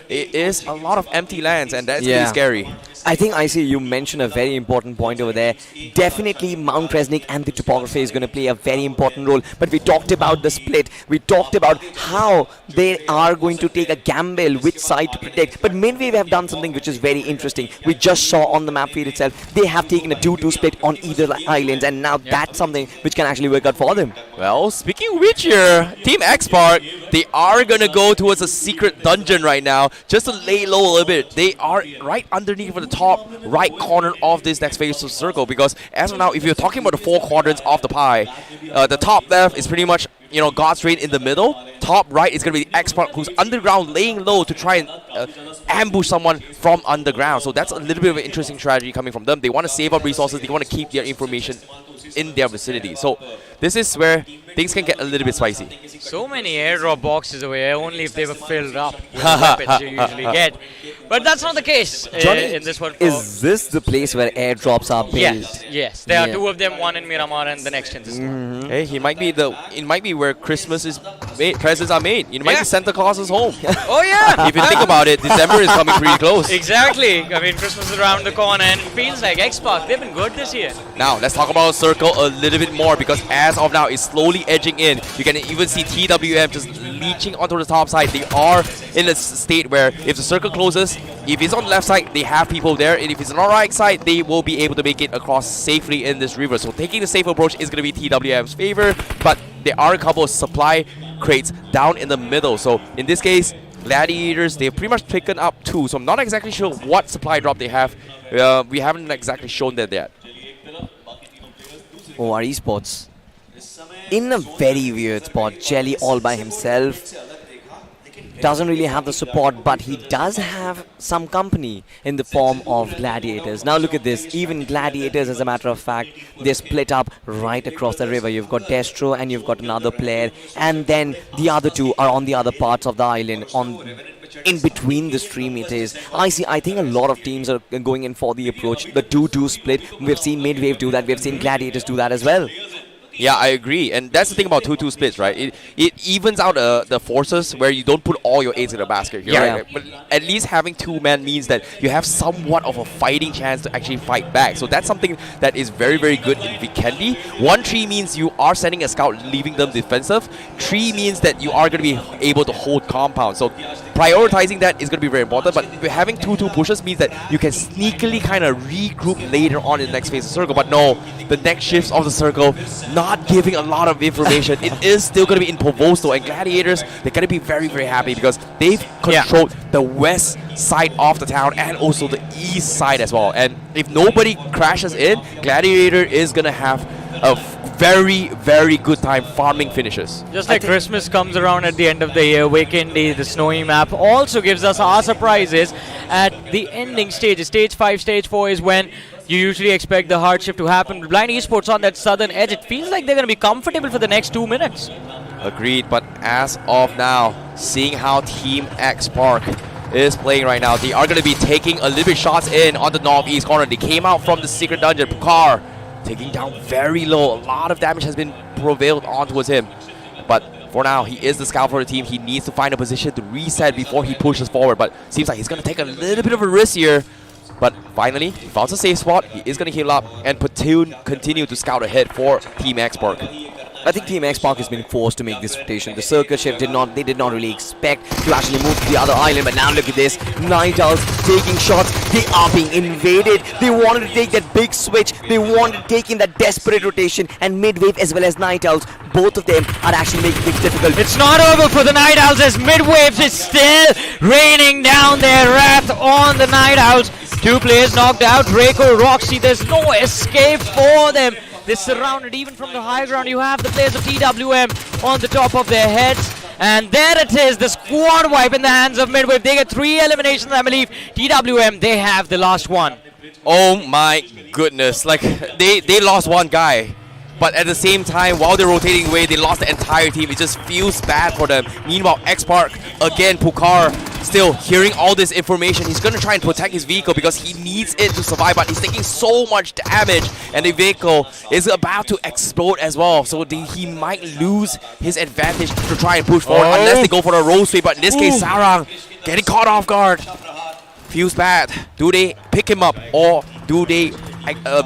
it is a lot of empty lands, and that's really scary. I think, Icy, you mentioned a very important point over there. Definitely Mount Resnick and the topography is going to play a very important role. But we talked about the split. We talked about how they are going to take a gamble which side to protect. But Midwave have done something which is very interesting. We just saw on the map feed itself, they have taken a 2-2 split on either islands. And now that's something which can actually work out for them. Well, speaking of which here, Team X-Park, they are going to go towards a secret dungeon right now just to lay low a little bit. They are right underneath for the top right corner of this next phase of circle, because as of now, if you're talking about the 4 quadrants of the pie, the top left is pretty much, you know, God's Rain in the middle. Top right is going to be X-Park, who's underground laying low to try and ambush someone from underground. So that's a little bit of an interesting strategy coming from them. They want to save up resources. They want to keep their information in their vicinity. So this is where things can get a little bit spicy. So many airdrop boxes away, only if they were filled up with weapons you usually get. But that's not the case in this one. Is this the place where airdrops are built? Yes, yes. There are 2 of them, one in Miramar and the next in this one. Hey, it might be where Christmas is made, presents are made. It might be Santa Claus's home. Oh yeah! If you think about it, December is coming pretty close. Exactly. I mean, Christmas is around the corner and it feels like X-Park, they've been good this year. Now, let's talk about Circle a little bit more, because as of now, it's slowly edging in. You can even see TWM just leeching onto the top side. They are in a state where if the circle closes, if it's on the left side, they have people there. And if it's on the right side, they will be able to make it across safely in this river. So taking the safe approach is going to be TWM's favor. But there are a couple of supply crates down in the middle. So in this case, Gladiators, they've pretty much taken up 2. So I'm not exactly sure what supply drop they have. We haven't exactly shown that yet. OR Esports in a very weird spot. Jelly all by himself. Doesn't really have the support, but he does have some company in the form of Gladiators. Now look at this. Even Gladiators, as a matter of fact, they're split up right across the river. You've got Destro and you've got another player. And then the other 2 are on the other parts of the island, in between the stream it is. I think a lot of teams are going in for the approach, the 2-2 split. We've seen Midwave do that. We've seen Gladiators do that as well. Yeah, I agree. And that's the thing about 2-2 splits, right? It evens out the forces where you don't put all your eggs in a basket here, right? But at least having 2 men means that you have somewhat of a fighting chance to actually fight back. So that's something that is very, very good in Vikendi. 1-3 means you are sending a scout, leaving them defensive. 3 means that you are going to be able to hold compound. So prioritizing that is going to be very important. But having 2-2 pushes means that you can sneakily kind of regroup later on in the next phase of circle. But no, the next shifts of the circle, not giving a lot of information. It is still going to be in Povosto, and Gladiators, they're going to be very, very happy because they've controlled the west side of the town and also the east side as well. And if nobody crashes in, Gladiator is going to have a very, very good time farming finishes. Just like Christmas comes around at the end of the year, Weekendy, the snowy map, also gives us our surprises at the ending stage. Stage 5, Stage 4 is when you usually expect the hardship to happen. Blind Esports on that southern edge, it feels like they're going to be comfortable for the next 2 minutes. Agreed, but as of now, seeing how Team X-Park is playing right now, they are going to be taking a little bit shots in on the northeast corner. They came out from the secret dungeon. Pukar taking down very low. A lot of damage has been prevailed on towards him. But for now, he is the scout for the team. He needs to find a position to reset before he pushes forward. But seems like he's going to take a little bit of a risk here. But finally, he found a safe spot. He is going to heal up and Platoon continue to scout ahead for Team X-Park. I think Team X-Park has been forced to make this rotation. The circle shift did not really expect to actually move to the other island. But now look at this. Night Owls taking shots. They are being invaded. They wanted to take that big switch. They wanted to take in that desperate rotation. And Midwave as well as Night Owls, both of them are actually making things difficult. It's not over for the Night Owls as Midwave is still raining down their wrath on the Night Owls. 2 players knocked out. Reiko, Roxy, there's no escape for them. They're surrounded even from the high ground. You have the players of TWM on the top of their heads. And there it is, the squad wipe in the hands of Midwave. They get 3 eliminations, I believe. TWM, they have the last one. Oh my goodness. Like, they lost 1 guy. But at the same time, while they're rotating away, they lost the entire team. It just feels bad for them. Meanwhile, X-Park, again, Pukar, still hearing all this information. He's going to try and protect his vehicle because he needs it to survive, but he's taking so much damage, and the vehicle is about to explode as well. So he might lose his advantage to try and push forward unless they go for a roll sweep. But in this case, Sarang getting caught off guard. feels bad. Do they pick him up or do they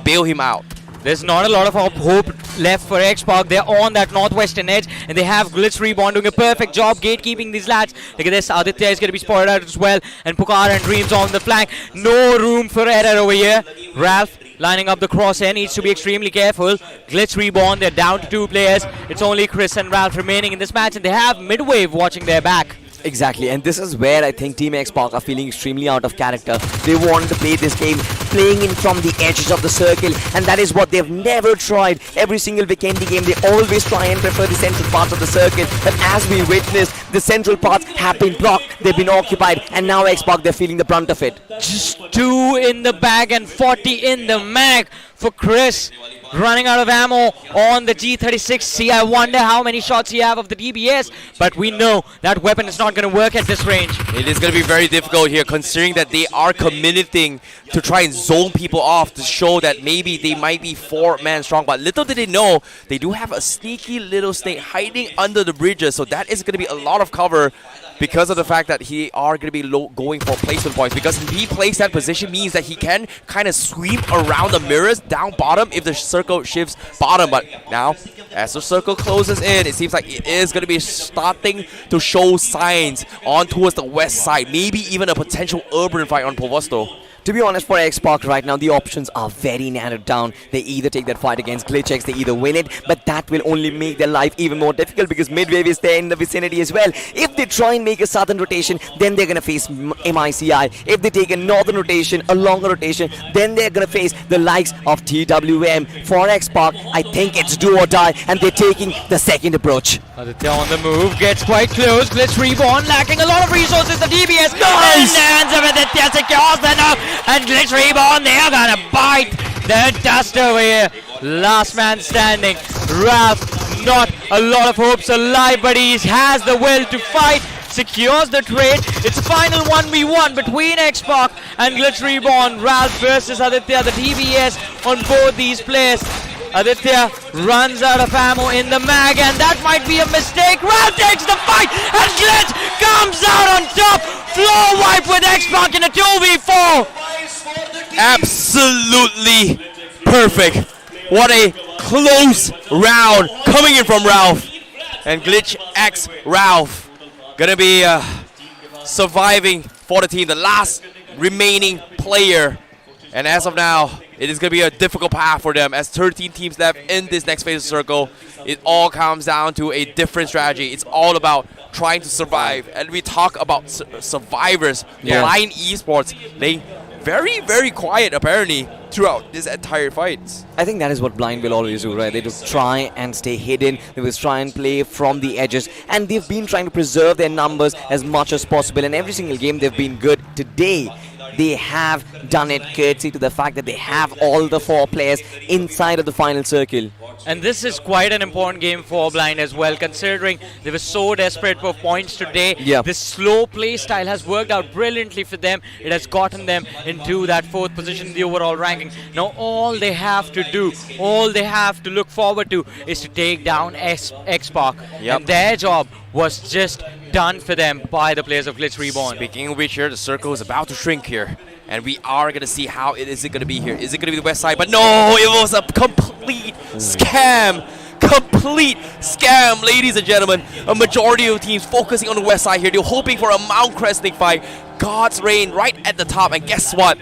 bail him out? There's not a lot of hope left for X-Pac. They're on that northwestern edge, and they have Glitz Reborn doing a perfect job gatekeeping these lads. Look at this, Aditya is going to be spotted out as well, and Pukar and Dreams on the flank. No room for error over here. Ralph lining up the crosshair, needs to be extremely careful. Glitz Reborn, they're down to 2 players. It's only Chris and Ralph remaining in this match, and they have Midwave watching their back. Exactly, and this is where I think Team X-Pac are feeling extremely out of character. They want to play this game playing in from the edges of the circle, and that is what they've never tried. Every single Vikendi game, they always try and prefer the central parts of the circle, but as we witnessed, the central parts have been blocked, they've been occupied, and now X-Pac, they're feeling the brunt of it. Just 2 in the bag and 40 in the mag for Chris. Running out of ammo on the G36. See, I wonder how many shots he have of the DBS, but we know that weapon is not going to work at this range. It is going to be very difficult here, considering that they are committing to try and zone people off to show that maybe they might be 4-man strong, but little did they know, they do have a sneaky little snake hiding under the bridges, so that is going to be a lot of cover because of the fact that he are going to be going for placement points, because if he plays that position means that he can kind of sweep around the mirrors down bottom if the circle shifts bottom. But now, as the circle closes in, it seems like it is going to be starting to show signs on towards the west side, maybe even a potential urban fight on Povosto. To be honest, for X-Pac right now, the options are very narrowed down. They either take that fight against GlitchX, they either win it, but that will only make their life even more difficult because Midwave is there in the vicinity as well. If they try and make a southern rotation, then they're going to face MICI. If they take a northern rotation, a longer rotation, then they're going to face the likes of TWM. For X-Pac, I think it's do or die, and they're taking the second approach. Aditya on the move, gets quite close. Glitz Reborn lacking a lot of resources. The DBS nice! in the hands of Aditya secures the knock. And Glitz Reborn, they are gonna bite the dust over here. Last man standing. Ralph, not a lot of hopes alive, but he has the will to fight. Secures the trade. It's a final 1v1 between X-Pac and Glitz Reborn. Ralph versus Aditya, the DBS on both these players. Aditya runs out of ammo in the mag, and that might be a mistake. Ralph takes the fight, and Glitz comes out on top. Floor wipe with X-Pac in a 2v4. Absolutely perfect. What a close round coming in from Ralph. And Glitch X Ralph gonna be surviving for the team, the last remaining player. And as of now, it is going to be a difficult path for them as 13 teams left in this next phase of Circle. It all comes down to a different strategy. It's all about trying to survive. And we talk about survivors. Yeah. Blind Esports, they very, very quiet apparently throughout this entire fight. I think that is what Blind will always do, right? They just try and stay hidden. They will try and play from the edges. And they've been trying to preserve their numbers as much as possible. And every single game they've been good. Today, they have done it courtesy to the fact that they have all the 4 players inside of the final circle. And this is quite an important game for Blind as well, considering they were so desperate for points today. Yeah. This slow play style has worked out brilliantly for them. It has gotten them into that 4th position in the overall ranking. Now all they have to do, all they have to look forward to is to take down X-Pac. Yep. And their job was just done for them by the players of Glitz Reborn. Speaking of which, here the circle is about to shrink here, and we are going to see how it is going to be here. Is it going to be the west side? But no, it was a complete scam. Complete scam, ladies and gentlemen. A majority of teams focusing on the west side here. They're hoping for a Mount Cresting fight. God's reign right at the top, and guess what?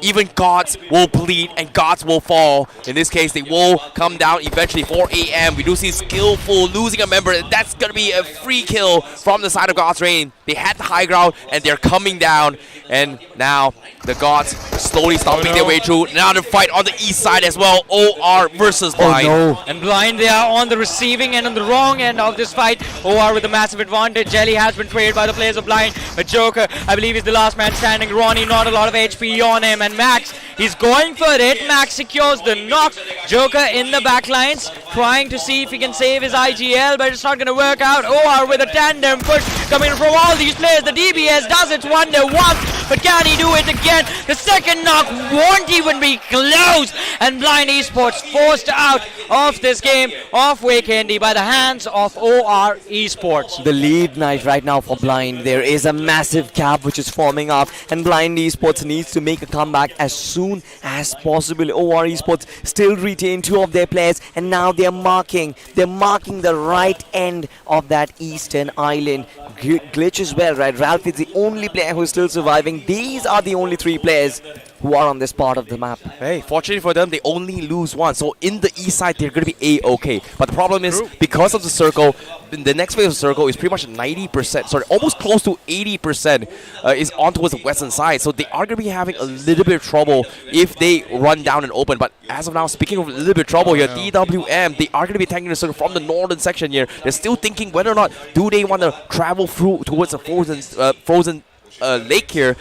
Even gods will bleed and gods will fall. In this case, they will come down eventually. 4 a.m. We do see Skillful losing a member. That's going to be a free kill from the side of God's Reign. They had the high ground and they're coming down. And now the gods slowly stomping their way through. Now the fight on the east side as well. OR versus Blind. And Blind, they are on the receiving end, on the wrong end of this fight. OR with a massive advantage. Jelly has been traded by the players of Blind. But Joker, I believe, is the last man standing. Ronnie, not a lot of HP on him. And Max, he's going for it. Max secures the knock. Joker in the back lines, trying to see if he can save his IGL, but it's not going to work out. OR with a tandem push coming from all these players. The DBS does its wonder once. but can he do it again? The second knock won't even be close, and Blind Esports forced out of this game of Weekendy by the hands of OR Esports. The lead night right now for Blind. There is a massive gap which is forming up, and Blind Esports needs to make a comeback as soon as possible. OR Esports still retain 2 of their players, and now they're marking the right end of that eastern island. Glitch as well, right? Ralph is the only player who's still surviving. These are the only 3 players who are on this part of the map. Hey, fortunately for them, they only lose 1. So in the east side, they're going to be A-okay. But the problem is, because of the circle, the next phase of the circle is pretty much 90%, sorry, almost close to 80% is on towards the western side. So they are going to be having a little bit of trouble if they run down and open. But as of now, speaking of a little bit of trouble here, DWM, they are going to be attacking the circle from the northern section here. They're still thinking whether or not do they want to travel through towards the frozen lake here,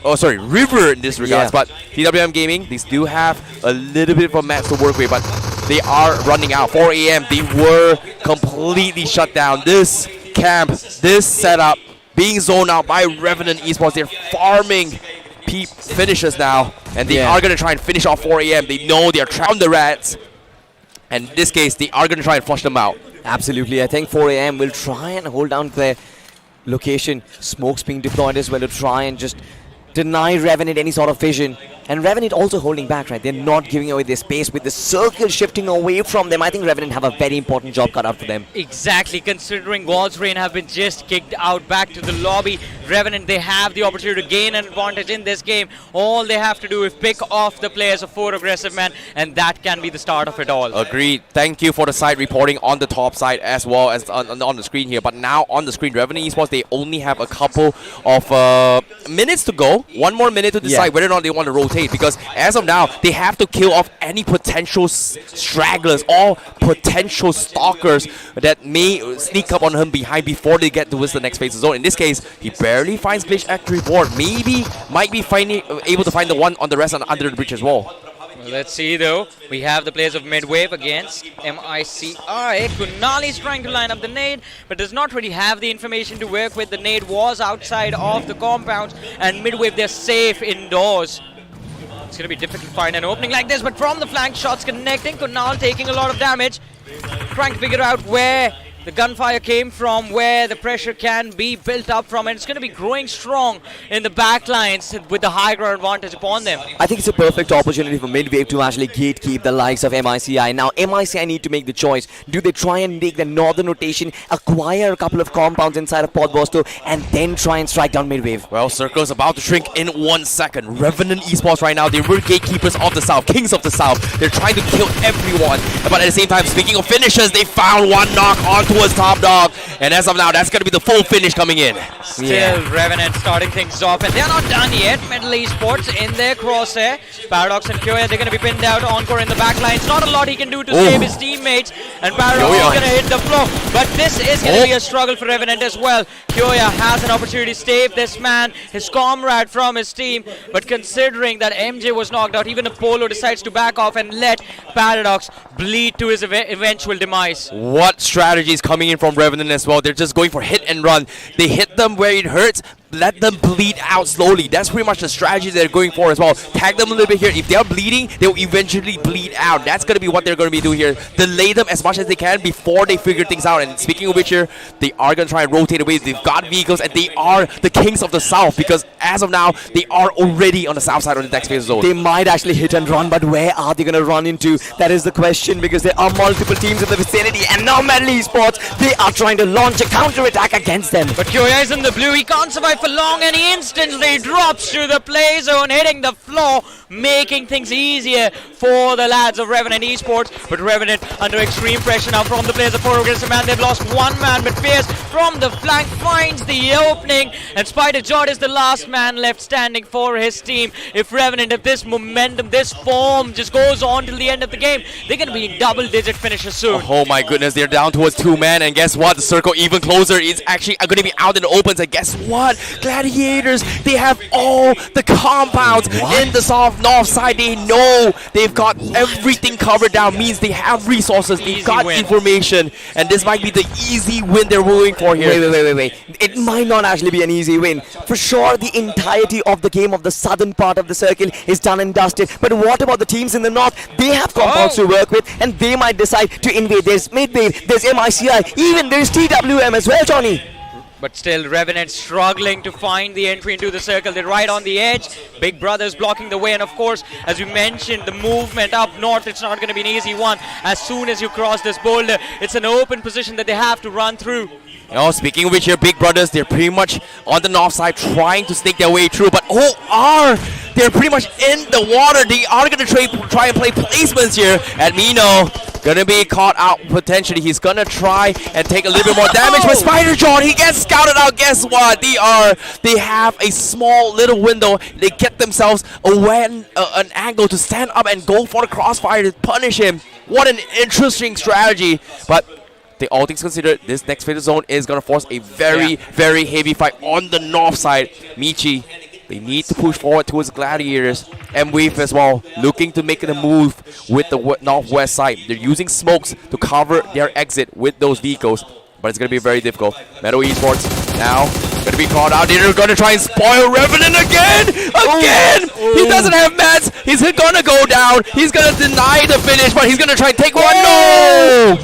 river in this regards. But TWM Gaming, they do have a little bit of a match to work with, but they are running out. 4 AM, they were completely shut down. This camp, this setup, being zoned out by Revenant Esports. They're farming finishes now, and they are going to try and finish off 4 AM. They know they're trapped on the rats, and in this case, they are going to try and flush them out. Absolutely, I think 4 AM will try and hold down their location. Smokes being deployed as well to try and just deny Revenant any sort of vision. And Revenant also holding back, right? They're not giving away their space with the circle shifting away from them. I think Revenant have a very important job cut out for them. Exactly, considering God's Reign have been just kicked out back to the lobby. Revenant, they have the opportunity to gain an advantage in this game. All they have to do is pick off the players of 4 aggressive men, and that can be the start of it all. Agreed. Thank you for the side reporting on the top side as well as on the screen here. But now on the screen, Revenant Esports, they only have a couple of minutes to go. 1 more minute to decide whether or not they want to rotate, because as of now, they have to kill off any potential stragglers or potential stalkers that may sneak up on him behind before they get towards the next phase of zone. In this case, he barely finds Glitch at reward. Maybe might be able to find the one on the rest and under the bridge as well. Well, let's see though. We have the players of Midwave against MICI. Kunal is trying to line up the nade, but does not really have the information to work with. The nade was outside of the compound, and Midwave, they're safe indoors. It's going to be difficult to find an opening like this, but from the flank, shots connecting. Kunal taking a lot of damage. Trying to figure out where the gunfire came from, where the pressure can be built up from, and it's going to be growing strong in the back lines with the high ground advantage upon them. I think it's a perfect opportunity for Midwave to actually gatekeep the likes of MICI. Now, MICI need to make the choice. Do they try and make the northern rotation, acquire a couple of compounds inside of Port Boston, and then try and strike down Midwave? Well, Circle's about to shrink in 1 second. Revenant Esports right now, they were gatekeepers of the South, kings of the South. They're trying to kill everyone. But at the same time, speaking of finishers, they found 1 knock on towards Top Dog, and as of now, that's going to be the full finish coming in. Still, Revenant starting things off, and they're not done yet. Metal Esports in their crosshair. Paradox and Kyoya, they're going to be pinned out. Encore in the back line. It's not a lot he can do to save his teammates, and Paradox is going to hit the floor. But this is going to be a struggle for Revenant as well. Kyoya has an opportunity to save this man, his comrade from his team, but considering that MJ was knocked out, even Apollo decides to back off and let Paradox bleed to his eventual demise. What strategy is coming in from Revenant as well? They're just going for hit and run. They hit them where it hurts, let them bleed out slowly. That's pretty much the strategy they're going for as well. Tag them a little bit here. If they're bleeding, they'll eventually bleed out. That's going to be what they're going to be doing here. Delay them as much as they can before they figure things out. And speaking of which here, they are going to try and rotate away. They've got vehicles, and they are the kings of the South, because as of now, they are already on the south side of the next phase zone. They might actually hit and run, but where are they going to run into? That is the question, because there are multiple teams in the vicinity, and now Metal Esports, they are trying to launch a counter-attack against them. But Kyoya is in the blue. He can't survive for long, and he instantly drops to the play zone, hitting the floor, making things easier for the lads of Revenant Esports. But Revenant under extreme pressure now from the players of 4 aggressive man. They've lost 1 man, but Fierce from the flank finds the opening, and Spider Jord is the last man left standing for his team. If Revenant, if this momentum, this form just goes on till the end of the game, they're going to be in double-digit finishes soon. Oh my goodness, they're down towards 2 men, and guess what? The circle even closer is actually going to be out in the opens, and guess what? Gladiators, they have all the compounds in the north side. They know they've got everything covered down. Means they have resources, they've got information, and this might be the easy win they're going for here. Wait. It might not actually be an easy win. For sure, the entirety of the game of the southern part of the circle is done and dusted. But what about the teams in the north? They have compounds to work with, and they might decide to invade. There's Midwave, there's MICI, even there's TWM as well, Johnny. But still, Revenant struggling to find the entry into the circle. They're right on the edge. Big Brother's blocking the way. And of course, as you mentioned, the movement up north, it's not going to be an easy one. As soon as you cross this boulder, it's an open position that they have to run through. Speaking of which, your Big Brothers, they're pretty much on the north side trying to sneak their way through. But OR, they're pretty much in the water. They are going to try and play placements here. And Mino gonna be caught out potentially. He's gonna try and take a little bit more damage. But Spider John, he gets scouted out. Guess what? They have a small little window. They get themselves an angle to stand up and go for the crossfire to punish him. What an interesting strategy. But all things considered, this next phase of zone is gonna force a very heavy fight on the north side. Michi, they need to push forward towards Gladiators. M-Wave as well, looking to make a move with the northwest side. They're using smokes to cover their exit with those vehicles, but it's going to be very difficult. Metal Esports now going to be called out. They're going to try and spoil Revenant again! He doesn't have mats! He's going to go down. He's going to deny the finish, but he's going to try and take one. No!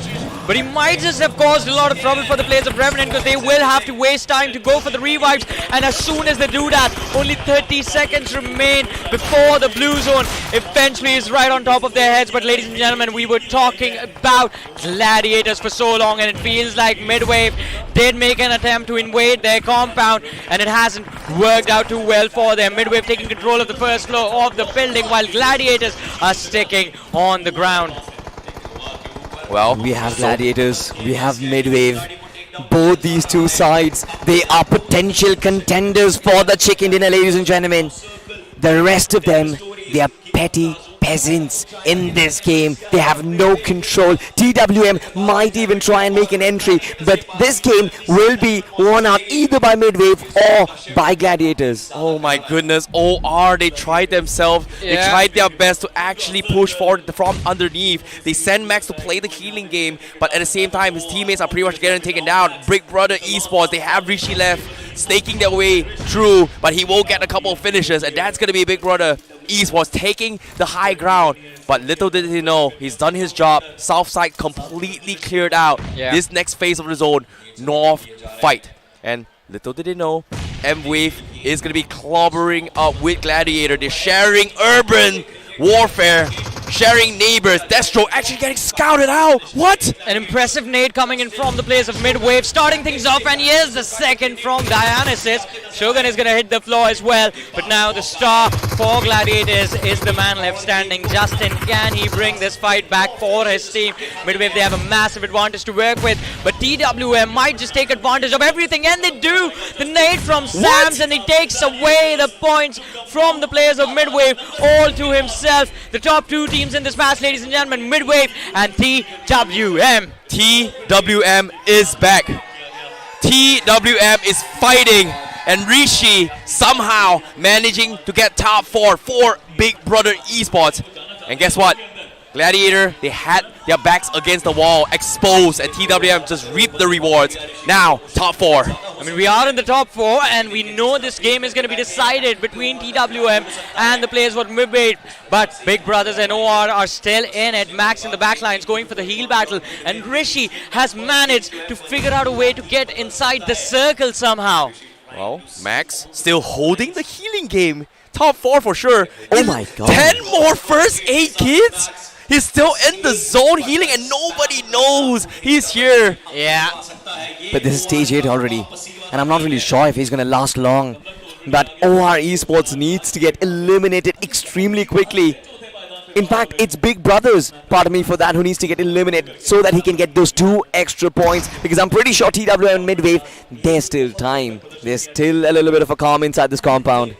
But he might just have caused a lot of trouble for the players of Revenant, because they will have to waste time to go for the revives. And as soon as they do that, only 30 seconds remain before the blue zone eventually is right on top of their heads. But ladies and gentlemen, we were talking about Gladiators for so long, and it feels like Midwave did make an attempt to invade their compound, and it hasn't worked out too well for them. Midwave taking control of the first floor of the building, while Gladiators are sticking on the ground. Well, we have Gladiators, we have Midwave. Both these two sides, they are potential contenders for the chicken dinner, ladies and gentlemen. The rest of them, they are petty peasants in this game. They have no control. TWM might even try and make an entry, but this game will be won out either by Midwave or by Gladiators. Oh my goodness, OR, they tried themselves. They tried their best to actually push forward from underneath. They send Max to play the healing game, but at the same time, his teammates are pretty much getting taken down. Big Brother Esports, they have Rishi left, staking their way through, but he will get a couple of finishes, and that's going to be Big Brother Esports taking the high ground. But little did he know, he's done his job. South side completely cleared out. This next phase of the zone, north fight. And little did he know, M-Wave is going to be clobbering up with Gladiator. They're sharing urban warfare, sharing neighbors. Destro actually getting scouted out. What? An impressive nade coming in from the players of Midwave, starting things off, and here's the second from Dionysus. Shogun is going to hit the floor as well, but now the star for Gladiators is the man left standing. Justin, can he bring this fight back for his team? Midwave, they have a massive advantage to work with, but TWM might just take advantage of everything, and they do. The nade from Sams, and he takes away the points from the players of Midwave all to himself. The top two teams in this match, ladies and gentlemen, Midwave and TWM. TWM is back. TWM is fighting, and Rishi somehow managing to get top 4 for Big Brother Esports. And guess what? Gladiator, they had their backs against the wall, exposed, and TWM just reaped the rewards. Now, top 4. I mean, we are in the top 4, and we know this game is going to be decided between TWM and the players of Midwave. But Big Brothers and OR are still in it. Max in the backlines going for the heal battle, and Rishi has managed to figure out a way to get inside the circle somehow. Well, Max still holding the healing game. Top 4 for sure. Oh my god. 10 more first aid kits? He's still in the zone healing, and nobody knows he's here. Yeah. But this is stage 8 already, and I'm not really sure if he's going to last long. But OR Esports needs to get eliminated extremely quickly. In fact, it's Big Brothers, pardon me for that, who needs to get eliminated so that he can get those 2 extra points. Because I'm pretty sure TWM and Midwave, there's still time. There's still a little bit of a calm inside this compound.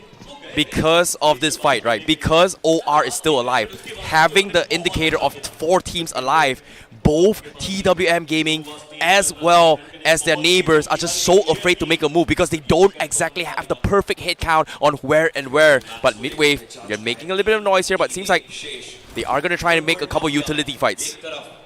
Because of this fight, right? Because OR is still alive, having the indicator of 4 teams alive, both TWM Gaming as well as their neighbors are just so afraid to make a move because they don't exactly have the perfect hit count on where and where. But Midwave, they're making a little bit of noise here, but it seems like they are going to try and make a couple utility fights.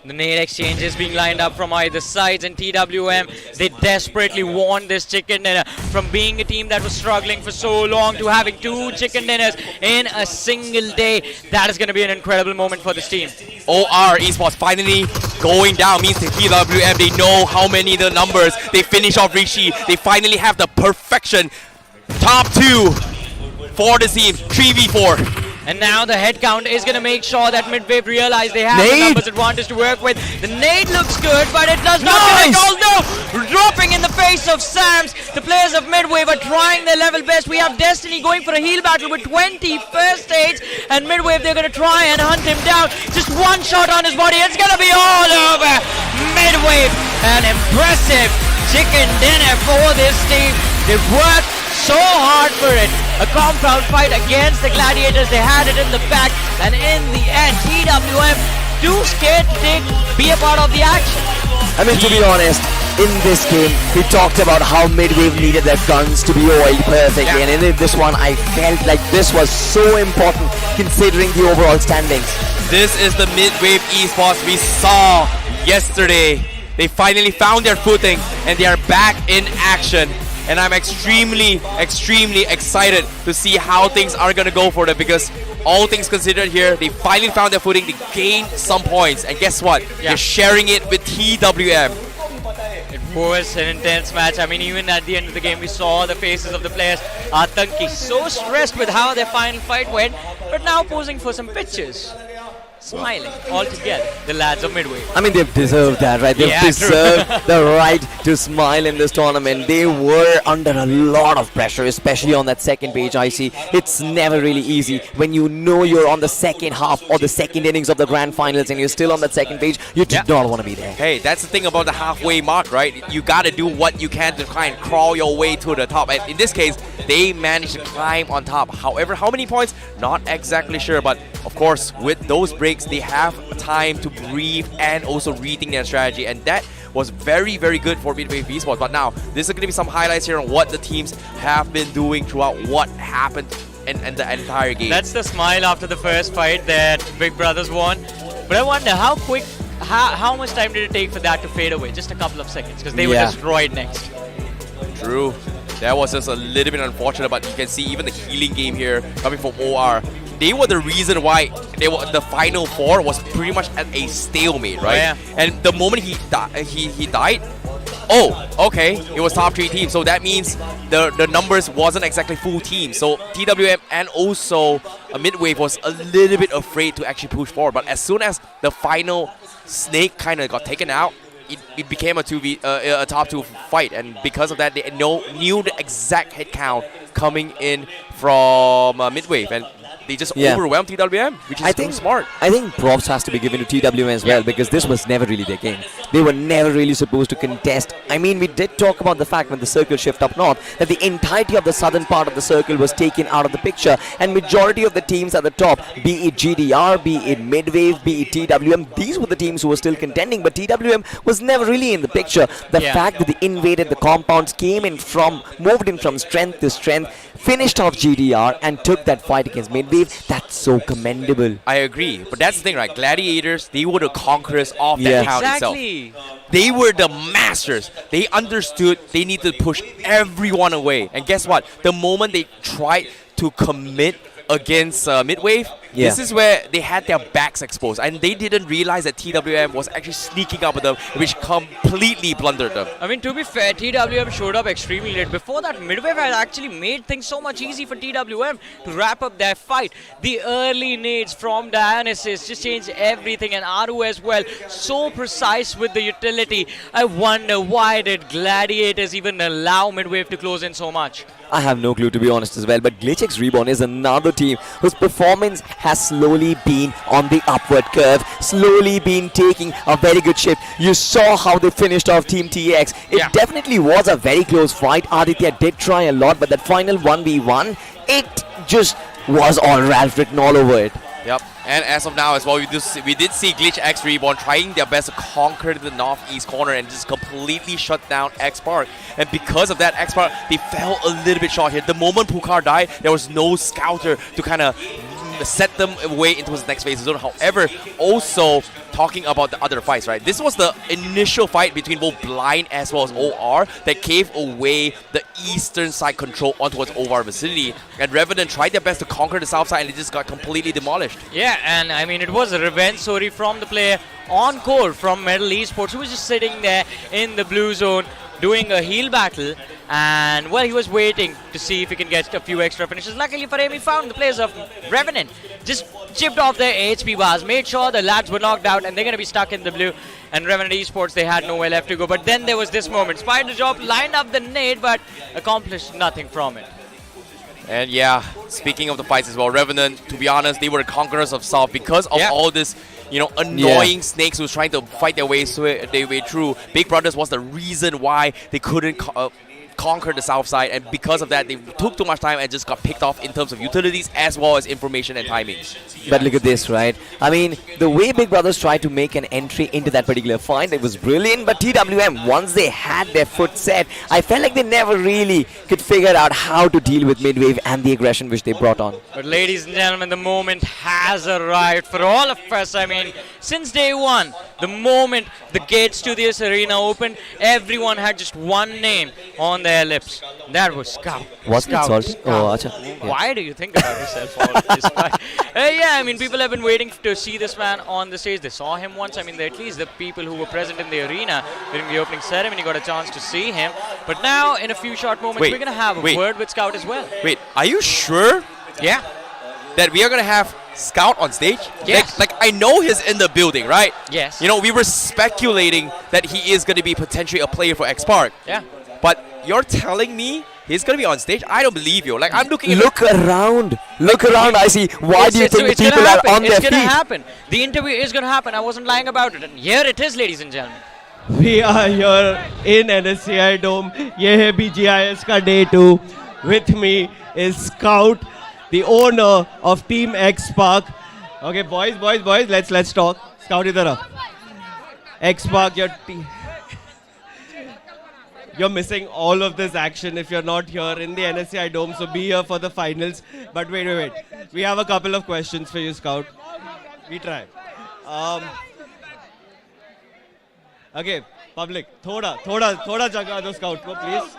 The nade exchanges being lined up from either sides, and TWM, they desperately want this chicken dinner. From being a team that was struggling for so long to having 2 chicken dinners in a single day, that is going to be an incredible moment for this team. OR Esports finally going down means the TWM, they know how many the numbers. They finish off Rishi. They finally have the perfection. Top 2 for the team, 3v4. And now the head count is going to make sure that Midwave realize they have the numbers advantage to work with. The nade looks good, but it does not connect. Although dropping in the face of Sams, the players of Midwave are trying their level best. We have Destiny going for a heal battle with 20 first stage, and Midwave, they're going to try and hunt him down. Just one shot on his body. It's going to be all over. Midwave, an impressive chicken dinner for this team. They've worked so hard for it. A compound fight against the Gladiators. They had it in the back, and in the end, TWM too scared to be a part of the action. I mean, to be honest, in this game, we talked about how Midwave needed their guns to be oiled perfectly, and in this one, I felt like this was so important considering the overall standings. This is the Midwave Esports we saw yesterday. They finally found their footing, and they are back in action. And I'm extremely excited to see how things are going to go for them, because all things considered here, they finally found their footing, they gained some points, and guess what? They're sharing it with TWM. It was an intense match. I mean, even at the end of the game, we saw the faces of the players. Atanki so stressed with how their final fight went, but now posing for some pictures. Smiling all together, the lads of Midwave. I mean, they've deserved that, right? They've deserved the right to smile in this tournament. They were under a lot of pressure, especially on that second page, I see. It's never really easy when you know you're on the second half or the second innings of the Grand Finals and you're still on that second page. You do not want to be there. Hey, that's the thing about the halfway mark, right? You got to do what you can to try and crawl your way to the top. And in this case, they managed to climb on top. However, how many points? Not exactly sure, but of course, with those breaks, they have time to breathe and also rethink their strategy, and that was very good for Midwave Esports. But now, this is going to be some highlights here on what the teams have been doing throughout what happened in the entire game. That's the smile after the first fight that Big Brothers won. But I wonder how quick, how much time did it take for that to fade away? Just a couple of seconds, because they were destroyed next. True. That was just a little bit unfortunate, but you can see even the healing game here coming from OR. They were the reason why the final 4 was pretty much at a stalemate, right? Yeah. And the moment he died, oh, okay, it was top 3 teams. So that means the numbers wasn't exactly full team. So TWM and also Midwave was a little bit afraid to actually push forward. But as soon as the final snake kind of got taken out, it became a top 2 fight, and because of that, they knew the exact head count coming in from Midwave, and they just overwhelmed TWM, which is too smart. I think props has to be given to TWM as well, because this was never really their game. They were never really supposed to contest. I mean, we did talk about the fact when the circle shift up north that the entirety of the southern part of the circle was taken out of the picture, and majority of the teams at the top, be it GDR, be it Midwave, be it TWM, these were the teams who were still contending, but TWM was never really in the picture. The fact that they invaded the compounds, moved in from strength to strength, finished off GDR and took that fight against Midwave, that's so commendable. I agree, but that's the thing, right? Gladiators, they were the conquerors of that town itself. They were the masters. They understood they needed to push everyone away. And guess what? The moment they tried to commit against Midwave, this is where they had their backs exposed, and they didn't realize that TWM was actually sneaking up with them, which completely blundered them. I mean, to be fair, TWM showed up extremely late. Before that, Midwave had actually made things so much easy for TWM to wrap up their fight. The early nades from Dionysus just changed everything, and Aru as well, so precise with the utility. I wonder why did Gladiators even allow Midwave to close in so much? I have no clue, to be honest, as well, but GlitchX Reborn is another team whose performance has slowly been on the upward curve, slowly been taking a very good shift. You saw how they finished off Team TX. It definitely was a very close fight. Aditya did try a lot, but that final 1v1, it just was all Ralph written all over it. Yep. And as of now as well, we did see Glitch X Reborn trying their best to conquer the northeast corner and just completely shut down X Park. And because of that, X Park, they fell a little bit short here. The moment Pucar died, there was no scouter to kind of set them away into his next phase of zone. However, also talking about the other fights, right? This was the initial fight between both Blind as well as OR that gave away the eastern side control on towards OR vicinity. And Revenant tried their best to conquer the south side and it just got completely demolished. Yeah, and I mean, it was a revenge story from the player Encore from Metal Esports, who was just sitting there in the blue zone doing a heal battle, and well, he was waiting to see if he can get a few extra finishes. Luckily for him, he found the players of Revenant, just chipped off their HP bars, made sure the lads were knocked out and they're going to be stuck in the blue. And Revenant Esports, they had nowhere left to go. But then there was this moment. Spider Drop lined up the nade, but accomplished nothing from it. And yeah, speaking of the fights as well, Revenant, to be honest, they were the conquerors of South because of all this, you know, annoying snakes who was trying to fight their way through. Big Brothers was the reason why they couldn't conquer the south side, and because of that, they took too much time and just got picked off in terms of utilities as well as information and timings. But look at this, right? I mean, the way Big Brothers tried to make an entry into that particular fight, it was brilliant. But TWM, once they had their foot set, I felt like they never really could figure out how to deal with Midwave and the aggression which they brought on. But ladies and gentlemen, the moment has arrived for all of us. I mean, since day one, the moment the gates to this arena opened, everyone had just one name on their lips. That was Scout. What's it, Salt? Oh, acha. Why do you think about yourself all this time? Yeah, I mean, people have been waiting to see this man on the stage. They saw him once. I mean, at least the people who were present in the arena during the opening ceremony got a chance to see him. But now, in a few short moments, we're going to have a word with Scout as well. Wait, are you sure? Yeah. That we are going to have Scout on stage? Yes. Like I know he's in the building, right? Yes. You know, we were speculating that he is going to be potentially a player for X Park. Yeah. But you're telling me he's going to be on stage? I don't believe you. Like, I'm looking at... Look around. Look around, I see. Why do you think the people are on their feet? It's going to happen. The interview is going to happen. I wasn't lying about it. And here it is, ladies and gentlemen. We are here in NSCI Dome. ये है BGIS का day 2. With me is Scout, the owner of Team X Park. Okay, boys, let's talk. Scout idhar aa. X Park, you're missing all of this action if you're not here in the NSCI Dome, so be here for the finals. But wait. We have a couple of questions for you, Scout. We try. Okay, public, thoda jagah do Scout ko, please.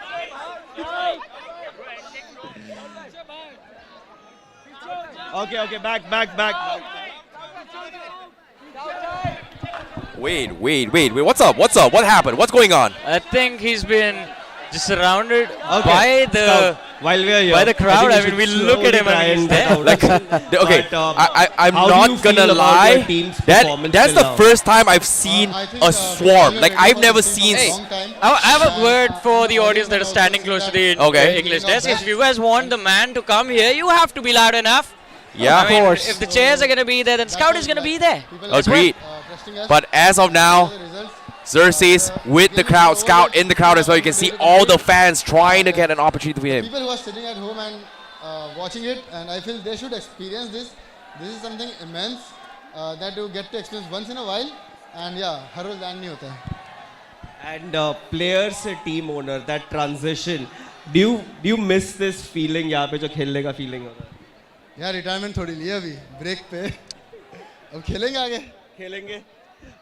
Okay, back. Wait. What's up? What happened? What's going on? I think he's been just surrounded by the while we are here, by the crowd. I mean, we look at him and he's there. Like, okay, I'm not gonna lie. That's the first time I've seen a swarm. Like, I've never seen. I have a word for the audience that is standing close to the English desk. If you guys want the man to come here, you have to be loud enough. Yeah, of course. If the chairs are gonna be there, then Scout is gonna be there. Agreed. But as of now, Xerxes with the crowd, Scout in the crowd as well. You can see all the fans trying to get an opportunity for him. People who are sitting at home and watching it, and I feel they should experience this. This is something immense that you get to experience once in a while, and yeah, har roz land nahi hota hai. And players, team owner, that transition. Do you miss this feeling यहाँ पे जो खेलने का feeling होता है? यार retirement थोड़ी लिया अभी ब्रेक पे अब खेलेंगे आगे खेलेंगे.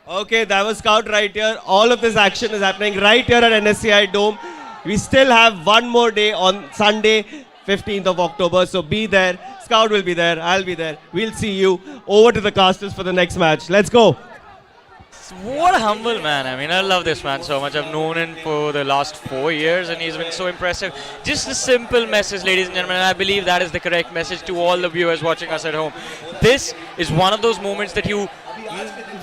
Okay, that was Scout right here. All of this action is happening right here at NSCI Dome. We still have one more day on Sunday, 15th of October. So be there. Scout will be there. I'll be there. We'll see you. Over to the casters for the next match. Let's go. What a humble man. I mean, I love this man so much. I've known him for the last 4 years and he's been so impressive. Just a simple message, ladies and gentlemen, and I believe that is the correct message to all the viewers watching us at home. This is one of those moments that you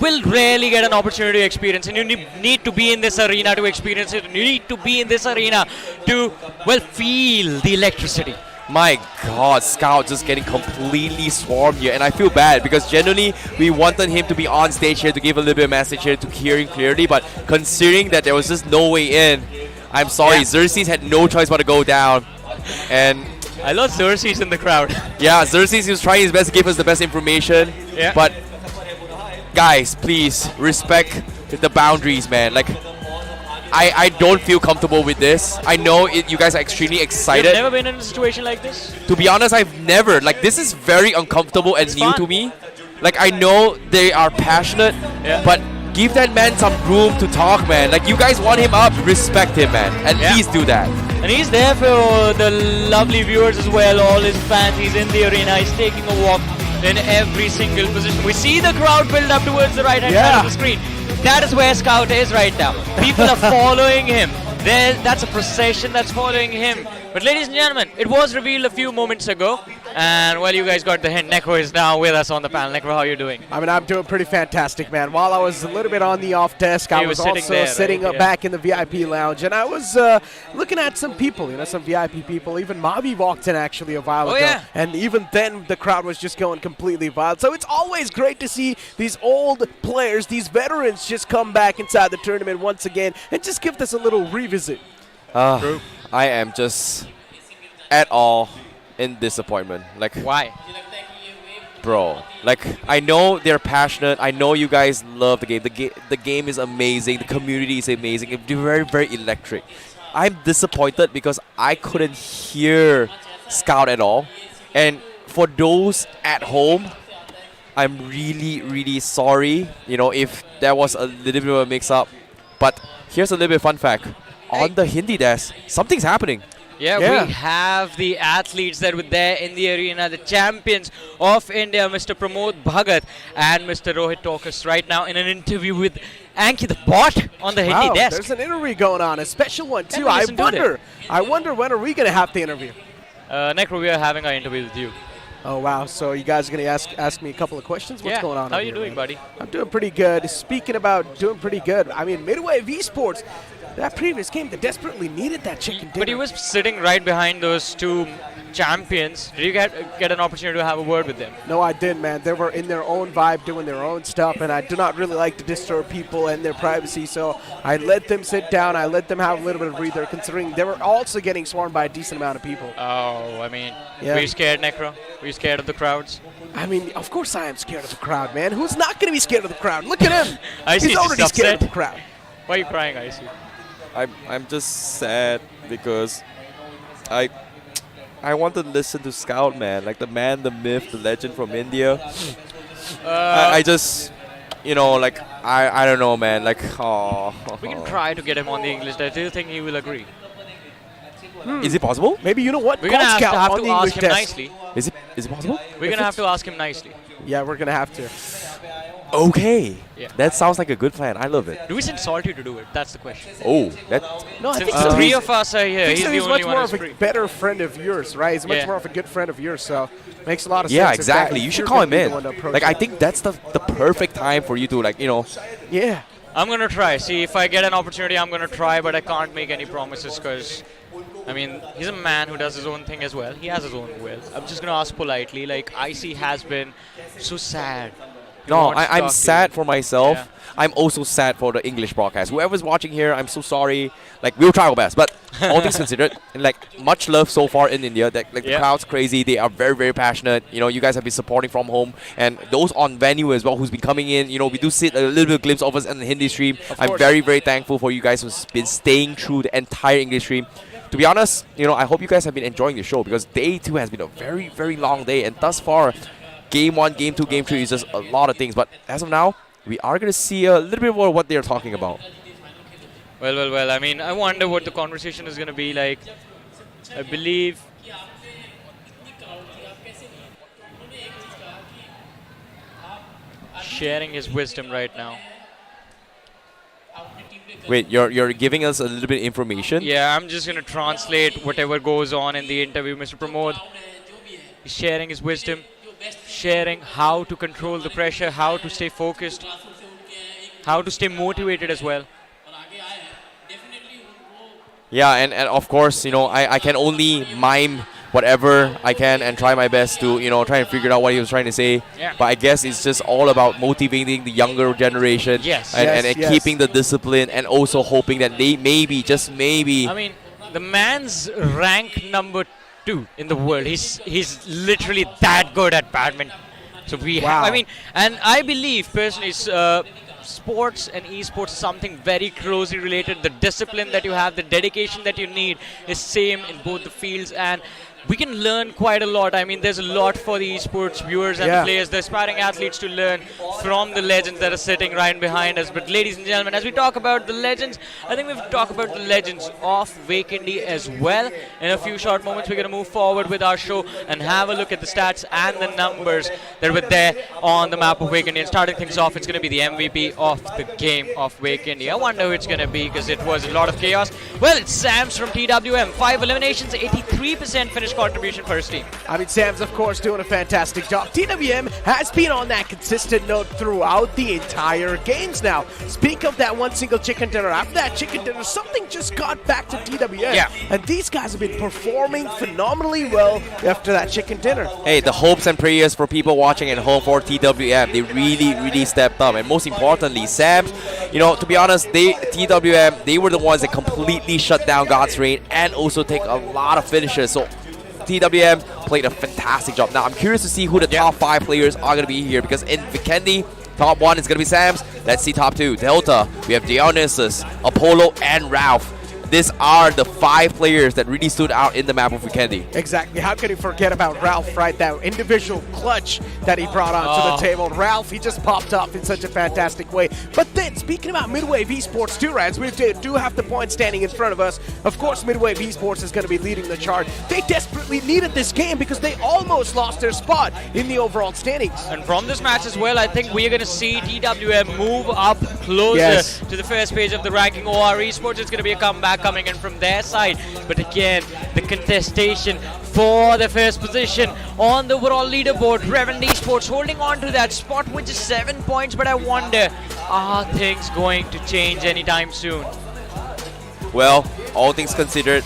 will rarely get an opportunity to experience, and you need to be in this arena to experience it. You need to be in this arena to, well, feel the electricity. My God, Scout just getting completely swarmed here, and I feel bad because generally we wanted him to be on stage here to give a little bit of message here to hear him clearly, but considering that there was just no way in, I'm sorry, Xerxes had no choice but to go down, and I love Xerxes in the crowd. Yeah, Xerxes was trying his best to give us the best information. Yeah. But guys, please respect the boundaries, man. Like, I don't feel comfortable with this. I know you guys are extremely excited. You've never been in a situation like this? To be honest, I've never. Like, this is very uncomfortable and new to me. Like, I know they are passionate, but give that man some room to talk, man. Like, you guys want him up, respect him, man. At least do that. And he's there for the lovely viewers as well, all his fans. He's in the arena, he's taking a walk in every single position. We see the crowd build up towards the right-hand side of the screen. That is where Scout is right now. People are following him. That's a procession that's following him. But ladies and gentlemen, it was revealed a few moments ago. And well, you guys got the hint. Necro is now with us on the panel. Necro, how are you doing? I mean, I'm doing pretty fantastic, man. While I was a little bit on the off desk, I was also sitting back in the VIP lounge, and I was looking at some people, some VIP people. Even Mavi walked in actually a while ago, and even then the crowd was just going completely wild. So it's always great to see these old players, these veterans, just come back inside the tournament once again and just give this a little revisit. I am just at all in disappointment. Like, why? Bro, like, I know they're passionate. I know you guys love the game. The game is amazing. The community is amazing. It's very, very electric. I'm disappointed because I couldn't hear Scout at all. And for those at home, I'm really, really sorry, if there was a little bit of a mix-up. But here's a little bit of fun fact. On the Hindi desk, something's happening. Yeah, we have the athletes that were there in the arena, the champions of India, Mr. Pramod Bhagat and Mr. Rohit Tokas right now in an interview with Anki the bot on the Hindi desk. There's an interview going on, a special one too. I wonder when are we going to have the interview? Necro, we are having our interview with you. Oh, wow. So you guys are going to ask me a couple of questions? What's going on? How are you doing, buddy? I'm doing pretty good. Speaking about doing pretty good, I mean, midway of Esports, that previous game, they desperately needed that chicken dinner. But he was sitting right behind those two champions. Did you get an opportunity to have a word with them? No, I didn't, man. They were in their own vibe, doing their own stuff, and I do not really like to disturb people and their privacy, so I let them sit down. I let them have a little bit of breather, considering they were also getting swarmed by a decent amount of people. Oh, I mean, were you scared, Necro? Were you scared of the crowds? I mean, of course I am scared of the crowd, man. Who's not going to be scared of the crowd? Look at him. He's already scared of the crowd. Why are you crying, Icy? I'm just sad because I want to listen to Scout, man. Like, the man, the myth, the legend from India. I just, like, I don't know, man. Like, we can try to get him on the English desk. Do you think he will agree? Is it possible? Maybe you know what? We're going to have to ask him nicely. Is it possible? We're going to have to ask him nicely. Yeah, we're going to have to. Okay. Yeah. That sounds like a good plan. I love it. Do we send Salty to do it? That's the question. Oh, that. No, I Since think so. three of us are here, he's the he's only much one more who's of a free. better friend of yours, right? He's much more of a good friend of yours, so makes a lot of sense. Yeah, exactly. You should call him in. Like, I him. think that's the perfect time for you to, like, Yeah. I'm going to try. See, if I get an opportunity, I'm going to try, but I can't make any promises because, I mean, he's a man who does his own thing as well. He has his own will. I'm just going to ask politely. Like, Icy has been so sad. No, I'm sad for myself. Yeah. I'm also sad for the English broadcast. Whoever's watching here, I'm so sorry. Like, we'll try our best. But all things considered, and like, much love so far in India. That, like, the crowd's crazy. They are very, very passionate. You guys have been supporting from home. And those on venue as well who's been coming in, we do see a little bit of glimpse of us in the Hindi stream. I'm very, very thankful for you guys who's been staying through the entire English stream. To be honest, I hope you guys have been enjoying the show because day 2 has been a very, very long day. And thus far, Game 1, Game 2, Game 3 is just a lot of things. But as of now, we are going to see a little bit more of what they're talking about. Well. I mean, I wonder what the conversation is going to be like. I believe... sharing his wisdom right now. Wait, you're giving us a little bit of information? Yeah, I'm just going to translate whatever goes on in the interview. Mr. Pramod is sharing his wisdom, sharing how to control the pressure, how to stay focused, how to stay motivated as well. Yeah, and of course, I can only mime whatever I can and try my best to, try and figure out what he was trying to say. Yeah. But I guess it's just all about motivating the younger generation and keeping the discipline and also hoping that they maybe, just maybe... I mean, the man's rank number 2 in the world. He's literally that good at badminton. So we have, I mean, and I believe personally, sports and esports is something very closely related. The discipline that you have, the dedication that you need is same in both the fields, and we can learn quite a lot. I mean, there's a lot for the esports viewers and the players, the aspiring athletes to learn from the legends that are sitting right behind us. But ladies and gentlemen, as we talk about the legends, I think we've talked about the legends of Wakendi as well. In a few short moments, we're going to move forward with our show and have a look at the stats and the numbers that were there on the map of Wakendi. And starting things off, it's going to be the MVP of the game of Wakendi. I wonder who it's going to be because it was a lot of chaos. Well, it's Sams from TWM. 5 eliminations, 83% finish contribution for his team. I mean, Sam's, of course, doing a fantastic job. TWM has been on that consistent note throughout the entire games now. Speak of that one single chicken dinner. After that chicken dinner, something just got back to TWM. Yeah. And these guys have been performing phenomenally well after that chicken dinner. Hey, the hopes and prayers for people watching at home for TWM, they really stepped up. And most importantly, Sam, you know, to be honest, TWM, they were the ones that completely shut down God's Reign and also take a lot of finishes. So TWM played a fantastic job. Now, I'm curious to see who the top 5 players are going to be here, because in Vikendi, top 1 is going to be Sams. Let's see top 2. Delta, we have Dionysus, Apollo, and Ralph. These are the 5 players that really stood out in the map of Vikendi. Exactly. How can you forget about Ralph, right? That individual clutch that he brought onto the table. Ralph, he just popped off in such a fantastic way. But then, speaking about Midwave Esports too, Rans, we do have the point standing in front of us. Of course, Midwave Esports is going to be leading the chart. They desperately needed this game because they almost lost their spot in the overall standings. And from this match as well, I think we're going to see TWM move up closer to the first page of the ranking. OR Esports is going to be a comeback coming in from their side, but again, the contestation for the first position on the overall leaderboard. Reverend Esports holding on to that spot with just 7 points, but I wonder, are things going to change anytime soon? Well, all things considered,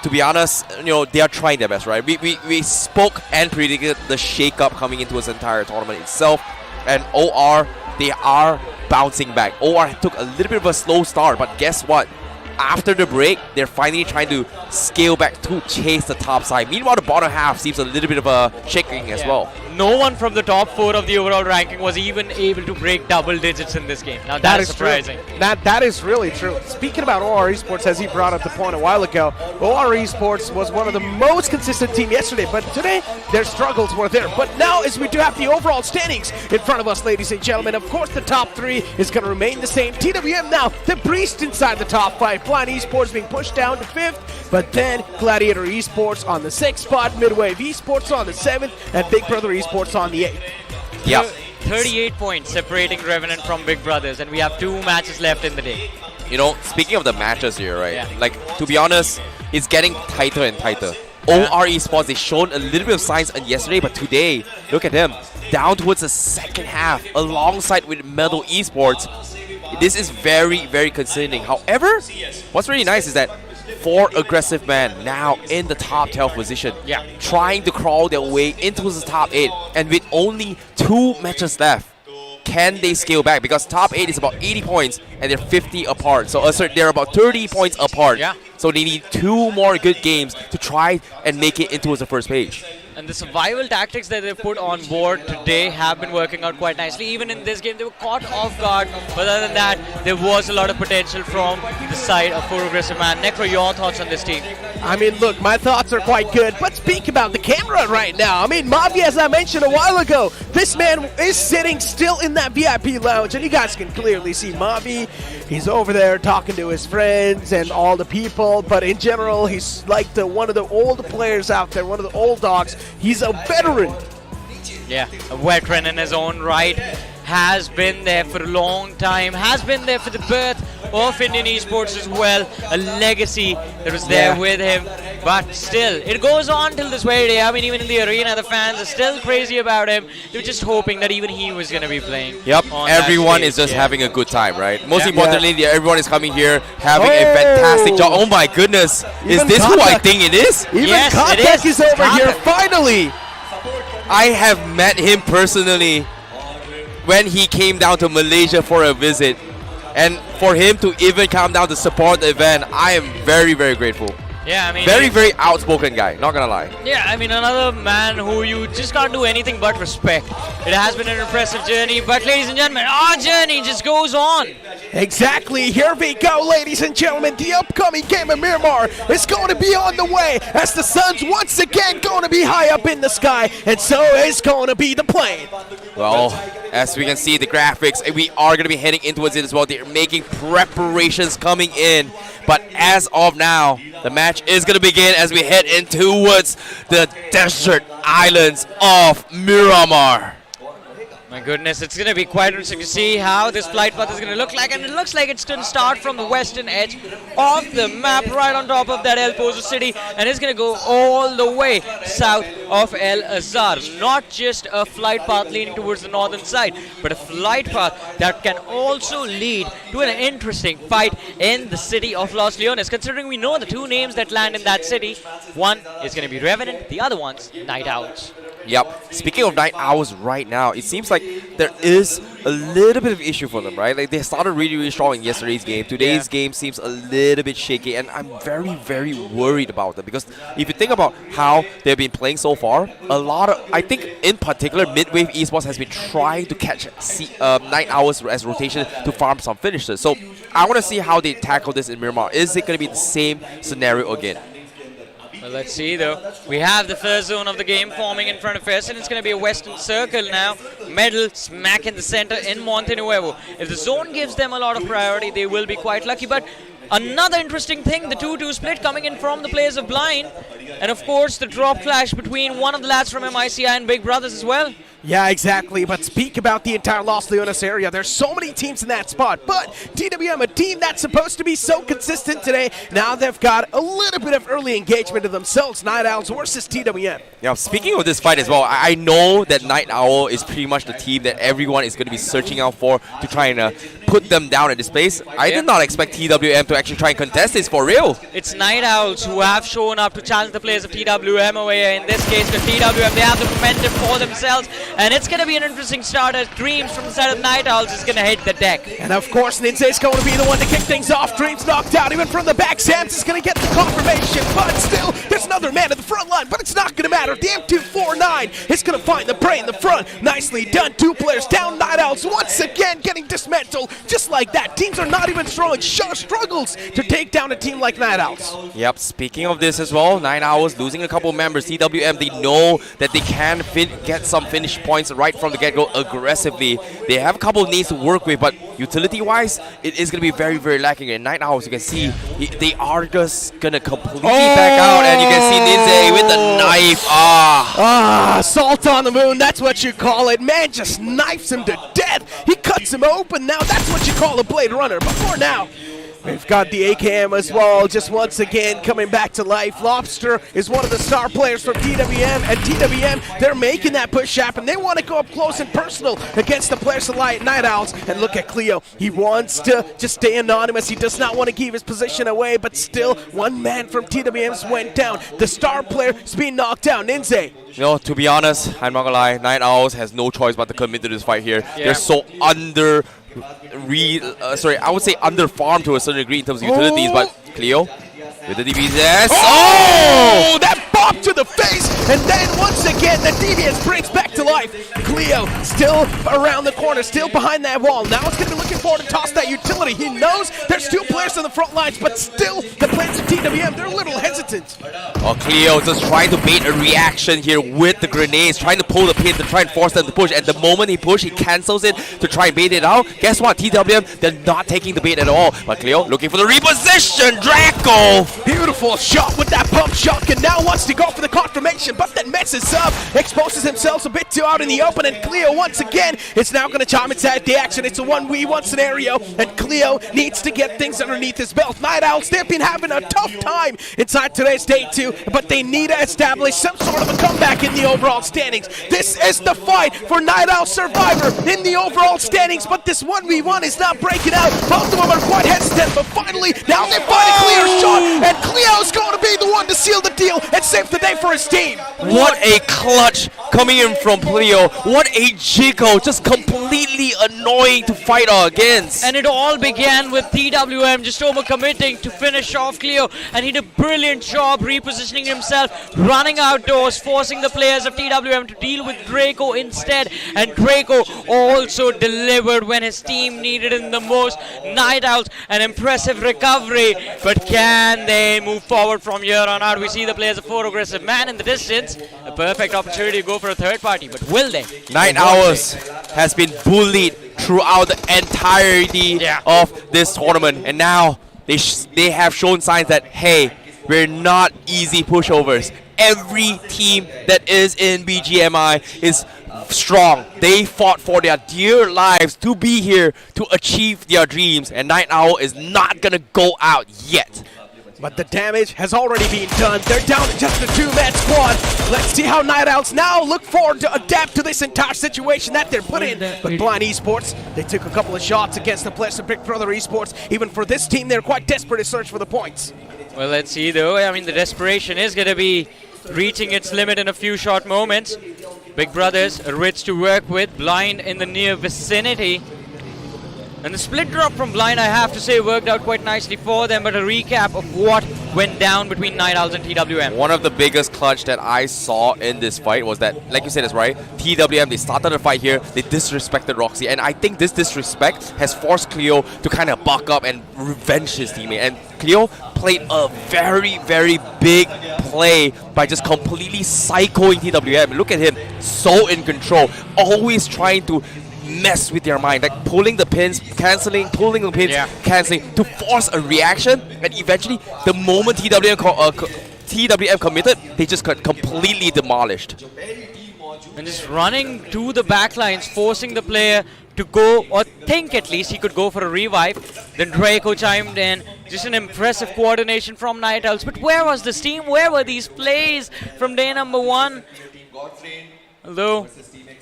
to be honest, you know, they are trying their best, right? We spoke and predicted the shake-up coming into this entire tournament itself, and OR, they are bouncing back. OR took a little bit of a slow start, but guess what? After the break, they're finally trying to scale back to chase the top side. Meanwhile, the bottom half seems a little bit of a shaking as well. No one from the top 4 of the overall ranking was even able to break double digits in this game. Now that is surprising. That is really true. Speaking about OR Esports, as he brought up the point a while ago, OR Esports was one of the most consistent team yesterday, but today their struggles were there. But now, as we do have the overall standings in front of us, ladies and gentlemen, of course the top 3 is going to remain the same. TWM now, the breached inside the top 5. Blind Esports being pushed down to 5th, but then Gladiator Esports on the 6th spot, Midwave Esports on the 7th, and Big Brother Esports on the 8th. Yep. 38 points separating Revenant from Big Brothers, and we have 2 matches left in the day. You know, speaking of the matches here, right? Like, to be honest, it's getting tighter and tighter. OR Esports, they shown a little bit of signs yesterday, but today, look at them, down towards the second half, alongside with Metal Esports. This is very concerning. However, what's really nice is that 4 aggressive men now in the top 12 position, trying to crawl their way into the top 8, and with only 2 matches left, can they scale back? Because top 8 is about 80 points and they're 50 apart. So they're about 30 points apart. So they need 2 more good games to try and make it into the first page. And the survival tactics that they put on board today have been working out quite nicely. Even in this game, they were caught off guard. But other than that, there was a lot of potential from the side of 4 aggressive man. Necro, your thoughts on this team? I mean, look, my thoughts are quite good, but speak about the camera right now. I mean, Mavi, as I mentioned a while ago, this man is sitting still in that VIP lounge, and you guys can clearly see Mavi. He's over there talking to his friends and all the people, but in general, he's like one of the old players out there, one of the old dogs. He's a veteran. Yeah, a veteran in his own right. Has been there for a long time, has been there for the birth of Indian esports as well. A legacy that was there with him. But still, it goes on till this very day. I mean, even in the arena, the fans are still crazy about him. They were just hoping that even he was going to be playing. Yep, everyone is just having a good time, right? Most importantly, everyone is coming here having a fantastic job. Oh my goodness, is this who I think it is? Even Kotek is over here, finally! I have met him personally when he came down to Malaysia for a visit, and for him to even come down to support the event, I am very grateful. Yeah, I mean, very, very outspoken guy, not gonna lie. Yeah, I mean, another man who you just can't do anything but respect. It has been an impressive journey, but ladies and gentlemen, our journey just goes on. Exactly. Here we go, ladies and gentlemen. The upcoming game of Miramar is going to be on the way as the sun's once again going to be high up in the sky, and so is going to be the plane. Well, as we can see the graphics, we are going to be heading towards it as well. They're making preparations coming in. But as of now, the match is going to begin as we head in towards the desert islands of Miramar. My goodness, it's going to be quite interesting to see how this flight path is going to look like, and it looks like it's going to start from the western edge of the map, right on top of that El Pozo city, and it's going to go all the way south of El Azhar. Not just a flight path leading towards the northern side, but a flight path that can also lead to an interesting fight in the city of Los Leones, considering we know the two names that land in that city. One is going to be Revenant, the other one's Night Owls. Yep. Speaking of Night Owls right now, it seems like there is a little bit of issue for them, right? Like they started really, really strong in yesterday's game. Today's game seems a little bit shaky, and I'm very, very worried about them because if you think about how they've been playing so far, a lot of, I think in particular, Midwave Esports has been trying to catch Night Owls as rotation to farm some finishes. So I want to see how they tackle this in Miramar. Is it going to be the same scenario again? Well, let's see though. We have the first zone of the game forming in front of us, and it's going to be a western circle now. Medal smack in the center in Monte Nuevo. If the zone gives them a lot of priority, they will be quite lucky. But another interesting thing, the 2-2 split coming in from the players of Blind. And of course, the drop clash between one of the lads from MICI and Big Brothers as well. Yeah, exactly. But speak about the entire Los Leones area. There's so many teams in that spot. But TWM, a team that's supposed to be so consistent today, now they've got a little bit of early engagement of themselves. Night Owls versus TWM. Yeah, speaking of this fight as well, I know that Night Owl is pretty much the team that everyone is going to be searching out for to try and put them down in this place. I did not expect TWM to actually try and contest this for real. It's Night Owls who have shown up to challenge the players of TWM away. In this case, the TWM, they have the momentum for themselves. And it's going to be an interesting start as Dreams from the side of Night Owls is going to hit the deck. And of course, Ninja's going to be the one to kick things off. Dreams knocked out even from the back. Sams is going to get the confirmation. But still, there's another man at the front line. But it's not going to matter. The M249 is going to find the prey in the front. Nicely done. Two players down. Night Owls once again getting dismantled. Just like that. Teams are not even strong. Struggles to take down a team like Night Owls. Yep, speaking of this as well, Night Owls losing a couple members. TWM, they know that they can get some finish points right from the get-go aggressively. They have a couple of needs to work with, but utility-wise, it is going to be very, very lacking. And Night Owls, you can see, they are just going to completely back out. And you can see Ninja with the knife. Salt on the moon, that's what you call it. Man just knifes him to death. He cuts him open. Now that's what you call a Blade Runner. But for now, we've got the AKM as well, just once again coming back to life. Lobster is one of the star players from TWM, and TWM, they're making that push happen. They want to go up close and personal against the players of Night Owls. And look at Cleo. He wants to just stay anonymous. He does not want to give his position away, but still, one man from TWM's went down. The star player is being knocked down. Ninja. You know, to be honest, I'm not gonna lie, Night Owls has no choice but to commit to this fight here. Yeah. They're so I would say under farm to a certain degree in terms of utilities, but Cleo with the DBS. Oh! That bop to the face, and then once again the DBS brings back to life. Cleo still around the corner, still behind that wall. Now it's going to be looking forward to toss that utility. He knows there's two players on the front lines, but still the players of TWM, they're a little hesitant. Oh, Cleo just trying to bait a reaction here with the grenades, trying to pull the pin to try and force them to push. And the moment he pushes, he cancels it to try and bait it out. Guess what? TWM, they're not taking the bait at all. But Cleo looking for the reposition. Draco! Beautiful shot with that pump shot, and now wants to go for the confirmation, but then messes up, exposes himself a bit too out in the open, and Cleo once again is now going to chime inside the action. It's a 1v1 scenario, and Cleo needs to get things underneath his belt. Night Owls, they've been having a tough time inside today's day 2, but they need to establish some sort of a comeback in the overall standings. This is the fight for Night Owl Survivor in the overall standings, but this 1v1 is not breaking out. Both of them are quite hesitant, but finally, now they find a clear shot, and Cleo's going to be the one to seal the deal and save the day for his team. What a clutch coming in from Pleo. What a Jiko, just completely annoying to fight against. And it all began with TWM just overcommitting to finish off Cleo, and he did a brilliant job repositioning himself, running outdoors, forcing the players of TWM to deal with Draco instead. And Draco also delivered when his team needed him the most. Night Owls, an impressive recovery, but can they move forward from here on out? We see the players of 4 aggressive man in the distance, a perfect opportunity to go for a third party, but will they? Night Owls has been bullied throughout the entirety of this tournament, and now they have shown signs that, hey, we're not easy pushovers. Every team that is in BGMI is strong. They fought for their dear lives to be here to achieve their dreams, and Night Owl is not gonna go out yet. But the damage has already been done. They're down to just a 2-man squad. Let's see how Night Owls now look forward to adapt to this entire situation that they're put in. But Blind Esports, they took a couple of shots against the players of Big Brother Esports. Even for this team, they're quite desperate to search for the points. Well, let's see though. I mean, the desperation is going to be reaching its limit in a few short moments. Big Brothers are rich to work with. Blind in the near vicinity. And the split drop from Blind, I have to say, worked out quite nicely for them. But a recap of what went down between Night Owls and TWM. One of the biggest clutch that I saw in this fight was that, like you said, is right. TWM, they started the fight here. They disrespected Roxy. And I think this disrespect has forced Cleo to kind of buck up and revenge his teammate. And Cleo played a very, very big play by just completely psychoing TWM. Look at him, so in control. Always trying to mess with their mind, like pulling the pins, cancelling, pulling the pins, cancelling, to force a reaction, and eventually the moment TWM committed, they just got completely demolished. And just running to the backlines, forcing the player to go, or think at least he could go for a revive. Then Draco chimed in. Just an impressive coordination from Night Owls. But where was this team? Where were these plays from day number 1? Although,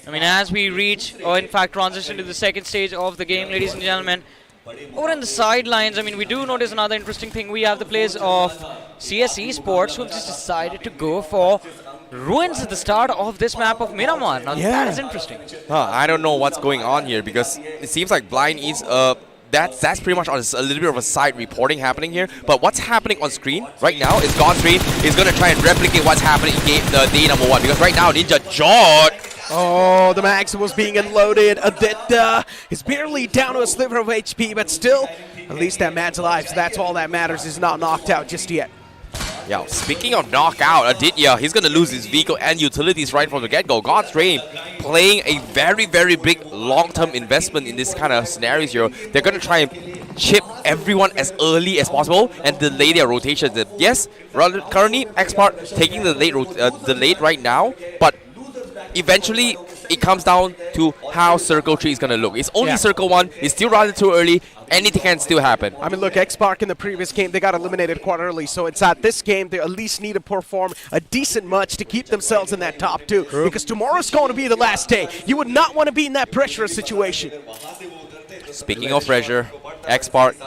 I mean, as we reach, or in fact transition to the second stage of the game, ladies and gentlemen, over in the sidelines, I mean, we do notice another interesting thing. We have the players of CS Esports who have just decided to go for ruins at the start of this map of Miramar. Now, that is interesting. I don't know what's going on here, because it seems like Blind is that's pretty much on a little bit of a side reporting happening here. But what's happening on screen right now is God's Rain is going to try and replicate what's happening in day number 1. Because right now, Ninja Jot. Oh, the Max was being unloaded. Aditya is barely down to a sliver of HP, but still, at least that man's alive. So that's all that matters. Is not knocked out just yet. Yeah, speaking of knockout, Aditya, he's going to lose his vehicle and utilities right from the get-go. God's Rain playing a very, very big long-term investment in this kind of scenarios here. They're going to try and chip everyone as early as possible and delay their rotations. Yes, currently, Xpart taking the late right now, but eventually it comes down to how Circle 3 is going to look. It's only Circle 1. It's still rather too early. Anything can still happen. I mean, look, X-Park in the previous game, they got eliminated quite early. So it's at this game, they at least need to perform a decent much to keep themselves in that top 2. True. Because tomorrow's going to be the last day. You would not want to be in that pressurous situation. Speaking of pressure, X-Park,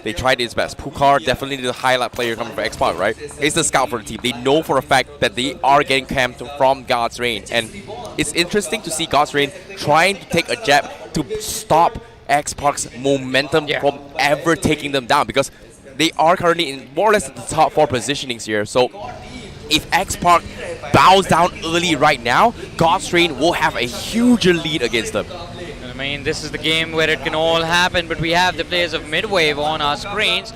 they tried its best. Pukar, definitely the highlight player coming from X-Park, right? He's the scout for the team. They know for a fact that they are getting camped from God's Rain. And it's interesting to see God's Rain trying to take a jab to stop X-Park's momentum from ever taking them down, because they are currently in more or less the top 4 positionings here. So if X-Park bows down early right now, God's Rain will have a huge lead against them. I mean, this is the game where it can all happen, but we have the players of Midwave on our screens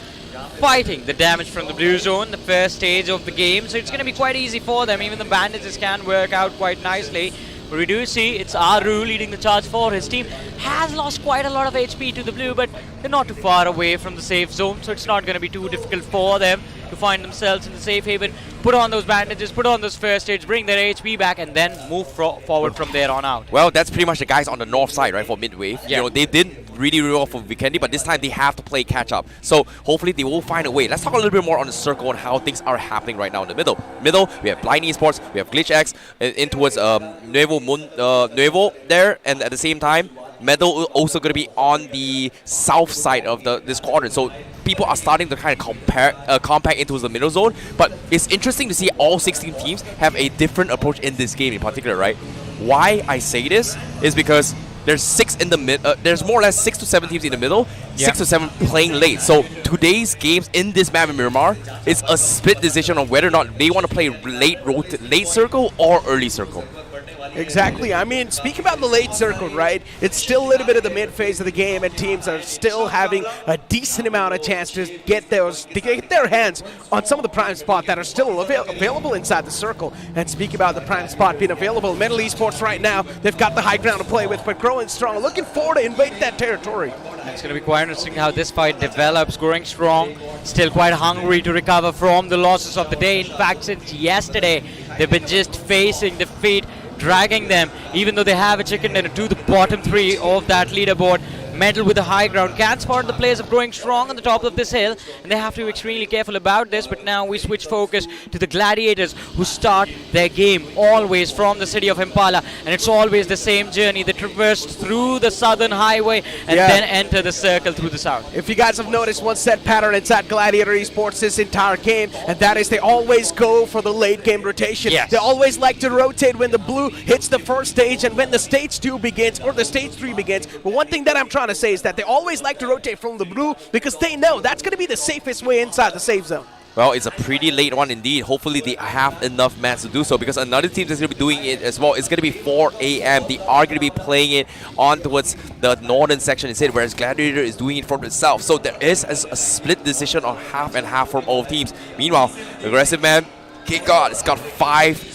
fighting the damage from the blue zone, the first stage of the game, so it's going to be quite easy for them. Even the bandages can work out quite nicely. But we do see it's Aru leading the charge for his team. Has lost quite a lot of HP to the blue, but they're not too far away from the safe zone, so it's not going to be too difficult for them to find themselves in the safe haven, put on those bandages, put on those first aids, bring their HP back, and then move forward from there on out. Well, that's pretty much the guys on the north side, right, for Midwave. You know, they did really well for Vikendi, but this time they have to play catch-up. So hopefully they will find a way. Let's talk a little bit more on the circle and how things are happening right now in the middle. We have Blind Esports, we have Glitch X in towards Nuevo there, and at the same time, Meadow also going to be on the south side of this quadrant. So people are starting to kind of compact into the middle zone. But it's interesting to see all 16 teams have a different approach in this game in particular, right? Why I say this is because there's 6 in the mid. There's more or less 6 to 7 teams in the middle, 6 to 7 playing late. So today's games in this map in Miramar is a split decision on whether or not they want to play late circle or early circle. Exactly. I mean, speak about the late circle, right? It's still a little bit of the mid phase of the game, and teams are still having a decent amount of chance to get their hands on some of the prime spot that are still available inside the circle. And speak about the prime spot being available, Metal Esports right now, they've got the high ground to play with, but growing strong, looking forward to invade that territory. It's going to be quite interesting how this fight develops. Growing strong, still quite hungry to recover from the losses of the day. In fact, since yesterday, they've been just facing defeat, dragging them, even though they have a chicken dinner, to the bottom 3 of that leaderboard. Metal with the high ground can spot the players of Growing Strong on the top of this hill, and they have to be extremely careful about this. But now we switch focus to the Gladiators, who start their game always from the city of Impala, and it's always the same journey. They traverse through the southern highway and then enter the circle through the south. If you guys have noticed one set pattern inside Gladiator Esports this entire game, and that is they always go for the late game rotation. Yes. They always like to rotate when the blue hits the first stage and when the stage 2 begins or the stage 3 begins. But one thing that I'm trying to say is that they always like to rotate from the blue because they know that's going to be the safest way inside the safe zone. Well, it's a pretty late one indeed. Hopefully they have enough mats to do so, because another team that's going to be doing it as well. It's going to be 4 a.m. They are going to be playing it on towards the northern section instead, whereas Gladiator is doing it from itself. So there is a split decision on half and half from all teams. Meanwhile, Aggressive Man, Kick-God, it's got 5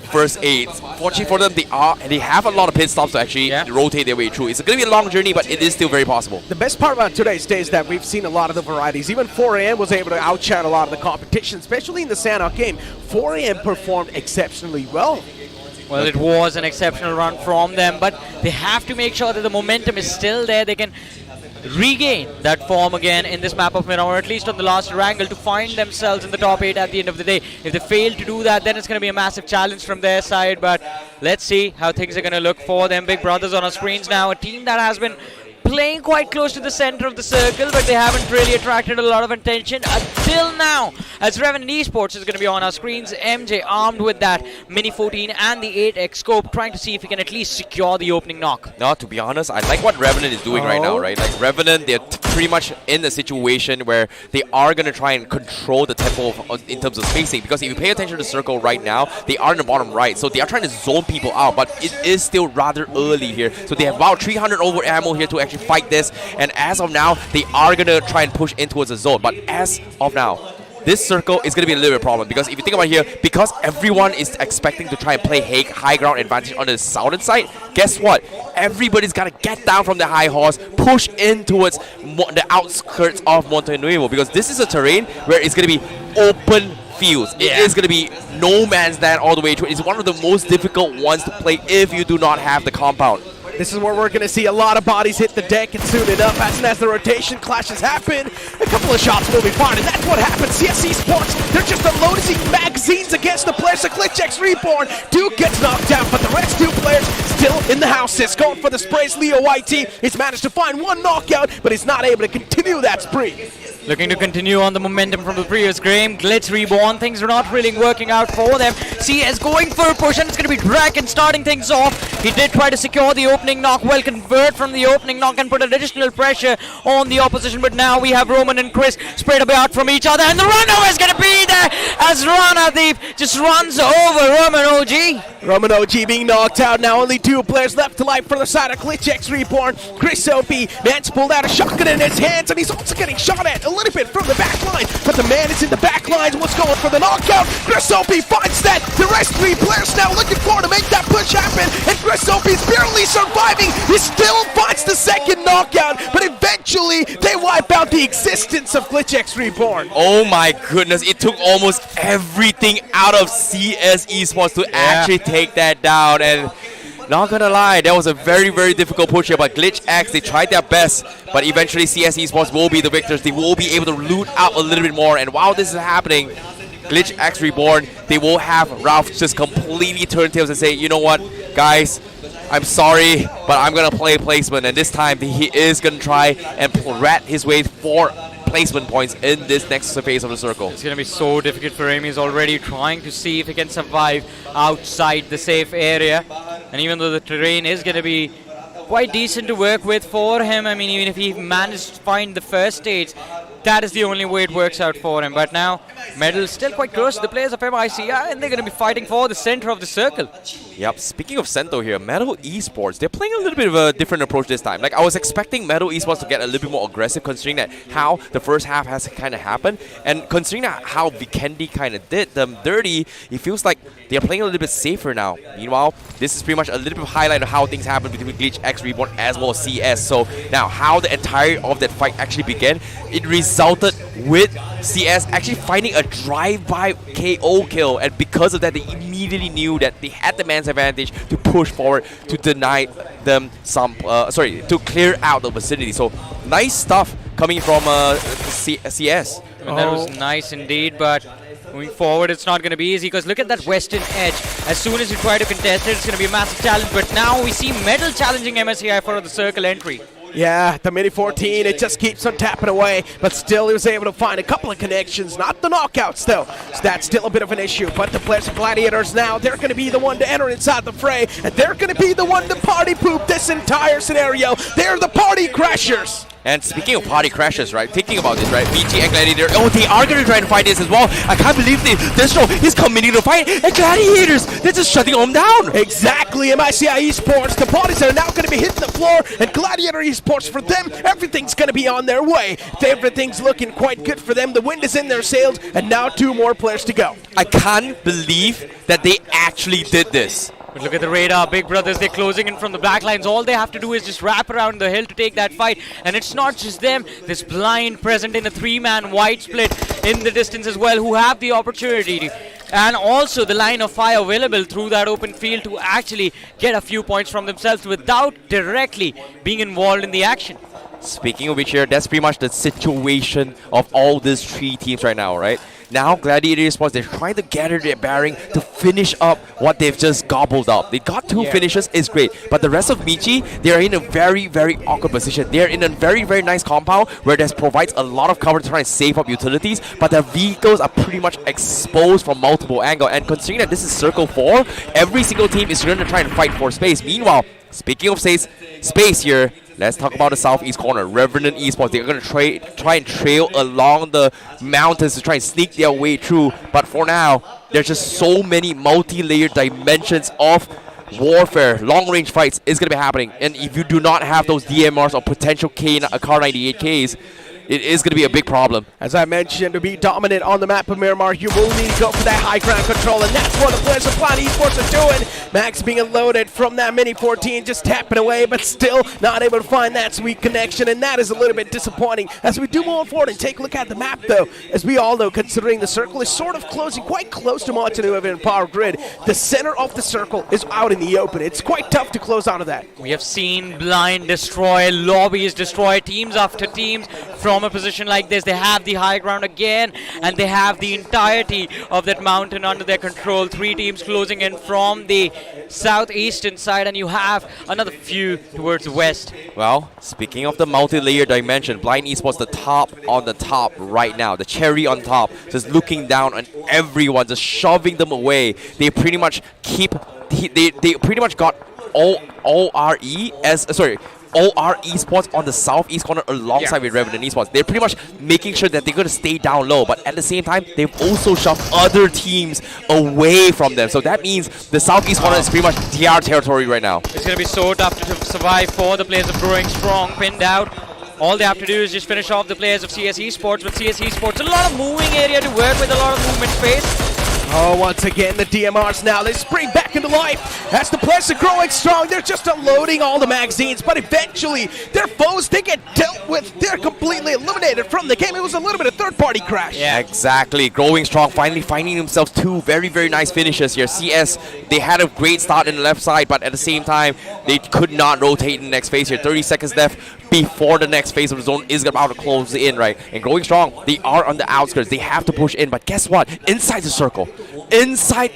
first aids. Fortunately for them, they have a lot of pit stops to actually rotate their way through. It's going to be a long journey, but it is still very possible. The best part about today's day is that we've seen a lot of the varieties. Even 4 a.m. was able to outshine a lot of the competition, especially in the Sanhok game. 4 a.m. performed exceptionally well. Well, it was an exceptional run from them, but they have to make sure that the momentum is still there. They can regain that form again in this map of Miramar, or at least on the last wrangle, to find themselves in the top 8 at the end of the day. If they fail to do that, then it's going to be a massive challenge from their side, but let's see how things are going to look for them. Big Brothers on our screens now, a team that has been playing quite close to the center of the circle, but they haven't really attracted a lot of attention until now, as Revenant Esports is going to be on our screens. MJ armed with that Mini 14 and the 8x scope, trying to see if he can at least secure the opening knock. No, to be honest, I like what Revenant is doing right now, right? Like Revenant, they're pretty much in a situation where they are going to try and control the tempo in terms of spacing, because if you pay attention to the circle right now, they are in the bottom right, so they are trying to zone people out, but it is still rather early here. So they have about 300 over ammo here to actually fight this, and as of now, they are going to try and push in towards the zone. But as of now, this circle is going to be a little bit of a problem, because if you think about here, because everyone is expecting to try and play high ground advantage on the southern side, guess what? Everybody's got to get down from the high horse, push in towards the outskirts of Monte Nuevo, because this is a terrain where it's going to be open fields. It is going to be no man's land all the way through. It's one of the most difficult ones to play if you do not have the compound. This is where we're going to see a lot of bodies hit the deck, and soon enough, as soon as the rotation clashes happen, a couple of shots will be fired, and that's what happens. CS Esports, they're just unloading these magazines against the players. So Glitch Reborn, Duke gets knocked out, but the rest 2 players still in the house. It's going for the sprays. Leo YT, he's managed to find 1 knockout, but he's not able to continue that spree. Looking to continue on the momentum from the previous game. Glitch Reborn, things are not really working out for them. CS going for a push, and it's going to be Draken starting things off. He did try to secure the opening knock, well convert from the opening knock and put additional pressure on the opposition, but now we have Roman and Chris spread about from each other, and the runover is going to be there as Ranadeep just runs over Roman OG. Roman OG being knocked out. Now only 2 players left to life for the side of Glitch Reborn. Chris OP, man's pulled out a shotgun in his hands, and he's also getting shot at a little bit from the back line, but the man is in the back lines. What's going for the knockout? Chris OP finds that. The rest 3 players now looking forward to make that push happen, and Chris OP is barely surviving. He still finds the second knockout, but eventually they wipe out the existence of Glitch Reborn. Oh my goodness, it took almost everything out of CS Esports to actually take that down, and not gonna lie, that was a very, very difficult push here, but Glitch X, they tried their best, but eventually CS Esports will be the victors. They will be able to loot out a little bit more, and while this is happening, Glitch X Reborn, they will have Ralph just completely turn tails and say, you know what, guys, I'm sorry, but I'm gonna play placement, and this time he is gonna try and rat his way for placement points in this next phase of the circle. It's going to be so difficult for him. He's already trying to see if he can survive outside the safe area. And even though the terrain is going to be quite decent to work with for him, I mean, even if he managed to find the first stage, that is the only way it works out for him. But now, medal still quite close to the players of MICI, and they're going to be fighting for the center of the circle. Yep, speaking of Cento here, Metal Esports, they're playing a little bit of a different approach this time. Like, I was expecting Metal Esports to get a little bit more aggressive, considering that how the first half has kind of happened, and considering that how Vikendi kind of did them dirty, it feels like they're playing a little bit safer now. Meanwhile, this is pretty much a little bit of highlight of how things happen between Glitch, X Reborn, as well as CS. So now, how the entire of that fight actually began, it resulted with CS actually finding a drive-by KO kill, and because of that, they immediately knew that they had the man's advantage to push forward to deny them some, to clear out the vicinity. So nice stuff coming from CS. And that was nice indeed, but moving forward, it's not going to be easy, because look at that western edge. As soon as you try to contest it, it's going to be a massive challenge. But now we see Metal challenging MSCI for the circle entry. Yeah, the Mini 14, it just keeps on tapping away, but still he was able to find a couple of connections, not the knockouts though, so that's still a bit of an issue. But the players of Gladiators now, they're going to be the one to enter inside the fray, and they're going to be the one to party poop this entire scenario. They're the party crashers. And speaking of party crashes, right, thinking about this, right, BG and Gladiator, they are going to try and fight this as well. I can't believe Destro is committing to fight, and Gladiators, they're just shutting them down. Exactly, MICI Esports, the bodies are now going to be hitting the floor, and Gladiator Esports, for them, everything's going to be on their way. Everything's looking quite good for them. The wind is in their sails, and now 2 more players to go. I can't believe that they actually did this. But look at the radar, Big Brothers, they're closing in from the back lines. All they have to do is just wrap around the hill to take that fight. And it's not just them, there's Blind present in a 3-man wide split in the distance as well, who have the opportunity to, and also the line of fire available through that open field to actually get a few points from themselves without directly being involved in the action. Speaking of which here, that's pretty much the situation of all these 3 teams right now, right? Now, Gladiator Esports, they're trying to gather their bearing to finish up what they've just gobbled up. They got 2 finishes, it's great. But the rest of Michi, they're in a very, very awkward position. They're in a very, very nice compound where this provides a lot of cover to try and save up utilities, but their vehicles are pretty much exposed from multiple angles. And considering that this is Circle 4, every single team is going to try and fight for space. Meanwhile, speaking of space here, let's talk about the southeast corner. Revenant Esports, they're going to try and trail along the mountains to try and sneak their way through. But for now, there's just so many multi-layered dimensions of warfare. Long-range fights is going to be happening. And if you do not have those DMRs or potential Kar 98Ks, it is going to be a big problem. As I mentioned, to be dominant on the map of Miramar, you will need to go for that high ground control, and that's what the players of Planet Esports are doing. Max being loaded from that Mini 14, just tapping away, but still not able to find that sweet connection, and that is a little bit disappointing. As we do move forward and take a look at the map, though, as we all know, considering the circle is sort of closing quite close to Montenegro and Power Grid, the center of the circle is out in the open. It's quite tough to close out of that. We have seen Blind destroy lobbies, destroy teams after teams. From a position like this, they have the high ground again, and they have the entirety of that mountain under their control. 3 teams closing in from the southeastern side, and you have another few towards the west. Well, speaking of the multi-layer dimension, Blind Esports, the top on the top right now, the cherry on top, just looking down on everyone, just shoving them away. They pretty much they pretty much got OR Esports on the southeast corner alongside with Revenant Esports. They're pretty much making sure that they're going to stay down low, but at the same time, they've also shoved other teams away from them. So that means the southeast corner is pretty much DR territory right now. It's going to be so tough to survive for the players of Growing Strong, pinned out. All they have to do is just finish off the players of CS Esports. With CS Esports, a lot of moving area to work with, a lot of movement space. Oh, once again, the DMRs now, they spring back into life. As the players are growing strong, they're just unloading all the magazines, but eventually, their foes, they get dealt with. They're completely eliminated from the game. It was a little bit of third-party crash. Yeah, exactly. Growing Strong finally finding themselves 2 very, very nice finishes here. CS, they had a great start in the left side, but at the same time, they could not rotate in the next phase here. 30 seconds left before the next phase of the zone is about to close in, right? And Growing Strong, they are on the outskirts. They have to push in, but guess what? Inside the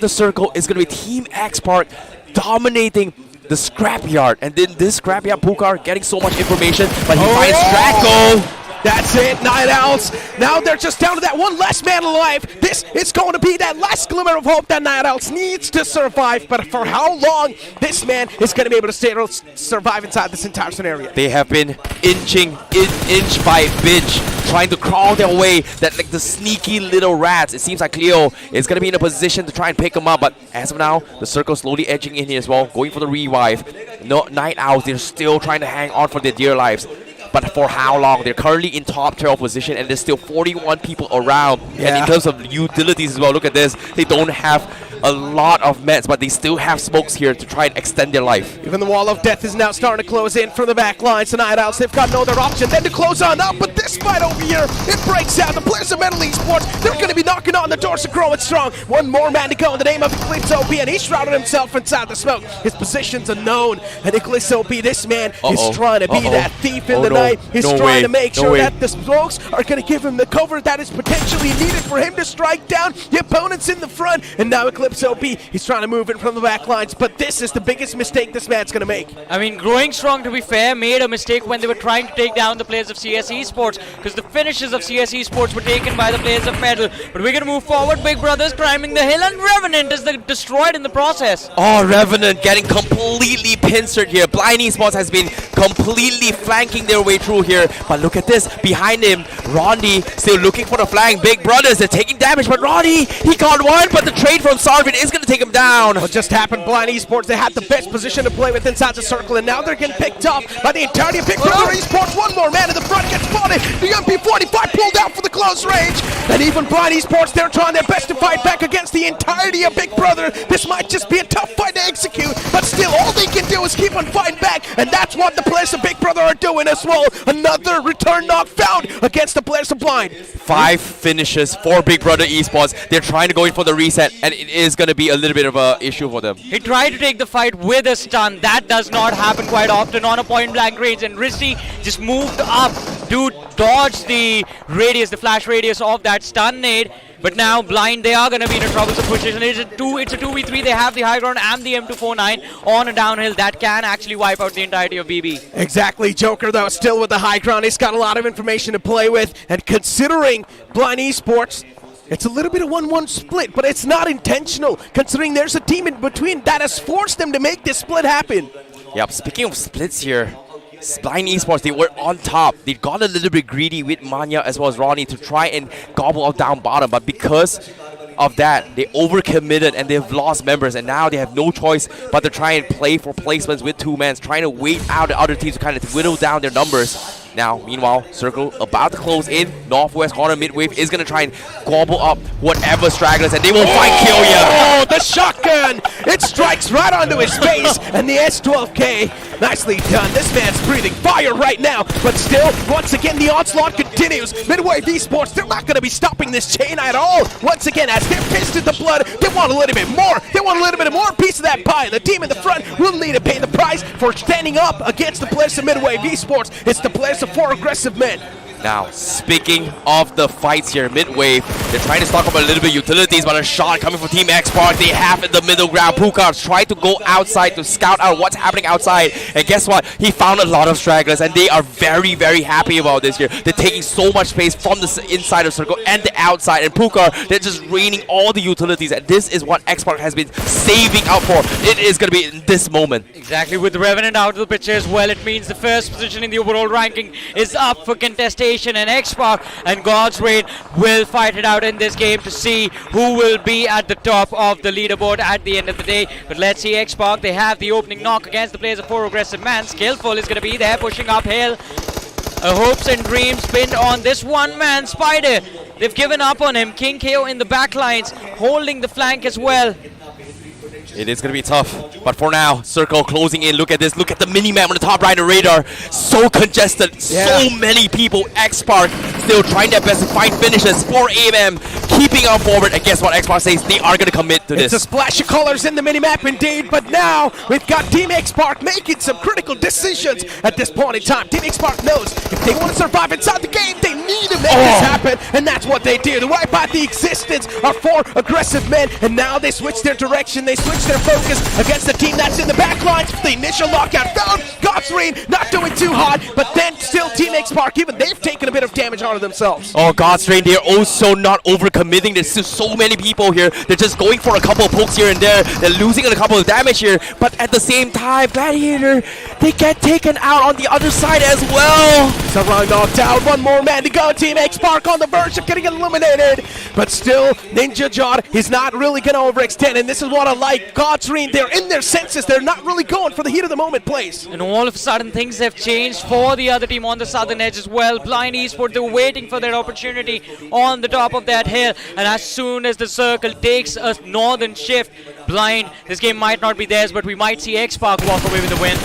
circle is going to be Team X Park dominating the scrapyard. And then this scrapyard, Pukar getting so much information, but he finds Draco. That's it, Night Owls. Now they're just down to that one last man alive. This is going to be that last glimmer of hope that Night Owls needs to survive. But for how long this man is going to be able to survive inside this entire scenario? They have been inching inch by inch, trying to crawl their way. That like the sneaky little rats. It seems like Cleo is going to be in a position to try and pick them up. But as of now, the circle slowly edging in here as well, going for the revive. No, Night Owls, they're still trying to hang on for their dear lives. But for how long? They're currently in top 12 position and there's still 41 people around. Yeah. And in terms of utilities as well, look at this. They don't have a lot of meds, but they still have smokes here to try and extend their life. Even the wall of death is now starting to close in from the back lines. The Night Owls, they've got no other option than to close on up. But this fight over here, it breaks out. The players of Metal Esports, they're going to be knocking on the doors of growing strong. One more man to go in the name of Eclipse OP, and he shrouded himself inside the smoke. His position's unknown, and Eclipse OP, this man is trying to be that thief in the night. He's trying to make sure that the smokes are going to give him the cover that is potentially needed for him to strike down the opponents in the front. And now Eclipse OP, he's trying to move it from the back lines, but this is the biggest mistake this man's going to make. I mean, Growing Strong, to be fair, made a mistake when they were trying to take down the players of CS Esports, because the finishes of CS Esports were taken by the players of Metal. But we're going to move forward. Big Brother's climbing the hill, and Revenant is destroyed in the process. Oh, Revenant getting completely pincered here. Blind Esports has been completely flanking their way through here. But look at this. Behind him, Rondi still looking for the flank. Big Brothers, they're taking damage, but Rondi, he got one, but the trade from Sarvin is going to take him down. What just happened, Blind Esports, they had the best position to play with inside the circle, and now they're getting picked up by the entirety of Big Brother Esports. One more man in the front gets spotted. The MP45 pulled out for the close range, and even Blind Esports, they're trying their best to fight back against the entirety of Big Brother. This might just be a tough fight to execute, but still, all they can do is keep on fighting back, and that's what the players of Big Brother are doing as well. Another return knock found against the players of Blind. 5 finishes for Big Brother Esports. They're trying to go in for the reset, and it is going to be a little bit of an issue for them. He tried to take the fight with a stun. That does not happen quite often on a point-blank range, and Rishi just moved up to dodge the radius, the flash radius of that stun nade. But now Blind, they are going to be in a troublesome position. It's a 2v3. They have the high ground and the M249 on a downhill that can actually wipe out the entirety of BB. Exactly. Joker, though, still with the high ground. He's got a lot of information to play with, and considering Blind Esports, it's a little bit of 1-1 split, but it's not intentional, considering there's a team in between that has forced them to make this split happen. Yep, speaking of splits here, Blind Esports, they were on top. They got a little bit greedy with Manya as well as Ronnie to try and gobble up down bottom, but because of that, they overcommitted and they've lost members, and now they have no choice but to try and play for placements with 2 men, trying to wait out the other teams to kind of whittle down their numbers. Now, meanwhile, Circle about to close in. Northwest corner midwave is going to try and gobble up whatever stragglers, and they will find Killia. Oh, the shotgun! It strikes right onto his face, and the S12K, nicely done. This man's breathing fire right now, but still, once again, the onslaught continues. Midwave Esports, they're not going to be stopping this chain at all. Once again, as they're pissed at the blood, they want a little bit more. They want a little bit more piece of that pie, and the team in the front will need to pay the price for standing up against the players of Midwave Esports. It's the players of 4 aggressive men. Now, speaking of the fights here, midwave, they're trying to stock up a little bit of utilities, but a shot coming from Team X Park. They have in the middle ground. Pukar's tried to go outside to scout out what's happening outside, and guess what? He found a lot of stragglers, and they are very, very happy about this here. They're taking so much space from the inside of Circle and the outside, and Pukar, they're just raining all the utilities, and this is what X Park has been saving up for. It is going to be in this moment. Exactly, with the Revenant out of the picture as well, it means the first position in the overall ranking is up for contestation, and X-Park and God's Raid will fight it out in this game to see who will be at the top of the leaderboard at the end of the day. But let's see X-Park, they have the opening knock against the players of 4 aggressive man. Skillful is going to be there pushing uphill. Hopes and dreams pinned on this one-man Spider. They've given up on him. King KO in the back lines, holding the flank as well. It is going to be tough, but for now, Circle closing in. Look at this. Look at the mini-map on the top right of the radar. So congested. So many people. X-Park still trying their best to find finishes for AMM. keeping on forward. And guess what? Xbox says they are going to commit to It's this. a splash of colors in the minimap indeed, but now we've got Team Xpark making some critical decisions at this point in time. Team Xpark knows if they want to survive inside the game, they need to make this happen, and that's what they do. They wipe out the existence of 4 aggressive men, and now they switch their direction, they switch their focus against the team that's in the back lines. The initial lockout found Godsreen not doing too hot, but then still Team Xpark, even they've taken a bit of damage onto themselves. Oh, Godstrain, they're also not overcommitting. There's still so many people here. They're just going for a couple of pokes here and there. They're losing a couple of damage here, but at the same time, Gladiator, they get taken out on the other side as well. Sarang knocked out, one more man to go. Team Xpark on the verge of getting eliminated, but still, Ninja John, he's not really going to overextend, and this is what I like. Godsreen, they're in their senses. They're not really going for the heat of the moment plays. And all of a sudden, things have changed for the other team on the southern edge as well. Blind Esports, they're waiting for their opportunity on the top of that hill, and as soon as the circle takes a northern shift, Blind, this game might not be theirs, but we might see Xpark walk away with the win.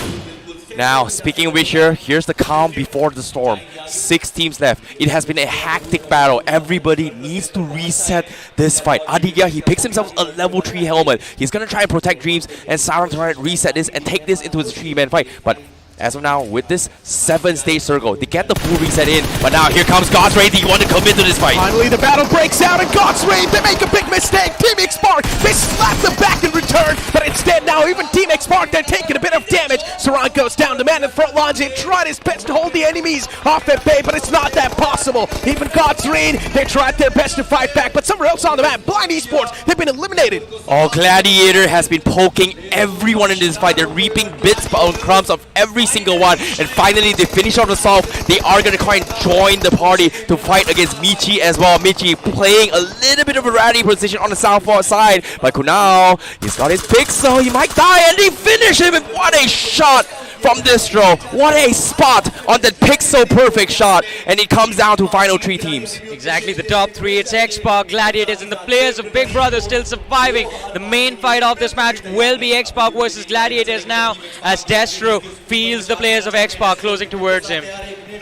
Now, speaking of which here's the calm before the storm. 6 teams left. It has been a hectic battle. Everybody needs to reset this fight. Aditya, he picks himself a level 3 helmet. He's going to try and protect Dreams, and Sarang try to reset this and take this into his 3-man fight. But as of now, with this 7-stage circle, they get the full reset in. But now here comes Godsreen. They want to commit to this fight. Finally, the battle breaks out, and Godsreen, they make a big mistake. Team Xpark, they slap them back in return, but instead now even Team Xpark, they're taking a bit of damage. Sarang goes down, the man in front lines, he tried his best to hold the enemies off at bay, but it's not that possible. Even Godsreen, they tried their best to fight back, but somewhere else on the map, Blind Esports, they've been eliminated. Oh, Gladiator has been poking everyone in this fight. They're reaping bits and crumbs of every single one, and finally they finish off the solve. They are going to try and join the party to fight against Michi as well. Michi playing a little bit of a rally position on the southpaw side, but Kunal, he's got his pick, so he might die, and they finish him. And what a shot from Distro. What a spot on that pixel perfect shot, and it comes down to final 3 teams. Exactly, the top 3, it's Xpark, Gladiators, and the players of Big Brother still surviving. The main fight of this match will be Xpark versus Gladiators now, as Destro feels the players of Xpark closing towards him.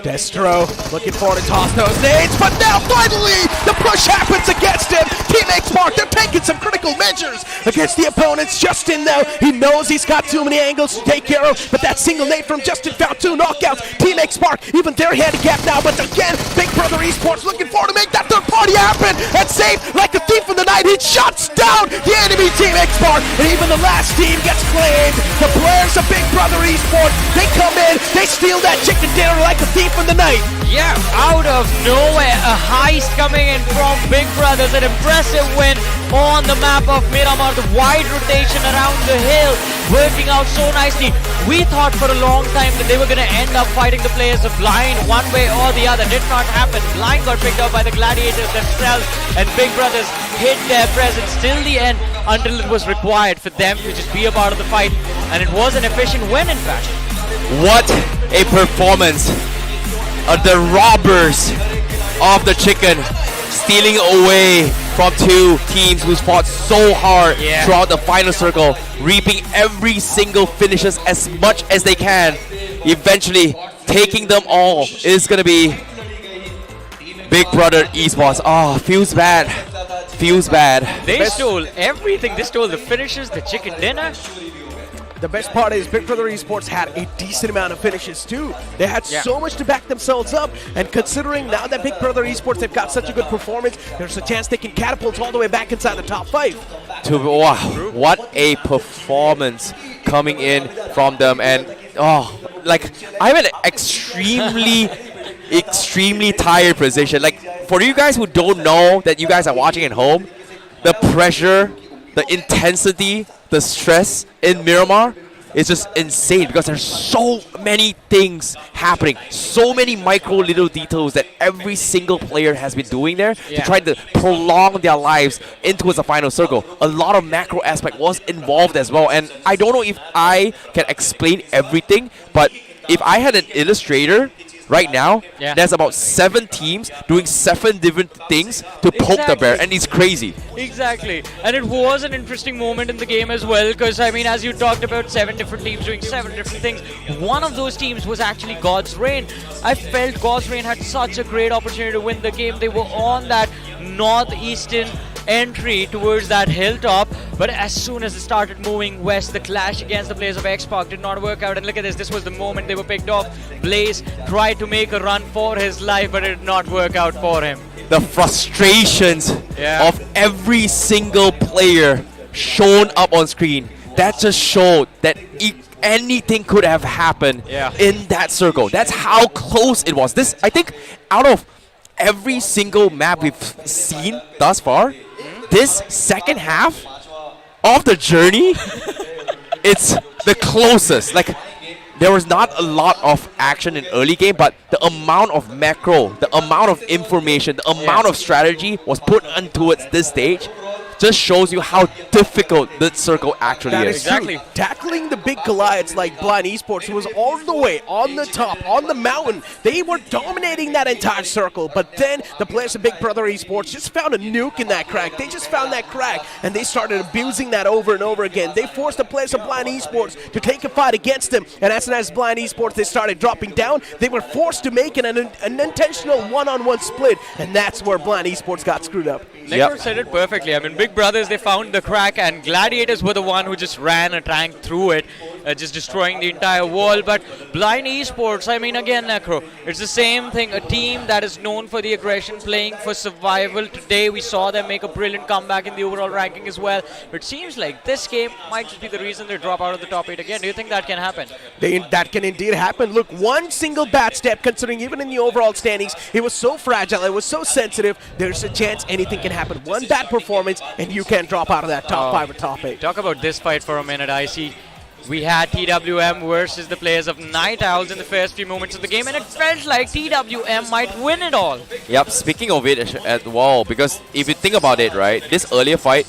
Destro looking for to toss those nades, but now finally the push happens against him. Team Xpark, they're taking some critical measures against the opponents. Justin, though, he knows he's got too many angles to take care of, but that single nade from Justin found 2 knockouts. Team Xpark, even they're handicapped now, but again, Big Brother Esports looking forward to make that third party happen, and safe like a thief in the night, he shuts down the enemy Team Xpark, and even the last team gets claimed. The players of Big Brother Esports, they come in, they steal that chicken dinner like a thief in the night. Yeah, out of nowhere, a heist coming in from Big Brothers, an impressive win on the map of Miramar, the wide rotation around the hill, working out so nicely. We thought for a long time that they were going to end up fighting the players of Blind one way or the other. Did not happen. Blind got picked up by the Gladiators themselves, and Big Brothers hid their presence till the end until it was required for them to just be a part of the fight, and it was an efficient win in fact. What a performance. The robbers of the chicken stealing away from 2 teams who fought so hard throughout the final circle, reaping every single finishes as much as they can. Eventually taking them all is going to be Big Brother Esports. Oh, feels bad. Feels bad. They stole everything. They stole the finishes, the chicken dinner. The best part is Big Brother Esports had a decent amount of finishes too. They had so much to back themselves up, and considering now that Big Brother Esports, they've got such a good performance, there's a chance they can catapult all the way back inside the top 5. Wow, what a performance coming in from them. And like, I'm in an extremely tired position. Like, for you guys who don't know that you guys are watching at home, the pressure, the intensity, the stress in Miramar is just insane, because there's so many things happening, so many micro little details that every single player has been doing there to try to prolong their lives into the final circle. A lot of macro aspect was involved as well, and I don't know if I can explain everything, but if I had an illustrator right now, Yeah. there's about 7 teams doing 7 different things to poke the bear, and it's crazy. Exactly. And it was an interesting moment in the game as well, because, I mean, as you talked about 7 different teams doing 7 different things, one of those teams was actually God's Reign. I felt God's Reign had such a great opportunity to win the game. They were on that northeastern entry towards that hilltop, but as soon as they started moving west, the clash against the players of X-Pac did not work out. And look at this was the moment they were picked off. Blaze tried to make a run for his life, but it did not work out for him. The frustrations of every single player shown up on screen, that just showed that anything could have happened in that circle. That's how close it was. This, I think, out of every single map we've seen thus far, this second half of the journey, it's the closest. Like, there was not a lot of action in early game, but the amount of macro, the amount of information, the amount of strategy was put into this stage just shows you how difficult this circle actually That is. exactly. Tackling the big Goliaths like Blind Esports, who was all the way on the top, on the mountain. They were dominating that entire circle, but then the players of Big Brother Esports just found a nuke in that crack. They just found that crack, and they started abusing that over and over again. They forced the players of Blind Esports to take a fight against them, and as soon as Blind Esports, they started dropping down, they were forced to make an intentional one-on-one split, and that's where Blind Esports got screwed up. Necro said it perfectly. I mean, Big Brothers, they found the crack, and Gladiators were the one who just ran a tank through it, just destroying the entire wall. But Blind Esports, I mean, again, Necro, it's the same thing. A team that is known for the aggression, playing for survival. Today, we saw them make a brilliant comeback in the overall ranking as well. But it seems like this game might just be the reason they drop out of the top 8 again. Do you think that can happen? That can indeed happen. Look, one single bad step, considering even in the overall standings, it was so fragile, it was so sensitive, there's a chance anything can happen. One bad performance, and you can drop out of that top 5 or top 8. Talk about this fight for a minute, IC. We had TWM versus the players of Night Owls in the first few moments of the game, and it felt like TWM might win it all. Yep, speaking of it as well, because if you think about it, right, this earlier fight,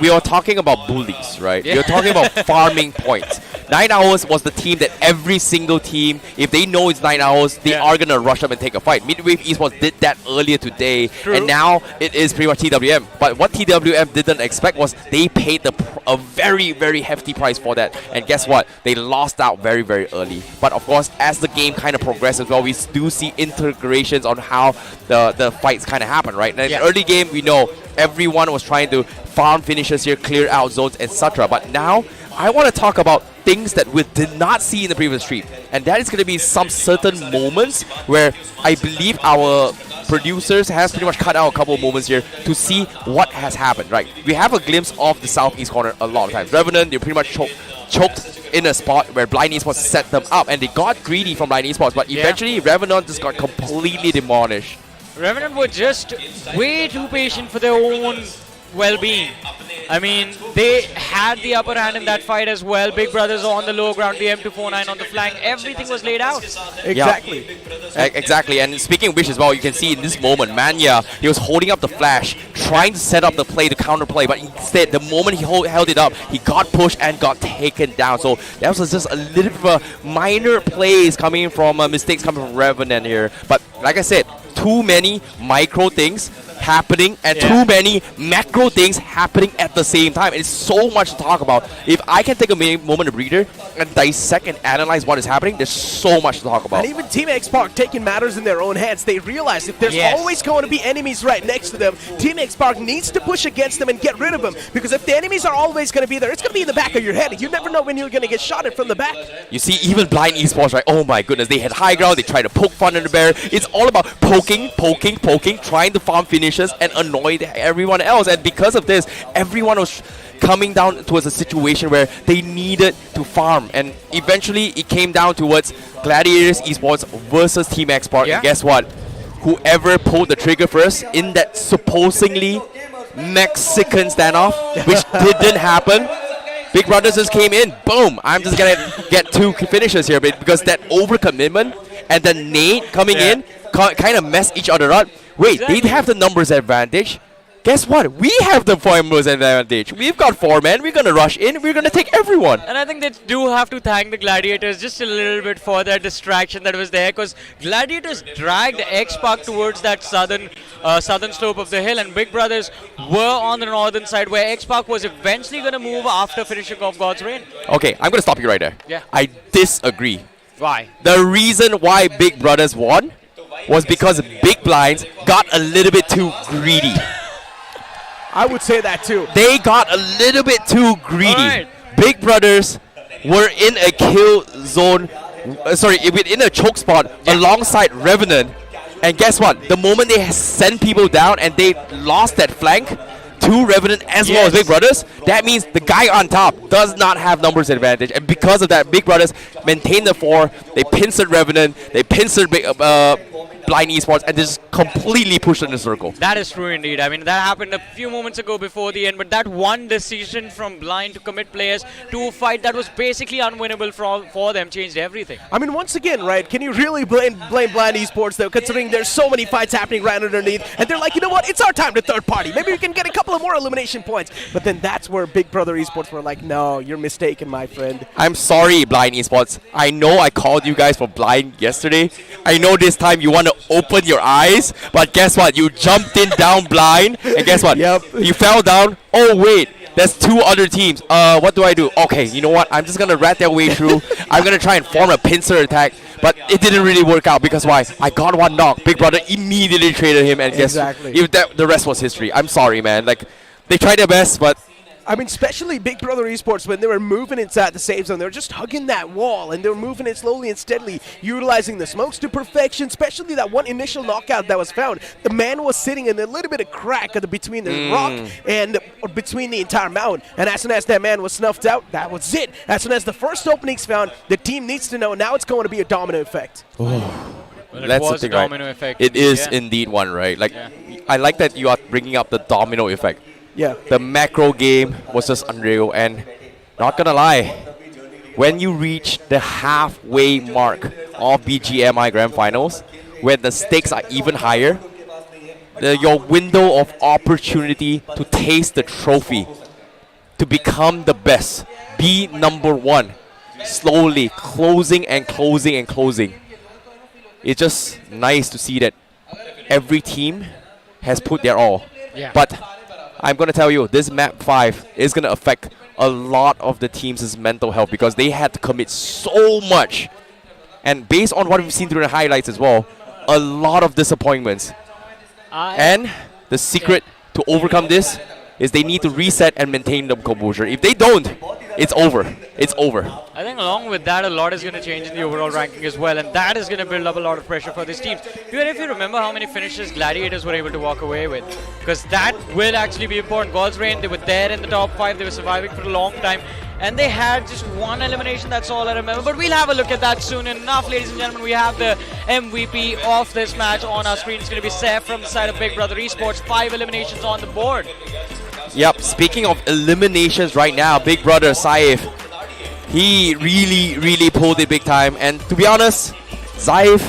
we are talking about bullies, right? Yeah. We're talking about farming points. 9 Hours was the team that every single team, if they know it's 9 Hours, they are going to rush up and take a fight. Midwave Esports did that earlier today, and now it is pretty much TWM. But what TWM didn't expect was they paid a very, very hefty price for that. And guess what? They lost out very, very early. But of course, as the game kind of progresses, well, we do see integrations on how the fights kind of happen, right? And in the early game, we know everyone was trying to farm finishes here, clear out zones, etc. But now, I want to talk about things that we did not see in the previous stream, and that is going to be some certain moments where I believe our producers has pretty much cut out a couple of moments here to see what has happened, right? We have a glimpse of the southeast corner a lot of times. Revenant, they pretty much choked in a spot where Blind Esports set them up, and they got greedy from Blind Esports, but eventually Revenant just got completely demolished. Revenant were just way too patient for their own well-being. I mean, they had the upper hand in that fight as well. Big Brothers on the low ground, the M249 on the flank. Everything was laid out. Exactly. Yeah. Exactly. And speaking of which as well, you can see in this moment, Manya, he was holding up the flash, trying to set up the play to counterplay, but instead, the moment he held it up, he got pushed and got taken down. So that was just a little bit of a minor plays coming from mistakes coming from Revenant here. But like I said, too many micro things happening and too many macro things happening at the same time. It's so much to talk about. If I can take a moment of breather and dissect and analyze what is happening, there's so much to talk about. And even Team X-Pac taking matters in their own hands. They realize if there's always going to be enemies right next to them, Team X-Pac needs to push against them and get rid of them. Because if the enemies are always going to be there, it's going to be in the back of your head. You never know when you're going to get shot at from the back. You see, even Blind Esports, right? Oh my goodness, they had high ground, they tried to poke fun in the bear. It's all about poking, trying to farm finishes and annoy everyone else. And because of this, everyone was coming down towards a situation where they needed to farm. And eventually, it came down towards Gladiators Esports versus Team X-Pac. And guess what? Whoever pulled the trigger first in that supposedly Mexican standoff, which didn't happen, Big Brothers just came in, boom, I'm just going to get 2 finishes here, because that overcommitment and the nade coming in kind of mess each other up. Wait, they have the numbers advantage. guess what? We have the numbers advantage. We've got 4 men. We're going to rush in. We're going to take everyone. And I think they do have to thank the Gladiators just a little bit for that distraction that was there, because Gladiators dragged X-Pac towards that southern slope of the hill, and Big Brothers were on the northern side where X-Pac was eventually going to move after finishing off God's Reign. Okay, I'm going to stop you right there. Yeah. I disagree. Why? The reason why Big Brothers won was because Big Blinds got a little bit too greedy. I would say that too. They got a little bit too greedy. Right. Big Brothers were in a kill zone, in a choke spot alongside Revenant. And guess what? The moment they send people down and they lost that flank to Revenant as well as Big Brothers, that means the guy on top does not have numbers advantage. And because of that, Big Brothers maintained the 4. They pincered Revenant. They pincered Blind Esports and just completely pushed in the circle. That is true indeed. I mean, that happened a few moments ago before the end, but that one decision from Blind to commit players to a fight that was basically unwinnable for them changed everything. I mean, once again, right, can you really blame Blind Esports, though, considering there's so many fights happening right underneath, and they're like, you know what, it's our time to third party. Maybe we can get a couple of more elimination points. But then that's where Big Brother Esports were like, no, you're mistaken, my friend. I'm sorry, Blind Esports. I know I called you guys for blind yesterday. I know this time you want to open your eyes, but guess what? You jumped in down blind, and guess what? You fell down. Oh wait, there's 2 other teams. What do I do? Okay, you know what? I'm just gonna rat their way through. I'm gonna try and form a pincer attack, but it didn't really work out because why? I got 1 knock. Big Brother immediately traded him, and guess the rest was history. I'm sorry, man. Like, they tried their best, but I mean, especially Big Brother Esports, when they were moving inside the safe zone, they were just hugging that wall, and they were moving it slowly and steadily, utilizing the smokes to perfection, especially that one initial knockout that was found. The man was sitting in a little bit of crack between the rock and between the entire mountain, and as soon as that man was snuffed out, that was it. As soon as the first opening's found, the team needs to know now it's going to be a domino effect. That's the thing, right? Effect. It is indeed one, right? Like, I like that you are bringing up the domino effect. Yeah. The macro game was just unreal, and not gonna lie, when you reach the halfway mark of BGMI Grand Finals, where the stakes are even higher, your window of opportunity to taste the trophy, to become the best, be number 1, slowly closing and closing and closing. It's just nice to see that every team has put their all. Yeah. But I'm going to tell you, this map 5 is going to affect a lot of the team's mental health because they had to commit so much. And based on what we've seen through the highlights as well, a lot of disappointments. And the secret to overcome this is they need to reset and maintain the composure. If they don't, it's over. It's over. I think along with that, a lot is going to change in the overall ranking as well, and that is going to build up a lot of pressure for this team. Even if you remember how many finishes Gladiators were able to walk away with, because that will actually be important. God's Reign, they were there in the top 5, they were surviving for a long time, and they had just 1 elimination, that's all I remember. But we'll have a look at that soon enough, ladies and gentlemen. We have the MVP of this match on our screen. It's going to be Seth from the side of Big Brother Esports. 5 eliminations on the board. Yep, speaking of eliminations right now, Big Brother Saif, he really pulled it big time. And to be honest, Saif,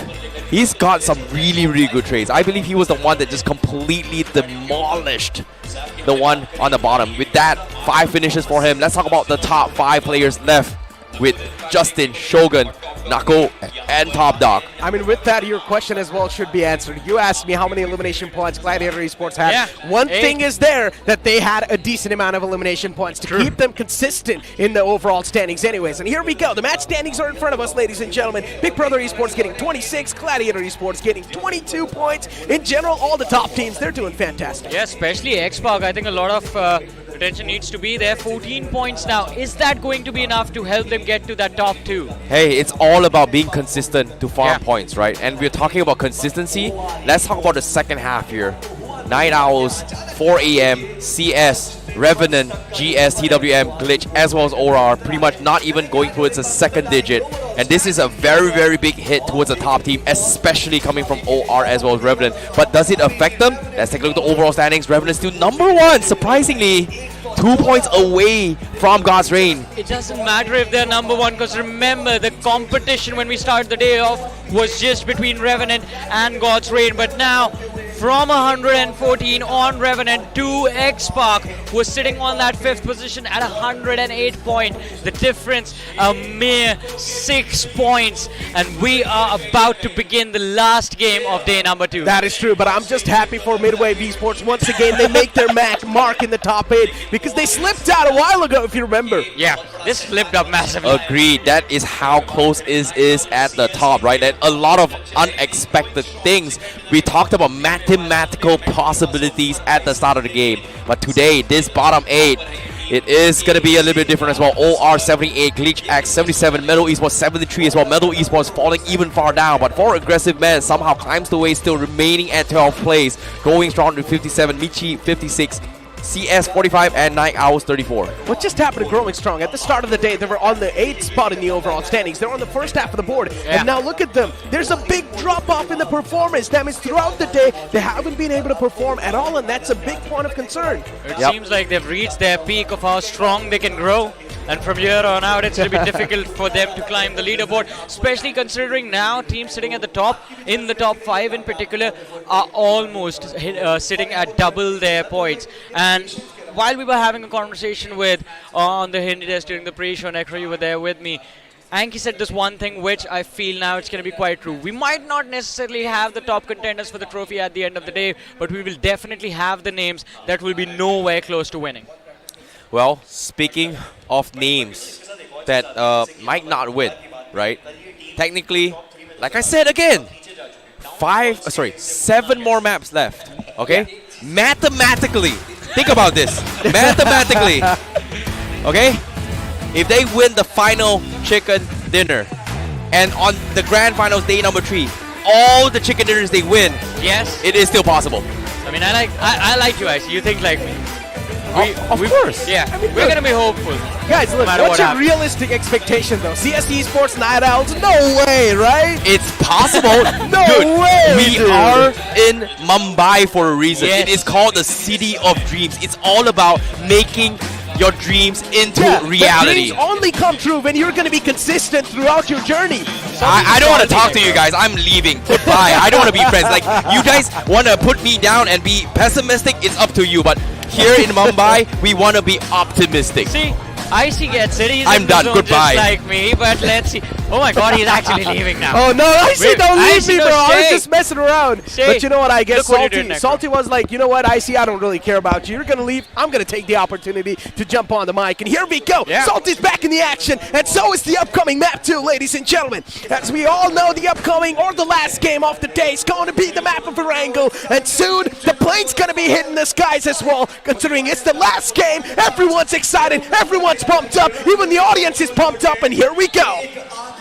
he's got some really good trades. I believe he was the one that just completely demolished the one on the bottom. With that, 5 finishes for him. Let's talk about the top 5 players left with Justin, Shogun, Nako, and Top Dog. I mean, with that, your question as well should be answered. You asked me how many elimination points Gladiator Esports had. Yeah, One thing is there, that they had a decent amount of elimination points to keep them consistent in the overall standings anyways. And here we go. The match standings are in front of us, ladies and gentlemen. Big Brother Esports getting 26, Gladiator Esports getting 22 points. In general, all the top teams, they're doing fantastic. Yeah, especially X-Pac. I think a lot of attention needs to be there. 14 points now. Is that going to be enough to help them get to that top 2? Hey, it's all about being consistent to farm points, right? And we're talking about consistency. Let's talk about the second half here. Night Owls, 4 AM, CS, Revenant, GS, TWM, Glitch, as well as OR, pretty much not even going towards a second digit. And this is a very big hit towards the top team, especially coming from OR as well as Revenant. But does it affect them? Let's take a look at the overall standings. Revenant still number 1, surprisingly. 2 points away from God's Reign. It doesn't matter if they're number 1, because remember, the competition when we started the day off was just between Revenant and God's Reign. But now, from 114 on Revenant to X-Park, who is sitting on that 5th position at 108 points. The difference, a mere 6 points. And we are about to begin the last game of day number 2. That is true, but I'm just happy for Midway Esports. Once again, they make their mark in the top 8 because they slipped out a while ago, if you remember. Yeah, this slipped up massively. Agreed. That is how close it is at the top, right? And a lot of unexpected things. We talked about mathematical possibilities at the start of the game. But today, this bottom 8, it is going to be a little bit different as well. OR 78, Glitch X 77, Metal Esports 73 as well. Metal Esports falling even far down. But for Aggressive Man, somehow climbs the way, still remaining at 12th place. Going strong to 57, Michi 56. CS 45 and Night Owls 34. What just happened to Growing Strong? At the start of the day, they were on the 8th spot in the overall standings. They're on the first half of the board. Yeah. And now look at them. There's a big drop-off in the performance. That means throughout the day, they haven't been able to perform at all, and that's a big point of concern. It seems like they've reached their peak of how strong they can grow. And from here on out, it's going to be difficult for them to climb the leaderboard, especially considering now teams sitting at the top, in the top 5 in particular, are almost sitting at double their points. And while we were having a conversation with on the Hindi desk during the pre-show, Nekro, you were there with me, Anki said this one thing which I feel now it's going to be quite true. We might not necessarily have the top contenders for the trophy at the end of the day, but we will definitely have the names that will be nowhere close to winning. Well, speaking of names that might not win, right? Technically, like I said again, 7 more maps left, okay? Mathematically, think about this. Mathematically, okay? If they win the final chicken dinner, and on the Grand Finals day number 3, all the chicken dinners they win, yes, it is still possible. I mean, I like you, Ice. You think like me. Of course. Yeah, I mean, we're going to be hopeful. Guys, look, what's your realistic expectation, though? CS Esports Night Owls? No way, right? It's possible. No Dude, way, we dude. are in Mumbai for a reason. Yes. It is called the City of Dreams. It's all about making your dreams into reality. Dreams only come true when you're going to be consistent throughout your journey. I don't want to talk to you guys. I'm leaving. Goodbye. I don't want to be friends. Like, you guys want to put me down and be pessimistic, it's up to you. But here in Mumbai, we want to be optimistic. See, Icy gets it. He's I'm in the done. zone Goodbye. just like me, but let's see. Oh my god, he's actually leaving now. Oh no, Icy, don't leave Icy, me, no, bro. I was stay. just messing around. Stay. But you know what? I guess Look what you're doing, Salty was like, you know what, Icy, I don't really care about you. You're going to leave. I'm going to take the opportunity to jump on the mic. And here we go. Yeah. Salty's back in the action. And so is the upcoming map too, ladies and gentlemen. As we all know, the upcoming or the last game of the day is going to be the map of Erangel. And soon, the plane's going to be hitting the skies as well. Considering it's the last game, everyone's excited. Everyone's pumped up. Even the audience is pumped up. And here we go.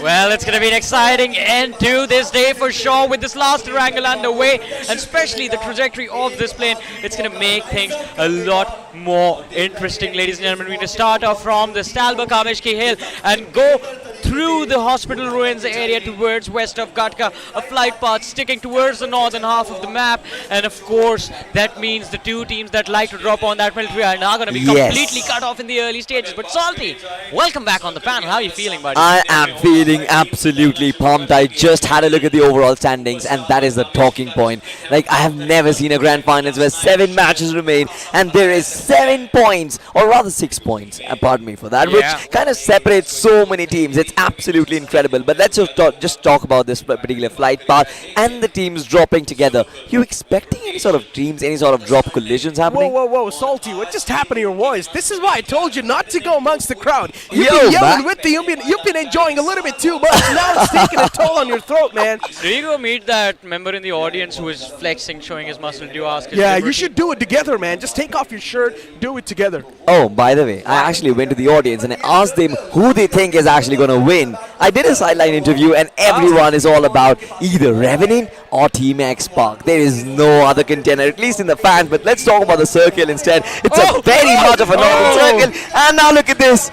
Well, it's going to be an exciting end to this day for sure with this last Erangel underway, and especially the trajectory of this plane. It's going to make things a lot more interesting, ladies and gentlemen. We're going to start off from the Stalba Kameshki Hill and go through the hospital ruins area towards west of Gatka, a flight path sticking towards the northern half of the map, and of course that means the two teams that like to drop on that military are now going to be completely cut off in the early stages. But Salty, welcome back on the panel. How are you feeling, buddy? I am feeling absolutely pumped. I just had a look at the overall standings, and that is the talking point. Like, I have never seen a grand finals where 7 matches remain and there is 7 points, or rather 6 points, pardon me for that, which kind of separates so many teams. It's absolutely incredible. But let's just talk about this particular flight path and the teams dropping together. You expecting any sort of teams, any sort of drop collisions happening? Whoa, Salty, what just happened to your voice? This is why I told you not to go amongst the crowd. You've been yelling with the, you've been enjoying a little bit too much. Now it's taking a toll on your throat, man. Do you go meet that member in the audience who is flexing, showing his muscle? Do you ask his Yeah, liberty? you should do it together, man. Just take off your shirt, do it together. Oh, by the way, I actually went to the audience and I asked them who they think is actually going to win. I did a sideline interview and everyone is all about either Revenant or Team X-Park. There is no other contender, at least in the fans. But let's talk about the circle instead. It's a very much of a normal circle. And now look at this.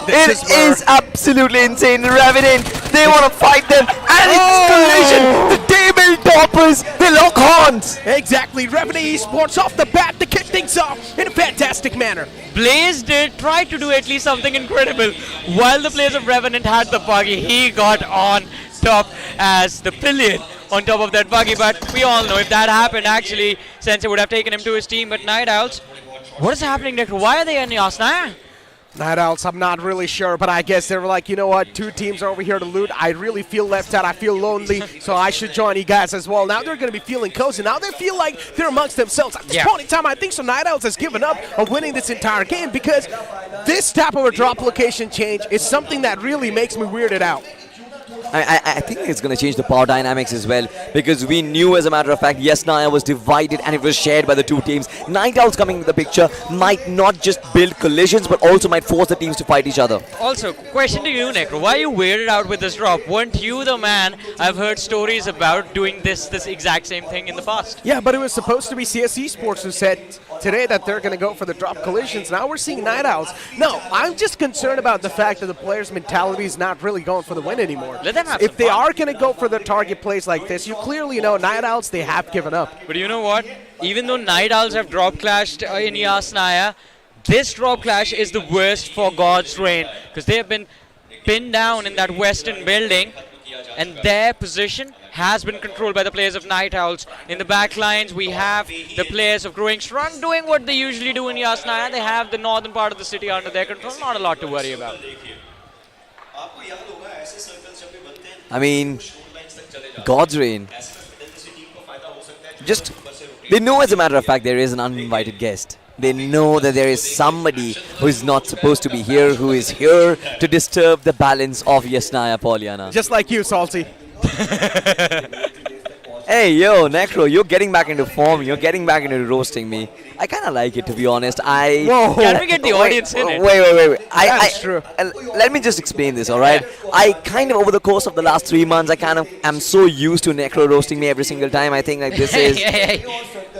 It is absolutely insane. Revenant, they want to fight them, and it's collision. The table toppers, they lock horns. Exactly. Revenant Esports off the bat to kick things off in a fantastic manner. Blaze did try to do at least something incredible. While the players of Revenant had the buggy, he got on top as the Pillion on top of that buggy. But we all know if that happened, actually, Sensei would have taken him to his team. But Night Owls, what is happening next? Why are they in Yasna? Night Owls, I'm not really sure, but I guess they were like, you know what, 2 teams are over here to loot. I really feel left out. I feel lonely, so I should join you guys as well. Now they're going to be feeling cozy. Now they feel like they're amongst themselves. At this point in time, I think so Night Owls has given up on winning this entire game because this type of a drop location change is something that really makes me weirded out. I think it's going to change the power dynamics as well, because we knew, as a matter of fact, yes, Naya was divided and it was shared by the 2 teams. Night Owls coming into the picture might not just build collisions, but also might force the teams to fight each other. Also, question to you, Necro. Why are you weirded out with this drop? Weren't you the man I've heard stories about doing this exact same thing in the past? Yeah, but it was supposed to be CS Esports who said today that they're going to go for the drop collisions. Now we're seeing Night Owls. No, I'm just concerned about the fact that the players' mentality is not really going for the win anymore. Let them have if some they fun. are going to go for the target plays like this, you clearly know Night Owls, they have given up. But you know what? Even though Night Owls have drop clashed in Yasnaya, this drop clash is the worst for God's Reign, because they have been pinned down in that western building, and their position has been controlled by the players of Night Owls. In the back lines, we have the players of Growing Strong doing what they usually do in Yasnaya. They have the northern part of the city under their control. Not a lot to worry about. I mean, God's Reign. Just, they know, as a matter of fact, there is an uninvited guest. They know that there is somebody who is not supposed to be here, who is here to disturb the balance of Yasnaya Polyana. Just like you, Salty. Hey, yo, Necro, you're getting back into form. You're getting back into roasting me. I kind of like it, to be honest. Whoa. Can we get the audience in it? Wait. That's true. Let me just explain this, all right? I kind of, over the course of the last 3 months, I kind of am so used to Necro roasting me every single time. I think like this is...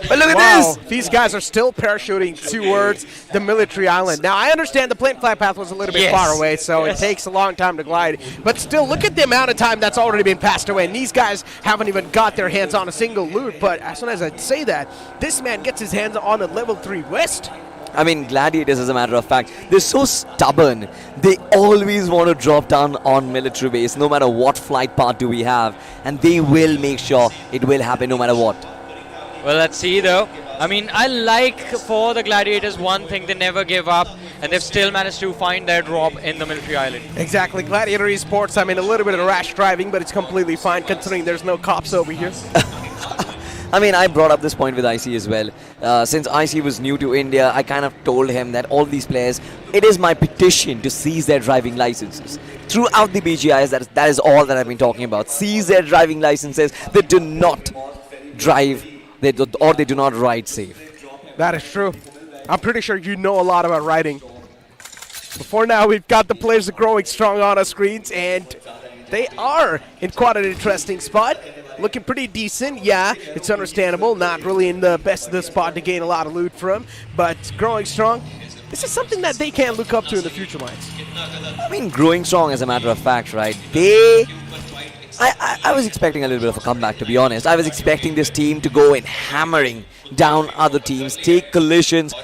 But look at this! These guys are still parachuting towards the military island. Now, I understand the plane flight path was a little bit far away, so it takes a long time to glide. But still, look at the amount of time that's already been passed away. And these guys haven't even got their hands on a single loot. But as soon as I say that, this man gets his hands on a level 3 West. I mean, Gladiators, as a matter of fact, they're so stubborn. They always want to drop down on military base, no matter what flight path do we have. And they will make sure it will happen no matter what. Well, let's see though. I mean, I like for the Gladiators one thing, they never give up, and they've still managed to find their drop in the military island. Exactly. Gladiator Esports, I mean, a little bit of rash driving, but it's completely fine considering there's no cops over here. I mean, I brought up this point with IC as well. Since IC was new to India, I kind of told him that all these players, it is my petition to seize their driving licenses. Throughout the BGIS, that is all that I've been talking about. Seize their driving licenses. They do not drive, they do not ride safe. That is true. I'm pretty sure you know a lot about riding. Before now, we've got the players growing strong on our screens, and they are in quite an interesting spot. Looking pretty decent, yeah, it's understandable. Not really in the best of the spot to gain a lot of loot from, but growing strong, this is something that they can look up to in the future lines. I mean, growing strong, as a matter of fact, right? I was expecting a little bit of a comeback, to be honest. I was expecting this team to go in hammering down other teams, take collisions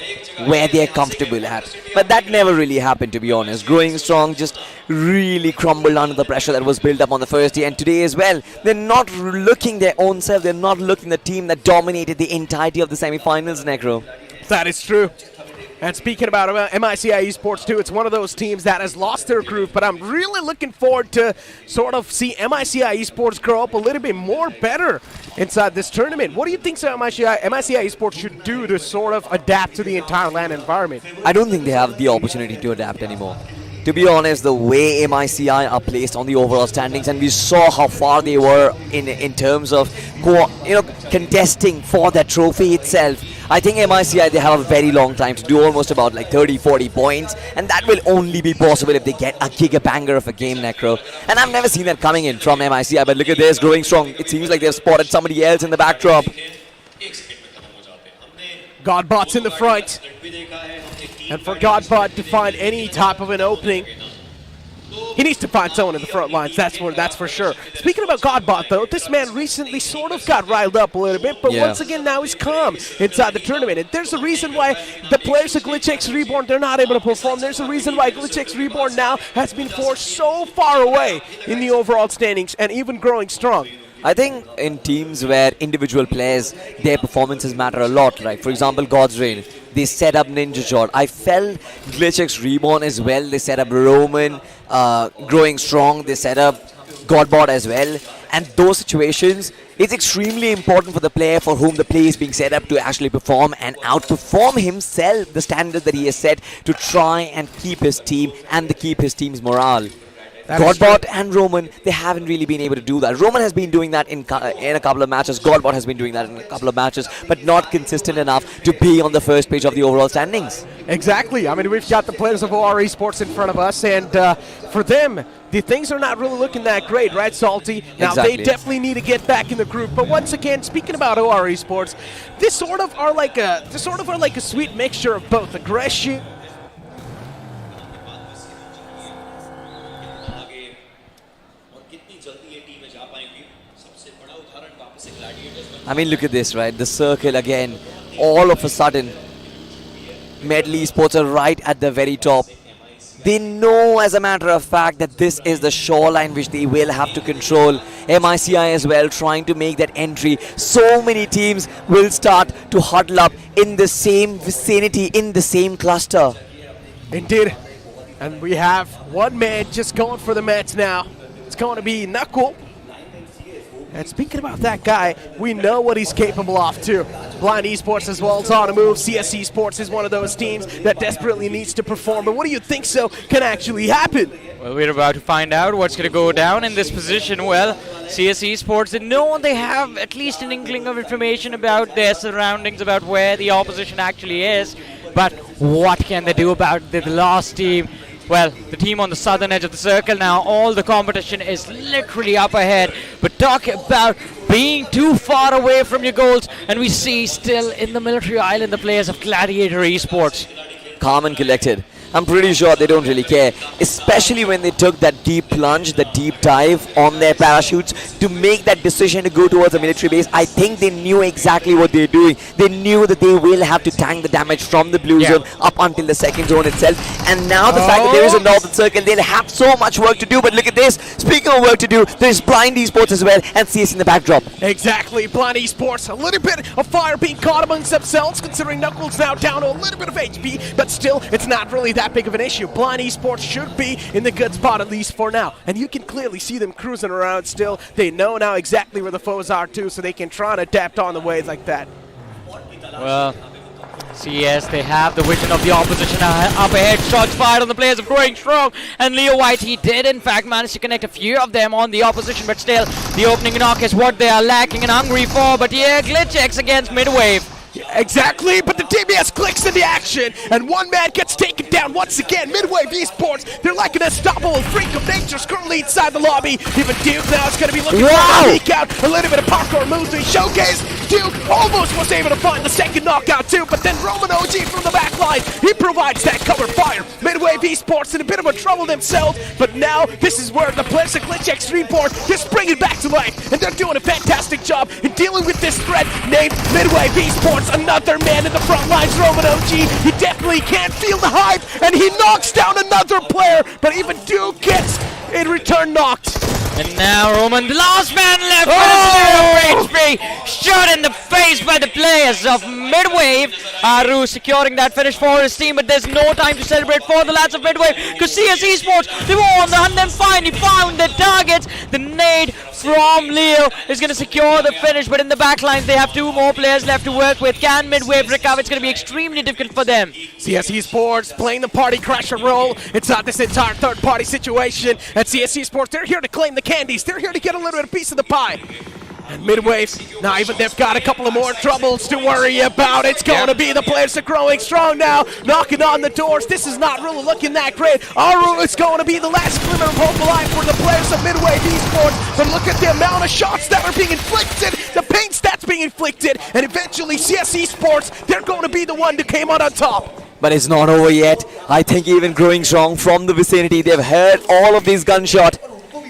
where they're comfortable at. But that never really happened, to be honest. Growing strong just really crumbled under the pressure that was built up on the first day. And today as well, they're not looking their own self. They're not looking the team that dominated the entirety of the semi-finals, Necro. That is true. And speaking about MICI Esports too, it's one of those teams that has lost their groove, but I'm really looking forward to sort of see MICI Esports grow up a little bit more better inside this tournament. What do you think MICI Esports should do to sort of adapt to the entire LAN environment? I don't think they have the opportunity to adapt anymore. To be honest, the way MICI are placed on the overall standings, and we saw how far they were in terms of contesting for that trophy itself. I think MICI, they have a very long time to do, almost about like 30-40 points, and that will only be possible if they get a giga-banger of a game, Necro. And I've never seen that coming in from MICI, but look at this, growing strong. It seems like they've spotted somebody else in the backdrop. Godbot's in the front. And for Godbot to find any type of an opening, he needs to find someone in the front lines, that's for sure. Speaking about Godbot, though, this man recently sort of got riled up a little bit, but once again, now he's calm inside the tournament. And there's a reason why the players of GlitchX Reborn, they're not able to perform. There's a reason why GlitchX Reborn now has been forced so far away in the overall standings and even growing strong. I think in teams where individual players, their performances matter a lot, right? For example, God's Reign, they set up Ninja Jot. I felt GlitchX Reborn as well. They set up Roman, Growing Strong. They set up Godbot as well. And those situations, it's extremely important for the player for whom the play is being set up to actually perform and outperform himself, the standard that he has set to try and keep his team and to keep his team's morale. Godbot and Roman, they haven't really been able to do that. Roman has been doing that in a couple of matches. Godbot has been doing that in a couple of matches, but not consistent enough to be on the first page of the overall standings. Exactly. I mean, we've got the players of OR Esports in front of us, and for them, the things are not really looking that great, right, Salty? Now, exactly. They definitely need to get back in the group. But once again, speaking about OR Esports, this sort of are like a sweet mixture of both aggression. I mean, look at this, right? The circle again. All of a sudden, Medley Esports are right at the very top. They know, as a matter of fact, that this is the shoreline which they will have to control. MICI as well, trying to make that entry. So many teams will start to huddle up in the same vicinity, in the same cluster. Indeed. And we have one man just going for the Mets now. It's going to be Knuckle. And speaking about that guy, we know what he's capable of too. Blind Esports as well is on a move. CS Esports is one of those teams that desperately needs to perform. But what do you think so can actually happen? Well, we're about to find out what's going to go down in this position. Well, CS Esports, they know they have at least an inkling of information about their surroundings, about where the opposition actually is. But what can they do about the last team? Well, the team on the southern edge of the circle now, all the competition is literally up ahead. But talk about being too far away from your goals, and we see still in the military island the players of Gladiator Esports. Calm and collected. I'm pretty sure they don't really care, especially when they took that deep plunge, the deep dive on their parachutes to make that decision to go towards a military base. I think they knew exactly what they're doing. They knew that they will have to tank the damage from the blue zone up until the second zone itself. And now the fact that there is a northern circle, they'll have so much work to do. But look at this. Speaking of work to do, there's Blind Esports as well and CS in the backdrop. Exactly. Blind Esports, a little bit of fire being caught amongst themselves, considering Knuckles now down to a little bit of HP, but still, it's not really that big of an issue. Blind Esports should be in the good spot, at least for now. And you can clearly see them cruising around still. They know now exactly where the foes are too, so they can try and adapt on the ways like that. Well, CS, they have the vision of the opposition up ahead. Shots fired on the players of Growing Strong. And Leo White, he did in fact manage to connect a few of them on the opposition, but still, the opening knock is what they are lacking and hungry for. But yeah, GlitchX against Midwave. Exactly, but the DBS clicks into action, and one man gets taken down once again. Midwave Esports, they're like an unstoppable freak of nature currently inside the lobby. Even Duke now is going to be looking for a peek out. A little bit of parkour moves to showcase. Duke almost was able to find the second knockout too, but then Roman OG from the back line, he provides that cover fire. Midwave Esports in a bit of a trouble themselves, but now this is where the players of GlitchX Reborn just bring it back to life, and they're doing a fantastic job in dealing with this threat named Midwave Esports. Another man in the front lines, Roman OG. He definitely can't feel the hype, and he knocks down another player, but even Duke gets in return knocked. And now Roman, the last man left with a HP, shot in the face by the players of Midwave. Aru securing that finish for his team, but there's no time to celebrate for the lads of Midwave, because CS Esports, they were on the hunt and finally found their targets. The nade from Leo is going to secure the finish, but in the back line they have two more players left to work with. Can Midwave recover? It's going to be extremely difficult for them. CS Esports playing the party crasher role. It's not this entire third-party situation. At CS Esports, they're here to claim the candies. They're here to get a little bit of piece of the pie. And Midwave, now even they've got a couple of more troubles to worry about. It's going to be the players that are Growing Strong now, knocking on the doors. This is not really looking that great. Aru is going to be the last glimmer of hope alive for the players of Midwave Esports. But look at the amount of shots that are being inflicted, the pain stats being inflicted, and eventually CS Esports, they're going to be the one to come out on top. But it's not over yet. I think even Growing Strong from the vicinity, they've heard all of these gunshots,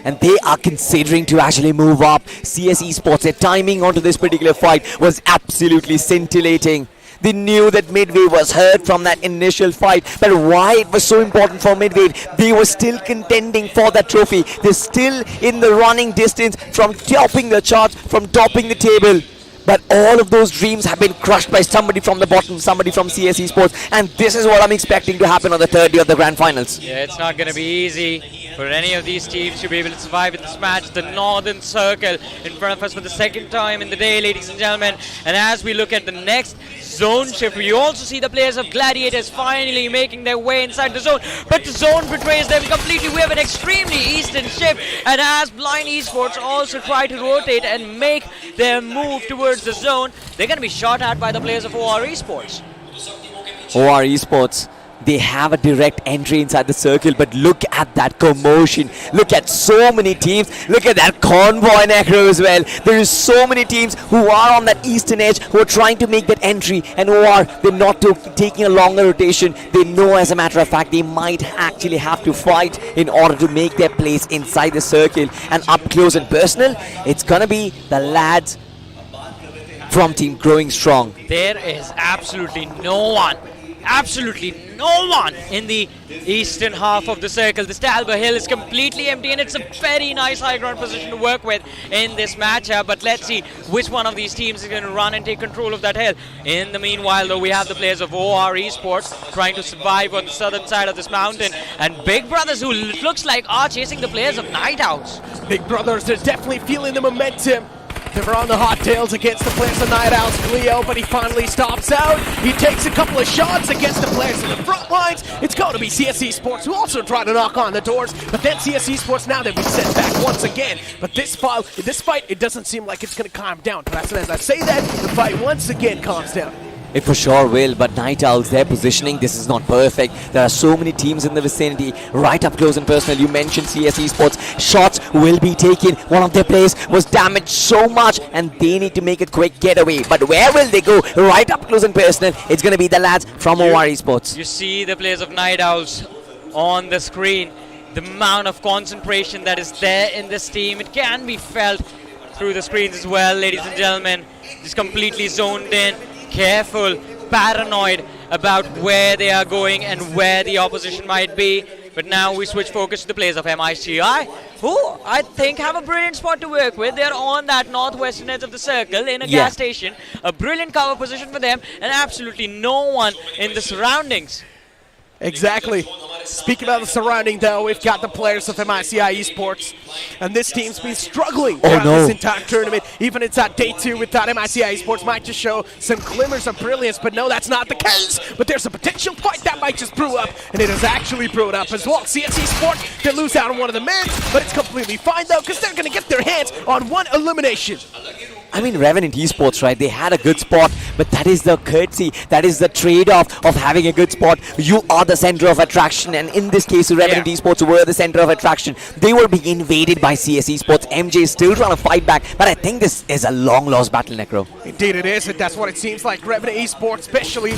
and they are considering to actually move up. CS Esports, their timing onto this particular fight was absolutely scintillating. They knew that Midway was hurt from that initial fight. But why it was so important for Midway? They were still contending for that trophy. They're still in the running distance from topping the charts, from topping the table. But all of those dreams have been crushed by somebody from the bottom, somebody from CS Esports, and this is what I'm expecting to happen on the third day of the Grand Finals. Yeah, it's not going to be easy for any of these teams to be able to survive in this match. The Northern Circle in front of us for the second time in the day, ladies and gentlemen. And as we look at the next zone shift, we also see the players of Gladiators finally making their way inside the zone, but the zone betrays them completely. We have an extremely eastern shift, and as Blind Esports also try to rotate and make their move towards the zone, they're going to be shot at by the players of OR Esports. OR Esports, they have a direct entry inside the circle, but look at that commotion. Look at so many teams. Look at that convoy necro as well. There is so many teams who are on that eastern edge who are trying to make that entry, and OR, they're not taking a longer rotation. They know, as a matter of fact, they might actually have to fight in order to make their place inside the circle. And up close and personal, it's gonna be the lads from Team Growing Strong. There is absolutely no one in the eastern half of the circle. The Stalber Hill is completely empty, and it's a very nice high ground position to work with in this matchup. But let's see which one of these teams is going to run and take control of that hill. In the meanwhile, though, we have the players of OR Esports trying to survive on the southern side of this mountain, and Big Brothers, who looks like are chasing the players of Night Owls. Big Brothers are definitely feeling the momentum. They were on the hot tails against the players of Night Owls, Cleo, but he finally stops out. He takes a couple of shots against the players in the front lines. It's going to be CS Esports, who also try to knock on the doors, but then CS Esports, now they've been sent back once again. But this fight, it doesn't seem like it's going to calm down. But as I say that, the fight once again calms down. It for sure will, but Night Owls, their positioning, this is not perfect. There are so many teams in the vicinity, right up close and personal. You mentioned CS Esports. Shots will be taken. One of their players was damaged so much, and they need to make a quick getaway. But where will they go? Right up close and personal. It's going to be the lads from OR Esports. You see the players of Night Owls on the screen. The amount of concentration that is there in this team, it can be felt through the screens as well, ladies and gentlemen. Just completely zoned in. Careful, paranoid about where they are going and where the opposition might be. But now we switch focus to the players of MICI, who I think have a brilliant spot to work with. They're on that northwestern edge of the circle in a gas station. A brilliant cover position for them, and absolutely no one in the surroundings. Exactly. Speaking about the surrounding, though, we've got the players of MICI Esports, and this team's been struggling throughout this entire tournament. Even inside day 2, we thought MICI Esports might just show some glimmers of brilliance, but no, that's not the case. But there's a potential fight that might just brew up, and it has actually brewed up as well. CS Esports, they lose out on one of the men, but it's completely fine, though, because they're going to get their hands on one elimination. I mean, Revenant Esports, right? They had a good spot, but that is the courtesy, that is the trade-off of having a good spot. You are the center of attraction, and in this case, Revenant Esports were the center of attraction. They were being invaded by CS Esports. MJ is still trying to fight back, but I think this is a long-lost battle, Necro. Indeed it is, and that's what it seems like. Revenant Esports especially.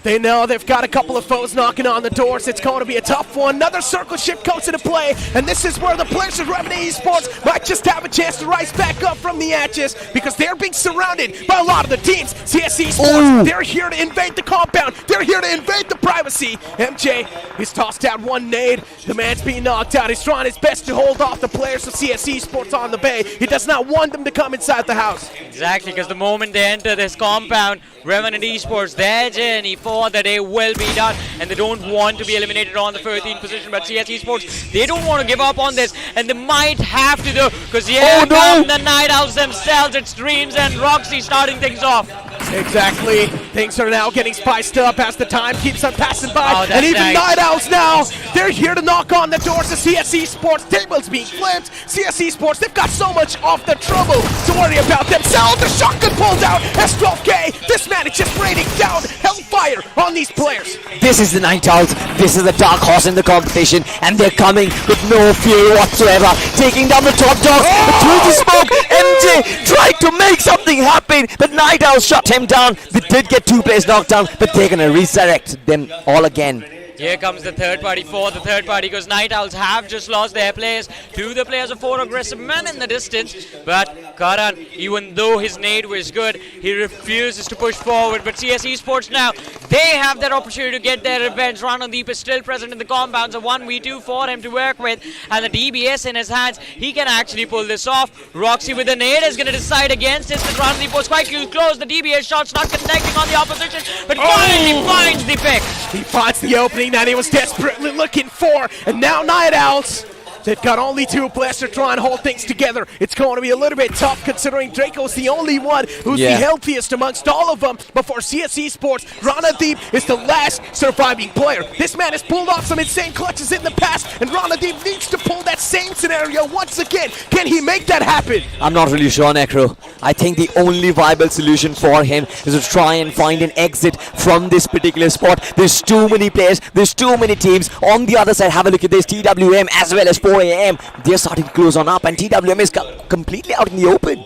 They know they've got a couple of foes knocking on the doors. It's going to be a tough one. Another circle shift comes into play, and this is where the players of Revenant Esports might just have a chance to rise back up from the ashes, because they're being surrounded by a lot of the teams. CS Esports, they're here to invade the compound. They're here to invade the privacy. MJ, he's tossed out one nade. The man's being knocked out. He's trying his best to hold off the players of CS Esports on the bay. He does not want them to come inside the house. Exactly, because the moment they enter this compound, Revenant Esports, their journey for the day will be done, and they don't want to be eliminated on the 13th position. But CS Esports, they don't want to give up on this, and they might have to do, because come the Night Owls themselves. It's Dreams and Roxy starting things off. Exactly. Things are now getting spiced up as the time keeps on passing by. Oh, and even nice. Night Owls now, they're here to knock on the doors of CS Esports. Tables being flipped. CS Esports, they've got so much of the trouble to worry about themselves. The shotgun pulled out. S12K, this man is just raining down hellfire on these players. This is the Night Owls. This is the dark horse in the competition, and they're coming with no fear whatsoever, taking down the top dogs. Through the smoke, MJ tried to make something happen, but Night Owls shut him down. They did get 2 players knocked down, but they're gonna resurrect them all again. Here comes the third party for the third party, because Night Owls have just lost their players to the players of 4 aggressive men in the distance. But Karan, even though his nade was good, he refuses to push forward. But CS Esports now, they have that opportunity to get their revenge. Ranadeep is still present in the compounds, a 1v2 for him to work with. And the DBS in his hands, he can actually pull this off. Roxy with the nade is going to decide against this. But Ranadeep was quite close. The DBS shot's not connecting on the opposition. But finally finds the pick. He finds the opening that he was desperately looking for. And now Night Owls, they've got only 2 players to try and hold things together. It's going to be a little bit tough considering Draco's the only one who's the healthiest amongst all of them. But for CS Esports, Ranadeep is the last surviving player. This man has pulled off some insane clutches in the past, and Ranadeep needs to pull that same scenario once again. Can he make that happen? I'm not really sure, Necro. I think the only viable solution for him is to try and find an exit from this particular spot. There's too many players, there's too many teams. On the other side, have a look at this, TWM as well as 4 AM. They're starting to close on up, and TWM is completely out in the open.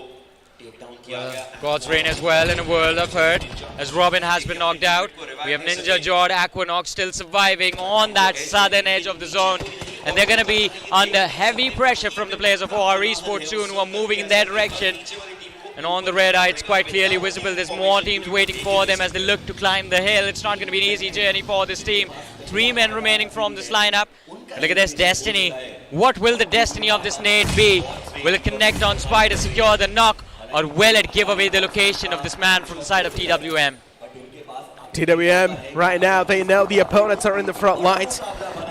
God's Reign as well in a world of hurt, as Robin has been knocked out. We have Ninja Jord, Aquanox still surviving on that southern edge of the zone, and they're going to be under heavy pressure from the players of OR Esports soon, who are moving in their direction. And on the radar, it's quite clearly visible there's more teams waiting for them as they look to climb the hill. It's not going to be an easy journey for this team. 3 men remaining from this lineup. Look at this, Destiny. What will the destiny of this nade be? Will it connect on Spider, secure the knock, or will it give away the location of this man from the side of TWM? TWM, right now, they know the opponents are in the front lines.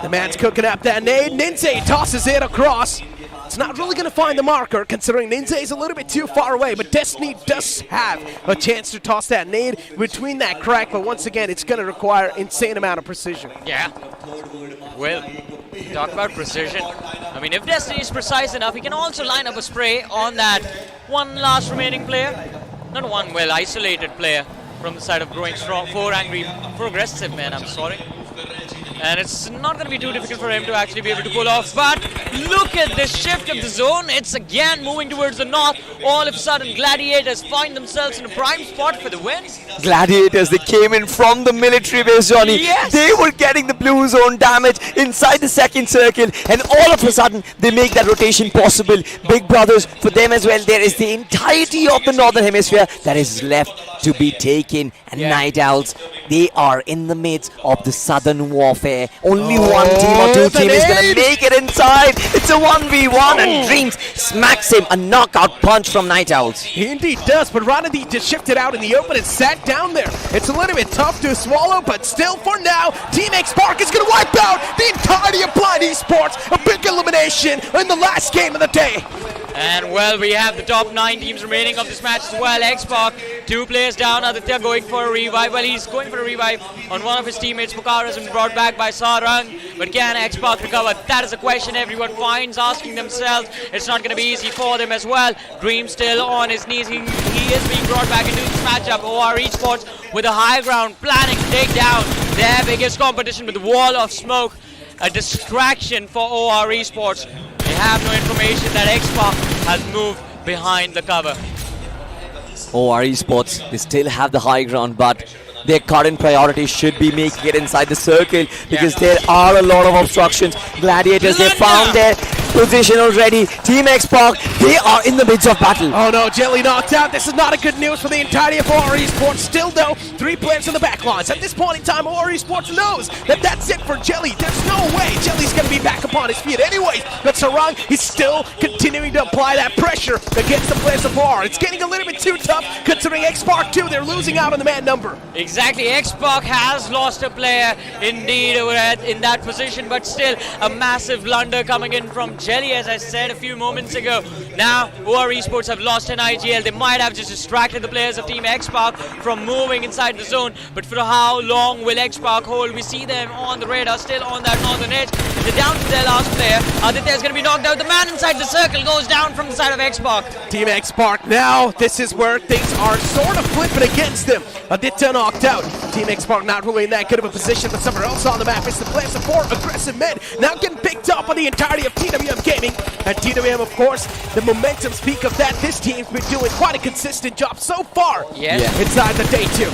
The man's cooking up that nade. Ninja tosses it across. It's not really going to find the marker, considering Ninja is a little bit too far away, but Destiny does have a chance to toss that nade between that crack, but once again, it's going to require insane amount of precision. Yeah. Well, talk about precision. I mean, if Destiny is precise enough, he can also line up a spray on that one last remaining player. Not one well isolated player from the side of Growing Strong. 4 aggressive men, I'm sorry. And it's not going to be too difficult for him to actually be able to pull off. But look at this shift of the zone. It's again moving towards the north. All of a sudden, Gladiators find themselves in a prime spot for the win. Gladiators, they came in from the military base, Johnny. Yes. They were getting the blue zone damage inside the second circle, and all of a sudden, they make that rotation possible. Big brothers, for them as well, there is the entirety of the northern hemisphere that is left to be taken. And Night Owls, they are in the midst of the southern warfare. Only one team or 2 team is going to make it inside. It's a 1v1, and Dreams smacks him. A knockout punch from Night Owls. He indeed does, but Ranadi just shifted out in the open and sat down there. It's a little bit tough to swallow, but still for now, Team X-Spark is going to wipe out the entirety of Blind Esports. A big elimination in the last game of the day. And well, we have the top 9 teams remaining of this match as well. X-Spark, 2 players down. Aditya going for a revive. Well, he's going for a revive on one of his teammates. Pukar has been brought back by Sarang. But can X-Spark recover? That is a question everyone finds asking themselves. It's not going to be easy for them as well. Dream still on his knees. He is being brought back into this matchup. OR Esports with a high ground, planning to take down their biggest competition with the wall of smoke. A distraction for OR Esports. They have no information that X-Spark has moved behind the cover. OR Esports, they still have the high ground, but their current priority should be making it inside the circle, because there are a lot of obstructions. Gladiators, they found their position already. Team X-Spark, they are in the midst of battle. Oh no, Jelly knocked out. This is not a good news for the entirety of OR Esports. Still though, 3 players in the back lines. At this point in time, OR Esports knows that that's it for Jelly. There's no way Jelly's going to be back upon his feet anyways. But Sarang is still continuing to apply that pressure against the players of OR. It's getting a little bit too tough considering X-Spark too. They're losing out on the man number. Exactly, X-Spark has lost a player indeed in that position, but still a massive blunder coming in from Jelly, as I said a few moments ago. Now, OR Esports have lost an IGL. They might have just distracted the players of Team X-Spark from moving inside the zone, but for how long will X-Spark hold? We see them on the radar, still on that northern edge. They're down to their last player. Aditya is going to be knocked out. The man inside the circle goes down from the side of X-Spark. Team X-Spark now, this is where things are sort of flipping against them. Aditya knocked out. Team X-Spark not really in that good of a position, but somewhere else on the map is the players of 4 aggressive men now getting picked up on the entirety of TWM Gaming. And TWM, of course, the momentum speak of that. This team's been doing quite a consistent job so far inside the day 2.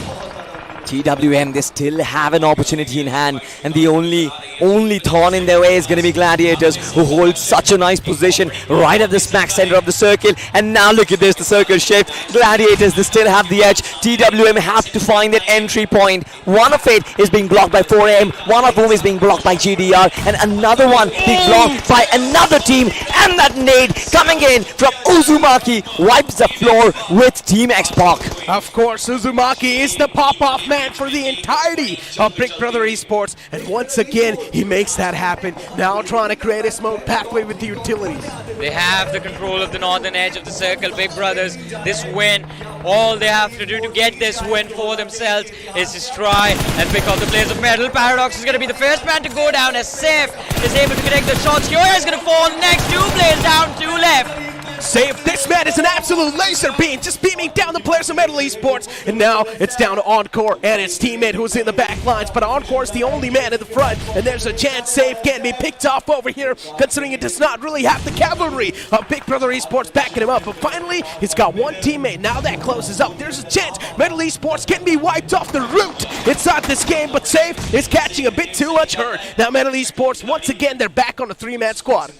TWM, they still have an opportunity in hand, and the only only thorn in their way is going to be Gladiators, who hold such a nice position right at the smack center of the circle. And now look at this, the circle shift. Gladiators, they still have the edge. TWM have to find that entry point. One of it is being blocked by 4AM, one of whom is being blocked by GDR, and another one being blocked by another team. And that nade coming in from Uzumaki wipes the floor with Team X-Pac. Of course, Uzumaki is the pop-off man for the entirety of Big Brother Esports, and once again, he makes that happen. Now trying to create a smoke pathway with the utilities. They have the control of the northern edge of the circle. Big Brothers, this win, all they have to do to get this win for themselves is just try and pick out the players of Metal. Paradox is going to be the first man to go down as Safe is able to connect the shots. Kyoya is going to fall next, 2 players down, 2 left. Safe, this man is an absolute laser beam, just beaming down the players of Metal Esports. And now it's down to Encore and his teammate who's in the back lines. But Encore is the only man in the front, and there's a chance Safe can be picked off over here, considering it does not really have the cavalry of Big Brother Esports backing him up. But finally, he's got one teammate. Now that closes up. There's a chance Metal Esports can be wiped off the route inside this game, but Safe is catching a bit too much hurt. Now Metal Esports, once again, they're back on a 3-man squad.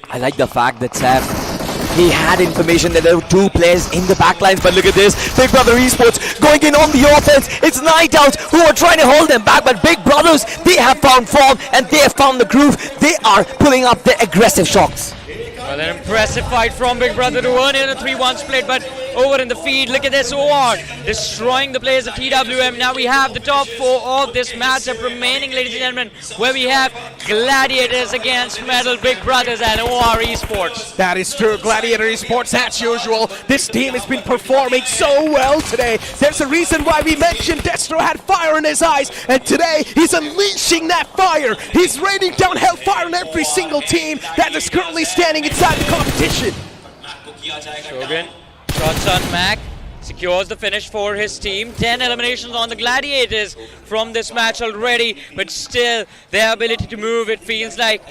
I like the fact that Safe, he had information that there were 2 players in the backlines, but look at this. Big Brother Esports going in on the offense. It's Night Owls who are trying to hold them back, but Big Brothers, they have found form and they have found the groove. They are pulling up the aggressive shots. Well, an impressive fight from Big Brother to earn in a 3-1 split, but over in the feed, look at this, OR destroying the players of TWM. Now we have the top 4 of this matchup remaining, ladies and gentlemen, where we have Gladiators against Metal, Big Brothers and OR Esports. That is true, Gladiator Esports, as usual. This team has been performing so well today. There's a reason why we mentioned Destro had fire in his eyes, and today he's unleashing that fire. He's raining down hellfire on every single team that is currently standing inside the competition. Shogun, shots on Mac, secures the finish for his team. 10 eliminations on the Gladiators from this match already, but still their ability to move, it feels like,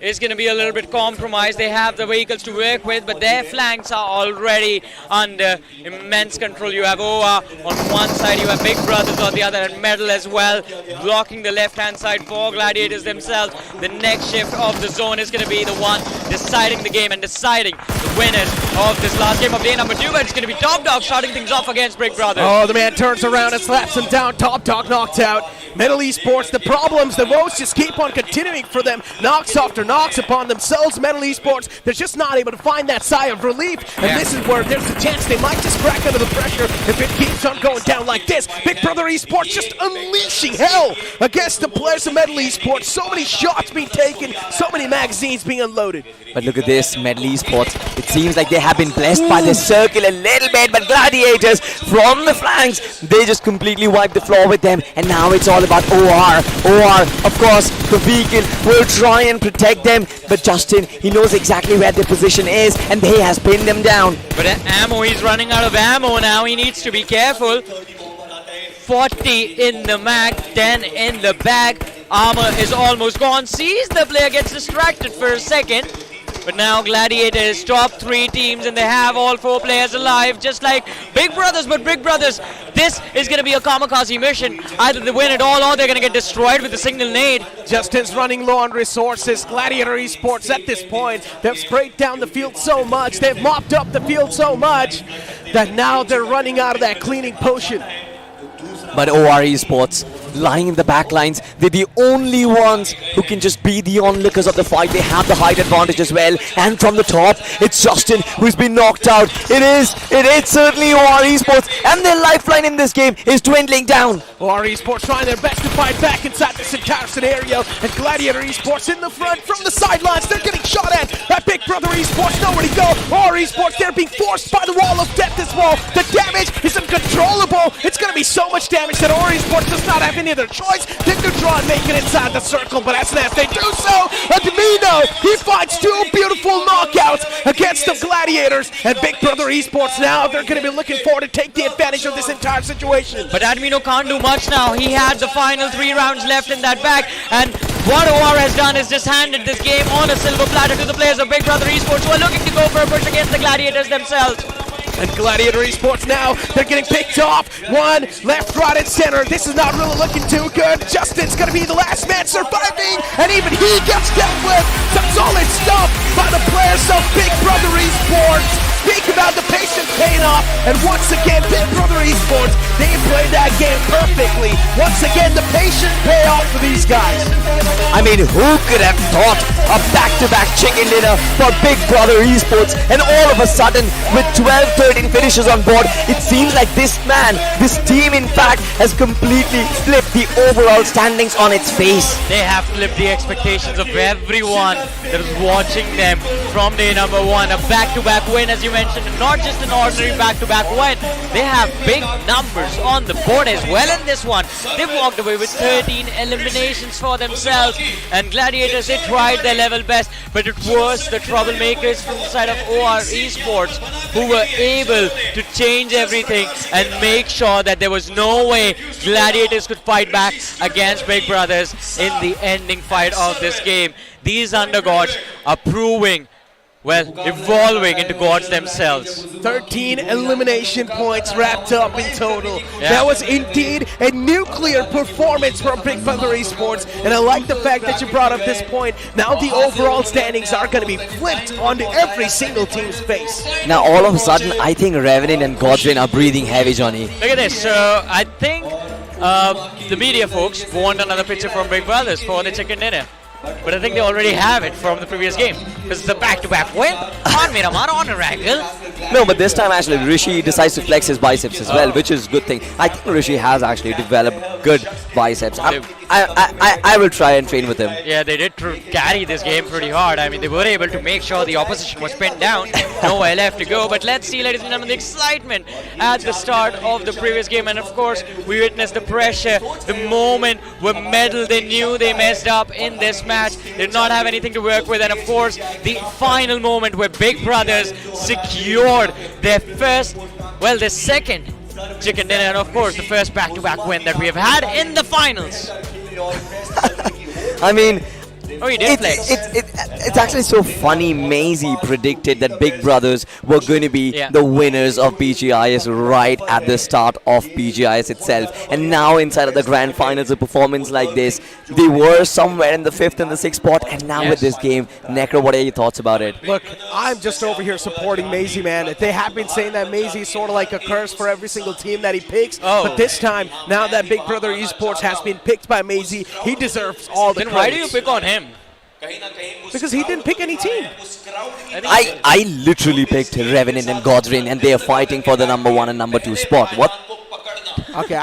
is going to be a little bit compromised. They have the vehicles to work with, but their flanks are already under immense control. You have OR on one side, you have Big Brothers on the other, and Metal as well, blocking the left-hand side for Gladiators themselves. The next shift of the zone is going to be the one deciding the game and deciding the winners of this last game of day number 2, but it's going to be Top Dog starting things off against Big Brothers. Oh, the man turns around and slaps him down. Top Dog knocked out. Metal Esports, the problems, the woes just keep on continuing for them. Knocks after knocks upon themselves. Metal Esports, they're just not able to find that sigh of relief. And this is where there's a chance they might just crack under the pressure if it keeps on going down like this. Big Brother Esports just unleashing hell against the players of Metal Esports. So many shots being taken, so many magazines being unloaded. But look at this, Metal Esports. It seems like they have been blessed by the circle a little bit, but Gladiators from the flanks, they just completely wiped the floor with them. And now it's all about OR. OR, of course, the vehicle will try and protect them, but Justin, he knows exactly where their position is, and he has pinned them down. But ammo, he's running out of ammo now. He needs to be careful. 40 in the mag, 10 in the bag. Armor is almost gone. Sees the player, gets distracted for a second. But now Gladiators, top 3 teams, and they have all 4 players alive, just like Big Brothers. But Big Brothers, this is going to be a kamikaze mission. Either they win it all or they're going to get destroyed with a single nade. Justin's running low on resources. Gladiator Esports at this point, they've sprayed down the field so much, they've mopped up the field so much, that now they're running out of that cleaning potion. But OR Esports, lying in the back lines, they're the only ones who can just be the onlookers of the fight. They have the height advantage as well. And from the top, it's Justin who's been knocked out. It is certainly OR Esports, and their lifeline in this game is dwindling down. OR Esports trying their best to fight back inside this entire scenario, and Gladiator Esports in the front from the sidelines. They're getting shot at by Big Brother Esports. Nowhere to go. OR Esports, they're being forced by the wall of death as well. The damage is uncontrollable. It's going to be so much damage that OR Esports does not have any other choice than to draw and make it inside the circle. But as they do so, Adamino, he finds 2 beautiful knockouts against the Gladiators, and Big Brother Esports now, they're going to be looking forward to take the advantage of this entire situation. But Adamino can't do much now. He had the final 3 rounds left in that bag, and what OR has done is just handed this game on a silver platter to the players of Big Brother Esports, who are looking to go for a push against the Gladiators themselves. And Gladiator Esports now, they're getting picked off. One, left, right, and center. This is not really looking too good. Justin's going to be the last man surviving, and even he gets dealt with. Some solid stuff by the players of Big Brother Esports. Speak about the patience paying off, and once again, Big Brother Esports, they played that game perfectly. Once again, the patience pay off for these guys. I mean, who could have thought a back-to-back chicken dinner for Big Brother Esports, and all of a sudden, with 12-13 finishes on board, it seems like this team in fact, has completely flipped the overall standings on its face. They have flipped the expectations of everyone that is watching them from day number one. A back-to-back win, as you mentioned, and not just an ordinary back-to-back win. They have big numbers on the board as well in this one. They've walked away with 13 eliminations for themselves, and Gladiators, they tried their level best, but it was the troublemakers from the side of OR Esports who were able to change everything and make sure that there was no way Gladiators could fight back against Big Brothers in the ending fight of this game. These undergods are proving, well, evolving into gods themselves. 13 elimination points wrapped up in total. Yeah. That was indeed a nuclear performance from Big Brother Esports, and I like the fact that you brought up this point. Now the overall standings are going to be flipped onto every single team's face. Now all of a sudden, I think Revenant and Godwin are breathing heavy, Johnny. Look at this. So I think the media folks want another picture from Big Brothers for the chicken dinner. But I think they already have it from the previous game, because it's a back-to-back win on Miramar, on Oracle. No, but this time actually Rishi decides to flex his biceps as well, which is a good thing. I think Rishi has actually developed good biceps. I will try and train with him. Yeah, they did carry this game pretty hard. I mean, they were able to make sure the opposition was pinned down. Nowhere left to go. But let's see, ladies and gentlemen, the excitement at the start of the previous game. And of course, we witnessed the pressure, the moment where Medal, they knew they messed up in this match. They did not have anything to work with. And of course, the final moment where Big Brothers secured their their second chicken dinner, and of course, the first back-to-back win that we have had in the finals. I mean, oh, he did flex. It's actually so funny. Maisie predicted that Big Brothers were going to be the winners of BGIS right at the start of BGIS itself. And now inside of the Grand Finals, a performance like this, they were somewhere in the 5th and the 6th spot. And now with this game, Necro, what are your thoughts about it? Look, I'm just over here supporting Maisie, man. They have been saying that Maisie is sort of like a curse for every single team that he picks. But this time, now that Big Brother Esports has been picked by Maisie, he deserves all the credit. Then why do you pick on him? Because he didn't pick any team. I literally picked Revenant and Godwin, and they are fighting for the number 1 and number 2 spot. What? Okay,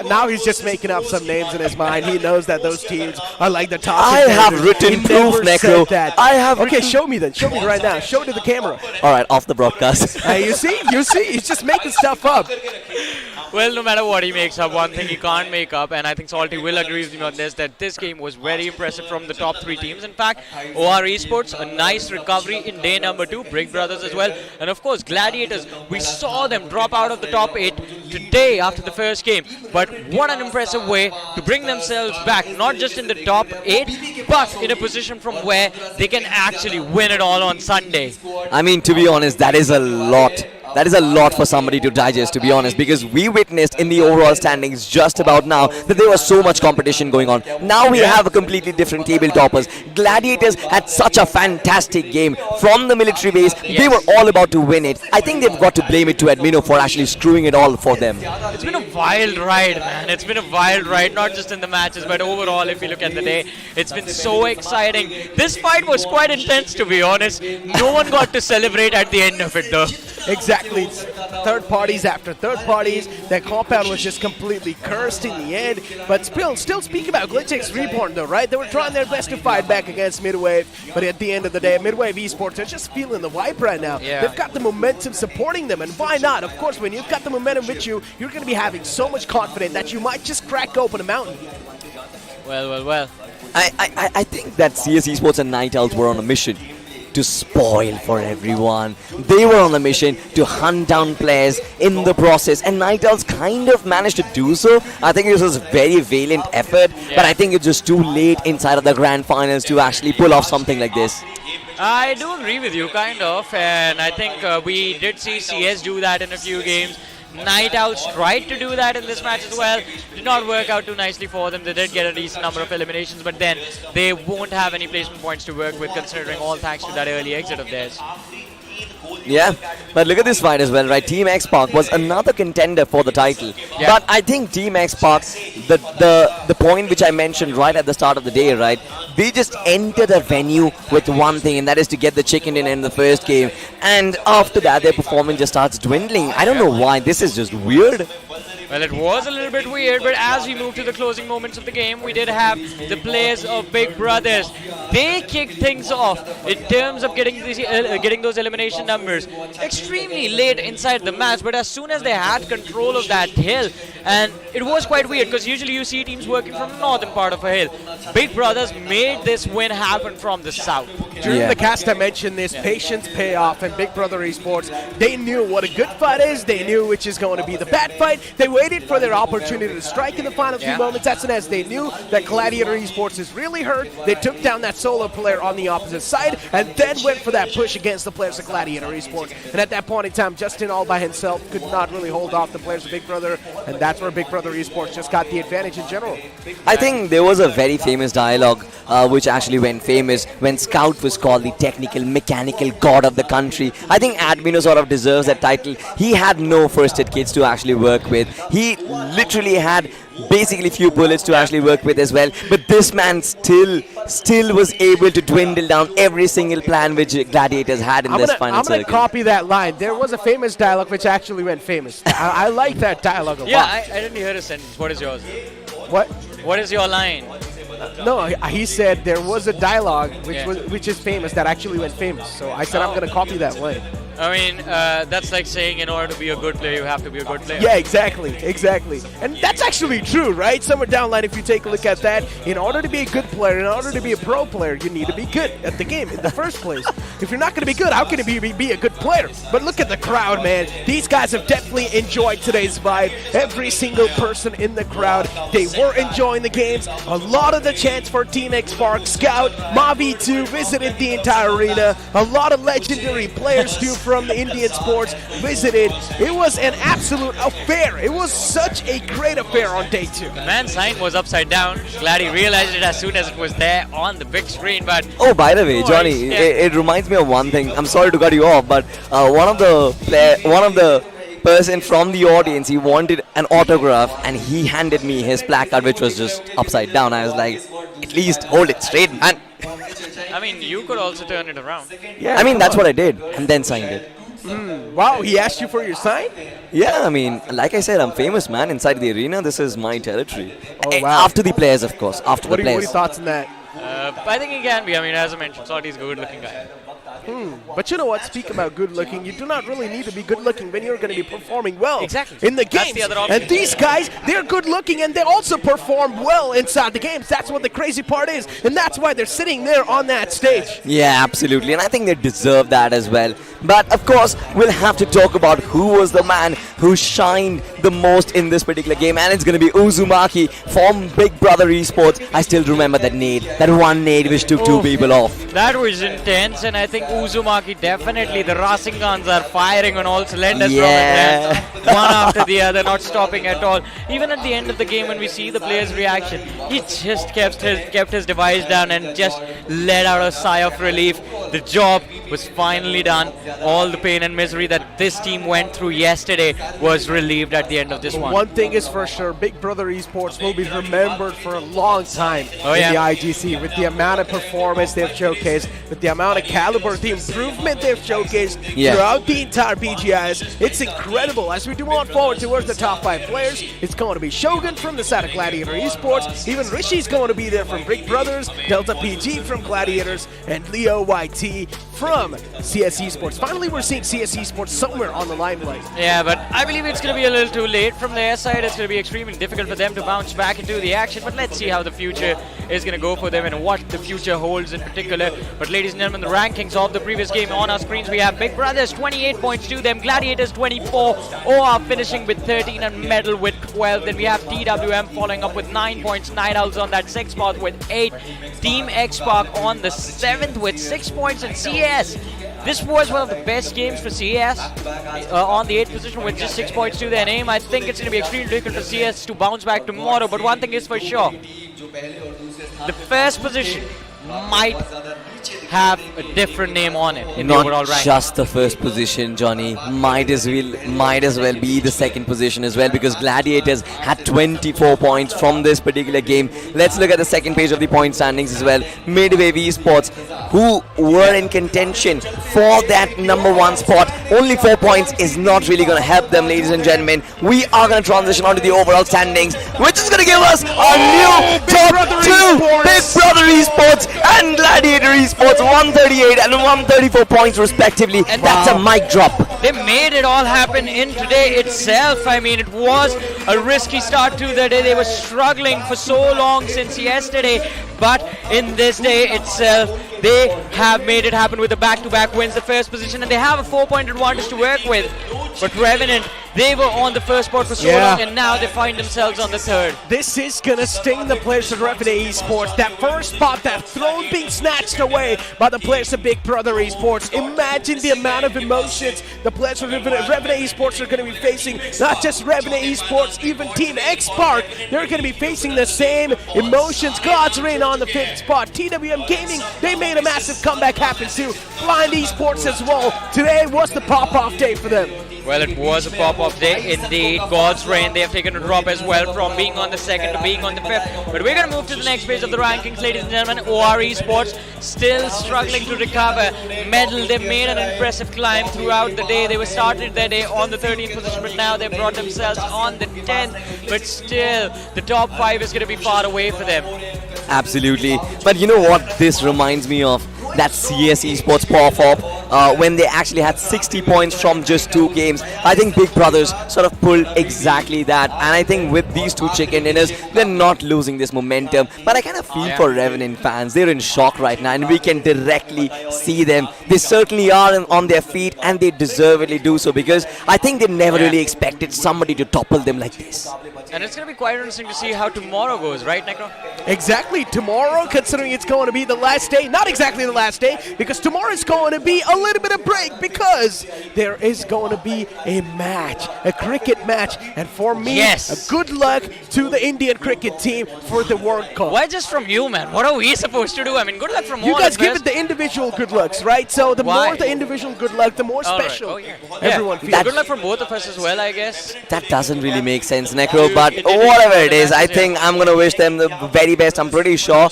now he's just making up some names in his mind. He knows that those teams are like the top. I have written proof, Necro. I have. Okay, show me then. Show me right now. Show it to the camera. All right, off the broadcast. You see, he's just making stuff up. Well, no matter what he makes up, one thing he can't make up, and I think Salty will agree with me on this, that this game was very impressive from the top 3 teams. In fact, OR Esports, a nice recovery in day number 2, Big Brothers as well, and of course, Gladiators, we saw them drop out of the top 8 today after the first game, but what an impressive way to bring themselves back, not just in the top 8, but in a position from where they can actually win it all on Sunday. I mean, to be honest, that is a lot. That is a lot for somebody to digest, to be honest, because we witnessed in the overall standings just about now that there was so much competition going on. Now we have a completely different table toppers. Gladiators had such a fantastic game from the military base. They were all about to win it. I think they've got to blame it to Admino for actually screwing it all for them. It's been a wild ride, man. It's been a wild ride, not just in the matches, but overall, if you look at the day, it's been so exciting. This fight was quite intense, to be honest. No one got to celebrate at the end of it, though. Exactly. Third parties after third parties. That compound was just completely cursed in the end. But still speaking about Glitchix Reborn though, right? They were trying their best to fight back against Midwave. But at the end of the day, Midwave Esports are just feeling the vibe right now. Yeah. They've got the momentum supporting them. And why not? Of course, when you've got the momentum with you, you're going to be having so much confidence that you might just crack open a mountain. Well. I think that CS Esports and Night Owls were on a mission to spoil for everyone. They were on a mission to hunt down players in the process, and Night Owls kind of managed to do so. I think it was a very valiant effort, but I think it's just too late inside of the Grand Finals to actually pull off something like this. I do agree with you, kind of, and I think we did see CS do that in a few games. Night Owls tried to do that in this match as well. Did not work out too nicely for them. They did get a decent number of eliminations, but then they won't have any placement points to work with, considering all thanks to that early exit of theirs. Yeah, but look at this fight as well, right? Team X Park was another contender for the title. Yeah. But I think Team X Park, the point which I mentioned right at the start of the day, right? They just enter the venue with one thing, and that is to get the chicken dinner in the first game. And after that, their performance just starts dwindling. I don't know why. This is just weird. Well, it was a little bit weird, but as we move to the closing moments of the game, we did have the players of Big Brothers. They kicked things off in terms of getting those elimination numbers extremely late inside the match, but as soon as they had control of that hill, and it was quite weird because usually you see teams working from the northern part of a hill. Big Brothers made this win happen from the south. During the cast I mentioned this, patience pay off, and Big Brother Esports, they knew what a good fight is, they knew which is going to be the bad fight, they waited for their opportunity to strike in the final few moments. As soon as they knew that Gladiator Esports is really hurt, they took down that solo player on the opposite side, and then went for that push against the players of Gladiator Esports. And at that point in time, Justin all by himself could not really hold off the players of Big Brother, and that's where Big Brother Esports just got the advantage in general. I think there was a very famous dialogue which actually went famous when Scout was called the technical, mechanical god of the country. I think Admino sort of deserves that title. He had no first aid kits to actually work with. He literally had basically few bullets to actually work with as well, but this man still was able to dwindle down every single plan which Gladiators had in this final circuit. I'm going to copy that line. There was a famous dialogue which actually went famous. I like that dialogue a lot. Yeah, I didn't hear a sentence. What is yours? What? What is your line? No, he said there was a dialogue which is famous that actually went famous. So I said I'm going to copy that line. I mean, that's like saying in order to be a good player, you have to be a good player. Yeah, exactly. And that's actually true, right? Somewhere down the line, if you take a look at that, in order to be a good player, in order to be a pro player, you need to be good at the game in the first place. If you're not going to be good, how can you be a good player? But look at the crowd, man. These guys have definitely enjoyed today's vibe. Every single person in the crowd, they were enjoying the games. A lot of the chants for Team X Park. Scout, Mavi2 visited the entire arena. A lot of legendary players too from the Indian sports visited. It was an absolute affair. It was such a great affair on day 2. The man's sign was upside down. Glad he realized it as soon as it was there on the big screen. But oh, by the way, Johnny, it reminds me of one thing. I'm sorry to cut you off, but one of the person from the audience, he wanted an autograph, and he handed me his placard, which was just upside down. I was like, at least hold it straight, man. I mean, you could also turn it around. Yeah, I mean, that's what I did, and then signed it. Wow, he asked you for your sign? Yeah, I mean, like I said, I'm famous, man. Inside the arena, this is my territory. Oh, wow. After the players, of course. After the players. What are your thoughts on that? I think he can be. I mean, as I mentioned, Salty's a good-looking guy. But you know what? Speak about good looking. You do not really need to be good looking when you're going to be performing well in the games. The other option. And these guys, they're good looking and they also perform well inside the games. That's what the crazy part is. And that's why they're sitting there on that stage. Yeah, absolutely. And I think they deserve that as well. But of course, we'll have to talk about who was the man who shined the most in this particular game. And it's going to be Uzumaki from Big Brother Esports. I still remember that nade. That one nade which took two people off. That was intense, and I think Uzumaki definitely, the Rasingans are firing on all cylinders from it, one after the other, not stopping at all. Even at the end of the game, when we see the player's reaction, he just kept his device down and just let out a sigh of relief. The job was finally done. All the pain and misery that this team went through yesterday was relieved at the end of this one. One thing is for sure, Big Brother Esports will be remembered for a long time in the IGC with the amount of performance they've showcased, with the amount of caliber, the improvement they've showcased throughout the entire BGIS. It's incredible. As we do on forward towards the top 5 players, it's going to be Shogun from the side of Gladiator Esports, even Rishi's going to be there from Big Brothers, Delta PG from Gladiators, and Leo YT from CS Esports. Finally, we're seeing CS Esports somewhere on the limelight. Yeah, but I believe it's going to be a little too late from their side. It's going to be extremely difficult for them to bounce back into the action, but let's see how the future is going to go for them and what the future holds in particular. But ladies and gentlemen, the rankings of the previous game on our screens, we have Big Brothers 28 points to them, Gladiators 24, OR finishing with 13 and Medal with 12. Then we have Team TWM following up with 9 points. Night Owls on that 6th spot with 8. Team X-Park on the 7th with 6 points. And CS, this was one of the best games for CS on the 8th position with just 6 points to their name. I think it's going to be extremely difficult for CS to bounce back tomorrow. But one thing is for sure, the first position might have a different name on it in the overall rank. Not just the first position, Johnny. Might as well be the second position as well, because Gladiators had 24 points from this particular game. Let's look at the second page of the point standings as well. Midwave Esports, who were in contention for that #1 spot. Only 4 points is not really going to help them, ladies and gentlemen. We are going to transition onto the overall standings, which is going to give us our new top 2, Big Brother Esports and Gladiator Esports, 138 and 134 points respectively, and that's a mic drop. They made it all happen in today itself. I mean, it was a risky start to the day. They were struggling for so long since yesterday, but in this day itself, they have made it happen with the back-to-back wins, the first position, and they have a 4-point advantage to work with. But Revenant, they were on the first spot for so long, and now they find themselves on the third. This is gonna sting the players of Revenant Esports. That first spot, that throne being snatched away by the players of Big Brother Esports. Imagine the amount of emotions the players of Revenant Esports are gonna be facing. Not just Revenant Esports, even Team X-Park. They're gonna be facing the same emotions. God's Reign on the 5th spot. TWM Gaming, they made a massive comeback happen too. Blind Esports as well. Today was the pop-off day for them. Well, it was a pop-off day indeed. God's Reign, they have taken a drop as well from being on the 2nd to being on the 5th. But we're going to move to the next page of the rankings, ladies and gentlemen. OR Esports still struggling to recover medal. They made an impressive climb throughout the day. They were started their day on the 13th position, but now they brought themselves on the 10th. But still, the top 5 is going to be far away for them. Absolutely. But you know what this reminds me of? That CS Esports pop-up when they actually had 60 points from just 2 games. I think Big Brothers sort of pulled exactly that, and I think with these 2 chicken dinners, they're not losing this momentum. But I kind of feel for Revenant fans. They're in shock right now, and we can directly see them. They certainly are on their feet, and they deservedly do so, because I think they never really expected somebody to topple them like this. And it's going to be quite interesting to see how tomorrow goes, right, Necro? Exactly. Tomorrow, considering it's going to be the last day, not exactly the last day, because tomorrow is going to be a little bit of break, because there is going to be a match, a cricket match, and for me, a good luck to the Indian cricket team for the World Cup. Why just from you, man? What are we supposed to do? I mean, good luck from all you of guys us. give it the individual good lucks, right? So the more the individual good luck, the more special everyone feels. Good luck from both of us as well, I guess. That doesn't really make sense, Necro, but whatever it is, I think I'm going to wish them the very best. I'm pretty sure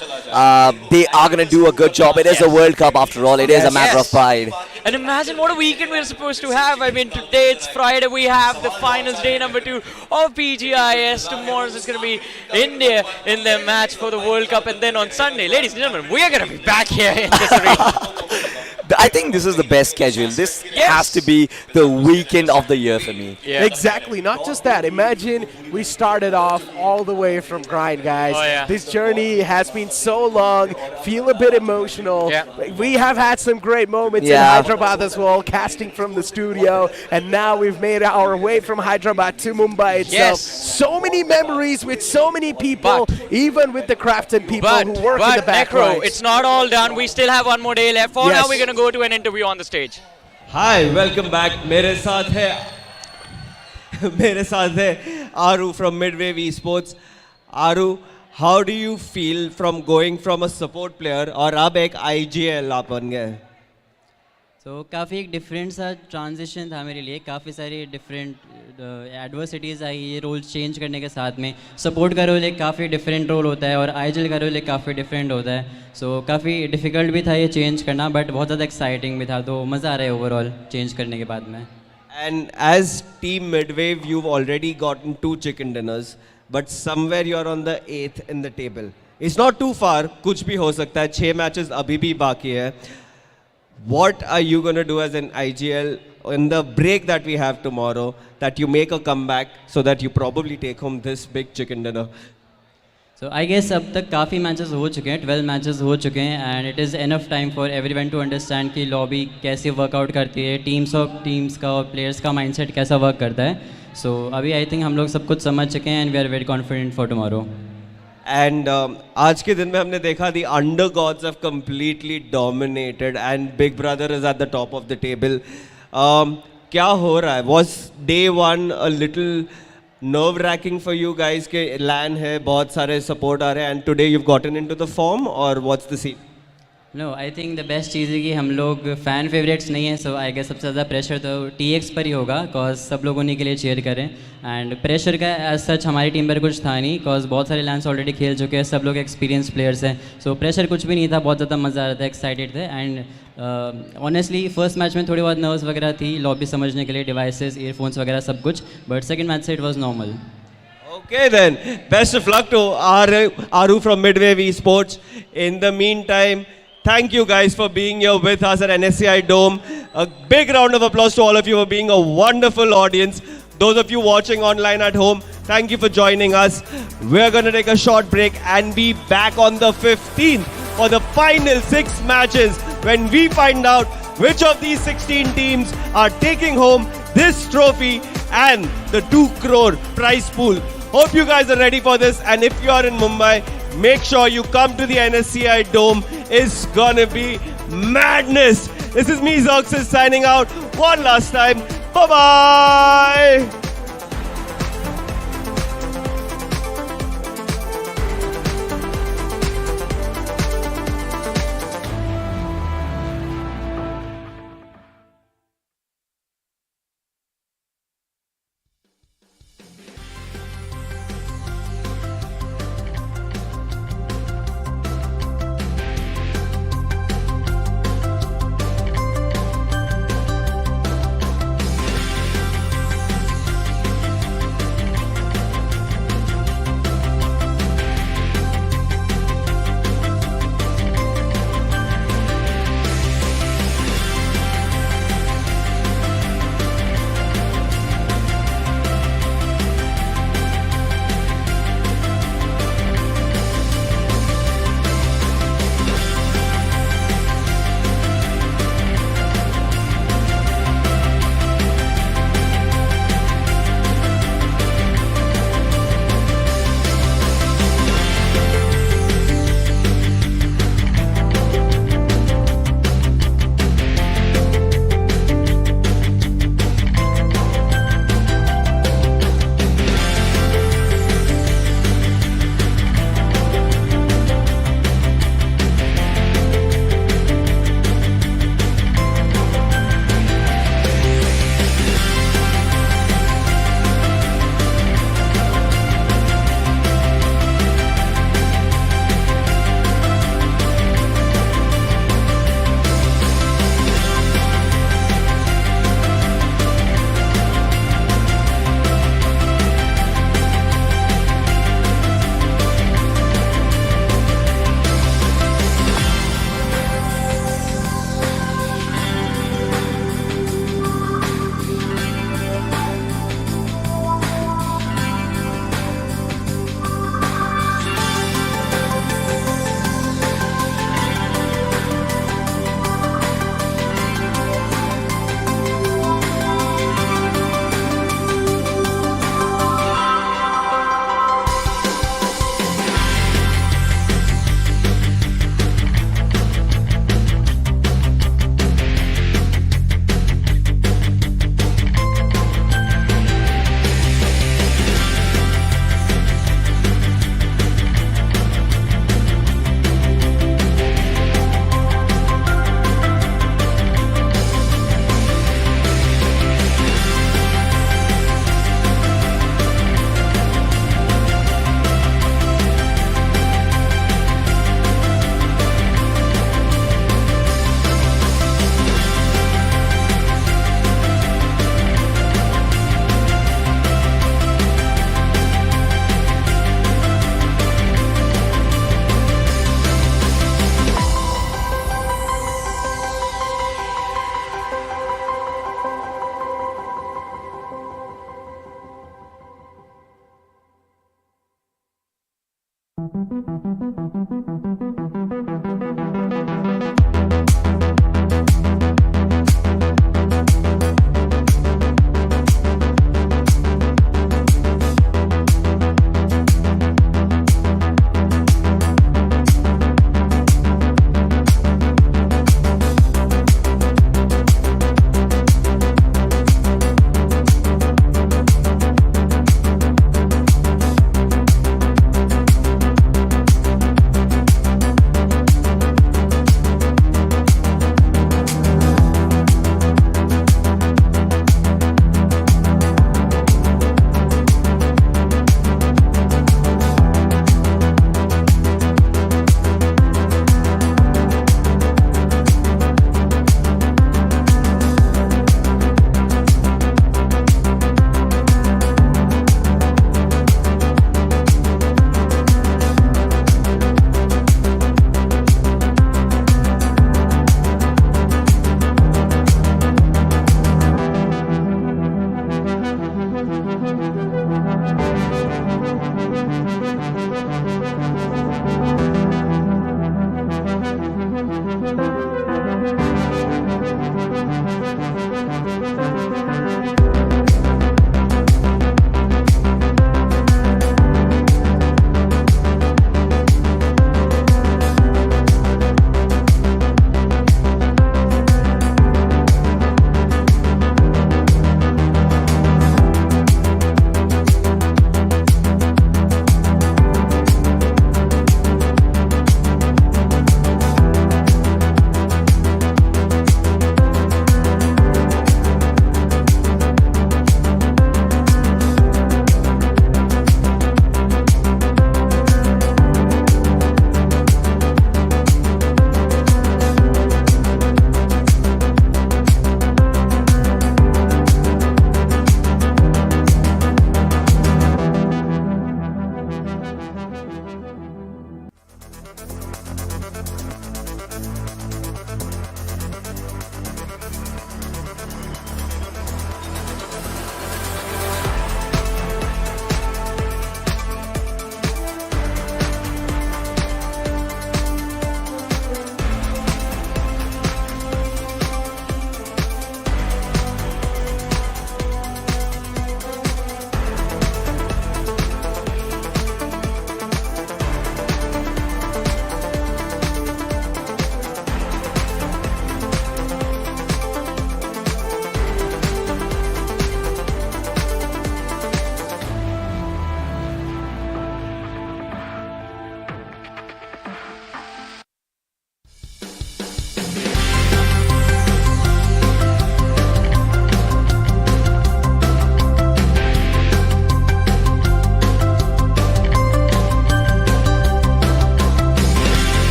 they are going to do a good job. It is a World Cup after all. It is a matter of pride. And imagine what a weekend we're supposed to have. I mean, today it's Friday. We have the finals day #2 of BGIS. Tomorrow it's going to be India in their match for the World Cup. And then on Sunday, ladies and gentlemen, we are going to be back here in this arena. I think this is the best schedule. This has to be the weekend of the year for me. Exactly. Not just that. Imagine we started off all the way from grind, guys. This journey has been so long. Feel a bit emotional. We have had some great moments in Hyderabad as well, casting from the studio. And now we've made our way from Hyderabad to Mumbai itself. So many memories with so many people, even with the crafted people who work in the background. It's not all done. We still have one more day left. For now, we're going to go to an interview on the stage. Hi, welcome back. मेरे साथ है Aru from Midwave Esports. Aru, how do you feel from going from a support player और अब एक IGL आप बन गए? तो काफ़ी एक डिफरेंट सा ट्रांजिशन था मेरे लिए. काफ़ी सारी डिफरेंट एडवर्सिटीज़ आई ये रोल चेंज करने के साथ में. सपोर्ट का रोल एक काफ़ी डिफरेंट रोल होता है और आईजीएल का रोल एक काफ़ी डिफरेंट होता है. सो काफ़ी डिफ़िकल्ट भी था ये चेंज करना, बट बहुत ज़्यादा एक्साइटिंग भी था. तो मज़ा आ रहा है ओवरऑल चेंज करने के बाद में. And as Team Midwave, you've already gotten 2 chicken dinners, but somewhere you're on the 8th in the table. It's not too far. कुछ भी हो सकता है. 6 matches अभी भी बाकी है. What are you going to do as an IGL in the break that we have tomorrow, that you make a comeback so that you probably take home this big chicken dinner? So I guess अब तक काफ़ी matches हो चुके हैं, 12 matches हो चुके हैं, and it is enough time for everyone to understand कि लॉबी कैसे वर्कआउट करती है, टीम्स का और प्लेयर्स का माइंडसेट कैसा वर्क करता है. सो अभी आई थिंक हम लोग सब कुछ समझ चुके हैं and we are very confident for tomorrow. And आज के दिन में हमने देखा the under gods have completely dominated and big brother is at the top of the table. क्या हो रहा है? Was day one a little nerve racking for you guys के लैन है, बहुत सारे सपोर्ट आ रहे हैं and today you gotten into the form, और what's the scene? No, I think the best चीज़ है कि हम लोग फ़ैन फेवरेट्स नहीं हैं, सो आई गेस सबसे ज़्यादा प्रेशर तो TX पर ही होगा, कॉज सब लोग उन्हीं के लिए चेयर करें. एंड प्रेशर का एज सच हमारी टीम पर कुछ था नहीं, कॉज बहुत सारे लैंड्स ऑलरेडी खेल चुके हैं, सब लोग एक्सपीरियंस प्लेयर्स हैं, सो प्रेशर कुछ भी नहीं था, बहुत ज़्यादा मज़ा आ रहा था, एक्साइटेड थे. एंड ऑनेस्टली फर्स्ट मैच में थोड़ी बहुत नर्व्स वगैरह थी, लॉबी समझने के लिए, डिवाइसेस, ईयरफोन्स वगैरह सब कुछ, बट सेकेंड मैच से it was normal. Okay then, best of luck to Aru from Midwave Esports. In the meantime, thank you guys for being here with us at NSCI Dome. A big round of applause to all of you for being a wonderful audience. Those of you watching online at home, thank you for joining us. We're going to take a short break and be back on the 15th for the final 6 matches when we find out which of these 16 teams are taking home this trophy and the 2 crore prize pool. Hope you guys are ready for this, and if you are in Mumbai, make sure you come to the NSCI Dome. It's gonna be madness. This is me, Zoxis, signing out one last time. Bye-bye!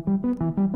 है